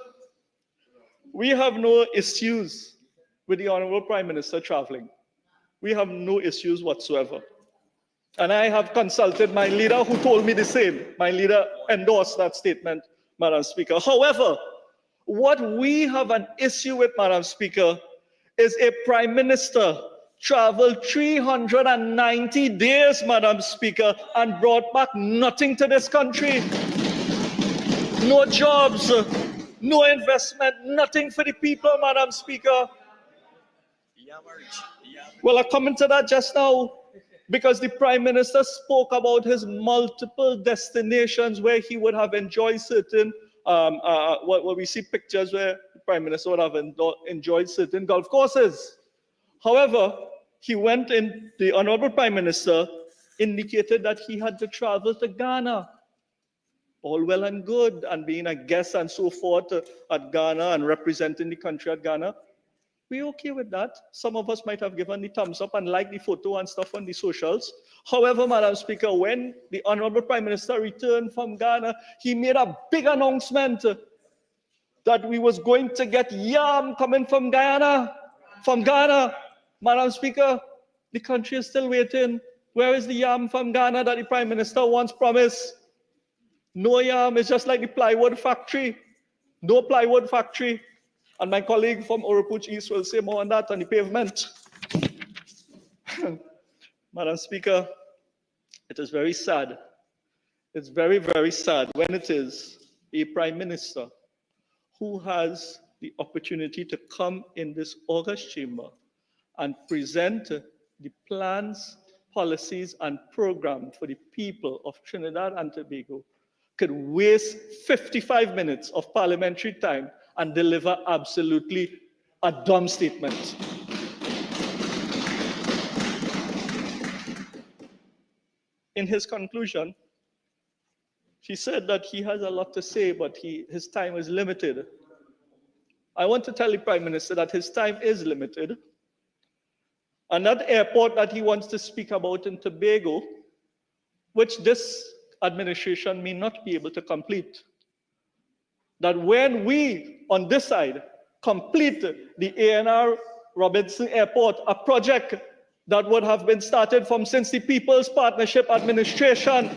we have no issues with the Honorable Prime Minister traveling. We have no issues whatsoever. And I have consulted my leader, who told me the same. My leader endorsed that statement, Madam Speaker. However, what we have an issue with, Madam Speaker, is a Prime Minister traveled 390 days, Madam Speaker, and brought back nothing to this country. No jobs, no investment, nothing for the people, Madam Speaker. Well, I come into that just now because the Prime Minister spoke about his multiple destinations where he would have enjoyed certain, what we see pictures where the Prime Minister would have enjoyed certain golf courses. However, the Honorable Prime Minister indicated that he had to travel to Ghana. All well and good, and being a guest and so forth at Ghana and representing the country at Ghana. We're okay with that. Some of us might have given the thumbs up and liked the photo and stuff on the socials. However, Madam Speaker, when the Honorable Prime Minister returned from Ghana, he made a big announcement that we was going to get yam coming from Ghana. Madam Speaker, the country is still waiting. Where is the yam from Ghana that the Prime Minister once promised? No yam. It's just like the plywood factory. No plywood factory. And my colleague from Oropouche East will say more on that on the pavement. Madam Speaker, it is very sad. It's very, very sad when it is a Prime Minister who has the opportunity to come in this August chamber and present the plans, policies, and programs for the people of Trinidad and Tobago, could waste 55 minutes of parliamentary time and deliver absolutely a dumb statement. In his conclusion, he said that he has a lot to say, but his time is limited. I want to tell the Prime Minister that his time is limited. And that airport that he wants to speak about in Tobago, which this administration may not be able to complete, that when we, on this side, complete the ANR Robinson Airport, a project that would have been started since the People's Partnership Administration,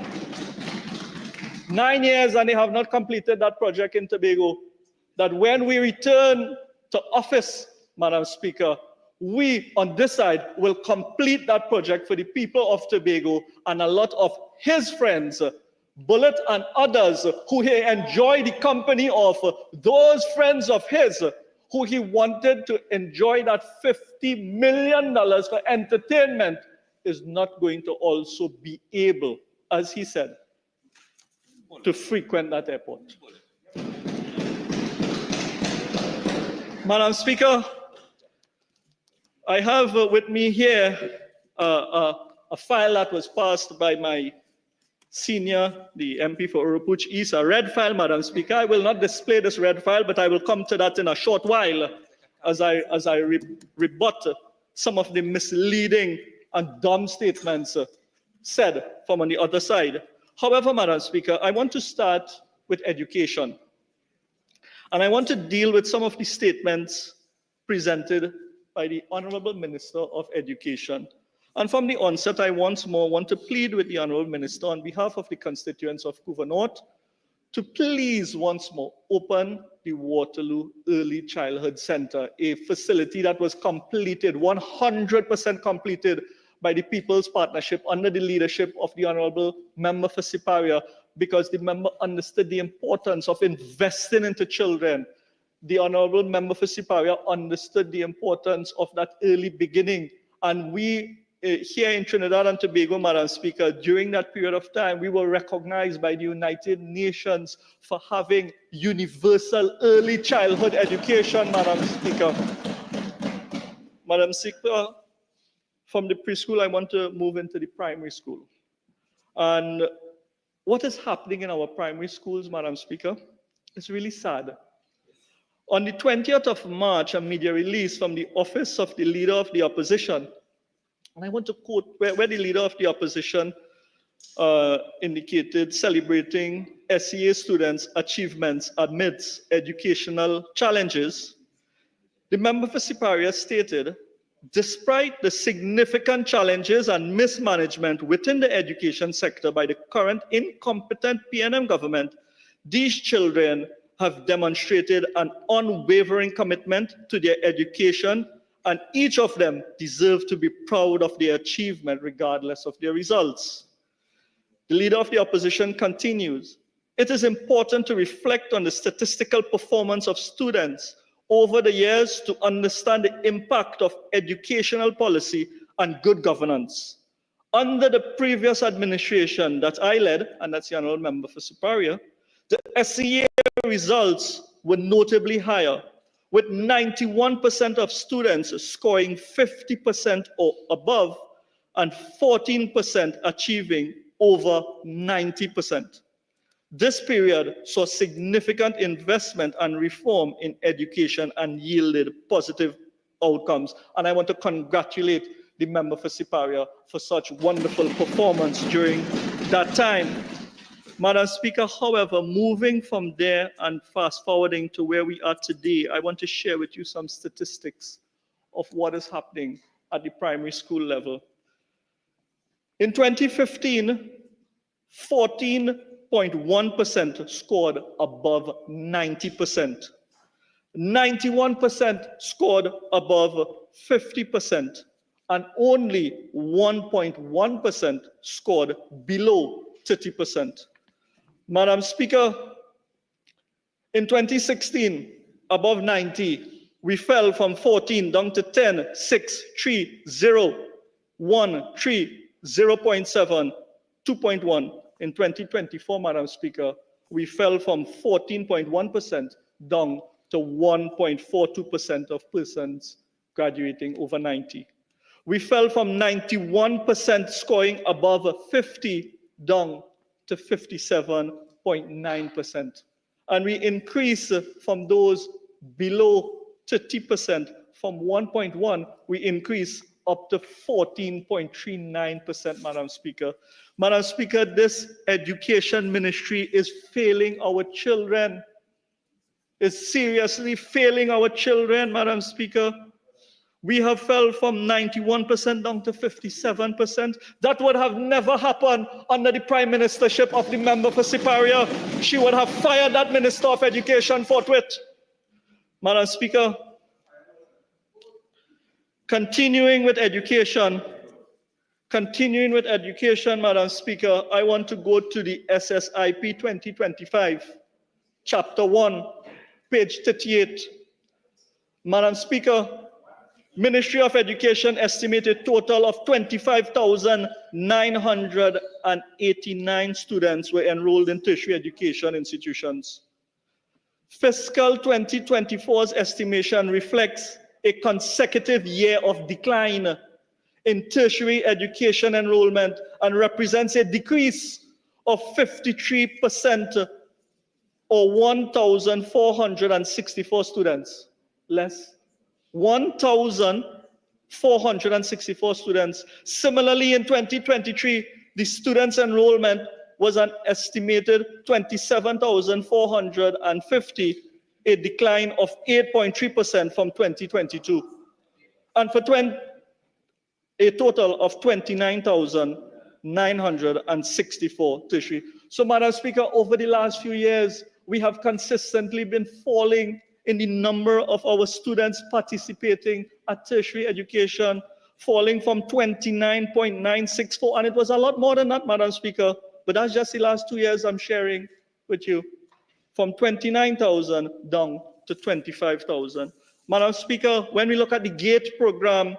9 years, and they have not completed that project in Tobago, that when we return to office, Madam Speaker, we on this side will complete that project for the people of Tobago, and a lot of his friends, Bullet and others who he enjoy the company of, those friends of his who he wanted to enjoy that $50 million for entertainment, is not going to also be able, as he said, to frequent that airport. Madam Speaker, I have with me here a file that was passed by my senior, the MP for Oropouche East, a red file, Madam Speaker. I will not display this red file, but I will come to that in a short while as I rebut some of the misleading and dumb statements said from on the other side. However, Madam Speaker, I want to start with education. And I want to deal with some of the statements presented by the Honorable Minister of Education. And from the onset, I once more want to plead with the Honorable Minister on behalf of the constituents of Couva North to please once more open the Waterloo Early Childhood Center, a facility that was completed, 100% completed by the People's Partnership under the leadership of the Honorable Member for Siparia, because the member understood the importance of investing into children. The Honorable Member for Siparia understood the importance of that early beginning. And we here in Trinidad and Tobago, Madam Speaker, during that period of time, we were recognized by the United Nations for having universal early childhood education, Madam Speaker. Madam Speaker, from the preschool, I want to move into the primary school. And what is happening in our primary schools, Madam Speaker, is really sad. On the 20th of March, a media release from the Office of the Leader of the Opposition, and I want to quote where the Leader of the Opposition indicated celebrating SEA students' achievements amidst educational challenges. The member for Siparia stated, despite the significant challenges and mismanagement within the education sector by the current incompetent PNM government, these children have demonstrated an unwavering commitment to their education, and each of them deserve to be proud of their achievement regardless of their results. The Leader of the Opposition continues, it is important to reflect on the statistical performance of students over the years to understand the impact of educational policy and good governance. Under the previous administration that I led, and that's the Honourable Member for Siparia, the SEA results were notably higher, with 91% of students scoring 50% or above and 14% achieving over 90%. This period saw significant investment and reform in education and yielded positive outcomes. And I want to congratulate the member for Siparia for such wonderful performance during that time. Madam Speaker, however, moving from there and fast forwarding to where we are today, I want to share with you some statistics of what is happening at the primary school level. In 2015, 14.1% scored above 90%. 91% scored above 50%, and only 1.1% scored below 30%. Madam Speaker, in 2016, above 90, we fell from 14 down to 10, 6, 3, 0, 1, 3, 0.7, 2.1. In 2024, Madam Speaker, we fell from 14.1% down to 1.42% of persons graduating over 90. We fell from 91% scoring above 50 down to 57.9%. And we increased from those below 30%, from 1.1, we increased up to 14.39%, Madam Speaker. Madam Speaker, this education ministry is failing our children. It's seriously failing our children, Madam Speaker. We have fell from 91% down to 57%. That would have never happened under the prime ministership of the member for Siparia. She would have fired that Minister of Education forthwith. Madam Speaker, continuing with education, Madam Speaker, I want to go to the SSIP 2025, Chapter 1, page 38. Madam Speaker, Ministry of Education estimated total of 25,989 students were enrolled in tertiary education institutions. Fiscal 2024's estimation reflects a consecutive year of decline in tertiary education enrollment and represents a decrease of 53% or 1,464 students less. 1,464 students. Similarly, in 2023, the students' enrollment was an estimated 27,450, a decline of 8.3% from 2022. And for a total of 29,964 tertiary. So, Madam Speaker, over the last few years, we have consistently been falling in the number of our students participating at tertiary education, falling from 29.964, and it was a lot more than that, Madam Speaker, but that's just the last 2 years I'm sharing with you, from 29,000 down to 25,000. Madam Speaker, when we look at the GATE program,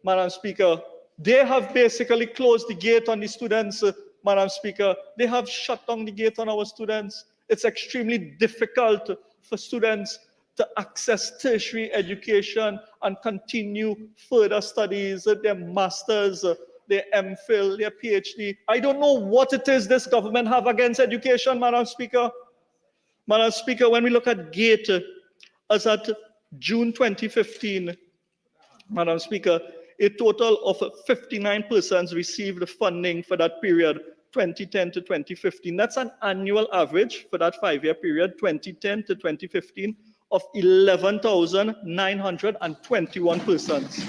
Madam Speaker, they have basically closed the gate on the students, Madam Speaker. They have shut down the gate on our students. It's extremely difficult for students to access tertiary education and continue further studies, their masters, their MPhil, their PhD. I don't know what it is this government have against education, Madam Speaker. Madam Speaker, when we look at GATE, as at June 2015, Madam Speaker, a total of 59 persons received funding for that period, 2010 to 2015. That's an annual average for that 5-year period, 2010 to 2015, of 11,921 persons.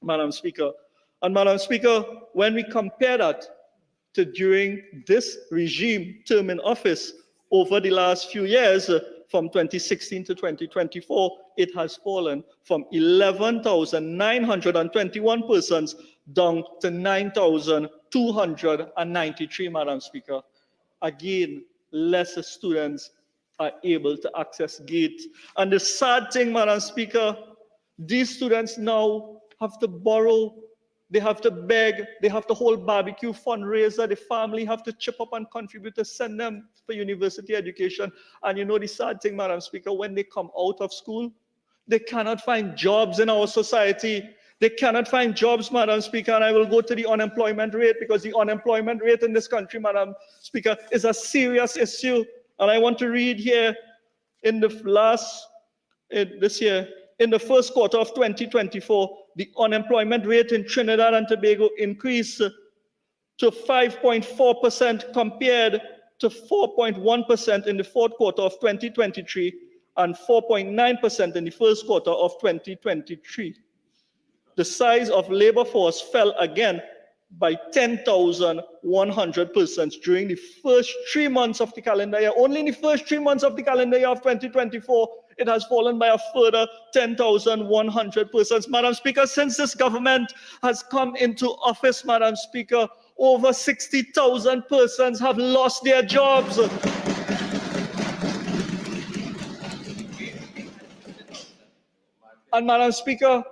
Madam Speaker. And Madam Speaker, when we compare that to during this regime term in office over the last few years, from 2016 to 2024, it has fallen from 11,921 persons down to 9,293, Madam Speaker. Again, lesser students are able to access GATE. And the sad thing, Madam Speaker, these students now have to borrow, they have to beg, they have to hold barbecue fundraiser, the family have to chip up and contribute to send them for university education. And you know the sad thing, Madam Speaker, when they come out of school, they cannot find jobs in our society. They cannot find jobs, Madam Speaker, and I will go to the unemployment rate, because the unemployment rate in this country, Madam Speaker, is a serious issue. And I want to read here in the this year, in the first quarter of 2024, the unemployment rate in Trinidad and Tobago increased to 5.4% compared to 4.1% in the fourth quarter of 2023 and 4.9% in the first quarter of 2023. The size of labor force fell again by 10,100 persons during the first 3 months of the calendar year. Only in the first 3 months of the calendar year of 2024, it has fallen by a further 10,100 persons. Madam Speaker, since this government has come into office, Madam Speaker, over 60,000 persons have lost their jobs. And Madam Speaker,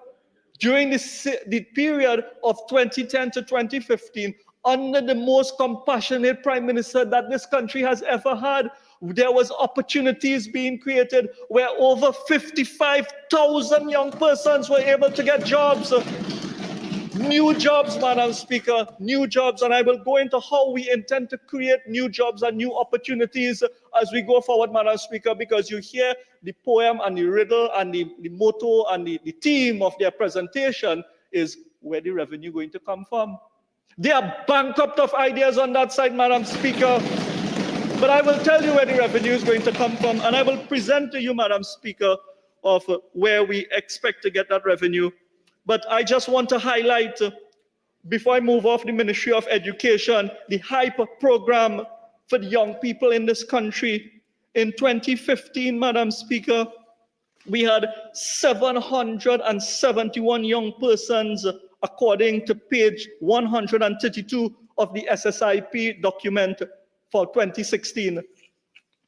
during the period of 2010 to 2015, under the most compassionate prime minister that this country has ever had, there was opportunities being created where over 55,000 young persons were able to get jobs. New jobs, Madam Speaker, new jobs. And I will go into how we intend to create new jobs and new opportunities as we go forward, Madam Speaker, because you hear the poem and the riddle and the motto and the theme of their presentation is, where the revenue going to come from? They are bankrupt of ideas on that side, Madam Speaker. But I will tell you where the revenue is going to come from, and I will present to you, Madam Speaker, of where we expect to get that revenue. But I just want to highlight, before I move off the Ministry of Education, the HYPE program for the young people in this country. In 2015, Madam Speaker, we had 771 young persons, according to page 132 of the SSIP document for 2016.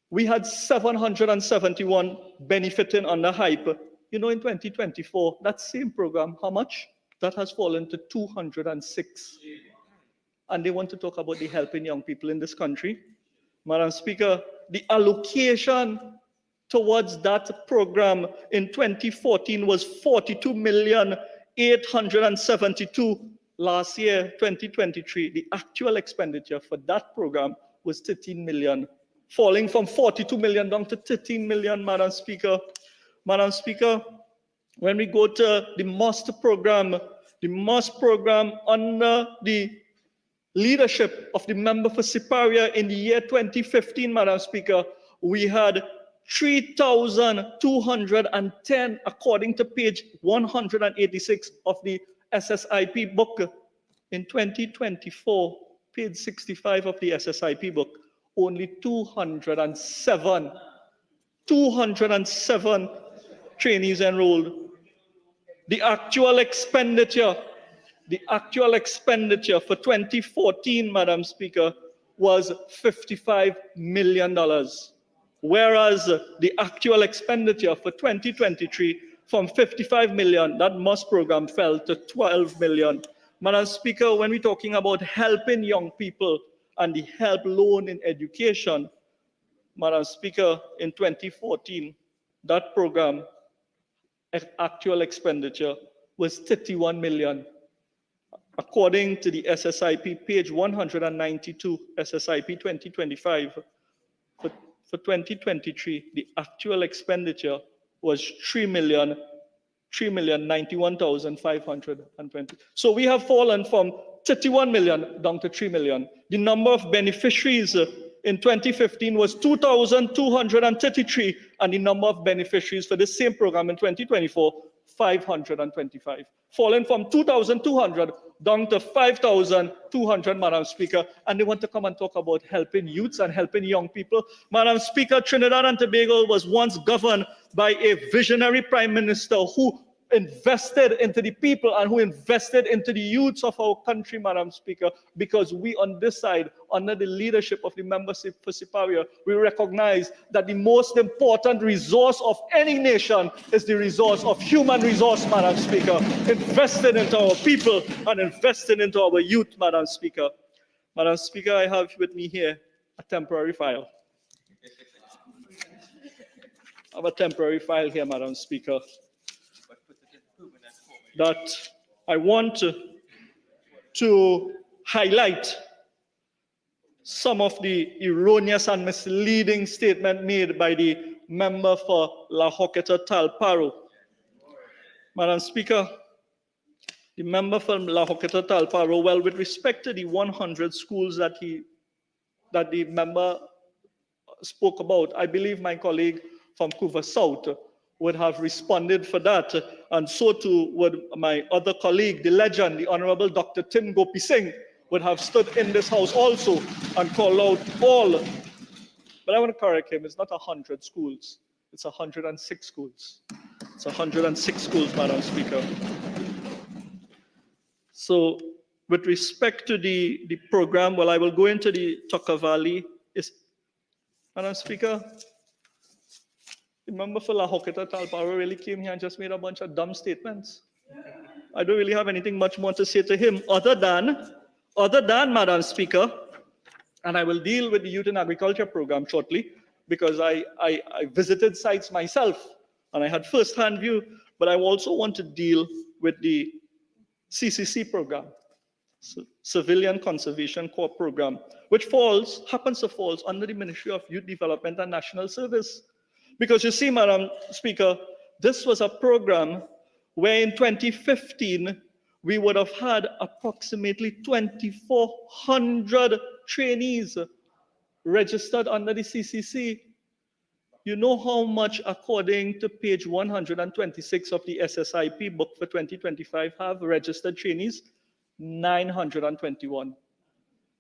We had 771 benefiting under HYPE. You know, in 2024, that same program, how much? That has fallen to 206. And they want to talk about the helping young people in this country. Madam Speaker, the allocation towards that program in 2014 was 42,872,000. Last year, 2023, the actual expenditure for that program was 13 million, falling from 42 million down to 13 million, Madam Speaker. Madam Speaker, when we go to the MOST program under the leadership of the member for Siparia in the year 2015, Madam Speaker, we had 3,210, according to page 186 of the SSIP book. In 2024, page 65 of the SSIP book, only 207 trainees enrolled. The actual expenditure for 2014, Madam Speaker, was $55 million, whereas the actual expenditure for 2023 from 55 million, that MOS program fell to 12 million. Madam Speaker, when we're talking about helping young people and the help loan in education, Madam Speaker, in 2014, that program actual expenditure was 31 million. According to the SSIP, page 192, SSIP 2025, for 2023, the actual expenditure was 3,091,520. So we have fallen from 31 million down to 3 million. The number of beneficiaries in 2015 was 2,233, and the number of beneficiaries for the same program in 2024, 525. Fallen from 2,200 down to 5,200, Madam Speaker, and they want to come and talk about helping youths and helping young people. Madam Speaker, Trinidad and Tobago was once governed by a visionary prime minister who invested into the people and who invested into the youths of our country, Madam Speaker, because we on this side, under the leadership of the membership for Siparia, we recognize that the most important resource of any nation is the resource of human resource, Madam Speaker, invested into our people and invested into our youth, Madam Speaker. Madam Speaker, I have with me here a temporary file. I have a temporary file here, Madam Speaker, that I want to highlight some of the erroneous and misleading statement made by the member for La Hoqueta Talparo. Madam Speaker, the member from La Hoqueta Talparo, well, with respect to the 100 schools that the member spoke about, I believe my colleague from Couva South would have responded for that, and so too would my other colleague, the legend, the Honorable Dr. Tim Gopi Singh, would have stood in this house also and called out all. But I want to correct him, it's not 100 schools, it's 106 schools. It's 106 schools, Madam Speaker. So with respect to the program, well, I will go into the Tucker Valley. Madam Speaker, the member for La Hoqueta Talparo really came here and just made a bunch of dumb statements. I don't really have anything much more to say to him other than, Madam Speaker, and I will deal with the Youth in Agriculture program shortly, because I visited sites myself and I had first-hand view, but I also want to deal with the CCC program, Civilian Conservation Corps program, which happens to fall under the Ministry of Youth Development and National Service. Because you see, Madam Speaker, this was a program where in 2015, we would have had approximately 2,400 trainees registered under the CCC. You know how much, according to page 126 of the SSIP book for 2025, have registered trainees? 921.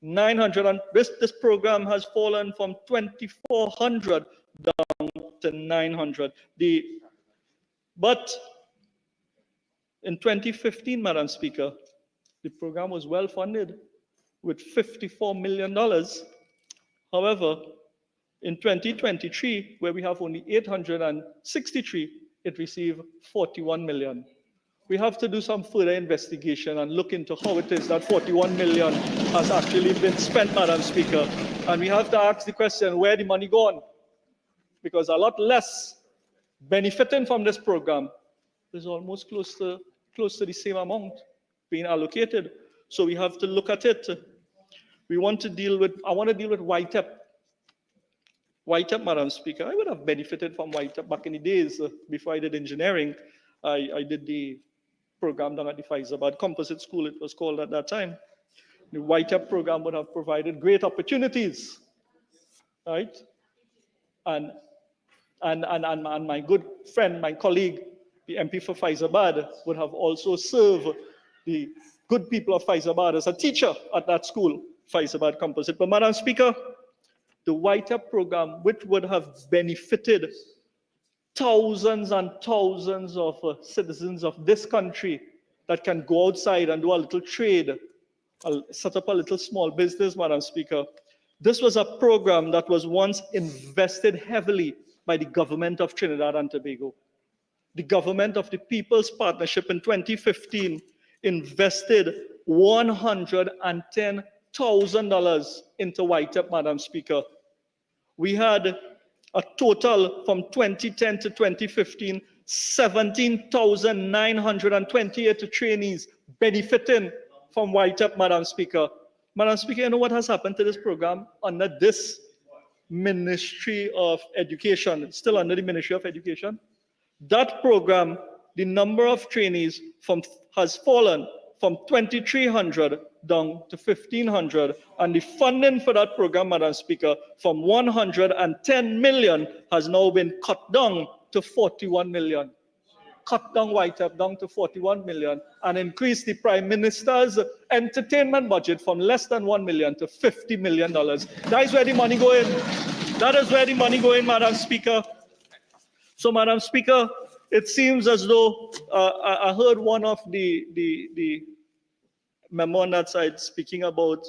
900, this program has fallen from 2,400 down to 900. But in 2015, Madam Speaker, the program was well funded with $54 million. However, in 2023, where we have only 863, it received 41 million. We have to do some further investigation and look into how it is that 41 million has actually been spent, Madam Speaker. And we have to ask the question, where the money gone? Because a lot less benefiting from this program is almost close to the same amount being allocated. So we have to look at it. I want to deal with YTEP. YTEP, Madam Speaker, I would have benefited from YTEP back in the days before I did engineering. I did the program down at the Faizabad Composite School, it was called at that time. The YTEP program would have provided great opportunities, right? And my good friend, my colleague, the MP for Faizabad, would have also served the good people of Faizabad as a teacher at that school, Faizabad Composite. But Madam Speaker, the YTEP program, which would have benefited thousands and thousands of citizens of this country that can go outside and do a little trade, set up a little small business, Madam Speaker. This was a program that was once invested heavily by the government of Trinidad and Tobago. The government of the People's Partnership in 2015 invested $110,000 into YTEP, Madam Speaker. We had a total from 2010 to 2015, 17,928 trainees benefiting from YTEP, Madam Speaker. Madam Speaker, you know what has happened to this program under this Ministry of Education, still under the Ministry of Education? That program, the number of trainees has fallen from 2,300 down to 1,500, and the funding for that program, Madam Speaker, from 110 million has now been cut down to 41 million. Cut down YTEP down to 41 million and increase the Prime Minister's entertainment budget from less than 1 million to $50 million. That is where the money going. That is where the money going, Madam Speaker. So, Madam Speaker, it seems as though I heard one of the memo on that side speaking about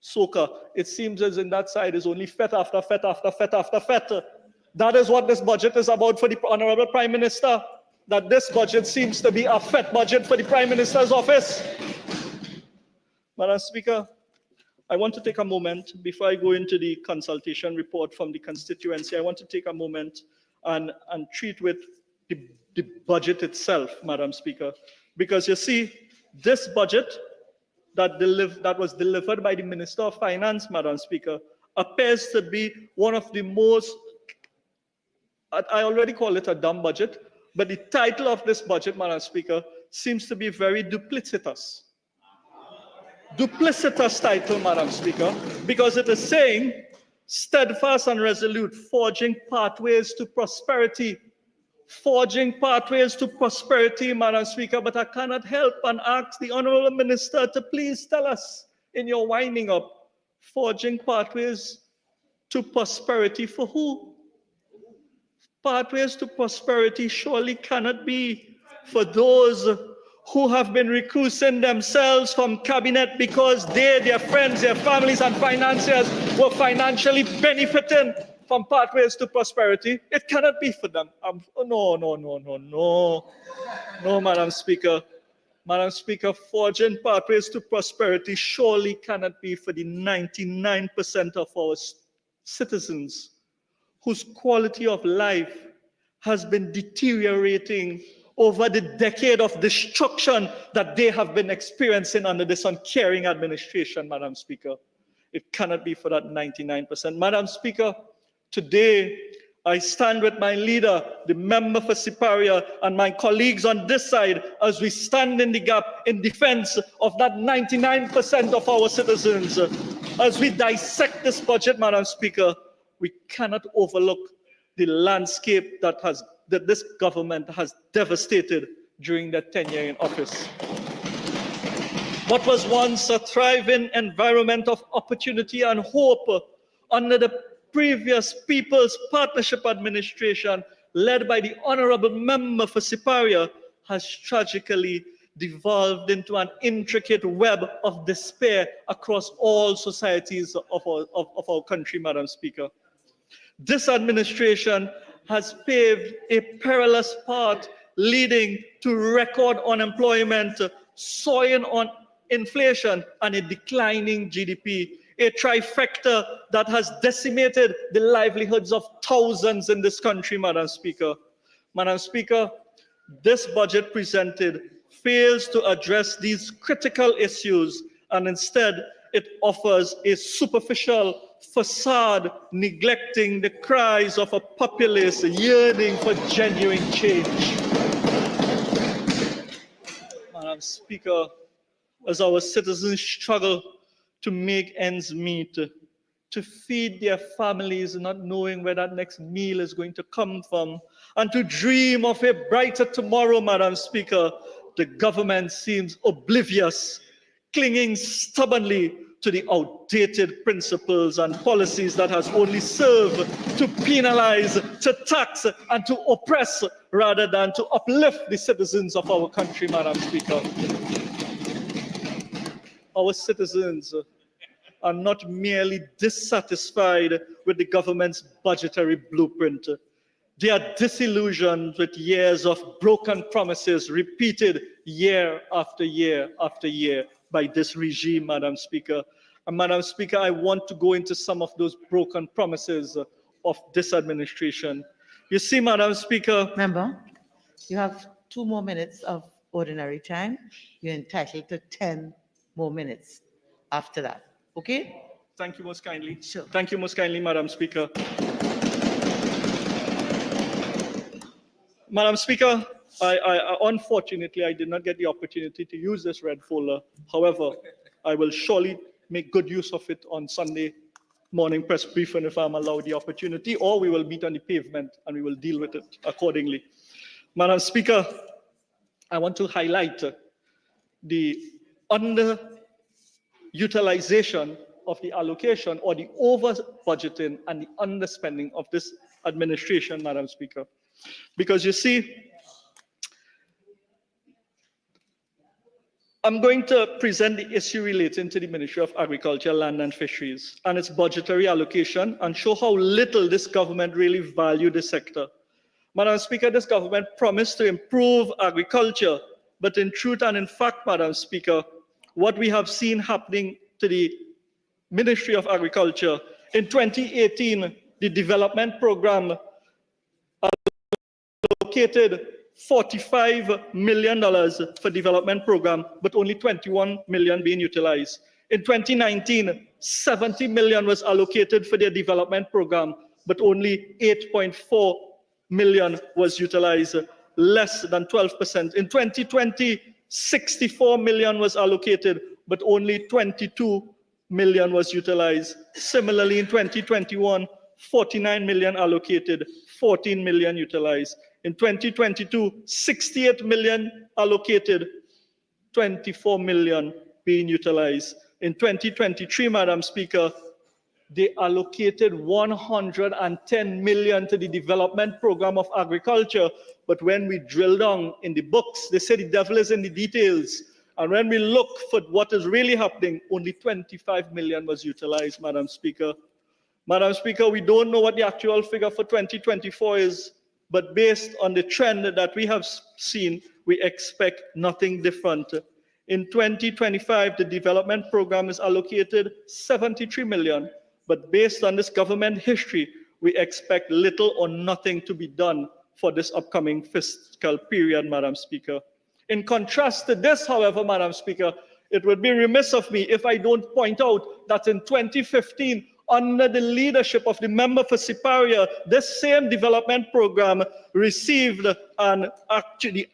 soccer. It seems as in that side is only fet after fet after fet after fet. That is what this budget is about for the Honorable Prime Minister. That this budget seems to be a fet budget for the Prime Minister's office. Madam Speaker, I want to take a moment before I go into the consultation report from the constituency. I want to take a moment and treat with the budget itself, Madam Speaker. Because you see, this budget that was delivered by the Minister of Finance, Madam Speaker, appears to be one of the most, I already call it a dumb budget, but the title of this budget, Madam Speaker, seems to be very duplicitous. Duplicitous title, Madam Speaker, because it is saying, steadfast and resolute, forging pathways to prosperity. Forging pathways to prosperity, Madam Speaker, but I cannot help and ask the Honourable Minister to please tell us in your winding up, forging pathways to prosperity for who? Pathways to prosperity surely cannot be for those who have been recusing themselves from cabinet because they, their friends, their families and financiers were financially benefiting from pathways to prosperity. It cannot be for them. No, Madam Speaker. Madam Speaker, forging pathways to prosperity surely cannot be for the 99% of our citizens whose quality of life has been deteriorating over the decade of destruction that they have been experiencing under this uncaring administration, Madam Speaker. It cannot be for that 99%. Madam Speaker, today I stand with my leader, the member for Siparia, and my colleagues on this side as we stand in the gap in defense of that 99% of our citizens. As we dissect this budget, Madam Speaker, we cannot overlook the landscape that this government has devastated during their tenure in office. What was once a thriving environment of opportunity and hope under the previous People's Partnership Administration, led by the Honourable Member for Siparia, has tragically devolved into an intricate web of despair across all societies of our country, Madam Speaker. This administration has paved a perilous path leading to record unemployment, soaring on inflation, and a declining GDP. A trifecta that has decimated the livelihoods of thousands in this country, Madam Speaker. Madam Speaker, this budget presented fails to address these critical issues, and instead it offers a superficial facade neglecting the cries of a populace yearning for genuine change. Madam Speaker, as our citizens struggle to make ends meet, to feed their families, not knowing where that next meal is going to come from, and to dream of a brighter tomorrow, Madam Speaker, the government seems oblivious, clinging stubbornly to the outdated principles and policies that has only served to penalize, to tax, and to oppress, rather than to uplift the citizens of our country, Madam Speaker. Our citizens are not merely dissatisfied with the government's budgetary blueprint. They are disillusioned with years of broken promises repeated year after year after year by this regime, Madam Speaker. And Madam Speaker, I want to go into some of those broken promises of this administration. You see, Madam Speaker. Member, you have 2 more minutes of ordinary time. You're entitled to 10 more minutes after that. Okay? Thank you most kindly. Sure. Thank you most kindly, Madam Speaker. Madam Speaker, unfortunately, I did not get the opportunity to use this red folder. However, I will surely make good use of it on Sunday morning press briefing if I'm allowed the opportunity, or we will meet on the pavement and we will deal with it accordingly. Madam Speaker, I want to highlight the underutilization of the allocation, or the over-budgeting and the underspending of this administration, Madam Speaker. Because you see, I'm going to present the issue relating to the Ministry of Agriculture, Land and Fisheries and its budgetary allocation, and show how little this government really values the sector. Madam Speaker, this government promised to improve agriculture, but in truth and in fact, Madam Speaker, what we have seen happening to the Ministry of Agriculture, in 2018, the development program allocated $45 million for development program, but only 21 million being utilized. In 2019, 70 million was allocated for their development program, but only 8.4 million was utilized, less than 12%. In 2020, 64 million was allocated, but only 22 million was utilized. Similarly, in 2021, 49 million allocated, 14 million utilized. In 2022, 68 million allocated, 24 million being utilized. In 2023, Madam Speaker, they allocated 110 million to the development program of agriculture. But when we drill down in the books, they say the devil is in the details. And when we look for what is really happening, only 25 million was utilized, Madam Speaker. Madam Speaker, we don't know what the actual figure for 2024 is, but based on the trend that we have seen, we expect nothing different. In 2025, the development program is allocated 73 million, but based on this government history, we expect little or nothing to be done for this upcoming fiscal period, Madam Speaker. In contrast to this, however, Madam Speaker, it would be remiss of me if I don't point out that in 2015, under the leadership of the member for Siparia, this same development program received the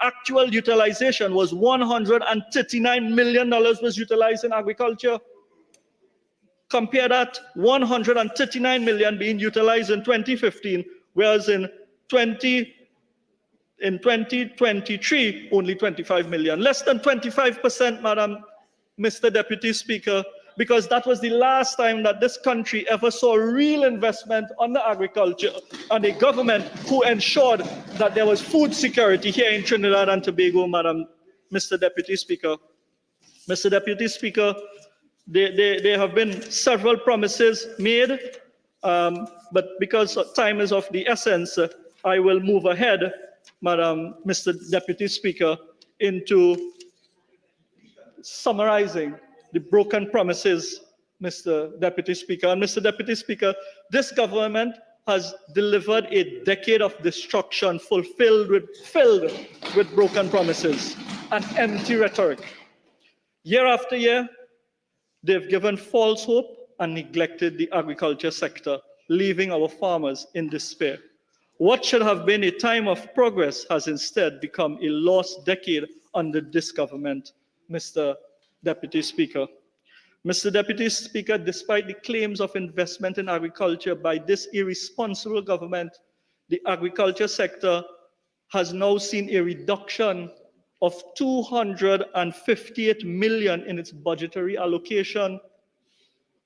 actual utilization was $139 million was utilized in agriculture. Compare that, 139 million being utilized in 2015, whereas in 2023, only 25 million. Less than 25%, Madam, Mr. Deputy Speaker, because that was the last time that this country ever saw real investment on the agriculture and a government who ensured that there was food security here in Trinidad and Tobago, Madam, Mr. Deputy Speaker. Mr. Deputy Speaker, there have been several promises made, but because time is of the essence, I will move ahead, Madam, Mr. Deputy Speaker, into summarizing the broken promises, Mr. Deputy Speaker. And Mr. Deputy Speaker, this government has delivered a decade of destruction filled with broken promises and empty rhetoric. Year after year, they've given false hope and neglected the agriculture sector, leaving our farmers in despair. What should have been a time of progress has instead become a lost decade under this government, Mr. Deputy Speaker. Mr. Deputy Speaker, despite the claims of investment in agriculture by this irresponsible government, the agriculture sector has now seen a reduction of 258 million in its budgetary allocation.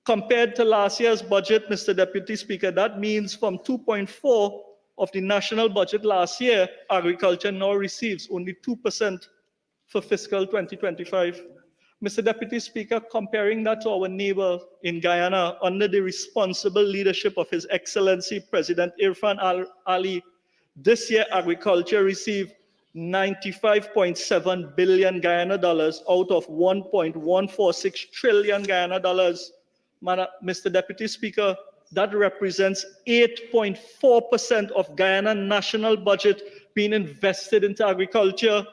Compared to last year's budget, Mr. Deputy Speaker, that means from 2.4 of the national budget last year, agriculture now receives only 2% for fiscal 2025. Mr. Deputy Speaker, comparing that to our neighbor in Guyana, under the responsible leadership of His Excellency President Irfan Ali, this year agriculture received 95.7 billion Guyana dollars out of 1.146 trillion Guyana dollars. Mr. Deputy Speaker, that represents 8.4% of Guyana national budget being invested into agriculture.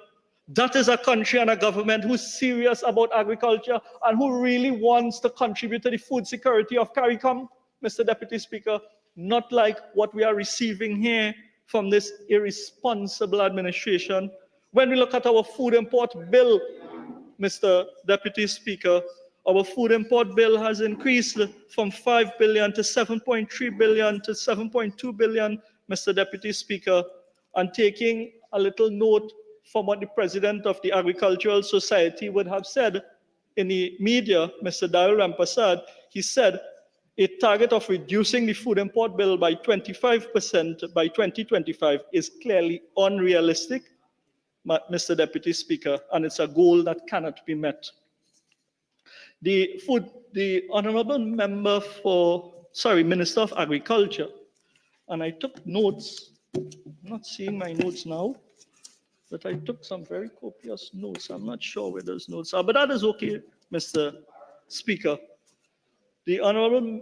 That is a country and a government who's serious about agriculture and who really wants to contribute to the food security of CARICOM, Mr. Deputy Speaker, not like what we are receiving here from this irresponsible administration. When we look at our food import bill, Mr. Deputy Speaker, our food import bill has increased from 5 billion to 7.3 billion to 7.2 billion, Mr. Deputy Speaker, and taking a little note from what the president of the Agricultural Society would have said in the media, Mr. Daryl Rampasad, he said a target of reducing the food import bill by 25% by 2025 is clearly unrealistic, Mr. Deputy Speaker, and it's a goal that cannot be met. The honorable member Minister of Agriculture, and I took notes, I'm not seeing my notes now, but I took some very copious notes. I'm not sure where those notes are, but that is okay, Mr. Speaker. The Honorable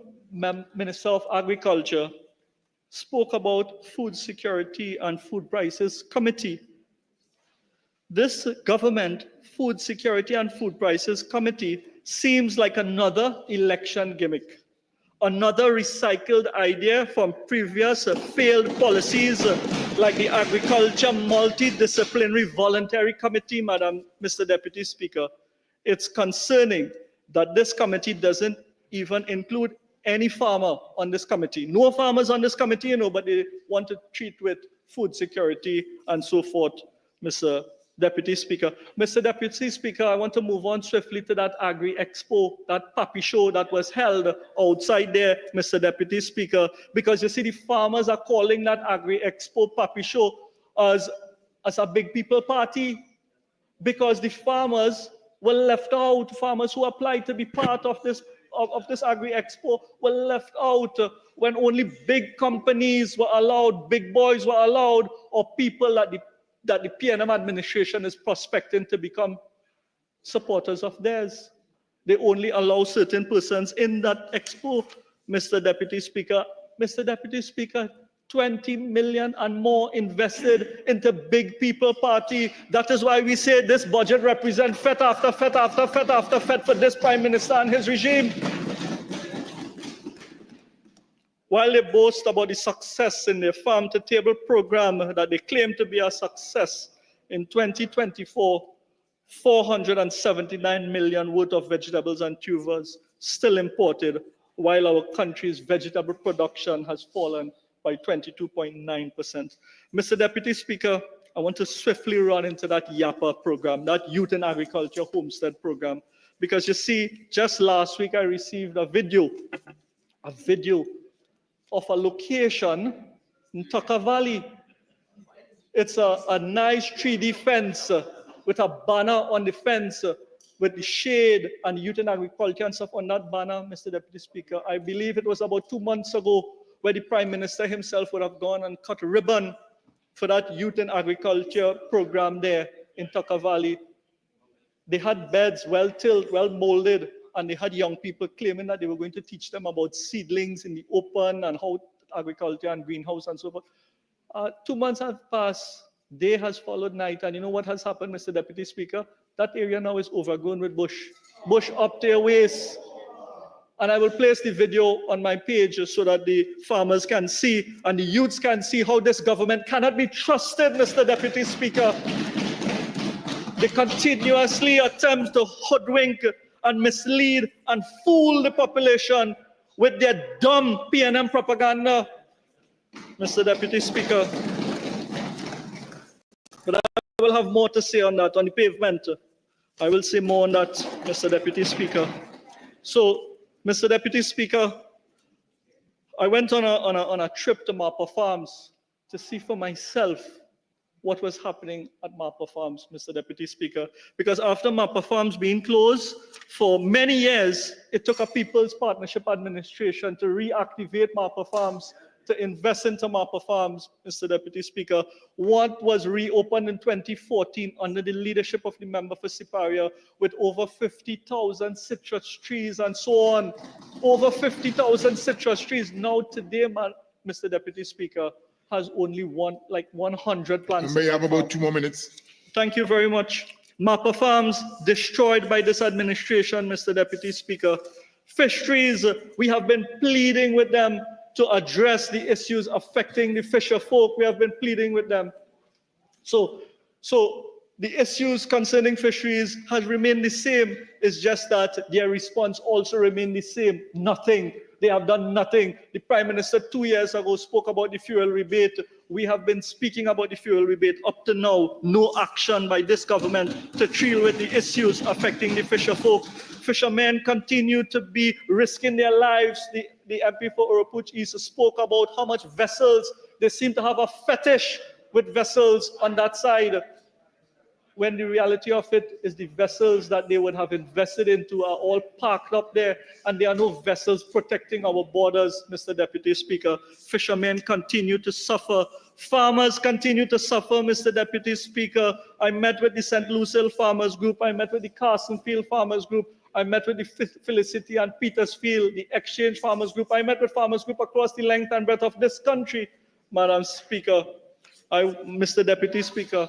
Minister of Agriculture spoke about Food Security and Food Prices Committee. This government Food Security and Food Prices Committee seems like another election gimmick, another recycled idea from previous failed policies like the Agriculture Multidisciplinary Voluntary Committee, Mr. Deputy Speaker. It's concerning that this committee doesn't even include any farmer on this committee. No farmers on this committee, but they want to treat with food security and so forth, Mr. Deputy Speaker. Mr. Deputy Speaker, I want to move on swiftly to that Agri-Expo, that puppy show that was held outside there, Mr. Deputy Speaker, because you see the farmers are calling that Agri-Expo puppy show as a big people party, because the farmers were left out. Farmers who applied to be part of this Agri-Expo were left out when only big companies were allowed, big boys were allowed, or people that the PNM administration is prospecting to become supporters of theirs. They only allow certain persons in that expo, Mr. Deputy Speaker. Mr. Deputy Speaker, 20 million and more invested into big people party. That is why we say this budget represents fet after fet after fet after fet for this Prime Minister and his regime. While they boast about the success in their farm-to-table program that they claim to be a success, in 2024, 479 million worth of vegetables and tubers still imported, while our country's vegetable production has fallen by 22.9%. Mr. Deputy Speaker, I want to swiftly run into that YAPA program, that Youth in Agriculture Homestead program, because you see, just last week I received a video of a location in Tucker Valley. It's a nice 3D fence with a banner on the fence with the shade and Youth in Agriculture and stuff on that banner, Mr. Deputy Speaker. I believe it was about 2 months ago where the Prime Minister himself would have gone and cut ribbon for that Youth in Agriculture program there in Tucker Valley. They had beds well tilled, well molded, and they had young people claiming that they were going to teach them about seedlings in the open and how agriculture and greenhouse and so forth. 2 months have passed. Day has followed night. And you know what has happened, Mr. Deputy Speaker? That area now is overgrown with bush up to your waist. And I will place the video on my page so that the farmers can see and the youths can see how this government cannot be trusted, Mr. Deputy Speaker. They continuously attempt to hoodwink and mislead and fool the population with their dumb PNM propaganda, Mr. Deputy Speaker. But I will have more to say on that, on the pavement. I will say more on that, Mr. Deputy Speaker. So, Mr. Deputy Speaker, I went on a trip to Marpa Farms to see for myself what was happening at Marpa Farms, Mr. Deputy Speaker. Because after Marpa Farms being closed for many years, it took a People's Partnership Administration to reactivate Marpa Farms, to invest into Marpa Farms, Mr. Deputy Speaker. What was reopened in 2014 under the leadership of the member for Siparia with over 50,000 citrus trees and so on. Over 50,000 citrus trees. Now today, Mr. Deputy Speaker, has only 100 plants. May you have about 2 more minutes? Thank you very much. Marpa Farms destroyed by this administration, Mr. Deputy Speaker. Fisheries, we have been pleading with them to address the issues affecting the fisher folk. We have been pleading with them. So the issues concerning fisheries has remained the same. It's just that their response also remained the same. Nothing. They have done nothing. The Prime Minister 2 years ago spoke about the fuel rebate. We have been speaking about the fuel rebate up to now. No action by this government to deal with the issues affecting the fisher folk. Fishermen continue to be risking their lives. The MP for Oropuch East spoke about how much vessels, they seem to have a fetish with vessels on that side, when the reality of it is the vessels that they would have invested into are all parked up there, and there are no vessels protecting our borders, Mr. Deputy Speaker. Fishermen continue to suffer. Farmers continue to suffer, Mr. Deputy Speaker. I met with the St. Lucille Farmers Group. I met with the Carsonfield Farmers Group. I met with the Felicity and Petersfield, the Exchange Farmers Group. I met with farmers group across the length and breadth of this country, Madam Speaker. Mr. Deputy Speaker,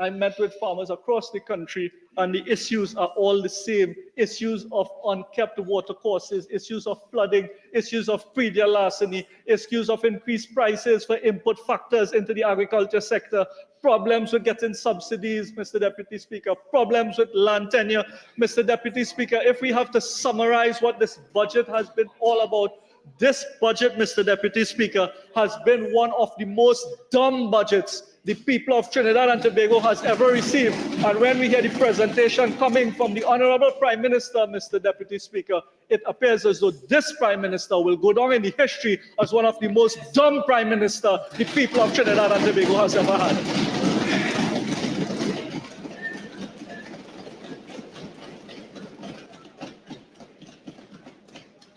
I met with farmers across the country, and the issues are all the same. Issues of unkept watercourses, issues of flooding, issues of Praedial larceny, issues of increased prices for input factors into the agriculture sector, problems with getting subsidies, Mr. Deputy Speaker, problems with land tenure. Mr. Deputy Speaker, if we have to summarize what this budget has been all about, this budget, Mr. Deputy Speaker, has been one of the most dumb budgets the people of Trinidad and Tobago has ever received. And when we hear the presentation coming from the Honorable Prime Minister, Mr. Deputy Speaker, it appears as though this Prime Minister will go down in the history as one of the most dumb Prime Minister the people of Trinidad and Tobago has ever had.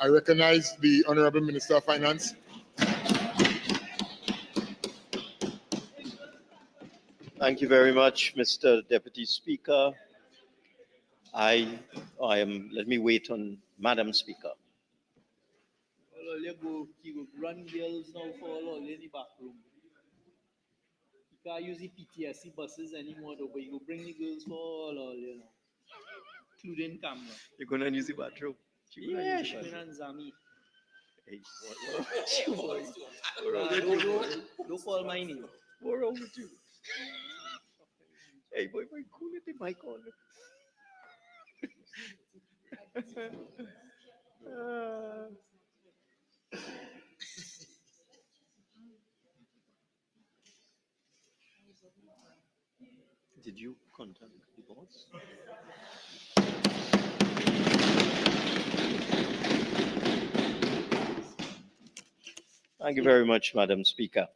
I recognize the Honorable Minister of Finance. Thank you very much, Mr. Deputy Speaker. Let me wait on Madam Speaker. You go run girls now for all in the back room. You can't use the PTSC buses anymore, though, but you go bring the girls for all, you know, including camera. You're going to use the bathroom? Yeah, Shmin and Zami. Hey, what Don't call my name. What's wrong with you? Hey, boy, cool with the mic on. Did you contact the boss? Thank you very much, Madam Speaker.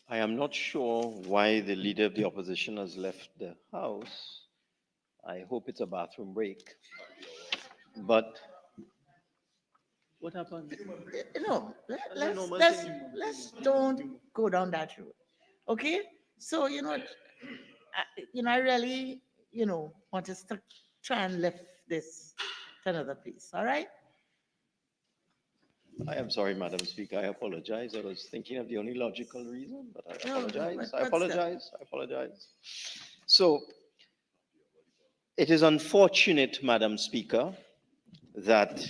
I am not sure why the leader of the opposition has left the house. I hope it's a bathroom break. But what happened? No, let's don't go down that road. Okay? So, I really, want us to try and lift this to another place. All right? I am sorry, Madam Speaker. I apologize. I was thinking of the only logical reason, but I No, apologize. but I apologize. I apologize. So it is unfortunate, Madam Speaker, that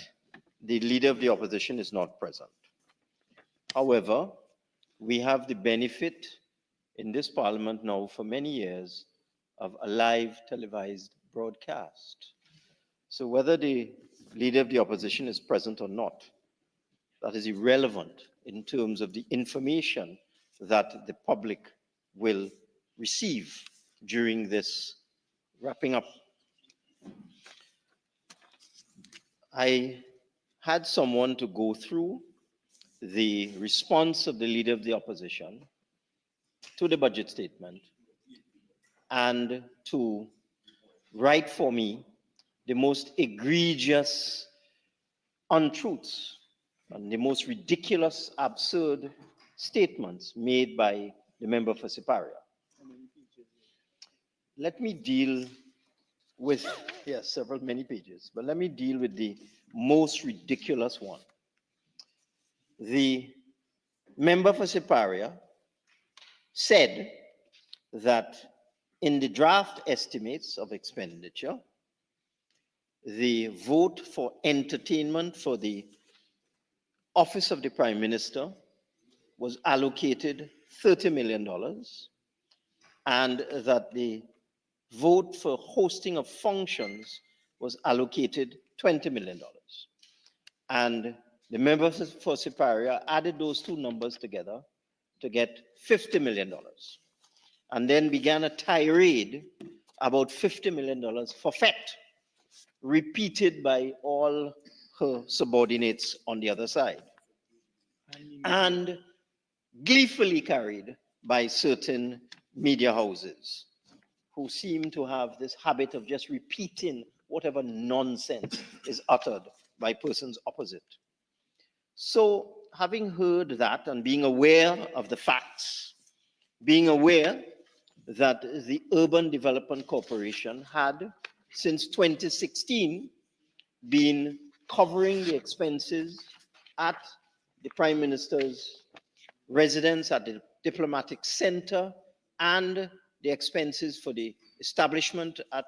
the leader of the opposition is not present. However, we have the benefit in this parliament now for many years of a live televised broadcast. So whether the leader of the opposition is present or not, that is irrelevant in terms of the information that the public will receive during this wrapping up. I had someone to go through the response of the leader of the opposition to the budget statement and to write for me the most egregious untruths and the most ridiculous, absurd statements made by the member for Siparia. Let me deal with, yes, many pages, but let me deal with the most ridiculous one. The member for Siparia said that in the draft estimates of expenditure, the vote for entertainment for the Office of the Prime Minister was allocated $30 million, and that the vote for hosting of functions was allocated $20 million. And the members for Siparia added those two numbers together to get $50 million, and then began a tirade about $50 million for FET, repeated by all her subordinates on the other side, and gleefully carried by certain media houses who seem to have this habit of just repeating whatever nonsense is uttered by persons opposite. So, having heard that and being aware of the facts, being aware that the Urban Development Corporation had, since 2016, been covering the expenses at the Prime Minister's residence, at the Diplomatic Center, and the expenses for the establishment at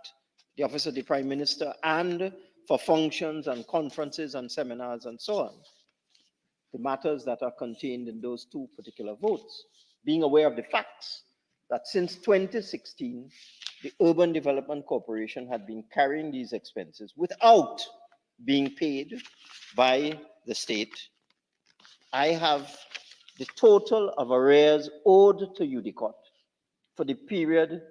the Office of the Prime Minister, and for functions and conferences and seminars and so on. The matters that are contained in those two particular votes. Being aware of the facts that since 2016, the Urban Development Corporation had been carrying these expenses without being paid by the state. I have the total of arrears owed to UDCORT for the period,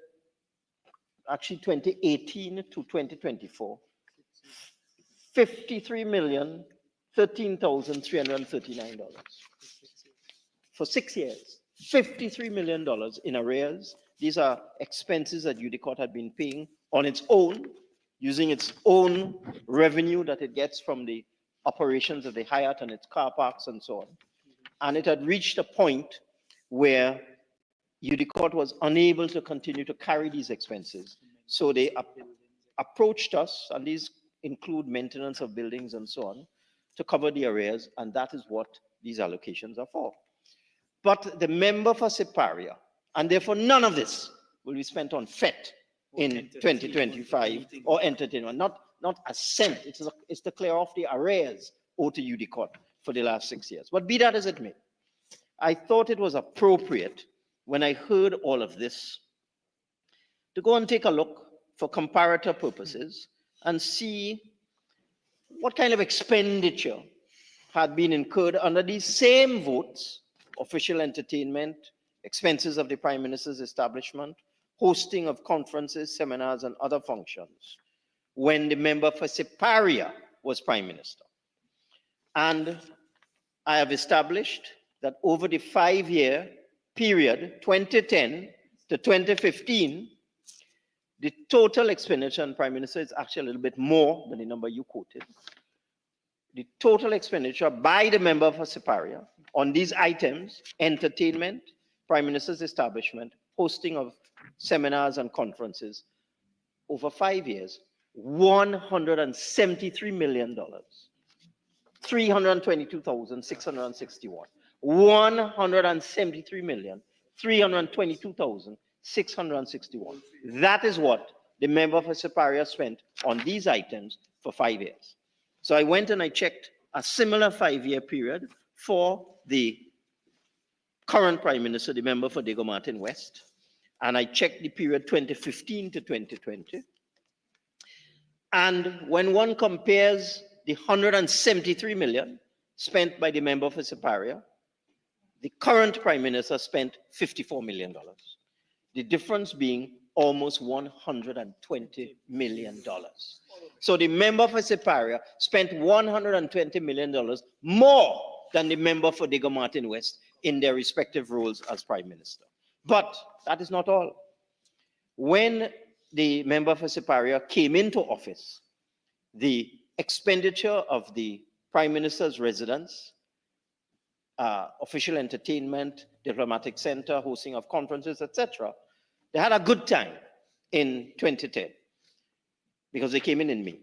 actually 2018 to 2024, $53,013,339 for 6 years. $53 million in arrears. These are expenses that UDCORT had been paying on its own, using its own revenue that it gets from the operations of the Hyatt and its car parks and so on. And it had reached a point where UDCORT was unable to continue to carry these expenses. So they approached us, and these include maintenance of buildings and so on, to cover the arrears, and that is what these allocations are for. But the member for Siparia, and therefore none of this will be spent on FET in 2025 or entertainment, not a cent. It's to clear off the arrears owed to UDCORT for the last 6 years. But be that as it may, I thought it was appropriate when I heard all of this to go and take a look for comparator purposes and see what kind of expenditure had been incurred under these same votes: official entertainment, expenses of the Prime Minister's establishment, hosting of conferences, seminars, and other functions, when the member for Siparia was Prime Minister. And I have established that over the 5-year period, 2010 to 2015, the total expenditure on Prime Minister is actually a little bit more than the number you quoted. The total expenditure by the member for Siparia on these items: entertainment, Prime Minister's establishment, hosting of seminars and conferences, over 5 years, $173 million, 322,661. $173,322,661. That is what the member for Siparia spent on these items for 5 years. So I went and I checked a similar 5-year period for the current Prime Minister, the member for Diego Martin West, And I checked the period 2015 to 2020. And when one compares the 173 million spent by the member for Siparia, the current Prime Minister spent $54 million. The difference being almost $120 million. So the member for Siparia spent $120 million more than the member for Diego Martin West in their respective roles as Prime Minister. But that is not all. When the member for Siparia came into office, the expenditure of the Prime Minister's residence, official entertainment, diplomatic center, hosting of conferences, etc., they had a good time in 2010 because they came in May.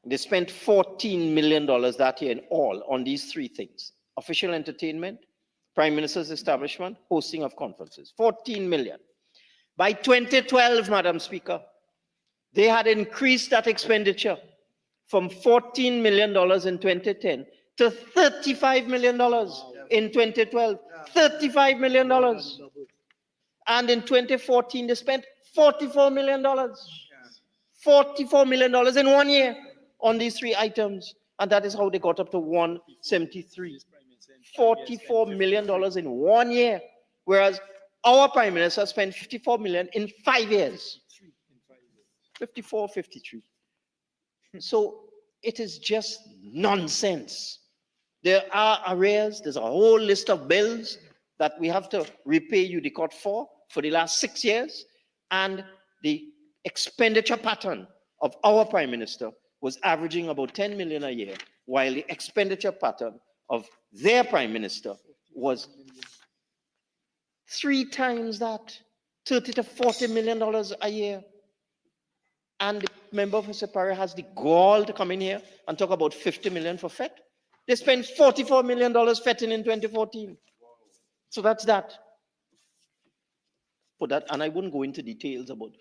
They spent $14 million that year in all on these three things: official entertainment, Prime Minister's establishment, hosting of conferences. 14 million. By 2012, Madam Speaker, they had increased that expenditure from $14 million in 2010 to $35 million in 2012. $35 million. And in 2014, they spent $44 million. $44 million in 1 year on these three items. And that is how they got up to 173. $44 million in 1 year. Whereas our Prime Minister spent $54 million in 5 years. 54, 53. So it is just nonsense. There are arrears. There's a whole list of bills that we have to repay UDCORT for the last 6 years. And the expenditure pattern of our Prime Minister was averaging about 10 million a year, while the expenditure pattern of their Prime Minister was 3 times that, $30 to $40 million a year. And the member for Siparia has the gall to come in here and talk about 50 million for FET. They spent $44 million FETing in 2014. So that's that. For that, and I wouldn't go into details about,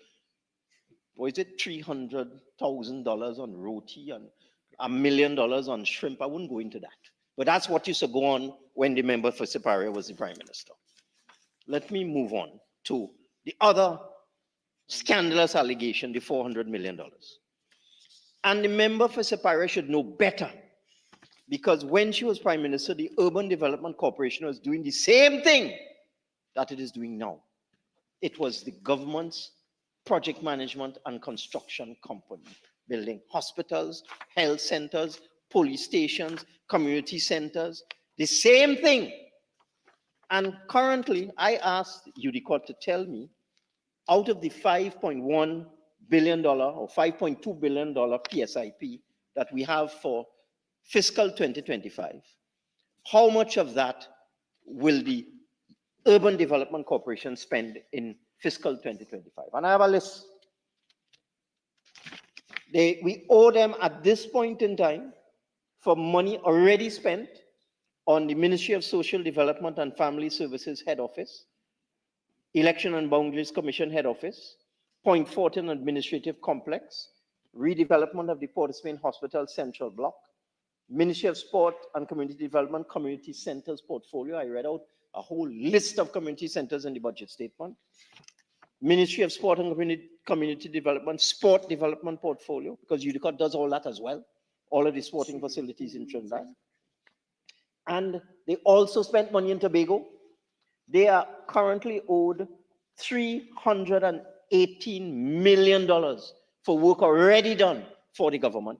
what is it, $300,000 on roti and $1 million on shrimp. I wouldn't go into that. But that's what used to go on when the member for Siparia was the Prime Minister. Let me move on to the other scandalous allegation, the $400 million. And the member for Siparia should know better, because when she was Prime Minister, the Urban Development Corporation was doing the same thing that it is doing now. It was the government's project management and construction company, building hospitals, health centers, police stations, community centers, the same thing. And currently, I asked UDCORT to tell me, out of the $5.1 billion or $5.2 billion PSIP that we have for fiscal 2025, how much of that will the Urban Development Corporation spend in fiscal 2025? And I have a list. We owe them at this point in time for money already spent on the Ministry of Social Development and Family Services head office, Election and Boundaries Commission head office, Point Fortin Administrative Complex, redevelopment of the Port of Spain Hospital Central Block, Ministry of Sport and Community Development Community Centers portfolio. I read out a whole list of community centers in the budget statement. Ministry of Sport and Community Development, Sport Development portfolio, because UDCORT does all that as well, all of the sporting facilities in Trinidad. And they also spent money in Tobago. They are currently owed $318 million for work already done for the government.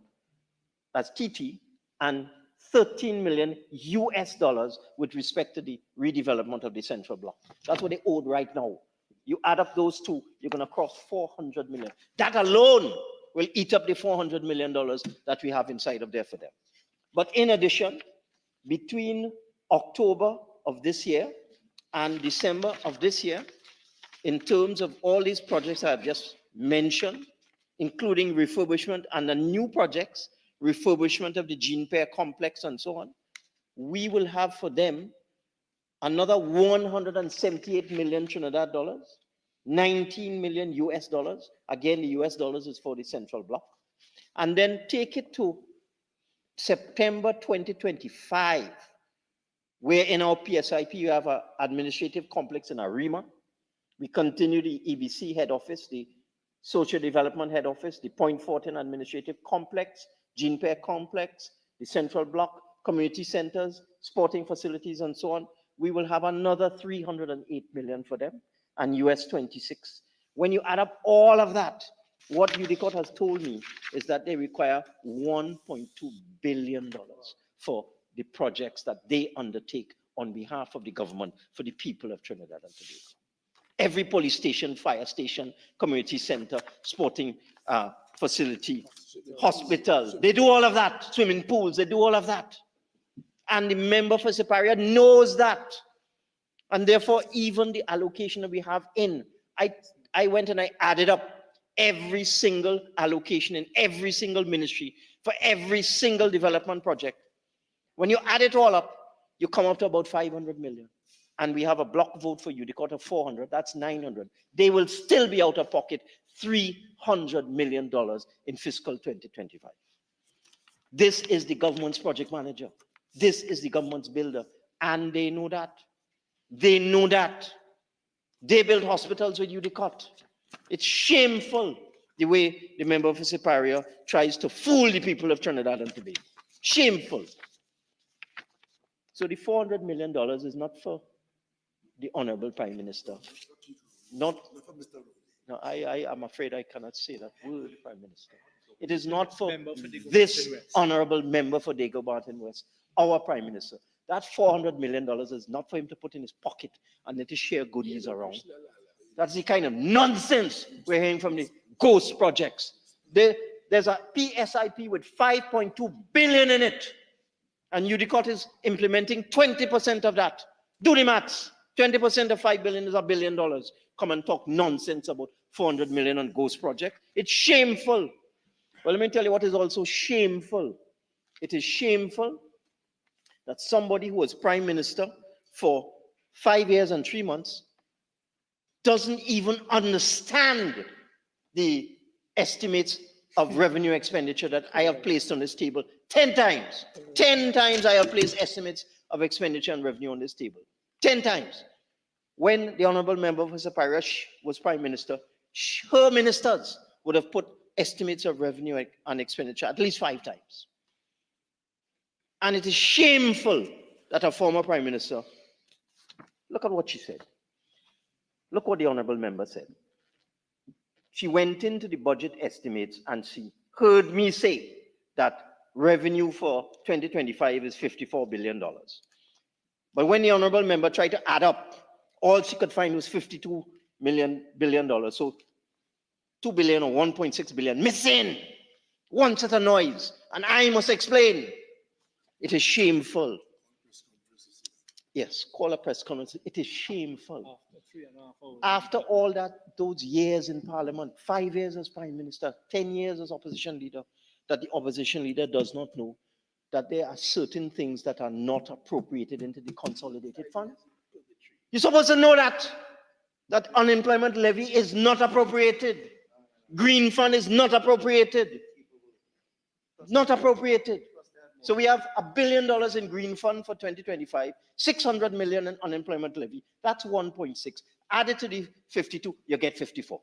That's TT, and $13 million with respect to the redevelopment of the Central Block. That's what they owed right now. You add up those two, you're going to cross 400 million. That alone will eat up the $400 million that we have inside of there for them. But in addition, between October of this year and December of this year, in terms of all these projects I've just mentioned, including refurbishment and the new projects, refurbishment of the Gene Pair complex and so on, we will have for them another 178 million Trinidad dollars, 19 million US dollars. Again, the US dollars is for the Central Block. And then take it to September 2025, where in our PSIP you have an administrative complex in Arima, We continue the EBC head office, the social development head office, the Point Fortin administrative complex, Gene Pair complex, the central block, community centers, sporting facilities, and so on. We will have another 308 million for them, and US 26. When you add up all of that, what UDCORT has told me is that they require $1.2 billion for the projects that they undertake on behalf of the government for the people of Trinidad and Tobago. Every police station, fire station, community center, sporting facility, hospital, they do all of that. Swimming pools, they do all of that. And the member for Superior knows that. And therefore, even the allocation that we have in, I went and I added up every single allocation in every single ministry for every single development project. When you add it all up, you come up to about 500 million. And we have a block vote for UDCORT of 400, that's 900. They will still be out of pocket $300 million in fiscal 2025. This is the government's project manager. This is the government's builder. And they know that. They know that. They build hospitals with UDCORT. It's shameful the way the member for Superior tries to fool the people of Trinidad and Tobago. Shameful. So the $400 million is not for the Honorable Prime Minister. No, I'm afraid I cannot say that word, Prime Minister. It is not for this Honorable Member for Dagobah and West, our Prime Minister. That $400 million is not for him to put in his pocket and then to share goodies around. That's the kind of nonsense we're hearing from the ghost projects. There's a PSIP with $5.2 billion in it. And UDCORT is implementing 20% of that. Do the maths. 20% of $5 billion is $1 billion. Come and talk nonsense about 400 million on ghost project. It's shameful. Well, let me tell you what is also shameful. It is shameful that somebody who was Prime Minister for 5 years and 3 months doesn't even understand the estimates of revenue expenditure that I have placed on this table 10 times. 10 times I have placed estimates of expenditure and revenue on this table. 10 times. When the Honorable Member for Superior was Prime Minister, her ministers would have put estimates of revenue and expenditure at least 5 times. And it is shameful that a former Prime Minister, look at what she said. Look what the Honorable Member said. She went into the budget estimates and she heard me say that revenue for 2025 is $54 billion. But when the Honorable Member tried to add up, all she could find was $52 billion. So 2 billion or 1.6 billion missing. One set of noise. And I must explain. It is shameful. Yes, call a press conference. It is shameful. After all that, those years in Parliament, 5 years as Prime Minister, 10 years as opposition leader, that the opposition leader does not know that there are certain things that are not appropriated into the consolidated fund. You're supposed to know that unemployment levy is not appropriated. Green fund is not appropriated. Not appropriated. So we have $1 billion in green fund for 2025, 600 million in unemployment levy. That's 1.6. Added to the 52, you get 54.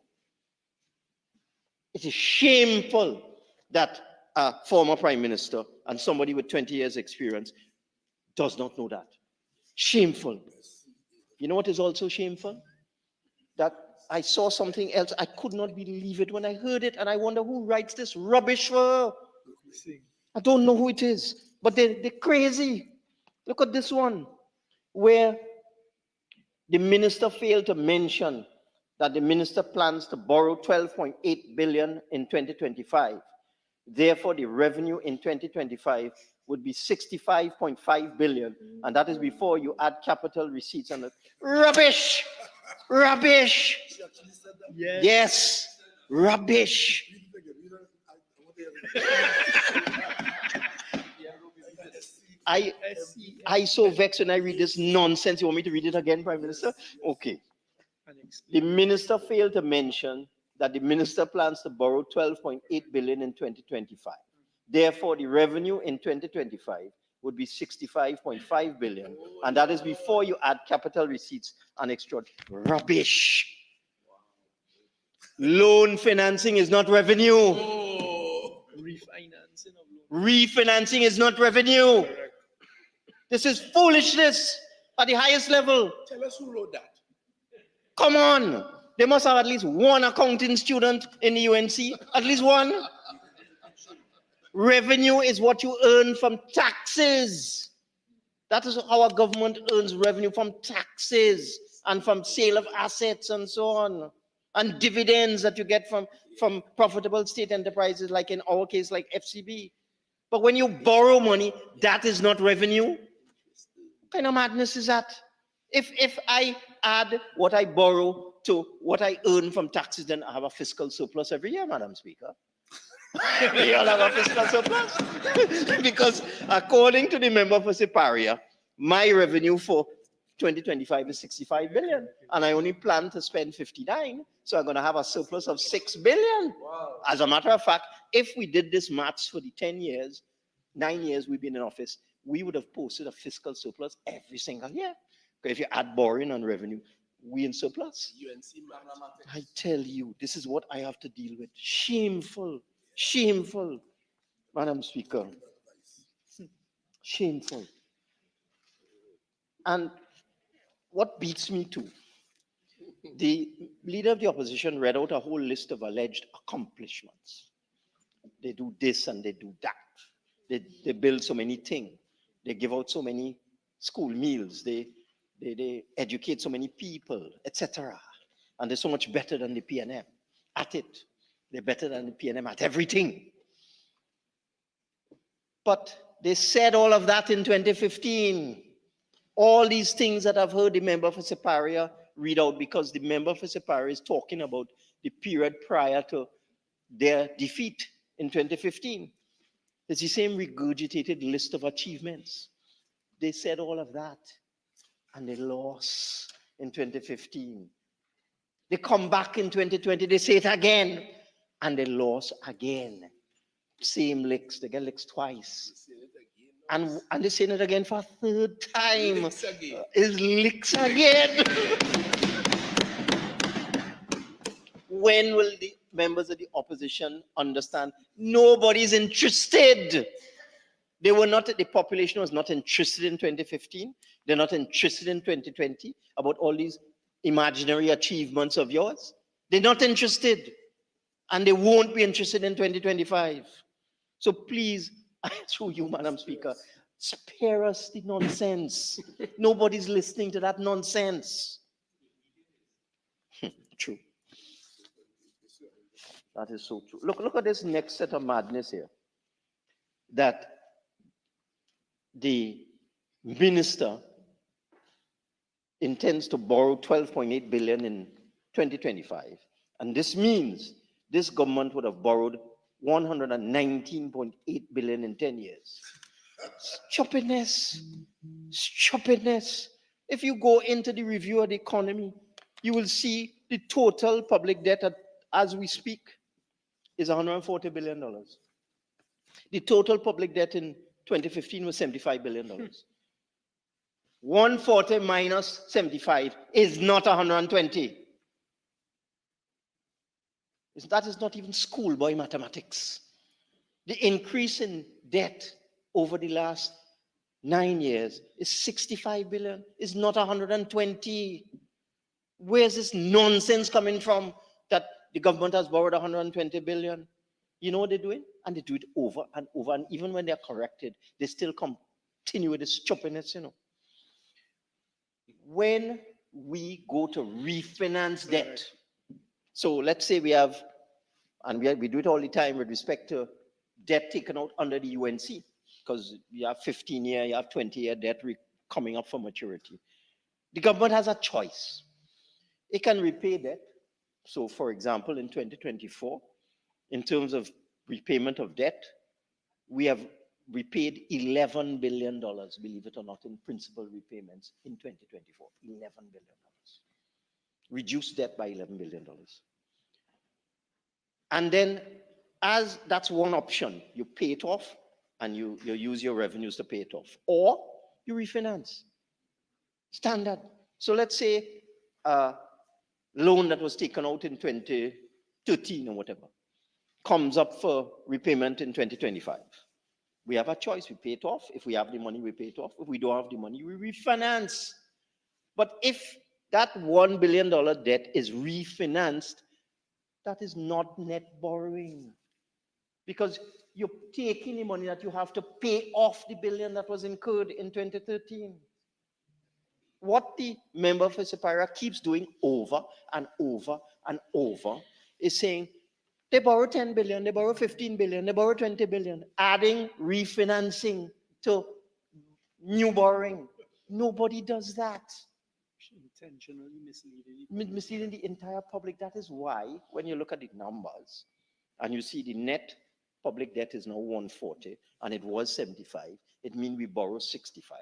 It is shameful that a former Prime Minister and somebody with 20 years experience does not know that. Shameful. You know what is also shameful? That I saw something else. I could not believe it when I heard it, and I wonder who writes this rubbish for her. I don't know who it is, but they're crazy. Look at this one, where the minister failed to mention that the minister plans to borrow 12.8 billion in 2025. Therefore, the revenue in 2025 would be 65.5 billion, and that is before you add capital receipts and rubbish, rubbish. Yes, rubbish. I so vexed when I read this nonsense. You want me to read it again, Prime Minister? Okay. The minister failed to mention that the minister plans to borrow 12.8 billion in 2025. Therefore, the revenue in 2025 would be 65.5 billion, and that is before you add capital receipts and extra rubbish. Loan financing is not revenue. Refinancing of loan. Refinancing is not revenue. This is foolishness at the highest level. Tell us who wrote that. Come on. They must have at least one accounting student in the UNC. At least one. Revenue is what you earn from taxes. That is how our government earns revenue, from taxes and from sale of assets and so on. And dividends that you get from profitable state enterprises, like in our case, like FCB. But when you borrow money, that is not revenue. What kind of madness is that? If I add what I borrow to what I earn from taxes, then I have a fiscal surplus every year, Madam Speaker. We all have a fiscal surplus. Because according to the member for Siparia, my revenue for 2025 is 65 billion. And I only plan to spend 59. So I'm going to have a surplus of 6 billion. Wow. As a matter of fact, if we did this maths for the 9 years we've been in office, we would have posted a fiscal surplus every single year. Because if you add borrowing and revenue, we in surplus. I tell you, this is what I have to deal with. Shameful, shameful, Madam Speaker. Shameful. And what beats me too, the leader of the opposition read out a whole list of alleged accomplishments. They do this and they do that. They build so many things. They give out so many school meals. They educate so many people, etc. And they're so much better than the PNM at it. They're better than the PNM at everything. But they said all of that in 2015. All these things that I've heard the member for Siparia read out, because the member for Siparia is talking about the period prior to their defeat in 2015. It's the same regurgitated list of achievements. They said all of that, and they lost in 2015. They come back in 2020, they say it again, and they lost again. Same licks, they get licks twice. And they're saying it again for a third time. It's licks again. When will the members of the opposition understand? Nobody's interested. They were not, the population was not interested in 2015. They're not interested in 2020 about all these imaginary achievements of yours. They're not interested. And they won't be interested in 2025. So please, through you, Madam Speaker, spare us the nonsense. Nobody's listening to that nonsense. True. That is so true. Look at this next set of madness here. That the minister intends to borrow 12.8 billion in 2025. And this means this government would have borrowed 119.8 billion in 10 years. Stupidness. Stupidness. If you go into the review of the economy, you will see the total public debt as we speak is $140 billion. The total public debt in 2015 was $75 billion. 140 minus 75 is not 120. That is not even schoolboy mathematics. The increase in debt over the last 9 years is 65 billion, is not 120. Where's this nonsense coming from that the government has borrowed 120 billion? You know what they're doing? And they do it over and over. And even when they're corrected, they still continue with this stupidness, you know. When we go to refinance debt, so let's say we have, and we do it all the time with respect to debt taken out under the UNC, because you have 15-year, you have 20-year debt coming up for maturity. The government has a choice. It can repay debt. So for example, in 2024, in terms of repayment of debt, we have repaid $11 billion, believe it or not, in principal repayments in 2024. $11 billion. Reduced debt by $11 billion. And then, as that's one option, you pay it off and you use your revenues to pay it off. Or you refinance. Standard. So let's say a loan that was taken out in 2015 13 or whatever, comes up for repayment in 2025. We have a choice. We pay it off. If we have the money, we pay it off. If we don't have the money, we refinance. But if that $1 billion debt is refinanced, that is not net borrowing, because you're taking the money that you have to pay off the billion that was incurred in 2013. What the member for Separa keeps doing over and over and over is saying, they borrow 10 billion, they borrow 15 billion, they borrow 20 billion, adding refinancing to new borrowing. Nobody does that. Intentionally misleading. Misleading the entire public. That is why when you look at the numbers and you see the net public debt is now 140 and it was 75, it means we borrow 65,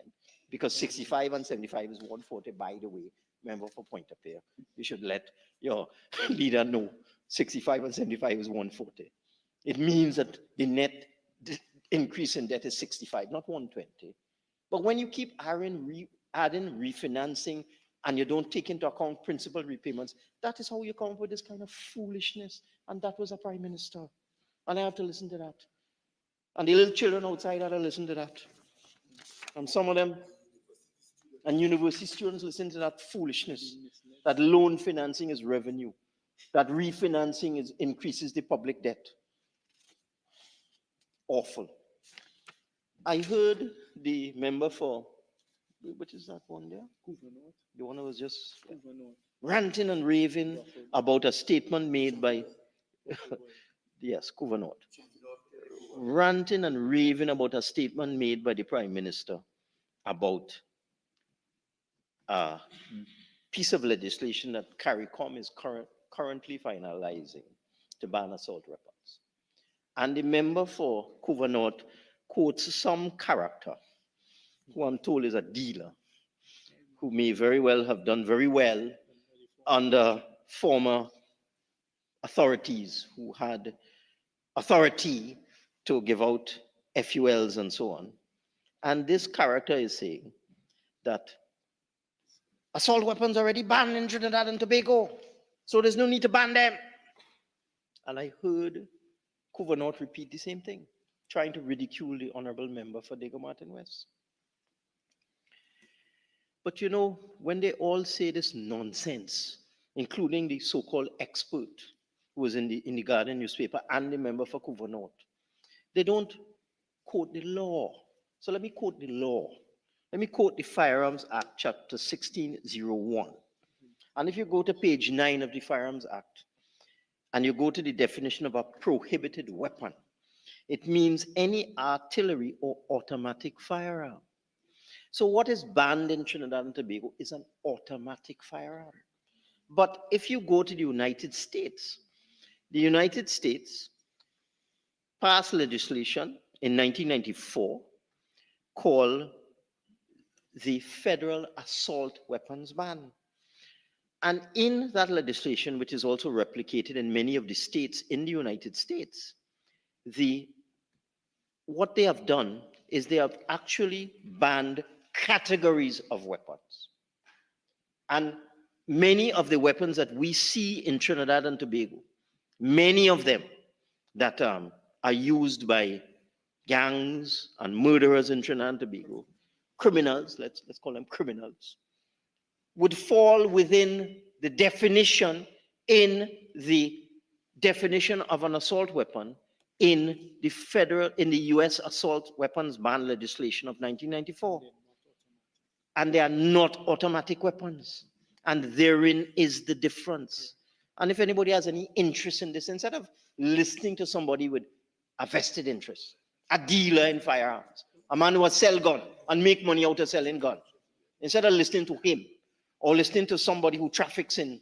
because 65 and 75 is 140. By the way, member for Point of Pear, you should let your leader know 65 and 75 is 140. It means that the net increase in debt is 65, not 120. But when you keep adding refinancing and you don't take into account principal repayments, that is how you come up with this kind of foolishness. And that was a prime minister. And I have to listen to that. And the little children outside have to listen to that. And some of them, and university students listen to that foolishness, that loan financing is revenue, that refinancing increases the public debt. Awful. I heard the member for, what is that one there? The one who was just ranting and raving about a statement made by, yes, Kuvanot. Ranting and raving about a statement made by the Prime Minister about a piece of legislation that CARICOM is currently finalizing to ban assault weapons. And the member for Kuvanot quotes some character who I'm told is a dealer, who may very well have done very well under former authorities who had authority to give out FULs and so on. And this character is saying that assault weapons are already banned in Trinidad and Tobago, so there's no need to ban them. And I heard Kuvanot repeat the same thing, trying to ridicule the honorable member for Diego Martin West. But you know, when they all say this nonsense, including the so-called expert who was in the Guardian newspaper and the member for Kuvanot, they don't quote the law. So let me quote the law. Let me quote the Firearms Act, chapter 1601. And if you go to page 9 of the Firearms Act, and you go to the definition of a prohibited weapon, it means any artillery or automatic firearm. So what is banned in Trinidad and Tobago is an automatic firearm. But if you go to the United States passed legislation in 1994 called the Federal Assault Weapons Ban. And in that legislation, which is also replicated in many of the states in the United States, what they have done is they have actually banned categories of weapons. And many of the weapons that we see in Trinidad and Tobago, many of them that are used by gangs and murderers in Trinidad and Tobago, criminals, let's call them criminals, would fall within the definition in the definition of an assault weapon in the US assault weapons ban legislation of 1994. And they are not automatic weapons. And therein is the difference. And if anybody has any interest in this, instead of listening to somebody with a vested interest, a dealer in firearms, a man who will sell gun and make money out of selling gun, instead of listening to him or listening to somebody who traffics in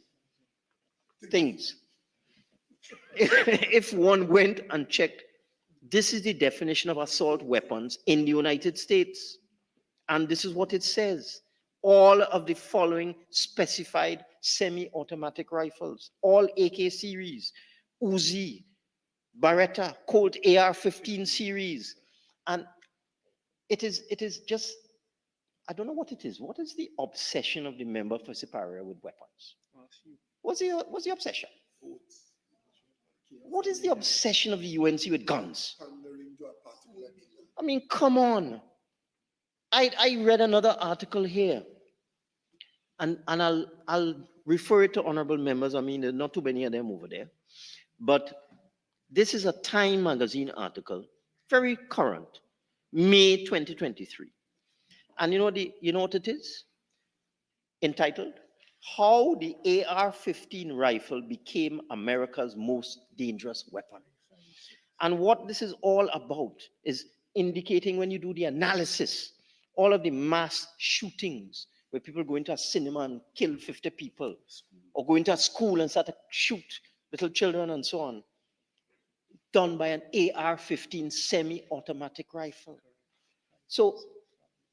things, if one went and checked, this is the definition of assault weapons in the United States. And this is what it says. All of the following specified semi-automatic rifles, all AK series, Uzi, Beretta, Colt AR-15 series. And it is just, I don't know what it is. What is the obsession of the member for Superior with weapons? What's the obsession? What is the obsession of the UNC with guns? Pandering to a particular area. I mean, come on. I read another article here, and I'll refer it to honorable members. I mean, there are not too many of them over there, but this is a Time magazine article, very current, May 2023. And you know what it is? Entitled, How the AR-15 Rifle Became America's Most Dangerous Weapon. And what this is all about is indicating, when you do the analysis, all of the mass shootings where people go into a cinema and kill 50 people, or go into a school and start to shoot little children and so on, done by an AR-15 semi-automatic rifle. So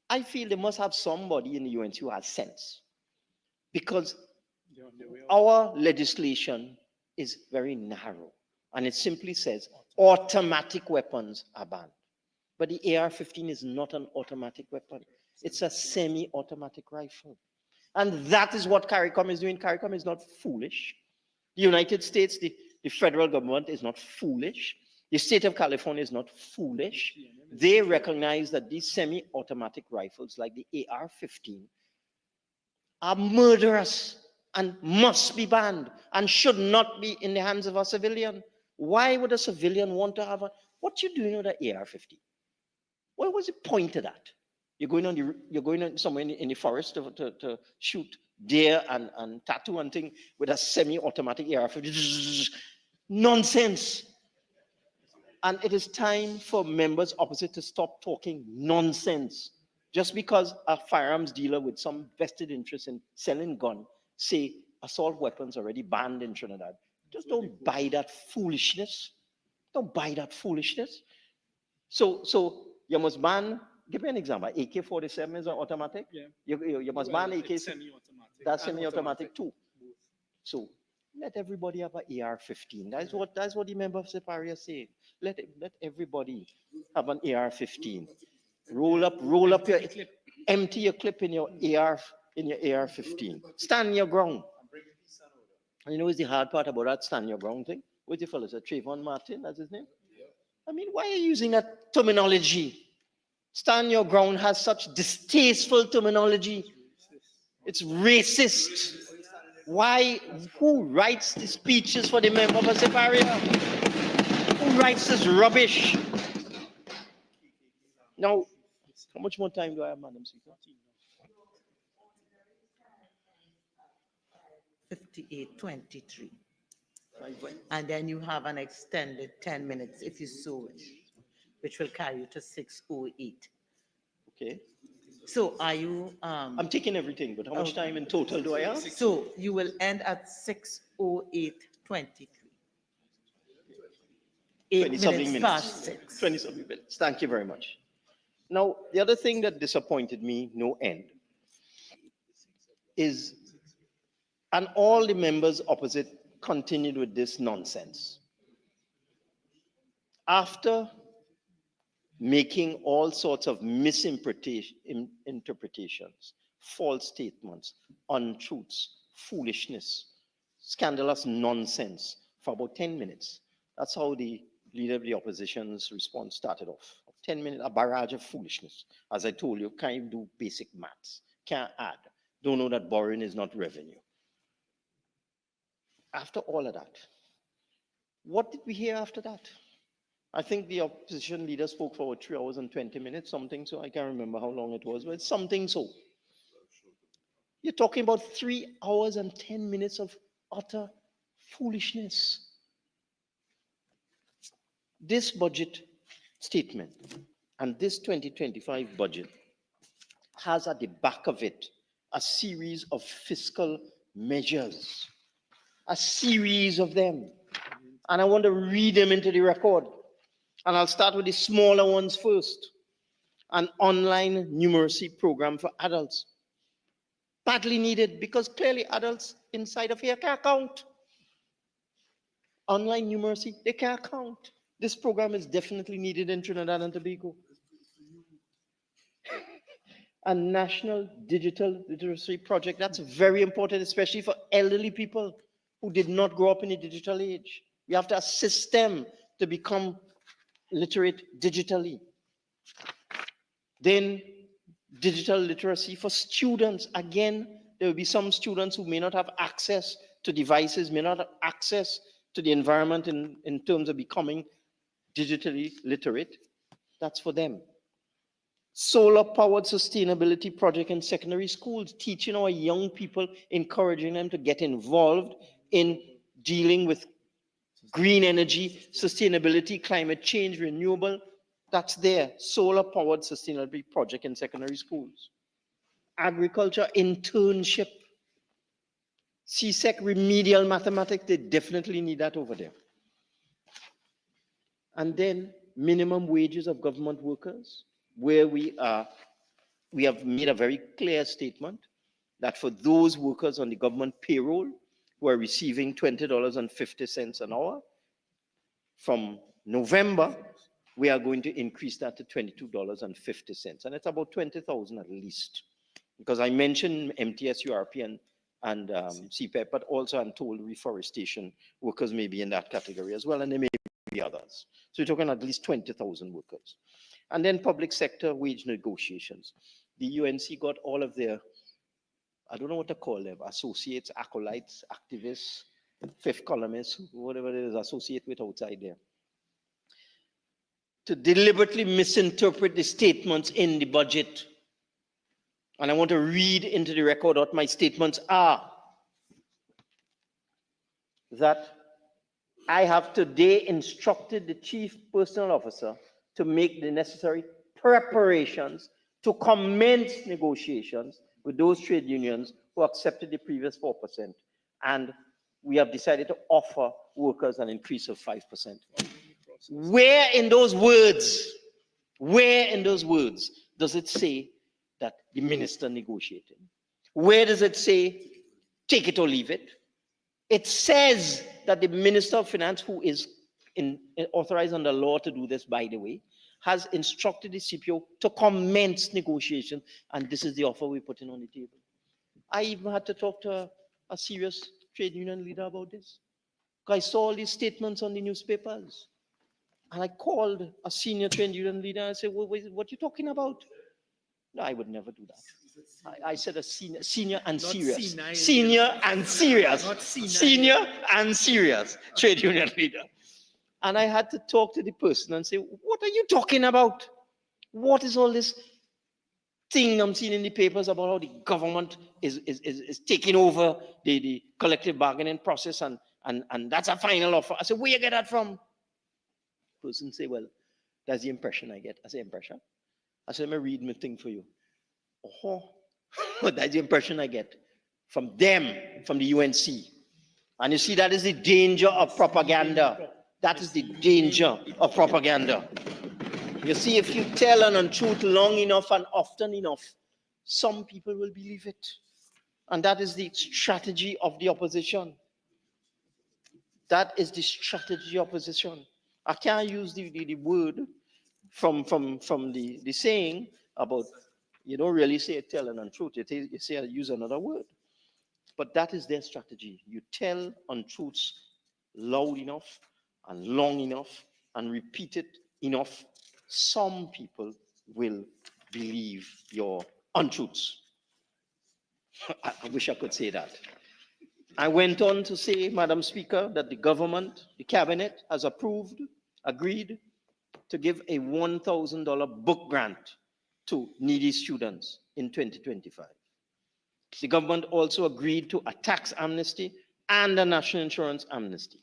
I feel they must have somebody in the UNC who has sense, because our legislation is very narrow, and it simply says automatic weapons are banned. But the AR-15 is not an automatic weapon. It's a semi-automatic rifle. And that is what CARICOM is doing. CARICOM is not foolish. The United States, the federal government is not foolish. The state of California is not foolish. They recognize that these semi-automatic rifles like the AR-15 are murderous and must be banned and should not be in the hands of a civilian. Why would a civilian want to have a, what you doing with an AR-15? What was the point of that? You're going on somewhere in the forest to shoot deer and tattoo and thing with a semi-automatic AR-15. Nonsense. And it is time for members opposite to stop talking nonsense. Just because a firearms dealer with some vested interest in selling gun say assault weapons already banned in Trinidad, just don't buy that foolishness. Don't buy that foolishness. So you must ban, give me an example, AK-47 is an automatic? Yeah. You must ban AK, Semi-automatic. that's semi-automatic too. So let everybody have an AR-15. That's what the member of Separia say. Let everybody have an AR-15. Roll up your, empty your clip in your AR-15. Stand your ground. And you know what's the hard part about that stand your ground thing? What's the fellow? Trayvon Martin, that's his name? I mean, why are you using that terminology? Stand your ground has such distasteful terminology. It's racist. Why? Who writes the speeches for the member of Separia? Who writes this rubbish? Now, how much more time do I have, Madam Speaker? 58:23. And then you have an extended 10 minutes if you so wish, which will carry you to 6:08. Okay. So are you, I'm taking everything, but how much time in total do I have? so you will end at 6:08:23. 8 20-something minutes past 6. 20-something minutes. Thank you very much. Now, the other thing that disappointed me, no end, is, and all the members opposite continued with this nonsense. After making all sorts of misinterpretations, false statements, untruths, foolishness, scandalous nonsense for about 10 minutes. That's how the leader of the opposition's response started off. 10 minutes, a barrage of foolishness. As I told you, can't do basic maths, can't add, don't know that borrowing is not revenue. After all of that, what did we hear after that? I think the opposition leader spoke for 3 hours and 20 minutes, something so. I can't remember how long it was, but it's something so. You're talking about 3 hours and 10 minutes of utter foolishness. This budget statement and this 2025 budget has at the back of it a series of fiscal measures, a series of them. And I want to read them into the record. And I'll start with the smaller ones first. An online numeracy program for adults. Badly needed, because clearly adults inside of here can't count. Online numeracy, they can't count. This program is definitely needed in Trinidad and Tobago. A national digital literacy project, that's very important, especially for elderly people who did not grow up in the digital age. We have to assist them to become literate digitally. Then digital literacy for students. Again, there will be some students who may not have access to devices, may not have access to the environment in terms of becoming digitally literate. That's for them. Solar-powered sustainability project in secondary schools, teaching our young people, encouraging them to get involved in dealing with green energy, sustainability, climate change, renewable. That's there. Solar-powered sustainability project in secondary schools. Agriculture internship. CSEC remedial mathematics, they definitely need that over there. And then minimum wages of government workers, where we have made a very clear statement that for those workers on the government payroll who are receiving $20.50 an hour, from November, we are going to increase that to $22.50. And it's about 20,000 at least. Because I mentioned MTS, URP, and CPEP, but also I'm told reforestation workers may be in that category as well, and there may be others. So we're talking at least 20,000 workers. And then public sector wage negotiations. The UNC got all of their, I don't know what to call them, associates, acolytes, activists, fifth columnists, whatever it is, associate with outside there, to deliberately misinterpret the statements in the budget. And I want to read into the record what my statements are. That I have today instructed the Chief Personnel Officer to make the necessary preparations to commence negotiations with those trade unions who accepted the previous 4%. And we have decided to offer workers an increase of 5%. Where in those words does it say that the minister negotiated? Where does it say take it or leave it? It says that the Minister of Finance, who is authorized under law to do this, by the way, has instructed the CPO to commence negotiation, and this is the offer we're putting on the table. I even had to talk to a serious trade union leader about this. I saw all these statements on the newspapers, and I called a senior trade union leader and I said, what are you talking about? No, I would never do that. I said a senior and serious. Senior and serious. Senior and serious trade union leader. And I had to talk to the person and say, what are you talking about? What is all this thing I'm seeing in the papers about how the government is taking over the collective bargaining process and that's a final offer? I said, where you get that from? The person say, well, that's the impression I get. I say, impression? I said, let me read my thing for you. Oh, that's the impression I get from them, from the UNC. And you see, that is the danger of propaganda. That is the danger of propaganda. You see, if you tell an untruth long enough and often enough, some people will believe it. And that is the strategy of the opposition. That is the strategy of opposition. I can't use the word from the saying about, you don't really say tell an untruth, you say use another word. But that is their strategy. You tell untruths loud enough and long enough and repeat it enough, some people will believe your untruths. I wish I could say that. I went on to say, Madam Speaker, that the government, the cabinet has agreed to give a $1,000 book grant to needy students in 2025. The government also agreed to a tax amnesty and a national insurance amnesty.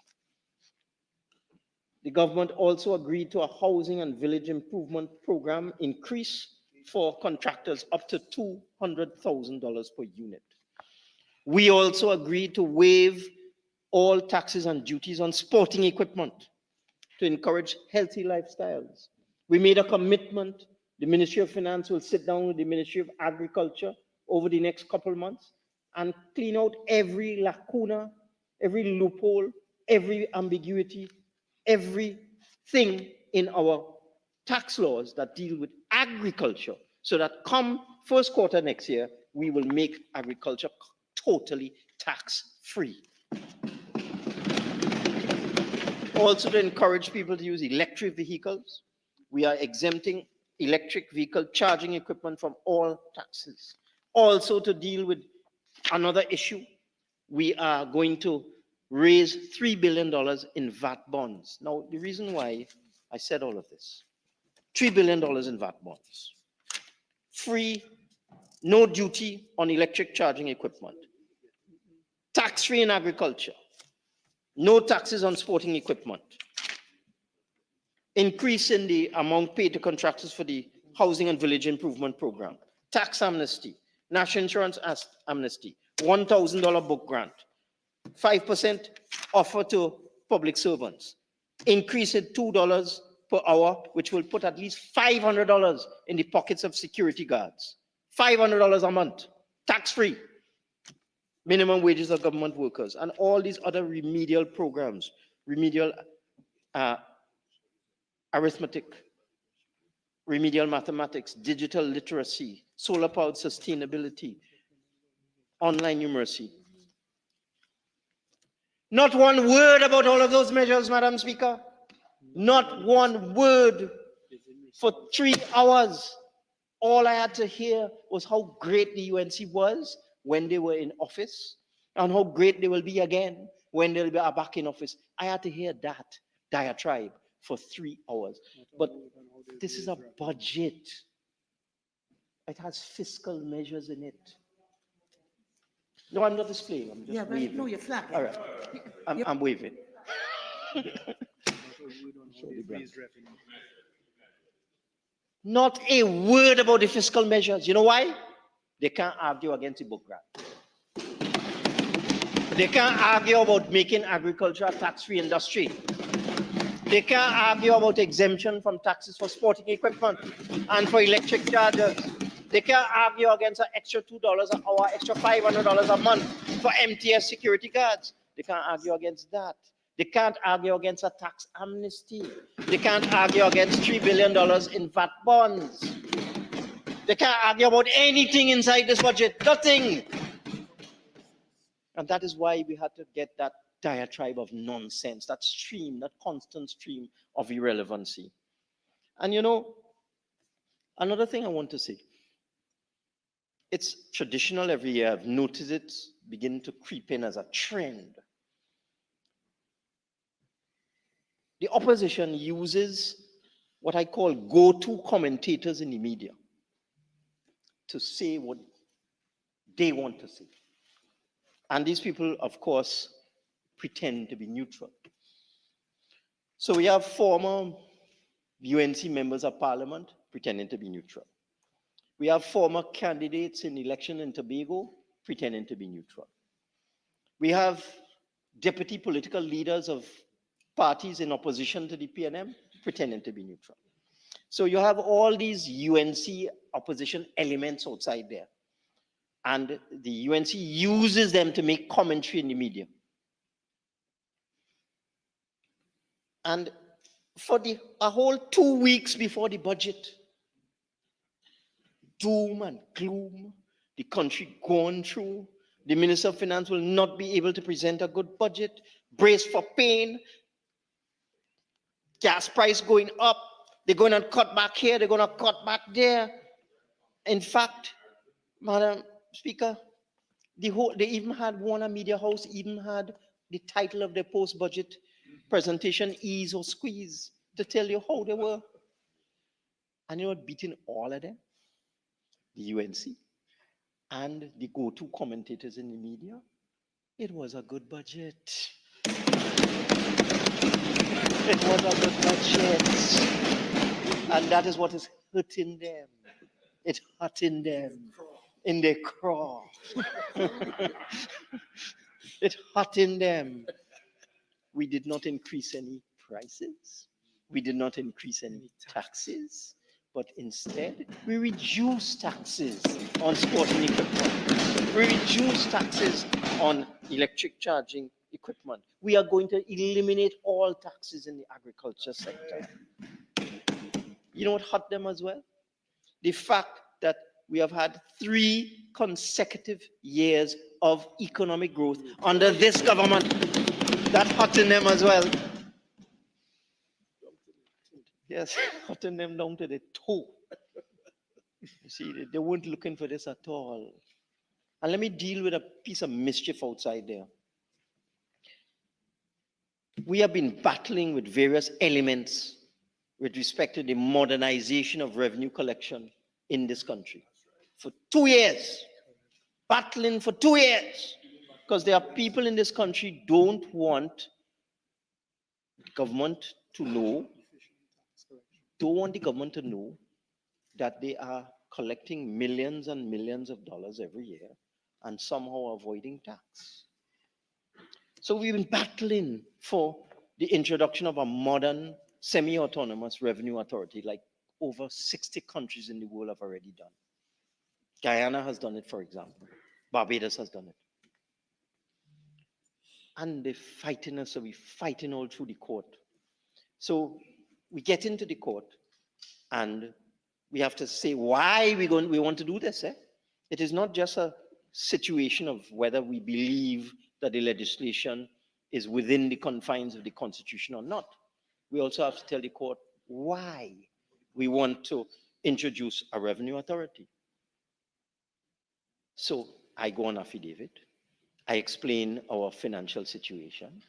The government also agreed to a housing and village improvement program increase for contractors up to $200,000 per unit. We also agreed to waive all taxes and duties on sporting equipment to encourage healthy lifestyles. We made a commitment. The Ministry of Finance will sit down with the Ministry of Agriculture over the next couple of months and clean out every lacuna, every loophole, every ambiguity, everything in our tax laws that deal with agriculture, so that come first quarter next year, we will make agriculture totally tax-free. Also to encourage people to use electric vehicles, we are exempting electric vehicle charging equipment from all taxes. Also to deal with another issue, we are going to raise $3 billion in VAT bonds. Now, the reason why I said all of this, $3 billion in VAT bonds. Free, no duty on electric charging equipment. Tax-free in agriculture. No taxes on sporting equipment. Increase in the amount paid to contractors for the Housing and Village Improvement Program. Tax amnesty. National insurance amnesty. $1,000 book grant. 5% offer to public servants. Increase it $2 per hour, which will put at least $500 in the pockets of security guards. $500 a month, tax-free. Minimum wages of government workers, and all these other remedial programs, remedial arithmetic, remedial mathematics, digital literacy, solar-powered sustainability, online numeracy. Not one word about all of those measures, Madam Speaker. Not one word. For 3 hours, all I had to hear was how great the UNC was when they were in office, and how great they will be again when they'll be back in office. I had to hear that diatribe for 3 hours. But this is a budget. It has fiscal measures in it. No, I'm not displaying. I'm just waving. No, you're flapping. All right, I'm waving. Not a word about the fiscal measures. You know why? They can't argue against the book grant. They can't argue about making agriculture a tax-free industry. They can't argue about exemption from taxes for sporting equipment and for electric chargers. They can't argue against an extra $2 an hour, extra $500 a month for MTS security guards. They can't argue against that. They can't argue against a tax amnesty. They can't argue against $3 billion in VAT bonds. They can't argue about anything inside this budget, nothing. And that is why we had to get that diatribe of nonsense, that stream, that constant stream of irrelevancy. And you know, another thing I want to say, it's traditional every year, I've noticed it begin to creep in as a trend. The opposition uses what I call go-to commentators in the media to say what they want to say. And these people, of course, pretend to be neutral. So we have former UNC members of parliament pretending to be neutral. We have former candidates in election in Tobago pretending to be neutral. We have deputy political leaders of parties in opposition to the PNM pretending to be neutral. So you have all these UNC opposition elements outside there. And the UNC uses them to make commentary in the media. And for a whole 2 weeks before the budget, doom and gloom, the country going through, the Minister of Finance will not be able to present a good budget, brace for pain, gas price going up, they're going to cut back here, they're going to cut back there. In fact, Madam Speaker, they even had Warner Media House, even had the title of their post-budget presentation, Ease or Squeeze, to tell you how they were. And you know what, beating all of them? The UNC and the go-to commentators in the media. It was a good budget. It was a good budget. And that is what is hurting them. It's hurting them in their craw. It's hurting them. We did not increase any prices. We did not increase any taxes. But instead, we reduced taxes on sporting equipment. We reduced taxes on electric charging equipment. We are going to eliminate all taxes in the agriculture sector. You know what hurt them as well? The fact that we have had 3 consecutive years of economic growth under this government. That hurting them as well. Yes, cutting them down to the toe. You see, they weren't looking for this at all. And let me deal with a piece of mischief outside there. We have been battling with various elements with respect to the modernization of revenue collection in this country for 2 years. Battling for 2 years. Because there are people in this country don't want government to know, that they are collecting millions and millions of dollars every year and somehow avoiding tax. So we've been battling for the introduction of a modern semi-autonomous revenue authority, like over 60 countries in the world have already done. Guyana has done it, for example. Barbados has done it. And they're fighting us, so we're fighting all through the court. So we get into the court and we have to say why we want to do this. It is not just a situation of whether we believe that the legislation is within the confines of the Constitution or not. We also have to tell the court why we want to introduce a revenue authority. So I go on affidavit. I explain our financial situation.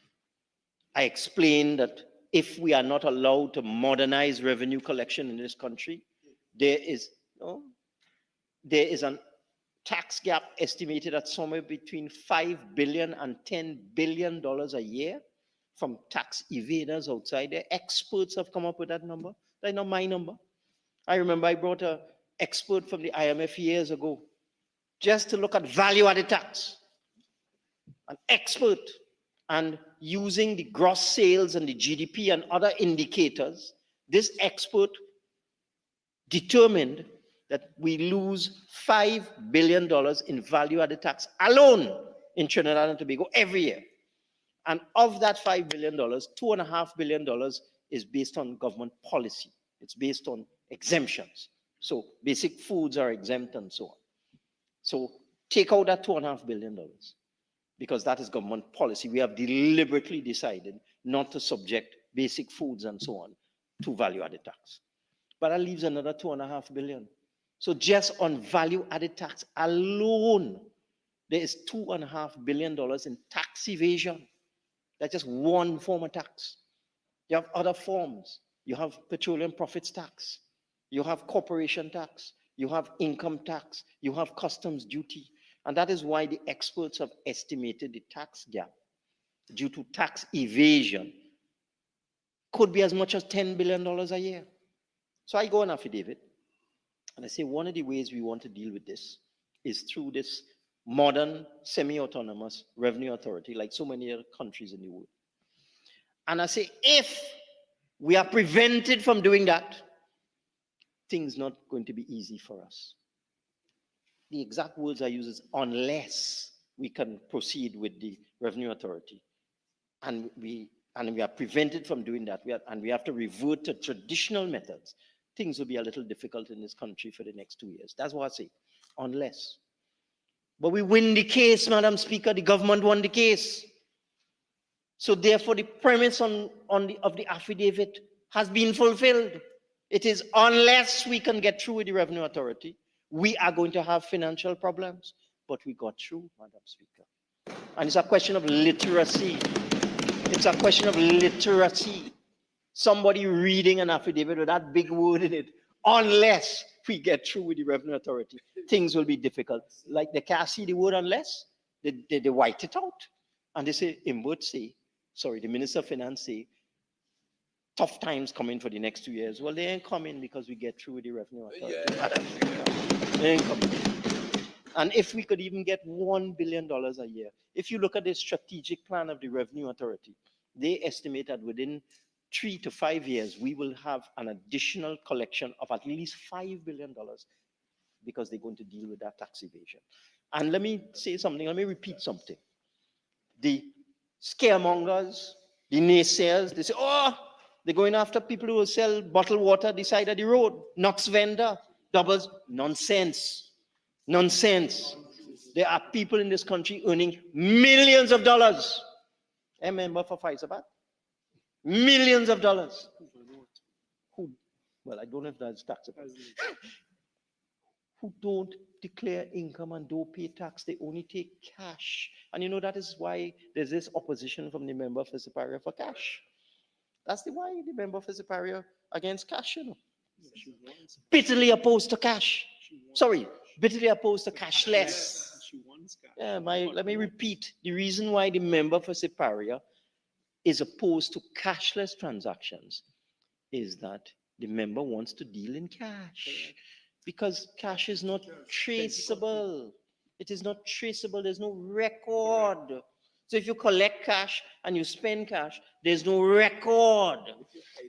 I explain that if we are not allowed to modernize revenue collection in this country, there is a tax gap estimated at somewhere between $5 billion and $10 billion a year from tax evaders outside there. Experts have come up with that number. That's not my number. I remember I brought an expert from the IMF years ago just to look at value-added tax. An expert, and using the gross sales and the GDP and other indicators, this expert determined that we lose $5 billion in value-added tax alone in Trinidad and Tobago every year. And of that $5 billion, $2.5 billion is based on government policy. It's based on exemptions. So basic foods are exempt and so on. So take out that $2.5 billion because that is government policy. We have deliberately decided not to subject basic foods and so on to value-added tax. But that leaves another $2.5 billion. So just on value-added tax alone, there is $2.5 billion in tax evasion. That's just one form of tax. You have other forms. You have petroleum profits tax. You have corporation tax. You have income tax. You have customs duty. And that is why the experts have estimated the tax gap due to tax evasion could be as much as $10 billion a year. So I go on affidavit and I say one of the ways we want to deal with this is through this modern semi-autonomous revenue authority like so many other countries in the world. And I say if we are prevented from doing that, things not going to be easy for us. The exact words I use is unless we can proceed with the revenue authority. And we are prevented from doing that. We have to revert to traditional methods. Things will be a little difficult in this country for the next 2 years. That's what I say, unless. But we win the case, Madam Speaker. The government won the case. So therefore, the premise of the affidavit has been fulfilled. It is unless we can get through with the revenue authority, we are going to have financial problems. But we got through, Madam Speaker. And it's a question of literacy. It's a question of literacy. Somebody reading an affidavit with that big word in it, unless we get through with the revenue authority, things will be difficult. Like they can't see the word unless, they white it out. And they say, the Minister of Finance say, tough times coming for the next 2 years. Well, they ain't coming because we get through with the revenue authority. Yeah. They ain't coming. And if we could even get $1 billion a year, if you look at the strategic plan of the revenue authority, they estimate that within 3 to 5 years, we will have an additional collection of at least $5 billion because they're going to deal with that tax evasion. And let me say something, let me repeat something. The scaremongers, the naysayers, they say, oh, they're going after people who will sell bottled water this side of the road, Knox vendor, doubles, nonsense. Nonsense. There are people in this country earning millions of dollars. A member for Pfizer, millions of dollars who well, I don't know if that's taxable, who don't declare income and don't pay tax. They only take cash. And you know, that is why there's this opposition from the member for Superior for cash. That's the why the member for Superior against cash, you know. Bitterly opposed to cash. Sorry, bitterly opposed to cashless. Yeah, let me repeat. The reason why the member for Superior is opposed to cashless transactions is that the member wants to deal in cash. Because cash is not traceable. It is not traceable. There's no record. So if you collect cash and you spend cash, there's no record.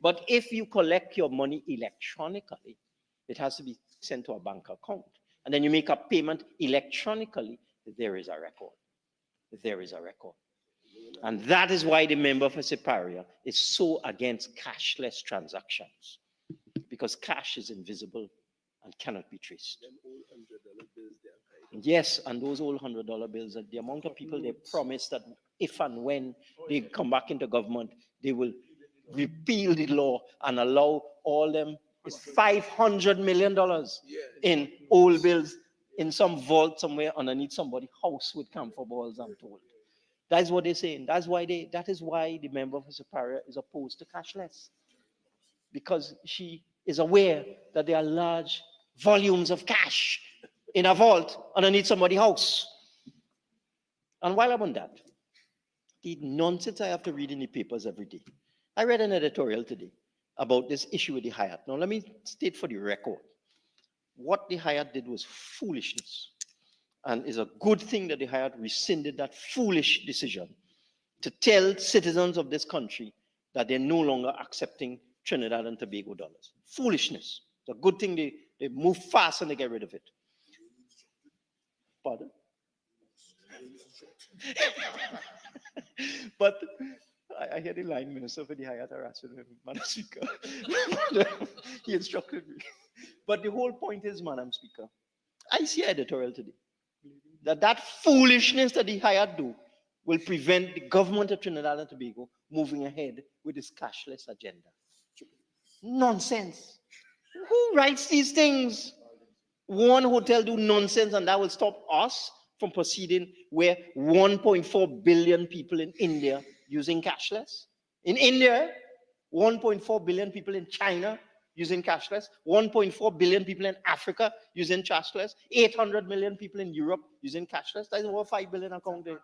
But if you collect your money electronically, it has to be sent to a bank account. And then you make a payment electronically, there is a record. There is a record. And that is why the member for Superior is so against cashless transactions. Because cash is invisible and cannot be traced. Yes, and those old $100 bills, the amount of people they promised that if and when they come back into government, they will repeal the law and allow all them, it's $500 million in old bills in some vault somewhere underneath somebody's house with camphor balls, I'm told. That's what they're saying. That is why the member for Superior is opposed to cashless. Because she is aware that there are large volumes of cash in a vault underneath somebody's house. And while I'm on that, the nonsense I have to read in the papers every day. I read an editorial today about this issue with the Hyatt. Now, let me state for the record, what the Hyatt did was foolishness. And it's a good thing that the Hyatt rescinded that foolish decision to tell citizens of this country that they're no longer accepting Trinidad and Tobago dollars. Foolishness. It's a good thing they move fast and they get rid of it. Pardon? But I hear the line minister for the Hyatt harassing him, Madam Speaker. He instructed me. But the whole point is, Madam Speaker, I see an editorial today that foolishness that the Hyatt do will prevent the government of Trinidad and Tobago moving ahead with its cashless agenda. Nonsense. Who writes these things? One hotel do nonsense and that will stop us from proceeding where 1.4 billion people in India using cashless. In India, 1.4 billion people in China using cashless, 1.4 billion people in Africa using cashless, 800 million people in Europe using cashless. That's over 5 billion account there.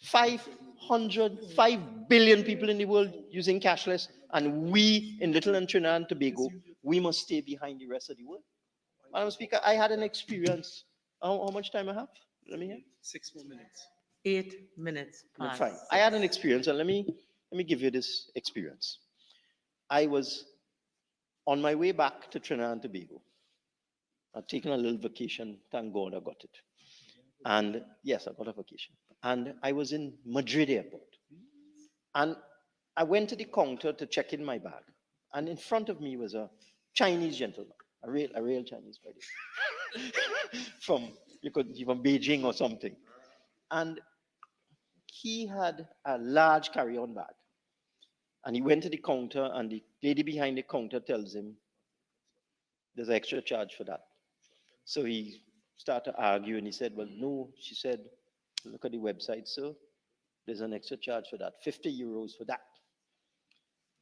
5 billion people in the world using cashless, and we in Little and Trinidad and Tobago, we must stay behind the rest of the world. Madam Speaker, I had an experience. How much time I have? Let me hear. 6 more minutes. 8 minutes past. Fine. I had an experience, and let me give you this experience. I was on my way back to Trinidad and Tobago. I'd taken a little vacation. Thank God I got it. And yes, I got a vacation. And I was in Madrid airport. And I went to the counter to check in my bag. And in front of me was a Chinese gentleman, a real Chinese, by the way. from Beijing or something. And he had a large carry-on bag. And he went to the counter, and the lady behind the counter tells him, there's an extra charge for that. So he started to argue, and he said, well, no. She said, look at the website, sir. There's an extra charge for that, 50 euros for that.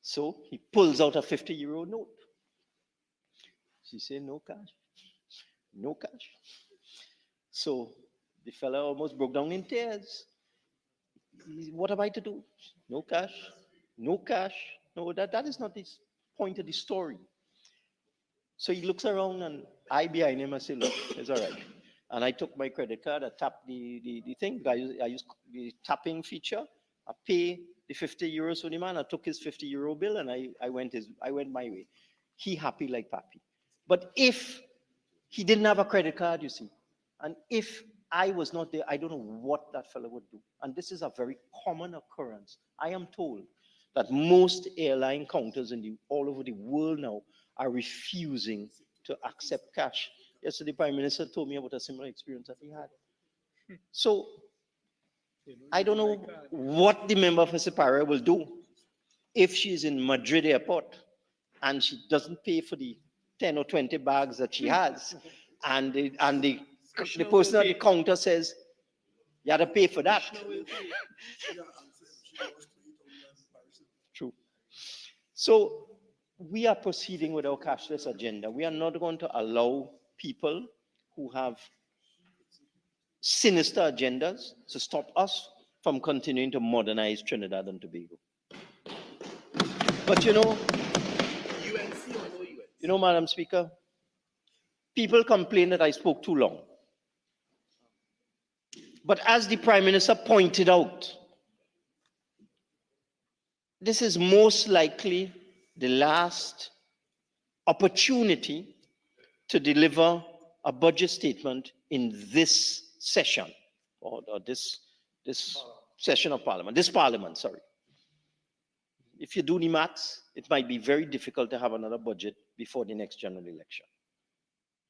So he pulls out a 50 euro note. She said, no cash. No cash. So the fellow almost broke down in tears. What am I to do? No cash. No cash. No, that is not the point of the story. So he looks around, and I behind him, I say, look, it's all right. And I took my credit card, I tapped the thing. I use the tapping feature. I pay the 50 euros for the man. I took his 50 euro bill, and I went my way. He happy like pappy. But if he didn't have a credit card, you see, and if I was not there, I don't know what that fellow would do. And this is a very common occurrence. I am told that most airline counters all over the world now are refusing to accept cash. Yesterday, the Prime Minister told me about a similar experience that he had. So I don't know what the member for Superior will do, if she's in Madrid airport and she doesn't pay for the 10 or 20 bags that she has, and the person at the counter says, you have to pay for that. True. So we are proceeding with our cashless agenda. We are not going to allow people who have sinister agendas to stop us from continuing to modernize Trinidad and Tobago. But you know, Madam Speaker, people complain that I spoke too long. But as the Prime Minister pointed out, this is most likely the last opportunity to deliver a budget statement in this session, or this session of Parliament, this Parliament, sorry. If you do the maths, it might be very difficult to have another budget before the next general election,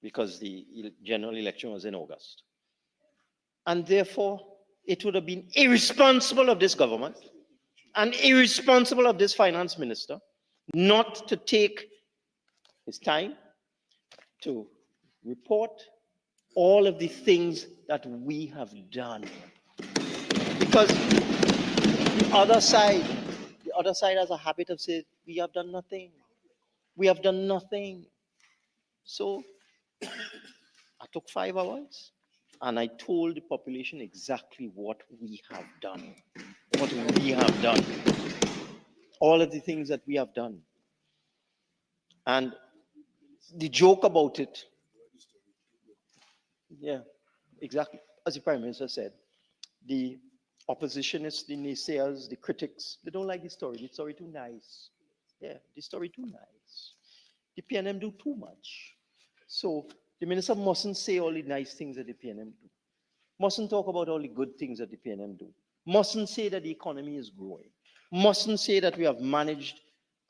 because the general election was in August. And therefore, it would have been irresponsible of this government and irresponsible of this finance minister not to take his time to report all of the things that we have done. Because the other side has a habit of saying, we have done nothing. We have done nothing. So I took 5 hours and I told the population exactly what we have done. What we have done. All of the things that we have done. And the joke about it, yeah, exactly. As the Prime Minister said, the oppositionists, the naysayers, the critics, they don't like the story. The story too nice. Yeah, the story too nice. The PNM do too much. So the minister mustn't say all the nice things that the PNM do. Mustn't talk about all the good things that the PNM do. Mustn't say that the economy is growing. Mustn't say that we have managed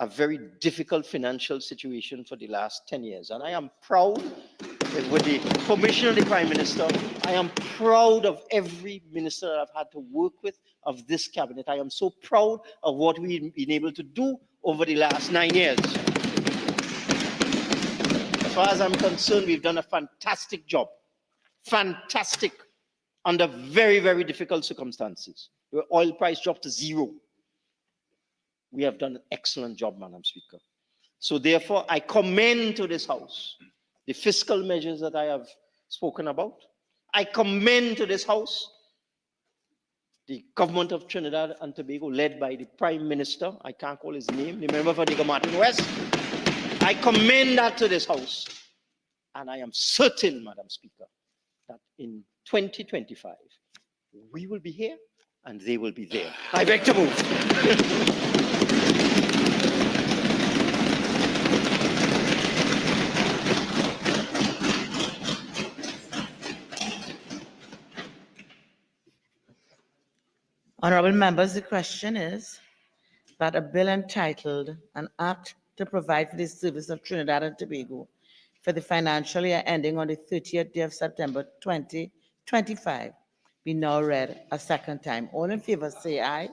a very difficult financial situation for the last 10 years. And I am proud, with the permission of the Prime Minister, I am proud of every minister that I've had to work with of this cabinet. I am so proud of what we've been able to do over the last 9 years. As far as I'm concerned, we've done a fantastic job. Fantastic. Under very, very difficult circumstances. The oil price dropped to 0. We have done an excellent job, Madam Speaker. So therefore, I commend to this House the fiscal measures that I have spoken about. I commend to this House the government of Trinidad and Tobago, led by the Prime Minister, I can't call his name, the member for Diego Martin West. I commend that to this House. And I am certain, Madam Speaker, that in 2025, we will be here and they will be there. I beg to move. Honorable members, the question is that a bill entitled An Act to Provide for the Service of Trinidad and Tobago for the financial year ending on the 30th day of September 2025 be now read a second time. All in favor say aye.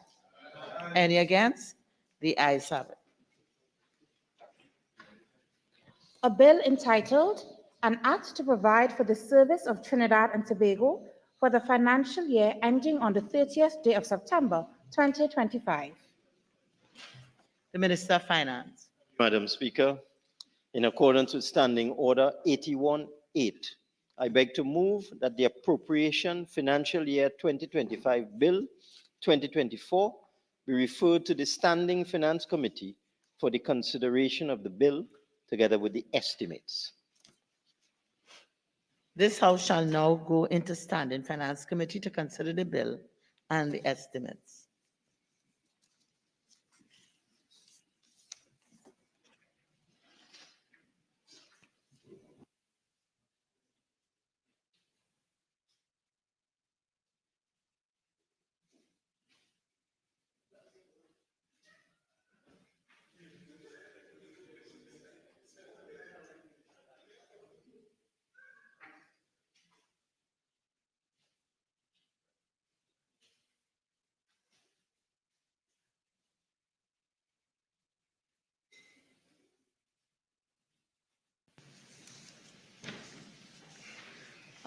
Any against? The ayes have it. A bill entitled An Act to Provide for the Service of Trinidad and Tobago for the financial year ending on the 30th day of September 2025. The Minister of Finance. Madam Speaker, in accordance with Standing Order 81-8, I beg to move that the Appropriation Financial Year 2025 Bill 2024 be referred to the Standing Finance Committee for the consideration of the bill together with the estimates. This House shall now go into Standing Finance Committee to consider the bill and the estimates.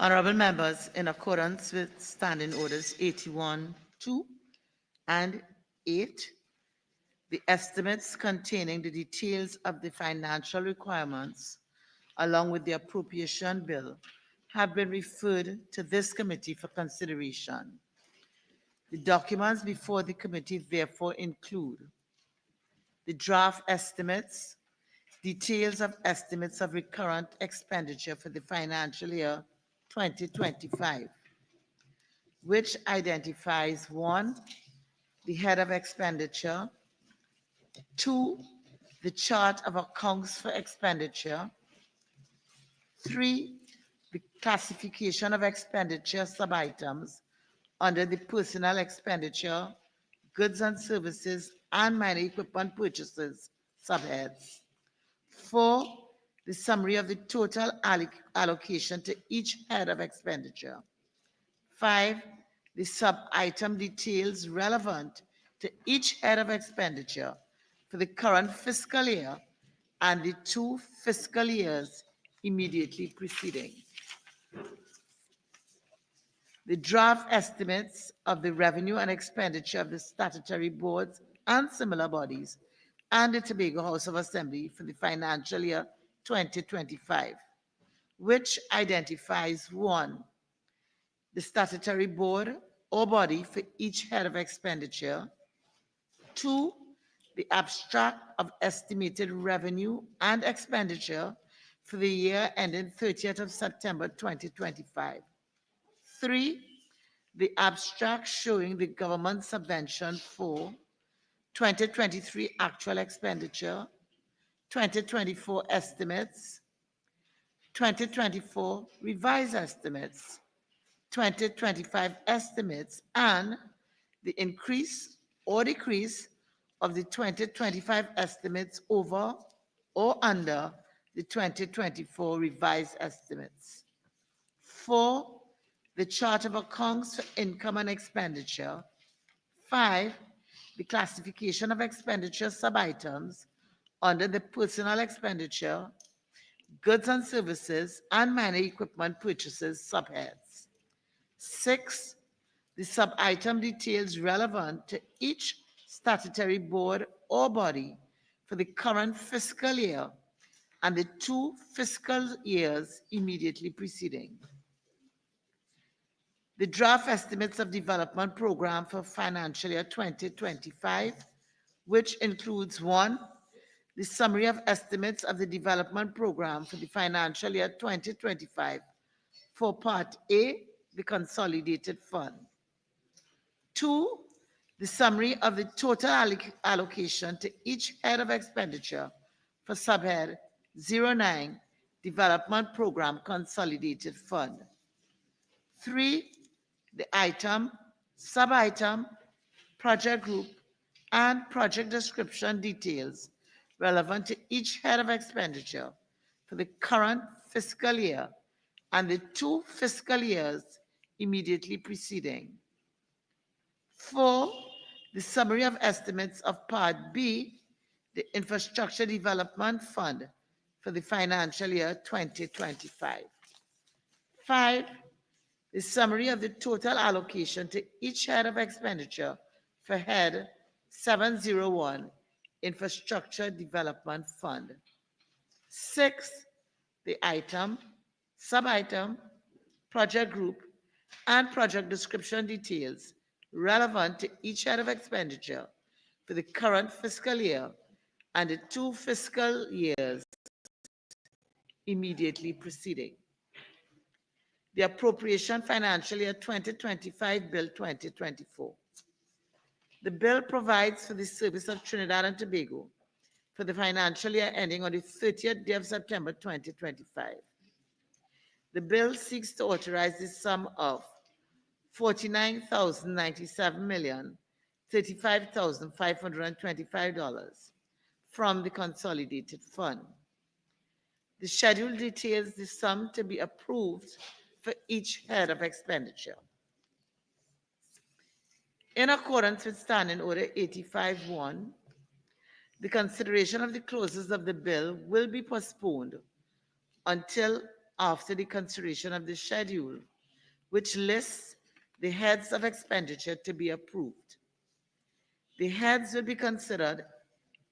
Honorable members, in accordance with Standing Orders 81-2 and 8, the estimates containing the details of the financial requirements, along with the appropriation bill, have been referred to this committee for consideration. The documents before the committee therefore include the draft estimates, details of estimates of recurrent expenditure for the financial year 2025, which identifies 1, the head of expenditure, 2, the chart of accounts for expenditure, 3, the classification of expenditure sub-items under the personal expenditure, goods and services, and minor equipment purchases subheads. 4, the summary of the total allocation to each head of expenditure. 5, the sub-item details relevant to each head of expenditure for the current fiscal year and the 2 fiscal years immediately preceding. The draft estimates of the revenue and expenditure of the statutory boards and similar bodies and the Tobago House of Assembly for the financial year 2025, which identifies 1, the statutory board or body for each head of expenditure, 2, the abstract of estimated revenue and expenditure for the year ending 30th of September 2025, 3, the abstract showing the government subvention for 2023 actual expenditure, 2024 estimates, 2024 revised estimates, 2025 estimates, and the increase or decrease of the 2025 estimates over or under the 2024 revised estimates. 4, the chart of accounts for income and expenditure. 5, the classification of expenditure sub-items under the personal expenditure, goods and services, and minor equipment purchases subheads. 6, the sub-item details relevant to each statutory board or body for the current fiscal year and the 2 fiscal years immediately preceding. The draft estimates of development program for financial year 2025, which includes 1, the summary of estimates of the development program for the financial year 2025 for Part A, the consolidated fund. 2, the summary of the total allocation to each head of expenditure for subhead 09, Development Program Consolidated Fund. 3, the item, sub-item, project group, and project description details relevant to each head of expenditure for the current fiscal year and the 2 fiscal years immediately preceding. 4, the summary of estimates of Part B, the Infrastructure Development Fund for the financial year 2025. 5, the summary of the total allocation to each head of expenditure for head 701, Infrastructure Development Fund. 6, the item, sub-item, project group, and project description details relevant to each head of expenditure for the current fiscal year and the 2 fiscal years immediately preceding. The Appropriation Financial Year 2025 Bill 2024. The bill provides for the service of Trinidad and Tobago for the financial year ending on the 30th day of September 2025. The bill seeks to authorize the sum of $49,097,035,525 from the consolidated fund. The schedule details the sum to be approved for each head of expenditure. In accordance with Standing Order 85-1, the consideration of the clauses of the bill will be postponed until after the consideration of the schedule, which lists the heads of expenditure to be approved. The heads will be considered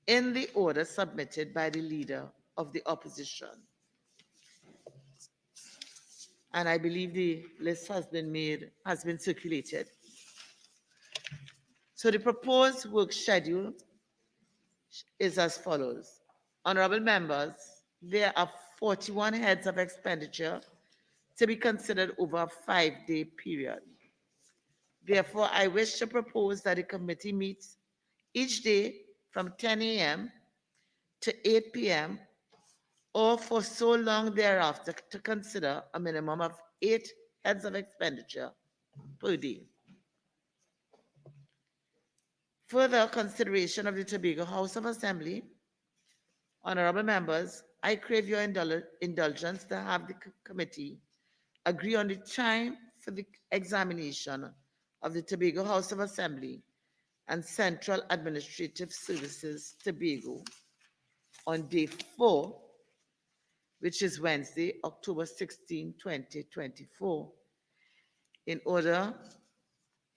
in the order submitted by the Leader of the Opposition. And I believe the list has been circulated. So the proposed work schedule is as follows. Honorable members, there are 41 heads of expenditure to be considered over a 5-day period. Therefore, I wish to propose that the committee meets each day from 10 a.m. to 8 p.m. or for so long thereafter to consider a minimum of 8 heads of expenditure per day. Further consideration of the Tobago House of Assembly. Honorable members, I crave your indulgence to have the committee agree on the time for the examination of the Tobago House of Assembly and Central Administrative Services Tobago on day 4, which is Wednesday, October 16, 2024, in order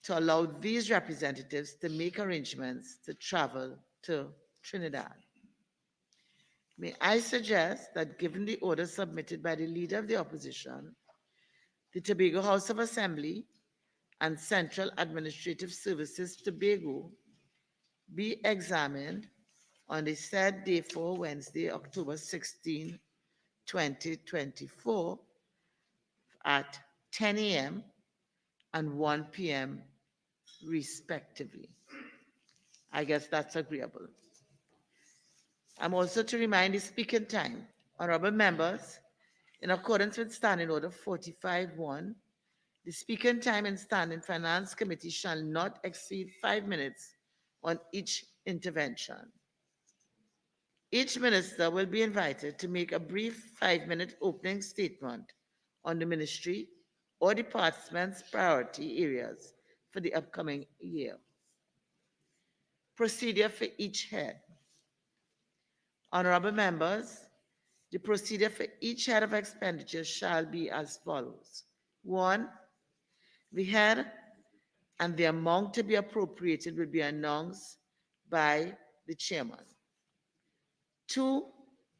to allow these representatives to make arrangements to travel to Trinidad. May I suggest that given the order submitted by the Leader of the Opposition, the Tobago House of Assembly and Central Administrative Services Tobago be examined on the said day for Wednesday, October 16, 2024 at 10 a.m. and 1 p.m. respectively. I guess that's agreeable. I'm also to remind the speaking time. Honorable members, in accordance with Standing Order 45.1, the speaking time in Standing Finance Committee shall not exceed 5 minutes on each intervention. Each minister will be invited to make a brief 5-minute opening statement on the ministry or department's priority areas for the upcoming year. Procedure for each head. Honorable members, the procedure for each head of expenditure shall be as follows. 1, the head and the amount to be appropriated will be announced by the chairman. 2,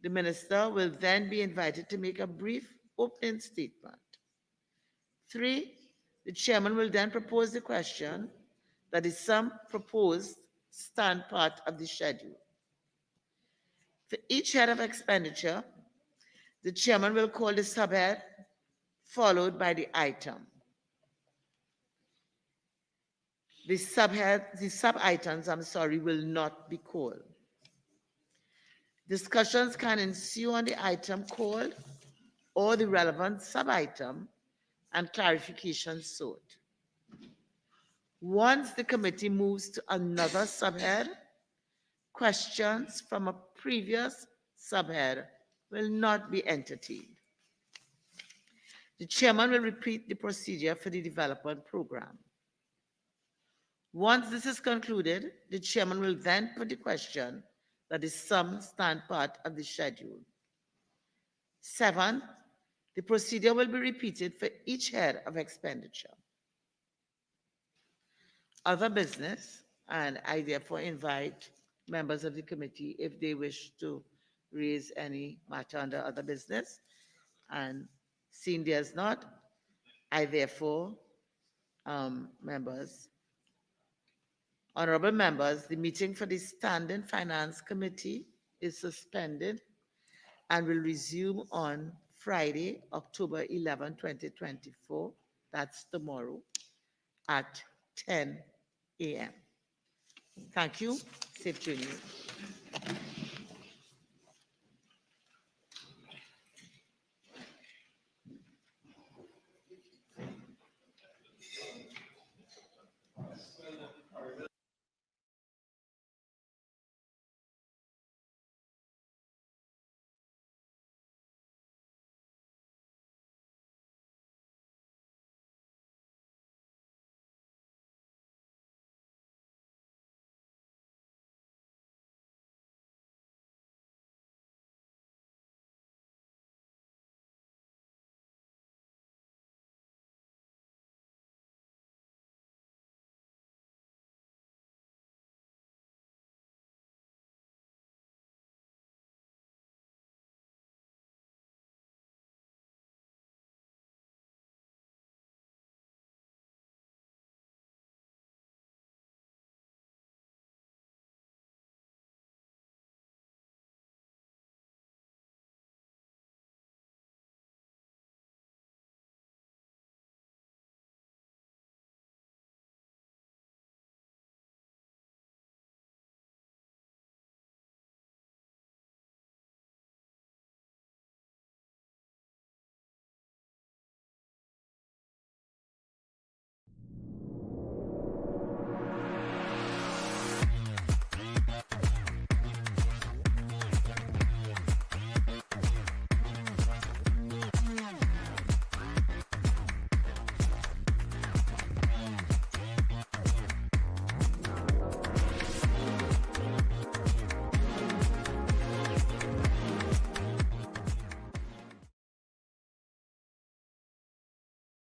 the minister will then be invited to make a brief opening statement. 3, the chairman will then propose the question that is some proposed stand part of the schedule. For each head of expenditure, the chairman will call the subhead followed by the item. The sub-items, will not be called. Discussions can ensue on the item called or the relevant sub-item and clarification sought. Once the committee moves to another subhead, questions from a previous subhead will not be entertained. The chairman will repeat the procedure for the development program. Once this is concluded, the chairman will then put the question that is some stand part of the schedule. 7, the procedure will be repeated for each head of expenditure. Other business, and I therefore invite members of the committee if they wish to raise any matter under other business, and seeing there's not, I therefore, honorable members, the meeting for the Standing Finance Committee is suspended and will resume on Friday, October 11, 2024. That's tomorrow at 10 a.m. Thank you. Safe journey.